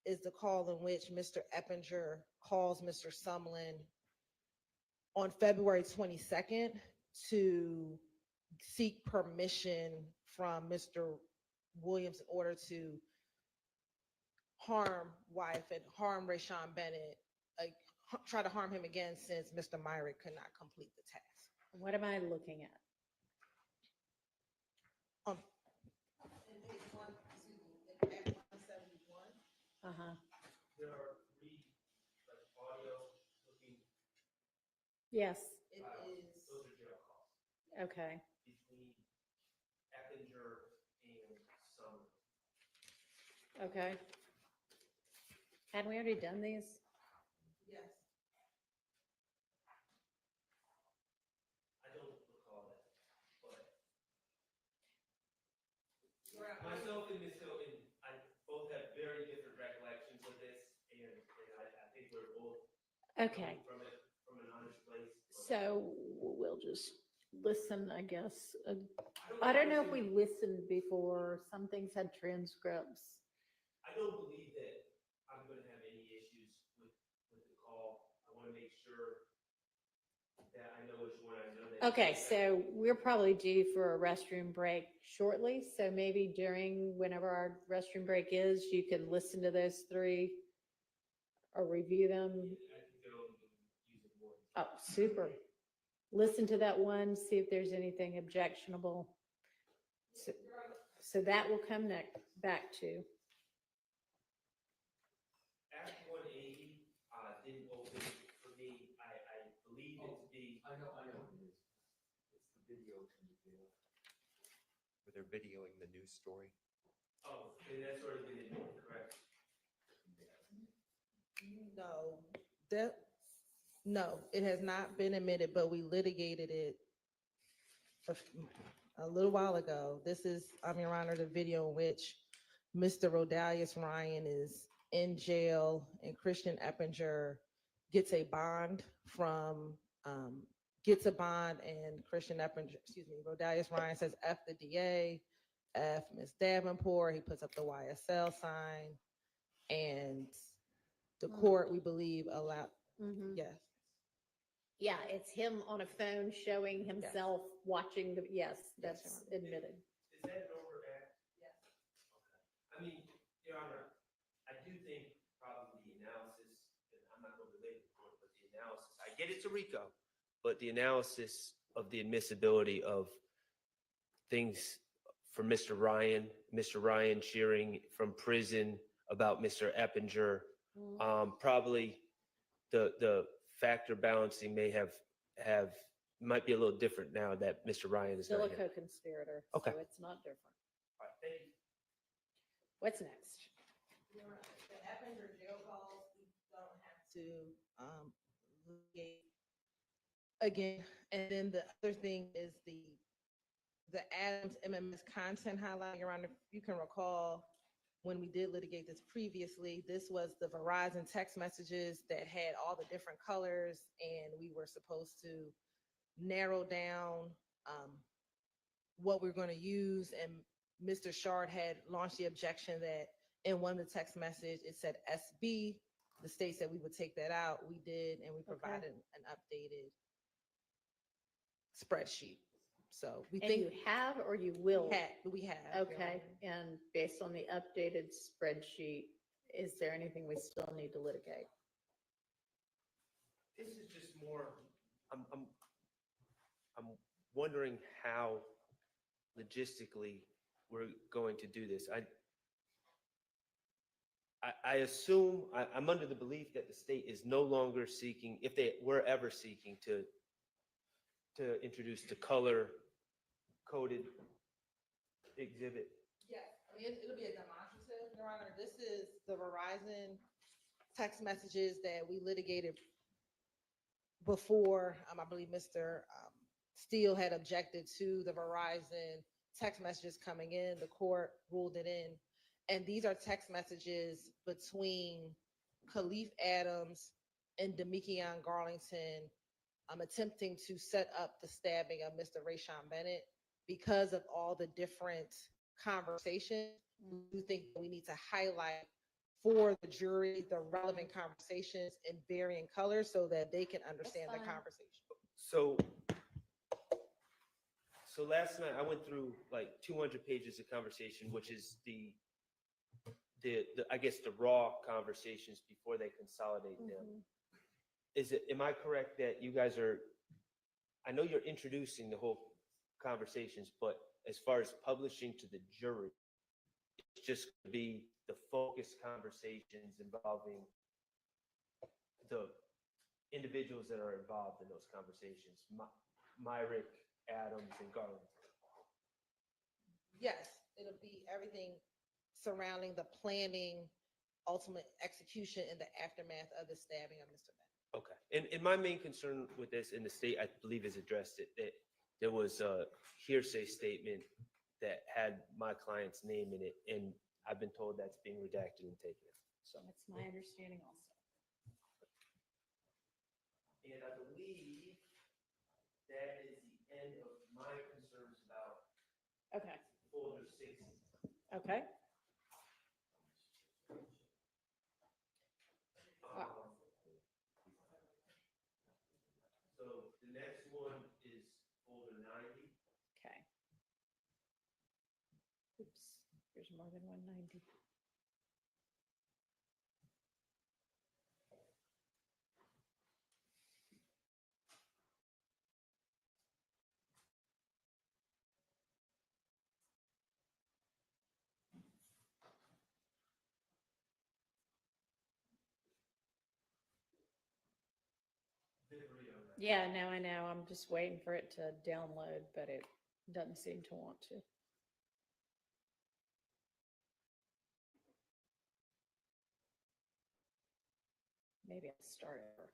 is the call in which Mr. Eppinger calls Mr. Sumlin on February 22nd to seek permission from Mr. Williams in order to harm wife and harm Rayshawn Bennett, try to harm him again since Mr. Myrick could not complete the task. What am I looking at? In page one, excuse me, in Act 171. Uh-huh. There are three, audio looking. Yes. It is. Those are jail calls Okay. between Eppinger and Summer. Okay. Hadn't we already done these? Yes. I don't recall that, but myself and Ms. Hilton, I both have very different recollections of this, and I think we're both Okay. coming from an honest place. But So we'll just listen, I guess. I don't know if we listened before. Some things had transcripts. I don't believe that I'm going to have any issues with the call. I want to make sure that I know which one I know that. Okay, so we're probably due for a restroom break shortly. So maybe whenever our restroom break is, you can listen to those three or review them. I think they'll use it more. Oh, super. Listen to that one, see if there's anything objectionable. So that will come back to. Act 180 didn't open for me. I believe it to be. I know what it is. It's the video from the jail. Where they're videoing the news story. Oh, and that's already been in, correct? No, it has not been admitted, but we litigated it a little while ago. This is, Your Honor, the video in which Mr. Rodalius Ryan is in jail and Christian Eppinger gets a bond and Christian Eppinger, Rodalius Ryan says F the DA, F Ms. Davenport, he puts up the YSL sign, and the court, we believe, allowed, yes. Yeah, it's him on a phone showing himself watching yes, that's admitted. Is that an overact? Yes. Okay. I mean, Your Honor, I do think probably the analysis, and I'm not going to relate the court, but the analysis, I get it's a RICO, but the analysis of the admissibility of things for Mr. Ryan cheering from prison about Mr. Eppinger, probably the factor balancing might be a little different now that Mr. Ryan is Still not a here. co-conspirator, Okay. so it's not different. All right, thank you. What's next? The Eppinger jail calls, we don't have to litigate again. And then the other thing is the Adams MMS content highlight. Your Honor, if you can recall, when we did litigate this previously, this was the Verizon text messages that had all the different colors, and we were supposed to narrow down what we're going to use. And Mr. Shard had launched the objection that in one of the text message, it said SB. The state said we would take that out. We did, and we provided an updated spreadsheet. So we And think you have or you will? we have. Okay, and based on the updated spreadsheet, is there anything we still need to litigate? This is just more, I'm wondering how logistically we're going to do this. I assume, I'm under the belief that the state is no longer seeking, if they were ever seeking to introduce the color coded exhibit. Yes, I mean, it'll be a demonstrative, Your Honor. This is the Verizon text messages that we litigated before. I believe Mr. Steele had objected to the Verizon text messages coming in. The court ruled it in. And these are text messages between Khalif Adams and Deamonte Garlington attempting to set up the stabbing of Mr. Rayshawn Bennett. Because of all the different conversations, we do think that we need to highlight for the jury the relevant conversations in varying colors so that they can understand the conversation. So last night I went through like 200 pages of conversation, which is the I guess the raw conversations before they consolidate them. Am I correct that you guys I know you're introducing the whole conversations, but as far as publishing to the jury, it's just going to be the focused conversations involving the individuals that are involved in those conversations, Myrick, Adams, and Garlington. Yes, it'll be everything surrounding the planning, ultimate execution, and the aftermath of the stabbing of Mr. Bennett. Okay. And my main concern with this, and the state, I believe, has addressed it, that there was a hearsay statement that had my client's name in it, and I've been told that's being redacted and taken out. So That's my understanding also. And I believe Okay. So the next one is folder 90. Okay. Oops, there's more than 190. Yeah, no, I know. I'm just waiting for it to download, but it doesn't seem to want to. Maybe I'll start over.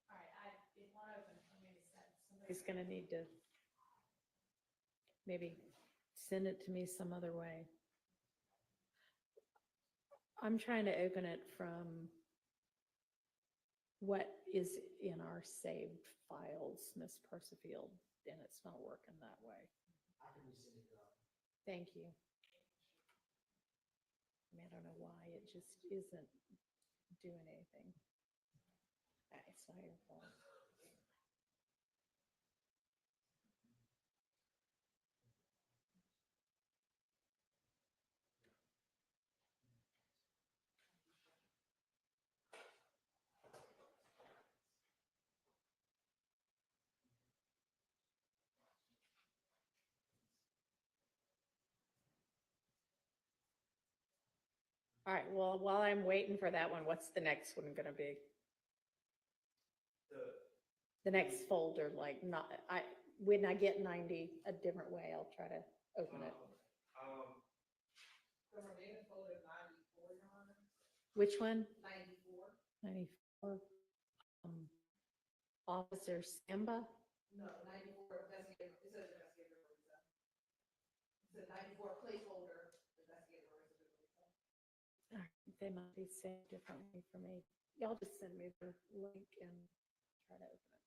All right, it won't open for me to send. Somebody's gonna need to maybe send it to me some other way. I'm trying to open it from what is in our saved files, Miss Percifield, and it's not working that way. I can resend it up. Thank you. I mean, I don't know why it just isn't doing anything. It's not your fault. All right, well, while I'm waiting for that one, what's the next one gonna be? The next folder, like not, when I get 90 a different way, I'll try to open it. The remaining folder is 94, Your Honor. Which one? 94? 94. Officer Samba? No, 94 investigator, it says investigator Marisa. It's a 94 placeholder, investigator Marisa. All right, they might be saved differently for me. Y'all just send me the link and try to open it.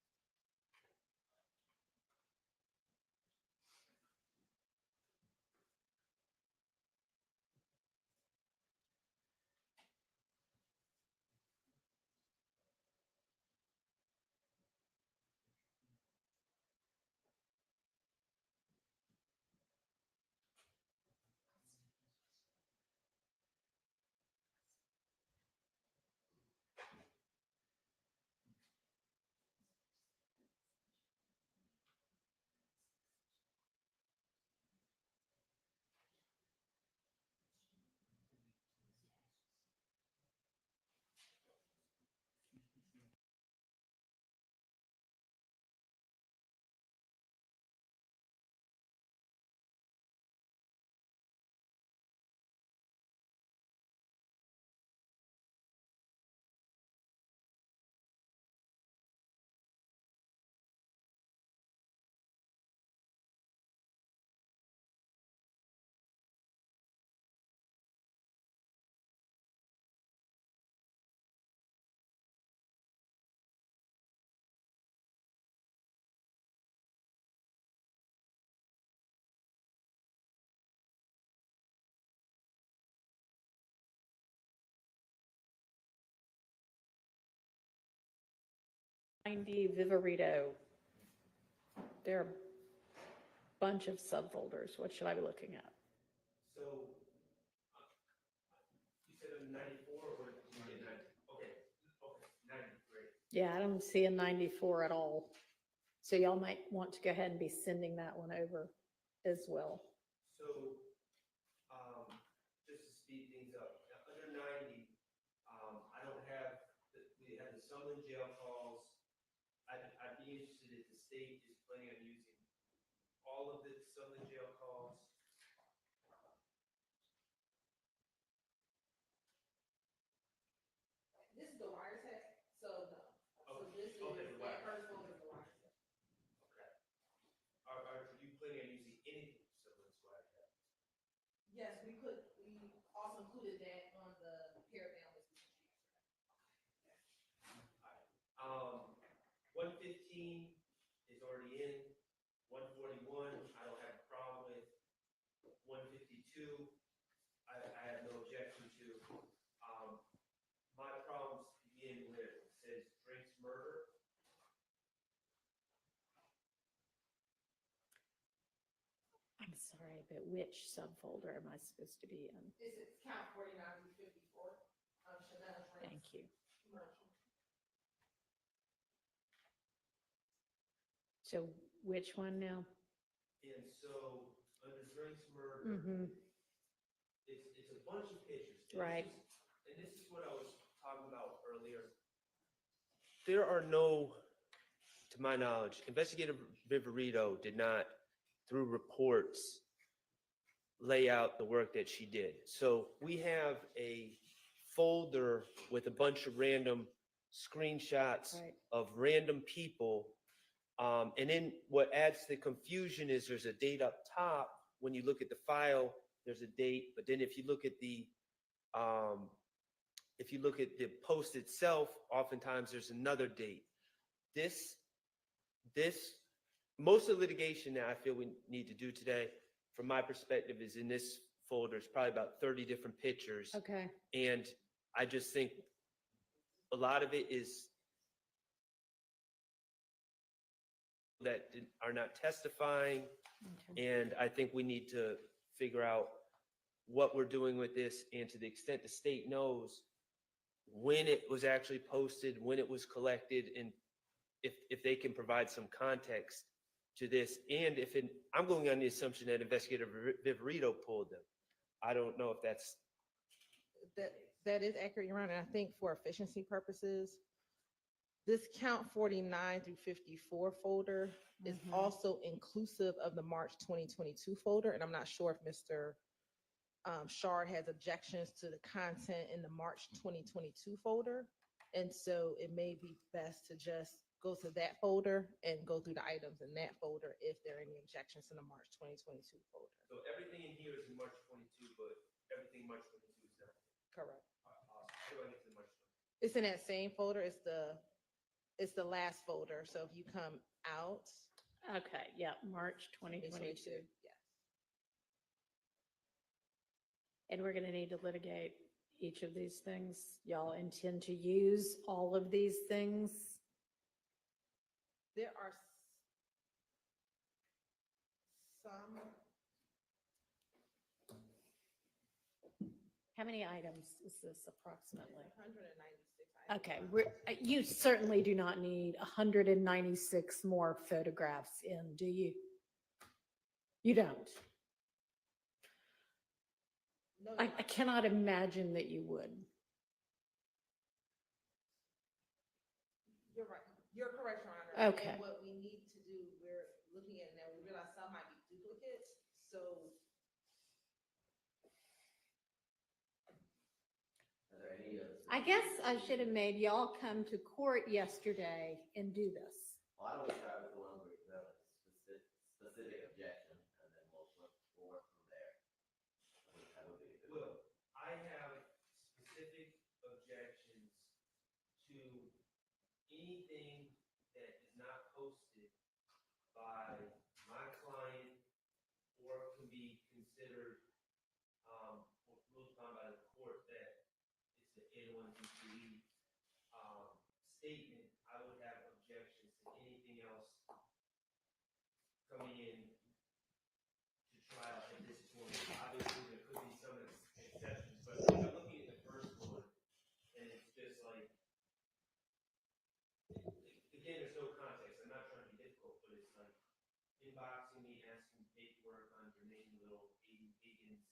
Viverito. There are a bunch of subfolders. What should I be looking at? So, you said a 94 or you get 90? Okay, 90, great. Yeah, I don't see a 94 at all. So y'all might want to go ahead and be sending that one over as well. So, just to speed things up, now, under 90, I don't have, we have the Summerlin jail calls. I'd be interested if the state is planning on using all of the Southern jail calls? This is the wiretap, so no. So Okay. this is, Okay, the that wiretap. first folder is the wiretap. Okay. Are you planning on using anything from Southern's wiretap? Yes, we also included that on the pared down list. 115 is already in. 141, I don't have a problem with. 152, I have no objection to. My problems begin where it says Drinks murder. I'm sorry, but which subfolder am I supposed to be in? This is count 49 through 54. Shymel Drinks. Thank you. Commercial. So which one now? And so under Drinks murder, Mm-hmm. it's a bunch of pictures. Right. And this is what I was talking about earlier. There are no, to my knowledge, Investigator Viverito did not, through reports, lay out the work that she did. So we have a folder with a bunch of random screenshots Right. of random people. And then what adds to the confusion is there's a date up top. When you look at the file, there's a date, but then if you look at the post itself, oftentimes there's another date. This most of the litigation that I feel we need to do today, from my perspective, is in this folder. It's probably about 30 different pictures. Okay. And I just think a lot of it is that are not testifying. Okay. And I think we need to figure out what we're doing with this, and to the extent the state knows when it was actually posted, when it was collected, and if they can provide some context to this. And I'm going on the assumption that Investigator Viverito pulled them. I don't know if that's. That is accurate, Your Honor. And I think for efficiency purposes, this count 49 through 54 folder is Mhm. also inclusive of the March 2022 folder. And I'm not sure if Mr. Shard has objections to the content in the March 2022 folder. And so it may be best to just go to that folder and go through the items in that folder if there are any objections in the March 2022 folder. So everything in here is in March 22, but everything in March 22 is not. Correct. Awesome. How do I get to the March 22? It's in that same folder. It's the last folder. So if you come out, Okay, yeah, March 2022. yes. And we're gonna need to litigate each of these things. Y'all intend to use all of these things? There are some, How many items is this approximately? 196. Okay, you certainly do not need 196 more photographs in, do you? You don't? No, I cannot imagine that you would. you're right. You're correct, Your Honor. Okay. And what we need to do, we're looking at it now, we realize some might be duplicates. So Are there any others? I guess I should have made y'all come to court yesterday and do this. Why don't we start with the one where you have a specific objection, and then we'll work from there. That would be a good. Well, I have specific objections to anything that is not posted by my client or can be considered ruled upon by the court that it's an A1 statement. I would have objections to anything else coming in to trial at this point. Obviously, there could be some exceptions, but I'm looking at the first one, and it's just like, again, there's no context. I'm not trying to be difficult, but it's like inboxing me, asking paperwork on Jermaine Little, Aiden Higgins,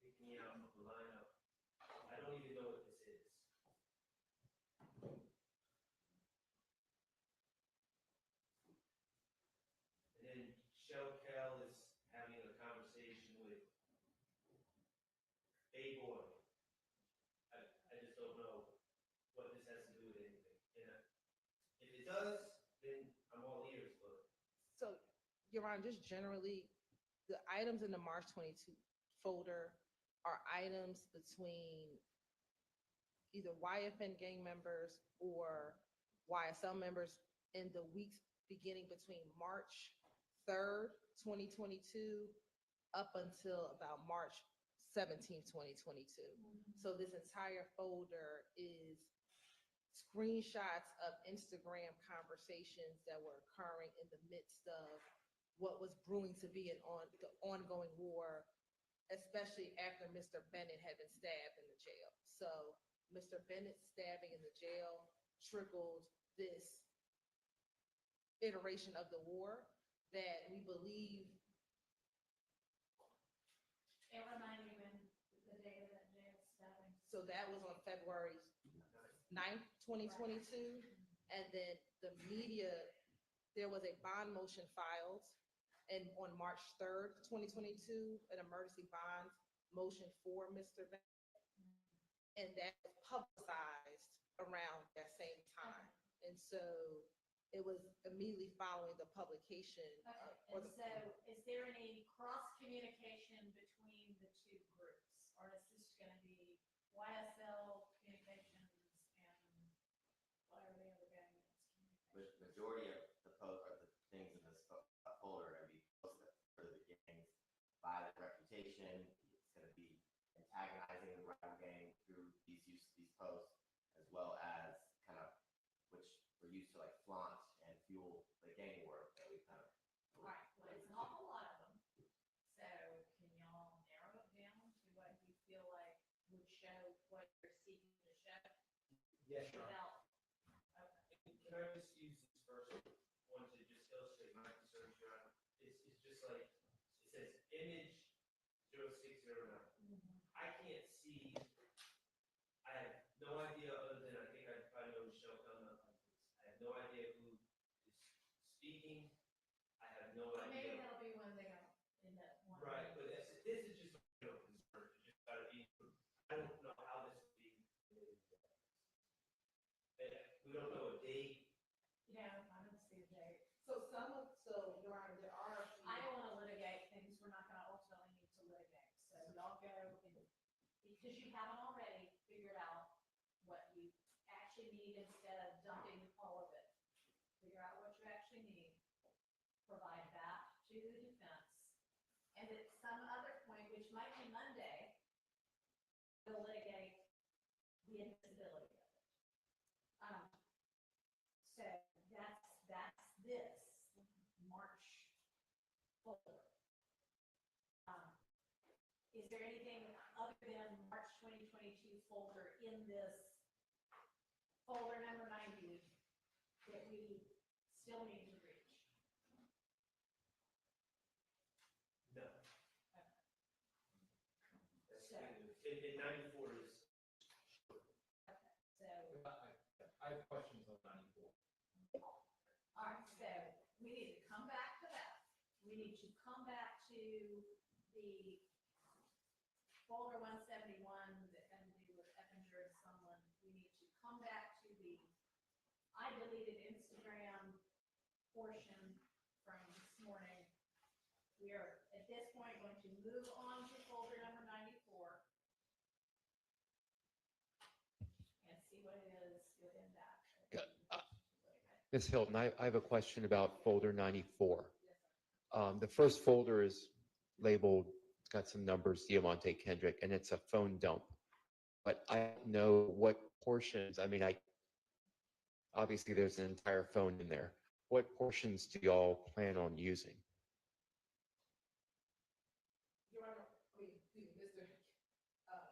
pick me out of the lineup. I don't even know what this is. does, then I'm all ears, but. So, Your Honor, just generally, the items in the March 22 folder are items between either YFN gang members or YSL members in the weeks beginning between March 3rd, 2022, up until about March 17th, 2022. So this entire folder is screenshots of Instagram conversations that were occurring in the midst of what was brewing to be the ongoing war, especially after Mr. Bennett had been stabbed in the jail. So Mr. Bennett's stabbing in the jail trickled this iteration of the war that we believe. And remind me when the day of that jail stabbing. So that was on February 9th, 2022. And then the media, there was a bond motion filed, and on March 3rd, 2022, an emergency bond motion for Mr. Bennett. And that was publicized around that same time. And so it was immediately following the publication. Okay, and so is there any cross communication between the two groups? Or is this gonna be YSL communications and whatever the other gang is? Majority of the post or the things in this folder are going to be posted for the gangs, violent reputation. It's going to be antagonizing the rival gang through these posts, as well as kind of which we're used to like flaunt and fuel the gang work that we kind of. Right, well, it's an awful lot of them. So can y'all narrow it down to what you feel like would show what you're seeking to show? Yes, Your Honor. Without, okay. Can I just use this first one to just illustrate my concerns, Your Honor? It's just like, it says image 0609. I can't see, I have no idea other than I think I probably know Michelle Dunlap. I have no idea who is speaking. I have no So maybe idea. that'll be when they go in that one. Right, but this is just, you know, concern. It's just gotta be, I don't know how this will be. We don't know a date. You know, I don't see a date. So Your Honor, there are. I don't want to litigate things we're not going to ultimately need to litigate. So y'all go and, because you haven't already figured out what you actually need instead of dumping all of it. Figure out what you actually need, provide that to the defense. And at some other point, which might be Monday, we'll litigate the admissibility of it. So that's this March folder. Is there anything other than March 2022 folder in this folder number 90 that we still need to reach? No. Okay. That's So- kind of, in 94 is. Okay, so, I have questions on 94. all right, so we need to come back to that. We need to come back to the folder 171 that had to do with Eppinger and someone. We need to come back to the I deleted Instagram portion from this morning. We are at this point going to move on to folder number 94 and see what it is within that. Ms. Hilton, I have a question about folder 94. The first folder is labeled, it's got some numbers, Deamonte, Kendrick, and it's a phone dump. But I don't know what portions, I mean, obviously there's an entire phone in there. What portions do y'all plan on using? Your Honor, Mr.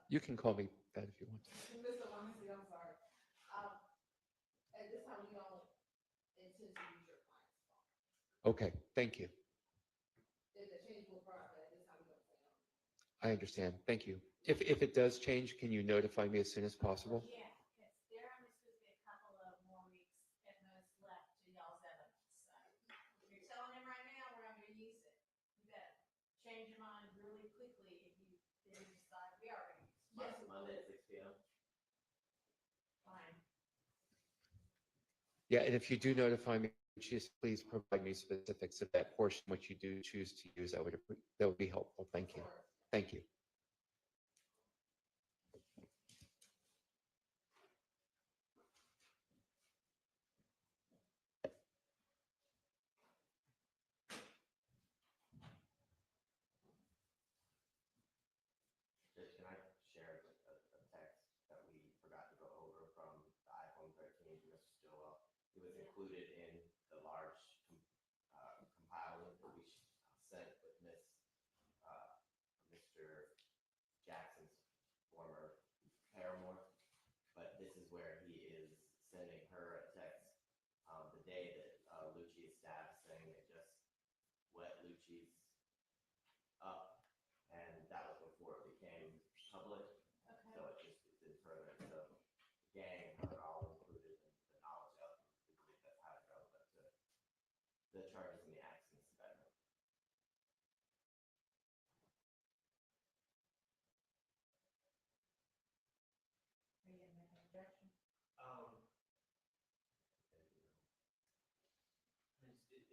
You can call me that if you want to. Mr. Wamsley, I'm sorry. At this time, we don't intend to use your client's phone. Okay, thank you. If the change will profit, at this time, we don't plan on. I understand. Thank you. If it does change, can you notify me as soon as possible? Yeah, because there only supposed to be a couple of more weeks at most left to y'all's evidence. So if you're telling him right now, we're not going to use it. You better change your mind really quickly if you then decide we are going to use it. Monday at 6 p.m. Fine. Yeah, and if you do notify me, just please provide me specifics of that portion which you do choose to use. That would be helpful. Thank you. Thank you. Can I share a text that we forgot to go over from the iPhone 13 to Mr. Stillwell? It was included in the large compiling that we sent with Mr. Jackson's former paramour. But this is where he is sending her a text the day that Lucci is stabbed, saying they just wet Lucci's up, and that was before it became public. Okay. So it just is in furtherance of the gang, how they're all included in the knowledge of. We believe that's highly relevant to the charges and the actions that. Are you gonna make an objection?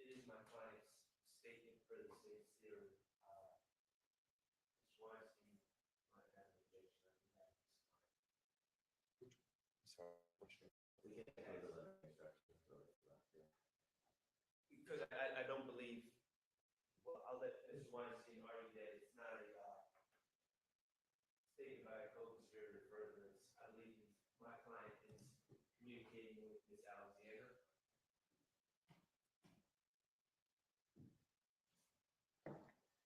It is my client's statement for the state's theory. Mr. Weinstein might have an objection on that. Sorry. We can take over the instructions. Because I don't believe, well, I'll let Mr. Weinstein argue that it's not a statement by a co-conspirator further. I believe my client is communicating with Ms. Alexander.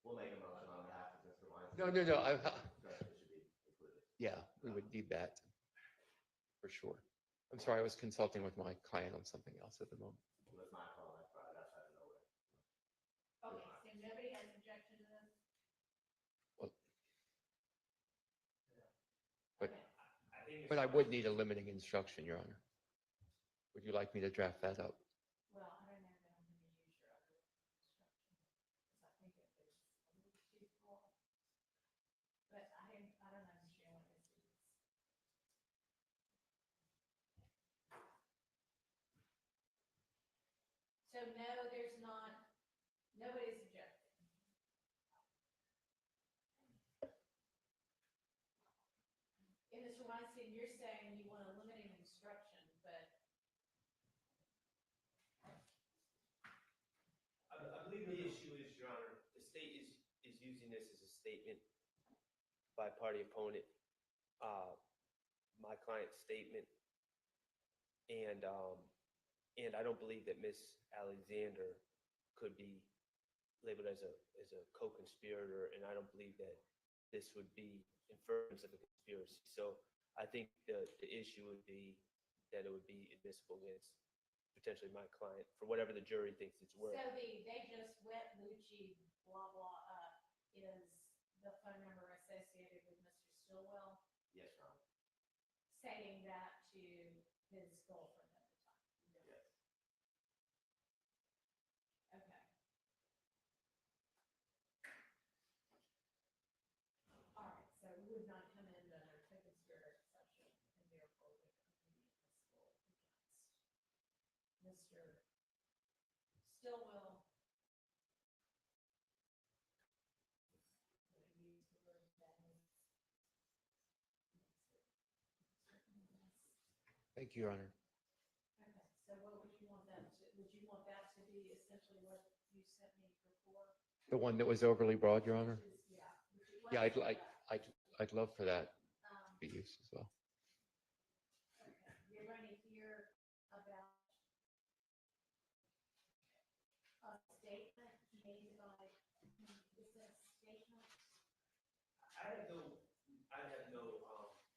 We'll make a motion on behalf of Mr. Weinstein. No. Instructions should be included. Yeah, we would need that for sure. I'm sorry, I was consulting with my client on something else at the moment. It was my fault. I brought it up out of nowhere. Okay, so nobody has objection to this? Well, I think but I would need a limiting instruction, Your Honor. Would you like me to draft that up? Well, I don't know that I'm gonna use your other instruction, because I think it was a little too broad. But I don't understand what this is. So no, there's not, nobody's objecting. And Mr. Weinstein, you're saying you want a limiting instruction, but I believe the issue is, Your Honor, the state is using this as a statement by party opponent, my client's statement, and I don't believe that Ms. Alexander could be labeled as a co-conspirator, and I don't believe that this would be in furtherance of a conspiracy. So I think the issue would be that it would be admissible against potentially my client for whatever the jury thinks it's worth. so they just wet Lucci blah blah is the phone number associated with Mr. Stillwell, Yes, Your Honor. saying that to his girlfriend at the time. Yes. Okay. All right, so it would not come in under co-conspirator exception, and therefore would not be admissible against Mr. Stillwell. Would I use the word balance? Thank you, Your Honor. Okay, so what would you want that to be essentially what you sent me before? The one that was overly broad, Your Honor? Which is, yeah. Yeah, I'd love for that to be used as well. Okay, you're going to hear about a statement made by, is that a statement? I have no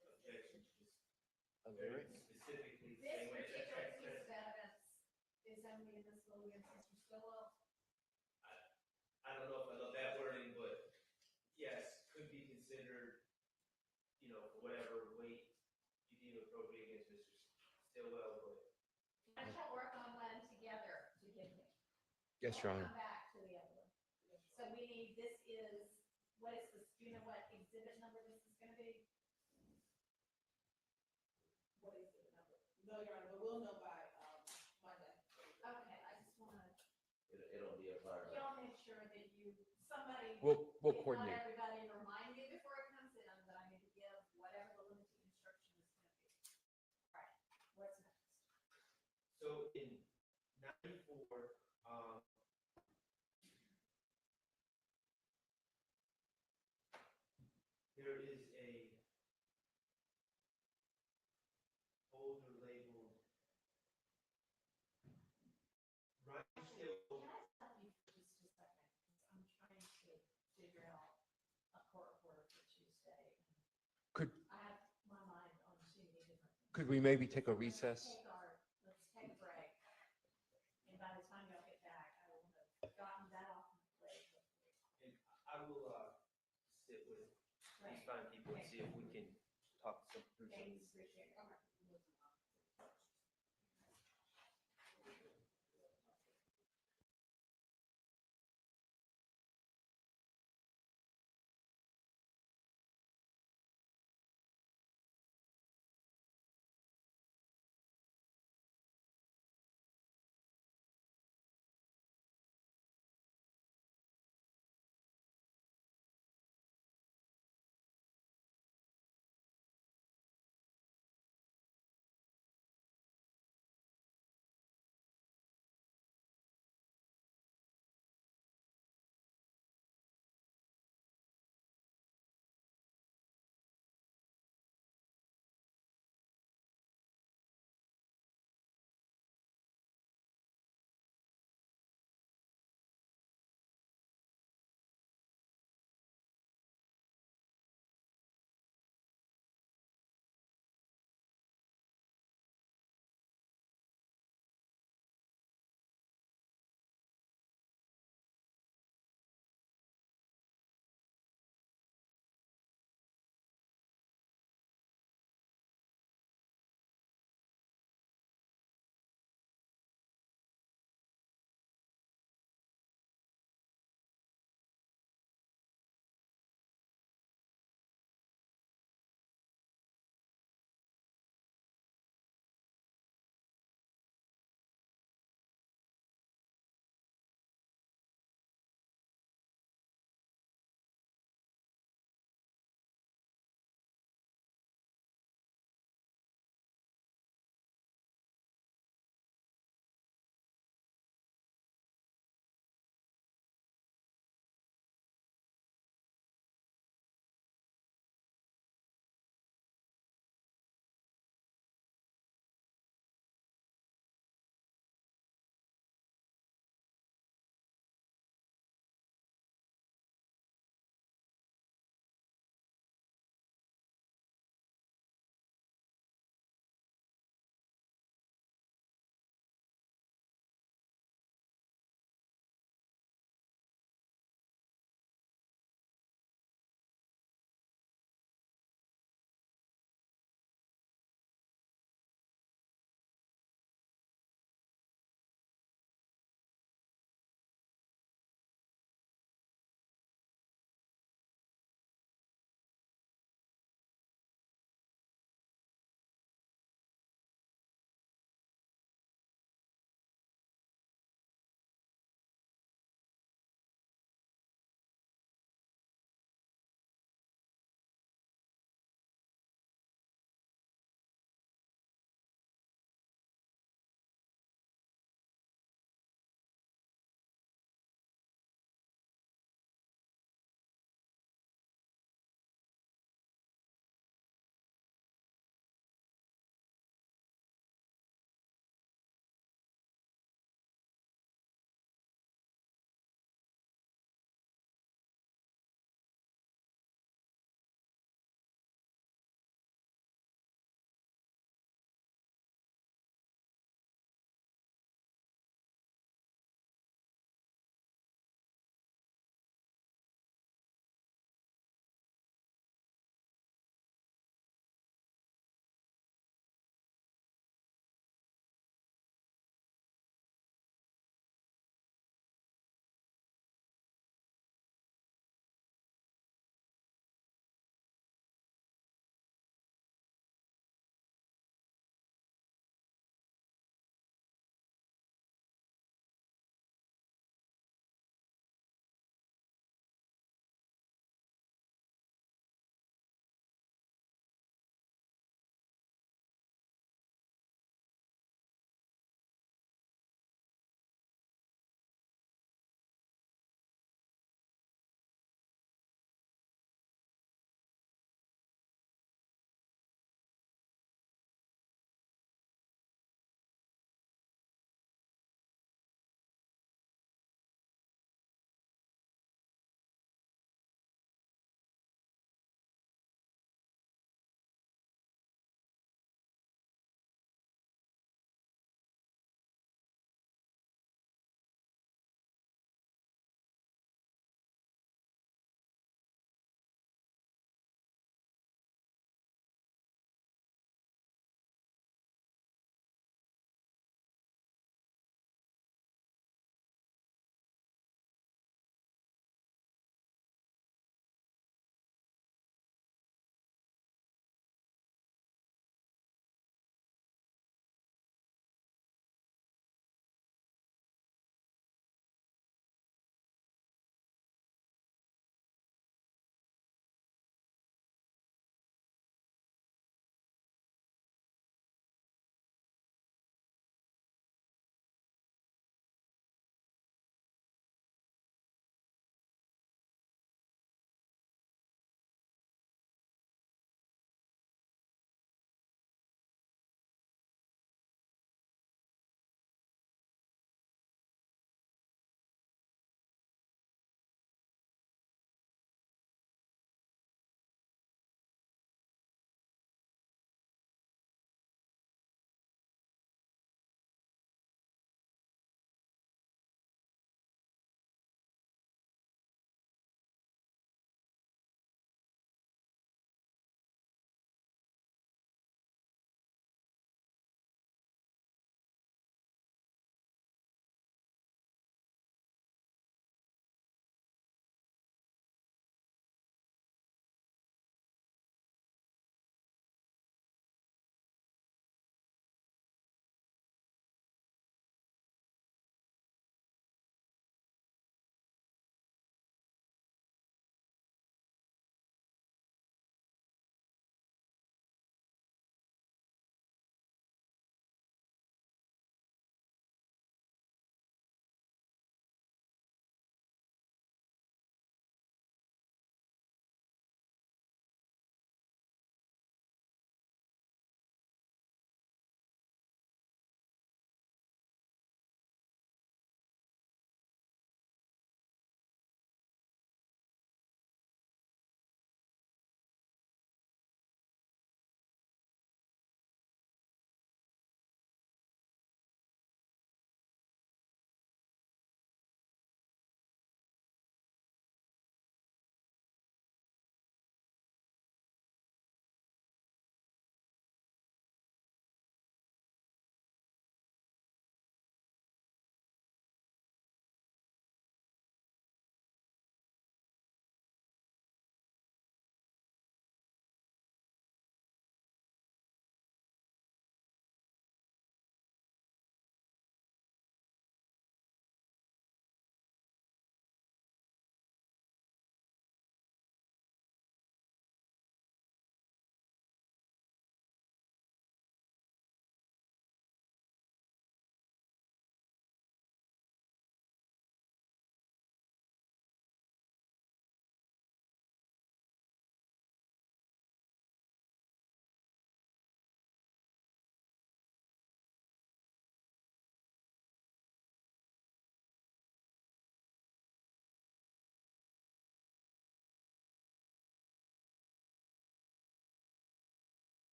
objection to just very specifically This saying what particular piece of evidence is only admissible against Mr. Stillwell. I don't know if I love that wording, but yes, could be considered, for whatever weight you deem appropriate against Mr. Stillwell, but Let's all work on one together to get him. Yes, Your We'll Honor. come back to the other one. So we need, this is, what is this, do you know what exhibit number this is gonna be? What is the number? No, Your Honor, but we'll know by, We'll tell coordinate. everybody, remind me before it comes in that I need to give whatever the limiting instruction is going to be. All right, what's next? So in 94, there is a folder labeled right still. Can I stop you for just a second? Because I'm trying to figure out a court order for Tuesday. Could, I have my mind on too many different things. could we maybe take a recess? Let's take a break. And by the time y'all get back, I will have gotten that off my plate. And I will sit with Right. these fine people and see if we can talk some through some of Thanks, these. appreciate it.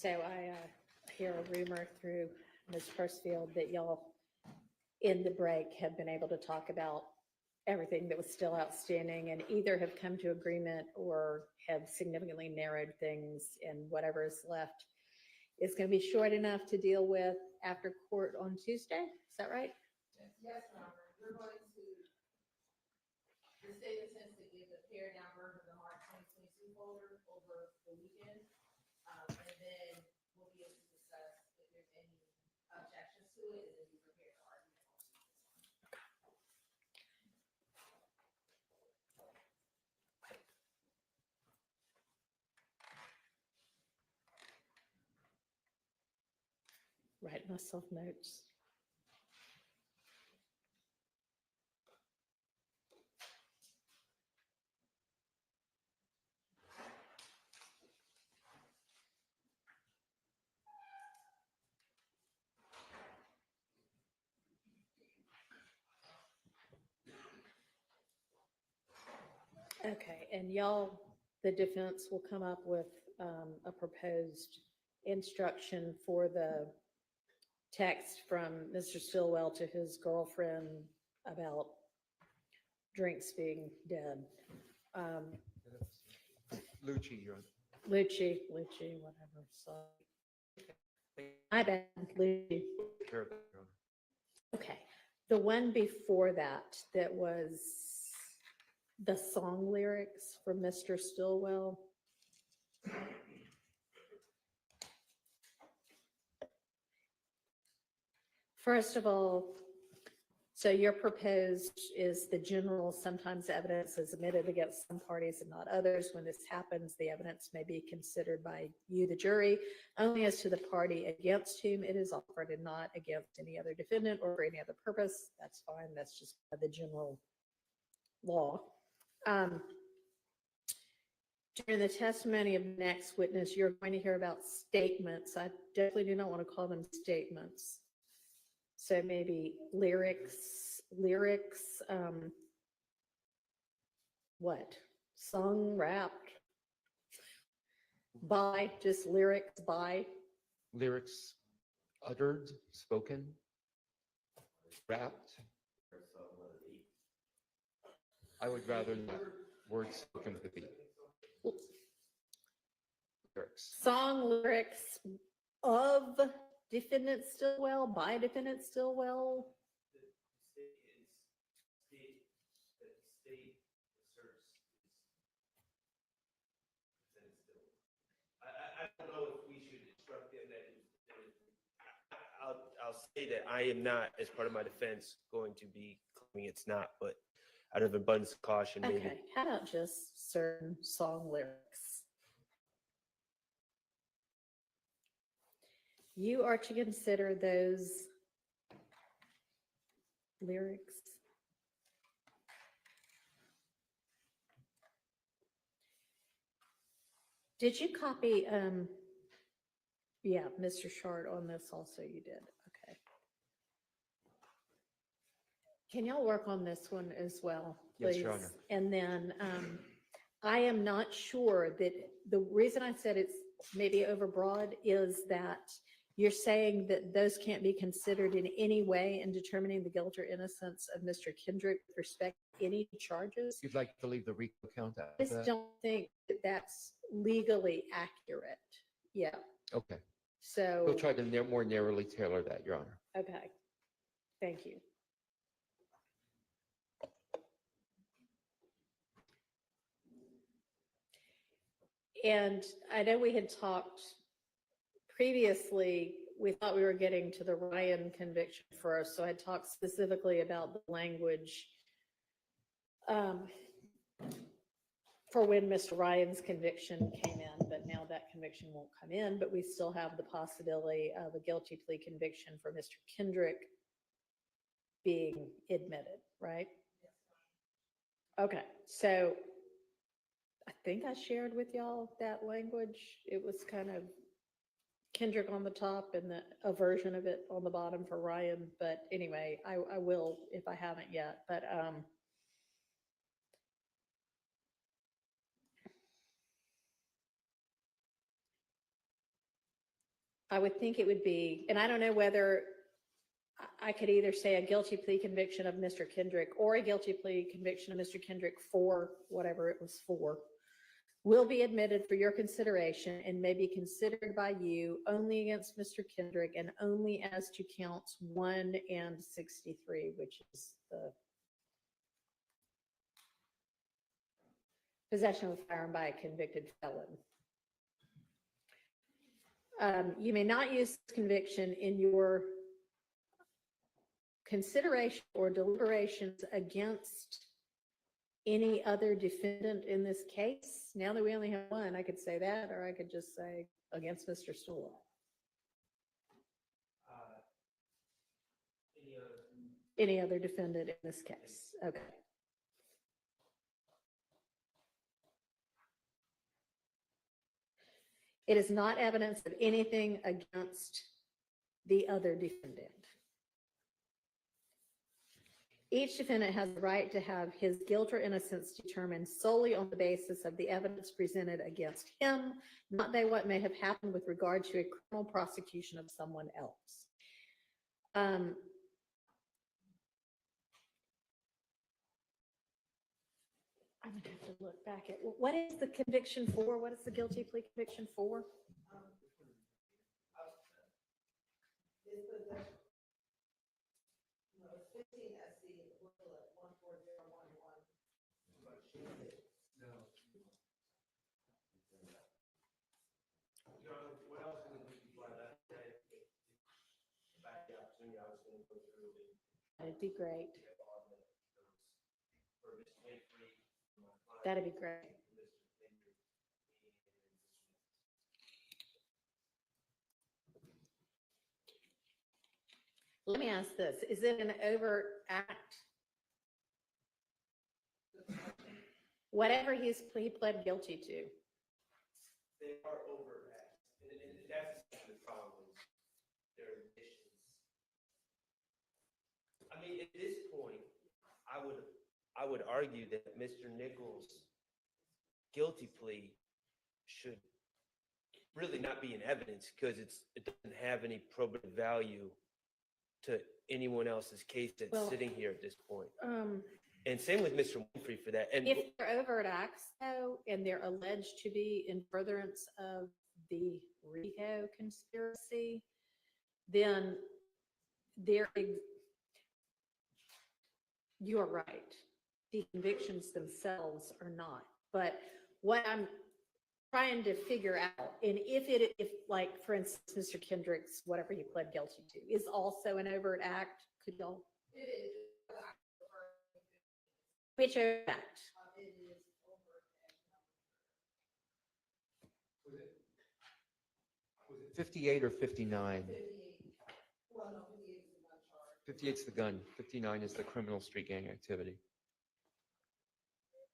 So I hear a rumor through Ms. Persfield that y'all in the break have been able to talk about everything that was still outstanding and either have come to agreement or have significantly narrowed things, and whatever is left is going to be short enough to deal with after court on Tuesday. Is that right? Yes, Your Honor. We're going to, the state intends to give the pared down version of the March 2022 folder over the weekend. And then we'll be able to discuss if there's any objections to it, and then be prepared to argue on Tuesday. Write myself notes. Okay, and y'all, the defense will come up with a proposed instruction for the text from Mr. Stillwell to his girlfriend about Drinks being dead. Lucci, Your Honor. Lucci, whatever, so. My bad, Lucci. Care of that, Your Honor. Okay, the one before that, that was the song lyrics from Mr. Stillwell. First of all, so your proposed is the general, sometimes evidence is admitted against some parties and not others. When this happens, the evidence may be considered by you, the jury, only as to the party against whom it is offered and not against any other defendant or for any other purpose. That's fine. That's just the general law. During the testimony of the next witness, you're going to hear about statements. I definitely do not want to call them statements. So maybe lyrics, what? Sung, rapped, by, just lyrics by. Lyrics uttered, spoken, rapped. I would rather not. Words spoken with the beat. Lyrics. Song lyrics of defendant Stillwell, by defendant Stillwell. I don't know if we should instruct them that I'll say that I am not, as part of my defense, going to be claiming it's not, but out of abundance of caution, maybe. Okay, how about just certain song lyrics? You are to consider those lyrics. Did you copy, yeah, Mr. Shard on this also, you did, okay. Can y'all work on this one as well, please? Yes, Your Honor. And then I am not sure that, the reason I said it's maybe overbroad is that you're saying that those can't be considered in any way in determining the guilt or innocence of Mr. Kendrick with respect to any charges. You'd like to leave the RICO count out I of just that? don't think that that's legally accurate. Yeah, Okay. so. We'll try to more narrowly tailor that, Your Honor. Okay, thank you. And I know we had talked previously, we thought we were getting to the Ryan conviction first, so I talked specifically about the language for when Mr. Ryan's conviction came in, but now that conviction won't come in, but we still have the possibility of a guilty plea conviction for Mr. Kendrick being admitted, right? Okay, so I think I shared with y'all that language. It was kind of Kendrick on the top and a version of it on the bottom for Ryan. But anyway, I will if I haven't yet. But I would think it would be, and I don't know whether I could either say a guilty plea conviction of Mr. Kendrick or a guilty plea conviction of Mr. Kendrick for whatever it was for, will be admitted for your consideration and may be considered by you only against Mr. Kendrick and only as to counts 1 and 63, which is the possession of a firearm by a convicted felon. You may not use this conviction in your consideration or deliberations against any other defendant in this case. Now that we only have one, I could say that, or I could just say against Mr. Stillwell. Any other defendant in this case. Okay. It is not evidence of anything against the other defendant. Each defendant has the right to have his guilt or innocence determined solely on the basis of the evidence presented against him, not by what may have happened with regard to a criminal prosecution of someone else. I'm going to have to look back at, what is the conviction for? What is the guilty plea conviction for? That'd be great. That'd be great. Let me ask this. Is it an overt act? Whatever he pled guilty to. They are overt acts, and that's the problem. Their admissions. I mean, at this point, I would argue that Mr. Nichols' guilty plea should really not be in evidence because it doesn't have any probative value to anyone else's case that's sitting here at this point. And same with Mr. Winfrey for that. And if they're overt acts, though, and they're alleged to be in furtherance of the RICO conspiracy, then you're right. The convictions themselves are not. But what I'm trying to figure out, and if like, for instance, Mr. Kendrick's, whatever he pled guilty to, is also an overt act, could y'all? It is. Which overt act? It is overt. Was it 58 or 59? 58. Well, no, 58 is the gun charge. 58 is the gun. 59 is the criminal street gang activity.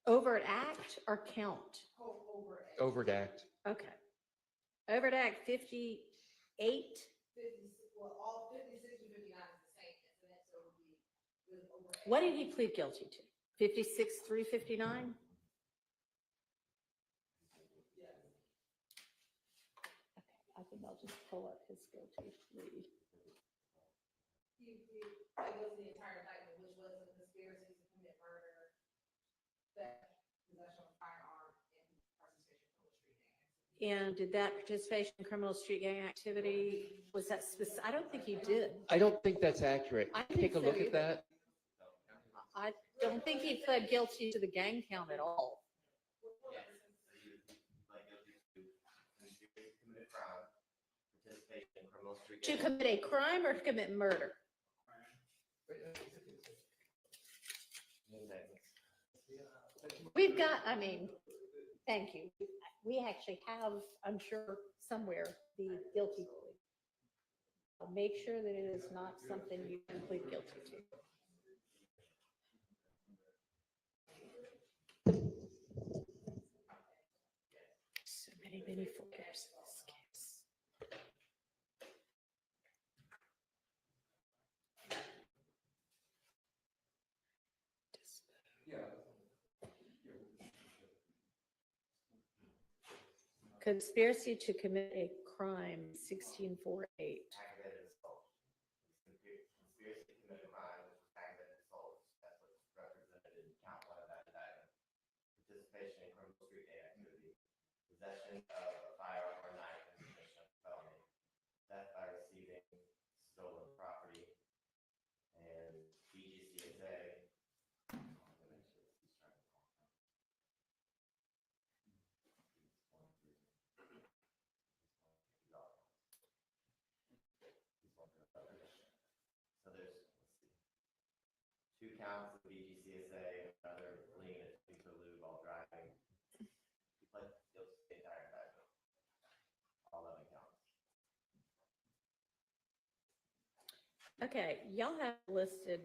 Overt act or count? Oh, overt. Overt act. Okay. Overt act 58? 50, well, all 56 and 59 is the same incident, so it would be overt. What did he plead guilty to? 56 through 59? Yes. Okay, I think I'll just pull up his guilty plea. He pled guilty to the entire indictment, which was a conspiracy to commit murder, theft, possession of a firearm, and participation in criminal street gang. And did that participation in criminal street gang activity, was that specific? I don't think he did. I don't think that's accurate. I think Take a so look at either. that. I don't think he pled guilty to the gang count at all. To commit a crime or to commit murder? We've got, I mean, thank you. We actually have, I'm sure, somewhere the guilty plea. I'll make sure that it is not something you can plead guilty to. So many folders in this case. Conspiracy to commit a crime, 1648. Aggravated assault. Conspiracy to commit a crime, which was aggravated assault. That's what's represented in count one of that indictment. Participation in criminal street day activity. Possession of a firearm or knife in commission of felony. Death by receiving stolen property. And BGCSA. So there's, let's see, 2 counts of BGCSA, another fleeing a to lube while driving. He pled guilty to the entire indictment. All 11 counts. Okay, y'all have listed.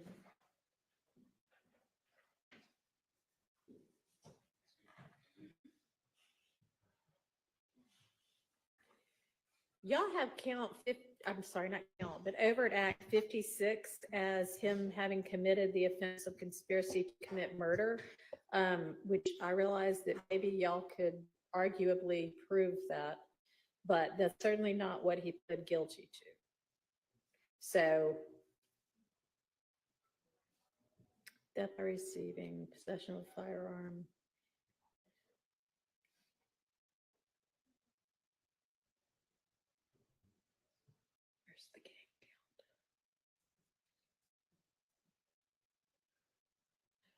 Y'all have count 50, I'm sorry, not count, but overt act 56 as him having committed the offense of conspiracy to commit murder, which I realize that maybe y'all could arguably prove that, but that's certainly not what he pled guilty to. So death by receiving, possession of a firearm. Where's the gang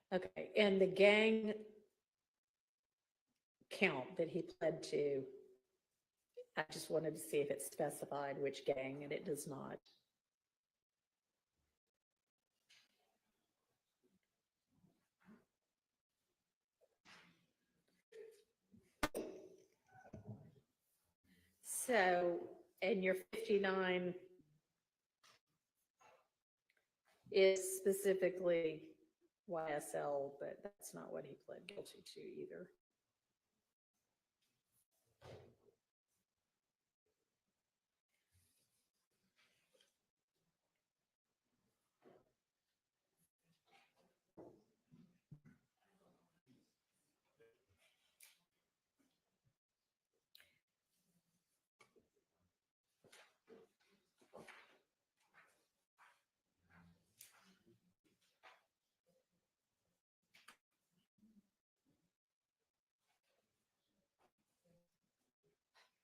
count? Okay, and the gang count that he pled to, I just wanted to see if it specified which gang, and it does not. So, and your 59 is specifically YSL, but that's not what he pled guilty to either.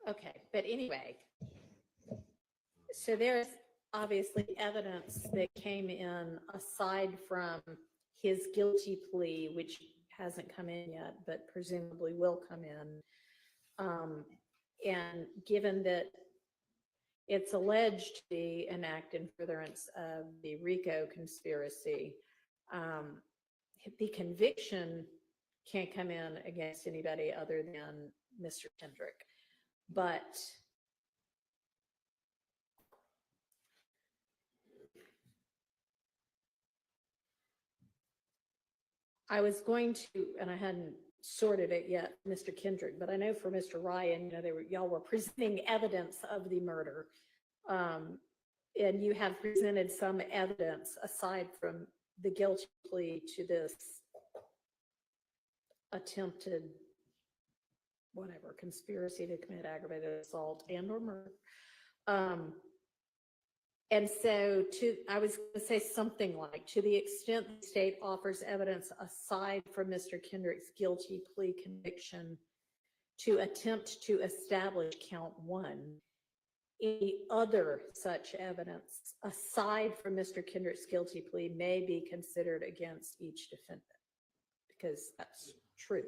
Okay, but anyway, so there's obviously evidence that came in aside from his guilty plea, which hasn't come in yet, but presumably will come in. And given that it's alleged to be an act in furtherance of the RICO conspiracy, the conviction can't come in against anybody other than Mr. Kendrick. But I was going to, and I hadn't sorted it yet, Mr. Kendrick, but I know for Mr. Ryan, you know, y'all were presenting evidence of the murder. And you have presented some evidence aside from the guilty plea to this attempted whatever, conspiracy to commit aggravated assault and or murder. And so I was going to say something like, to the extent the state offers evidence aside from Mr. Kendrick's guilty plea conviction to attempt to establish count 1, any other such evidence aside from Mr. Kendrick's guilty plea may be considered against each defendant, because that's true.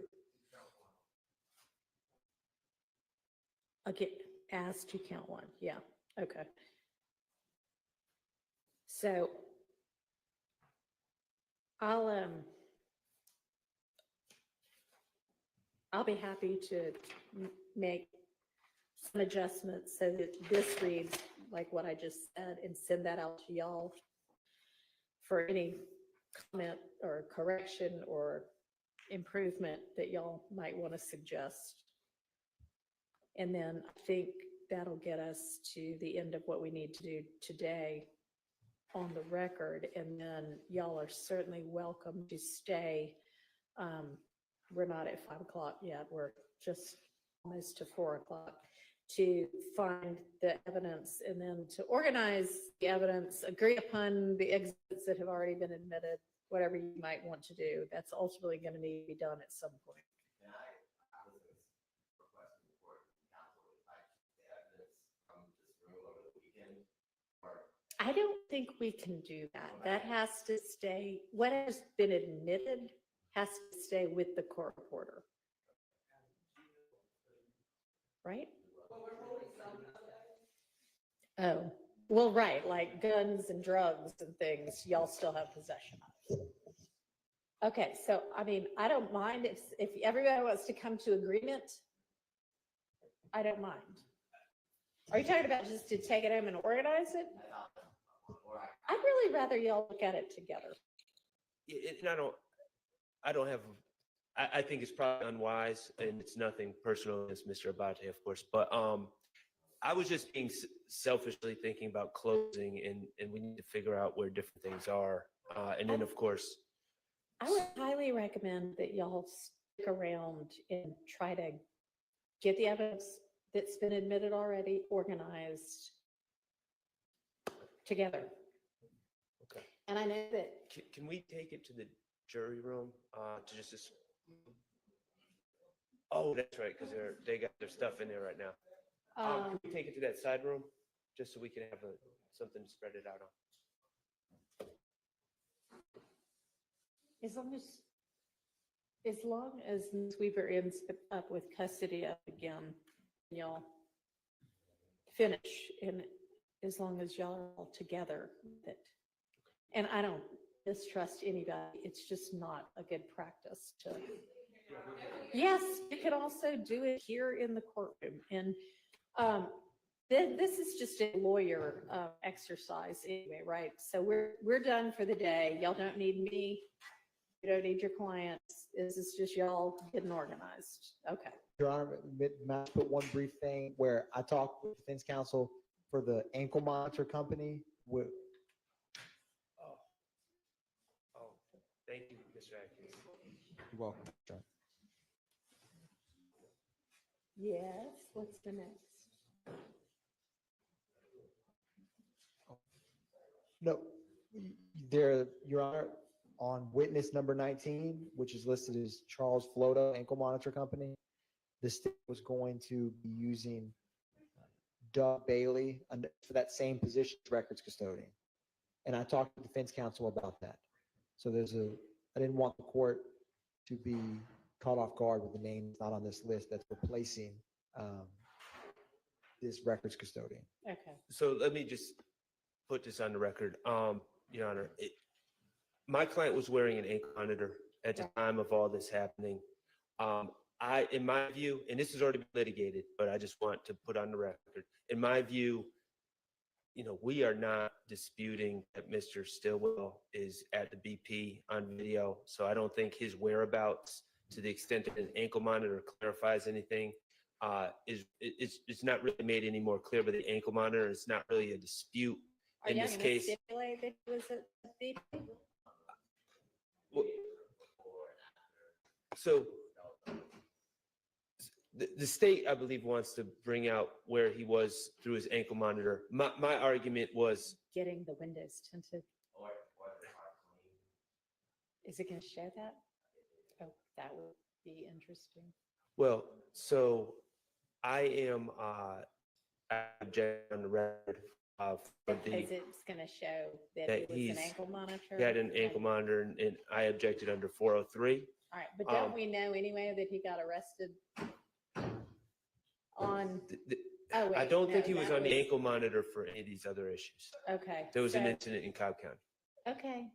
Again, as to count 1, yeah, okay. So I'll be happy to make some adjustments so that this reads like what I just said and send that out to y'all for any comment or correction or improvement that y'all might want to suggest. And then I think that'll get us to the end of what we need to do today on the record. And then y'all are certainly welcome to stay. We're not at 5 o'clock yet. We're just almost to 4 o'clock. to find the evidence and then to organize the evidence, agree upon the exhibits that have already been admitted, whatever you might want to do. That's ultimately going to need to be done at some point. And I was requesting for council if I keep the evidence from this room over the weekend, or I don't think we can do that. That has to stay, what has been admitted has to stay with the court reporter. Right? Oh, well, right, like guns and drugs and things, y'all still have possession of. Okay, so, I mean, I don't mind if everybody wants to come to agreement, I don't mind. Are you talking about just to take it home and organize it? I'd really rather y'all look at it together. And I don't have, I think it's probably unwise, and it's nothing personal against Mr. Abate, of course, but I was just being selfishly thinking about closing, and we need to figure out where different things are. And then, of course, I would highly recommend that y'all stick around and try to get the evidence that's been admitted already organized together. okay. And I know that, Can we take it to the jury room to just? Oh, that's right, because they got their stuff in there right now. Can we take it to that side room, just so we can have something to spread it out on? as long as Ms. Weaver ends up with custody up again, y'all finish, and as long as y'all are all together with it. And I don't distrust anybody. It's just not a good practice to. Yes, you can also do it here in the courtroom. And this is just a lawyer exercise anyway, right? So we're done for the day. Y'all don't need me. You don't need your clients. This is just y'all getting organized. Okay. Your Honor, may I put one brief thing where I talked with defense counsel for the ankle monitor company with. Oh, thank you, Mr. Atkins. You're welcome. John. Yes, what's the next? No, there, Your Honor, on witness number 19, which is listed as Charles Floto Ankle Monitor Company, the state was going to be using Doug Bailey for that same position as records custodian. And I talked to defense counsel about that. So I didn't want the court to be caught off guard with the name that's not on this list that's replacing this records custodian. Okay. So let me just put this on the record. Your Honor, my client was wearing an ankle monitor at the time of all this happening. In my view, and this has already been litigated, but I just want to put on the record, in my view, we are not disputing that Mr. Stillwell is at the BP on video. So I don't think his whereabouts, to the extent that an ankle monitor clarifies anything, it's not really made any more clear by the ankle monitor. It's not really a dispute in this case. Are you going to stipulate that it was a BP? Well, so the state, I believe, wants to bring out where he was through his ankle monitor. My argument was Getting the windows tinted. Is it going to show that? Oh, that would be interesting. well, so I am objecting on the record for Because it's going to show that that it was an ankle monitor. he had an ankle monitor, and I objected under 403. All right, but don't we know anyway that he got arrested on? Oh, wait, I don't think no, he was that on the ankle monitor for any of these other issues. Okay. There was an so- incident in Cobb County. Okay,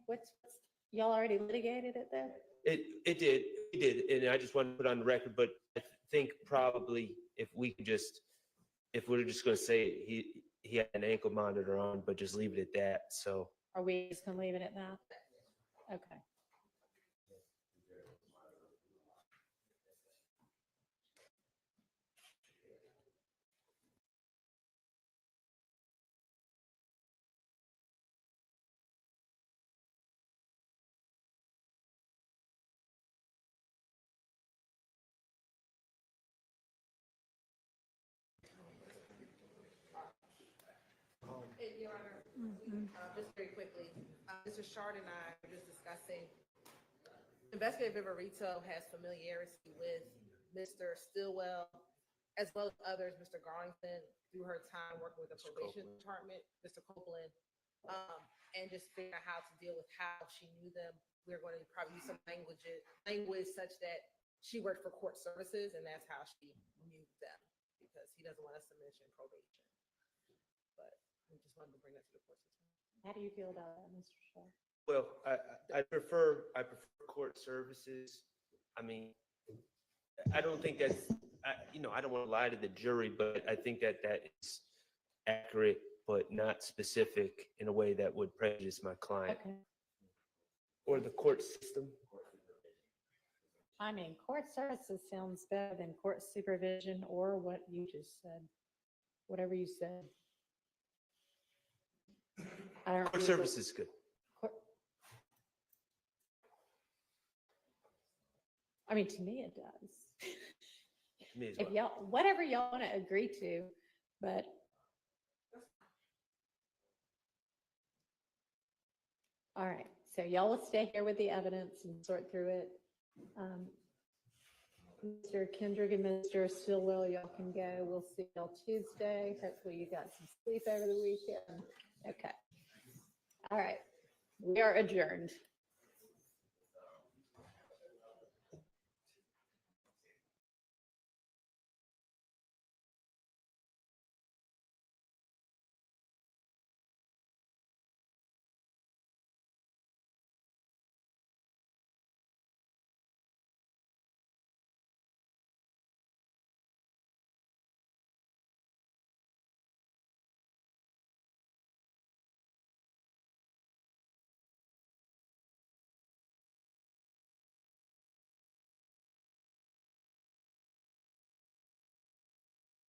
y'all already litigated it then? It did, and I just want to put on the record, but I think probably if we're just going to say he had an ankle monitor on, but just leave it at that. So Are we just gonna leave it at that? Okay. Just very quickly, Mr. Shard and I were just discussing, Investigative Viverito has familiarity with Mr. Stillwell, as well as others, Mr. Garlington, through her time working with the probation department, Mr. Copeland, and just figure out how to deal with how she knew them. We're going to probably use some language such that she worked for court services, and that's how she knew them, because he doesn't want us to mention probation. But we just wanted to bring that to the court's attention. How do you feel about that, Mr. Shaw? Well, I prefer court services. I mean, I don't think that's, I don't want to lie to the jury, but I think that is accurate, but not specific in a way that would prejudice my client. Okay. Or the court system. I mean, court services sounds better than court supervision or what you just said, whatever you said. I don't. Court service is good. I mean, to me, it does. Me as If well. y'all, whatever y'all want to agree to, but. All right, so y'all will stay here with the evidence and sort through it. Mr. Kendrick and Mr. Stillwell, y'all can go. We'll see y'all Tuesday. Hopefully you got some sleep over the weekend. Okay. All right, we are adjourned.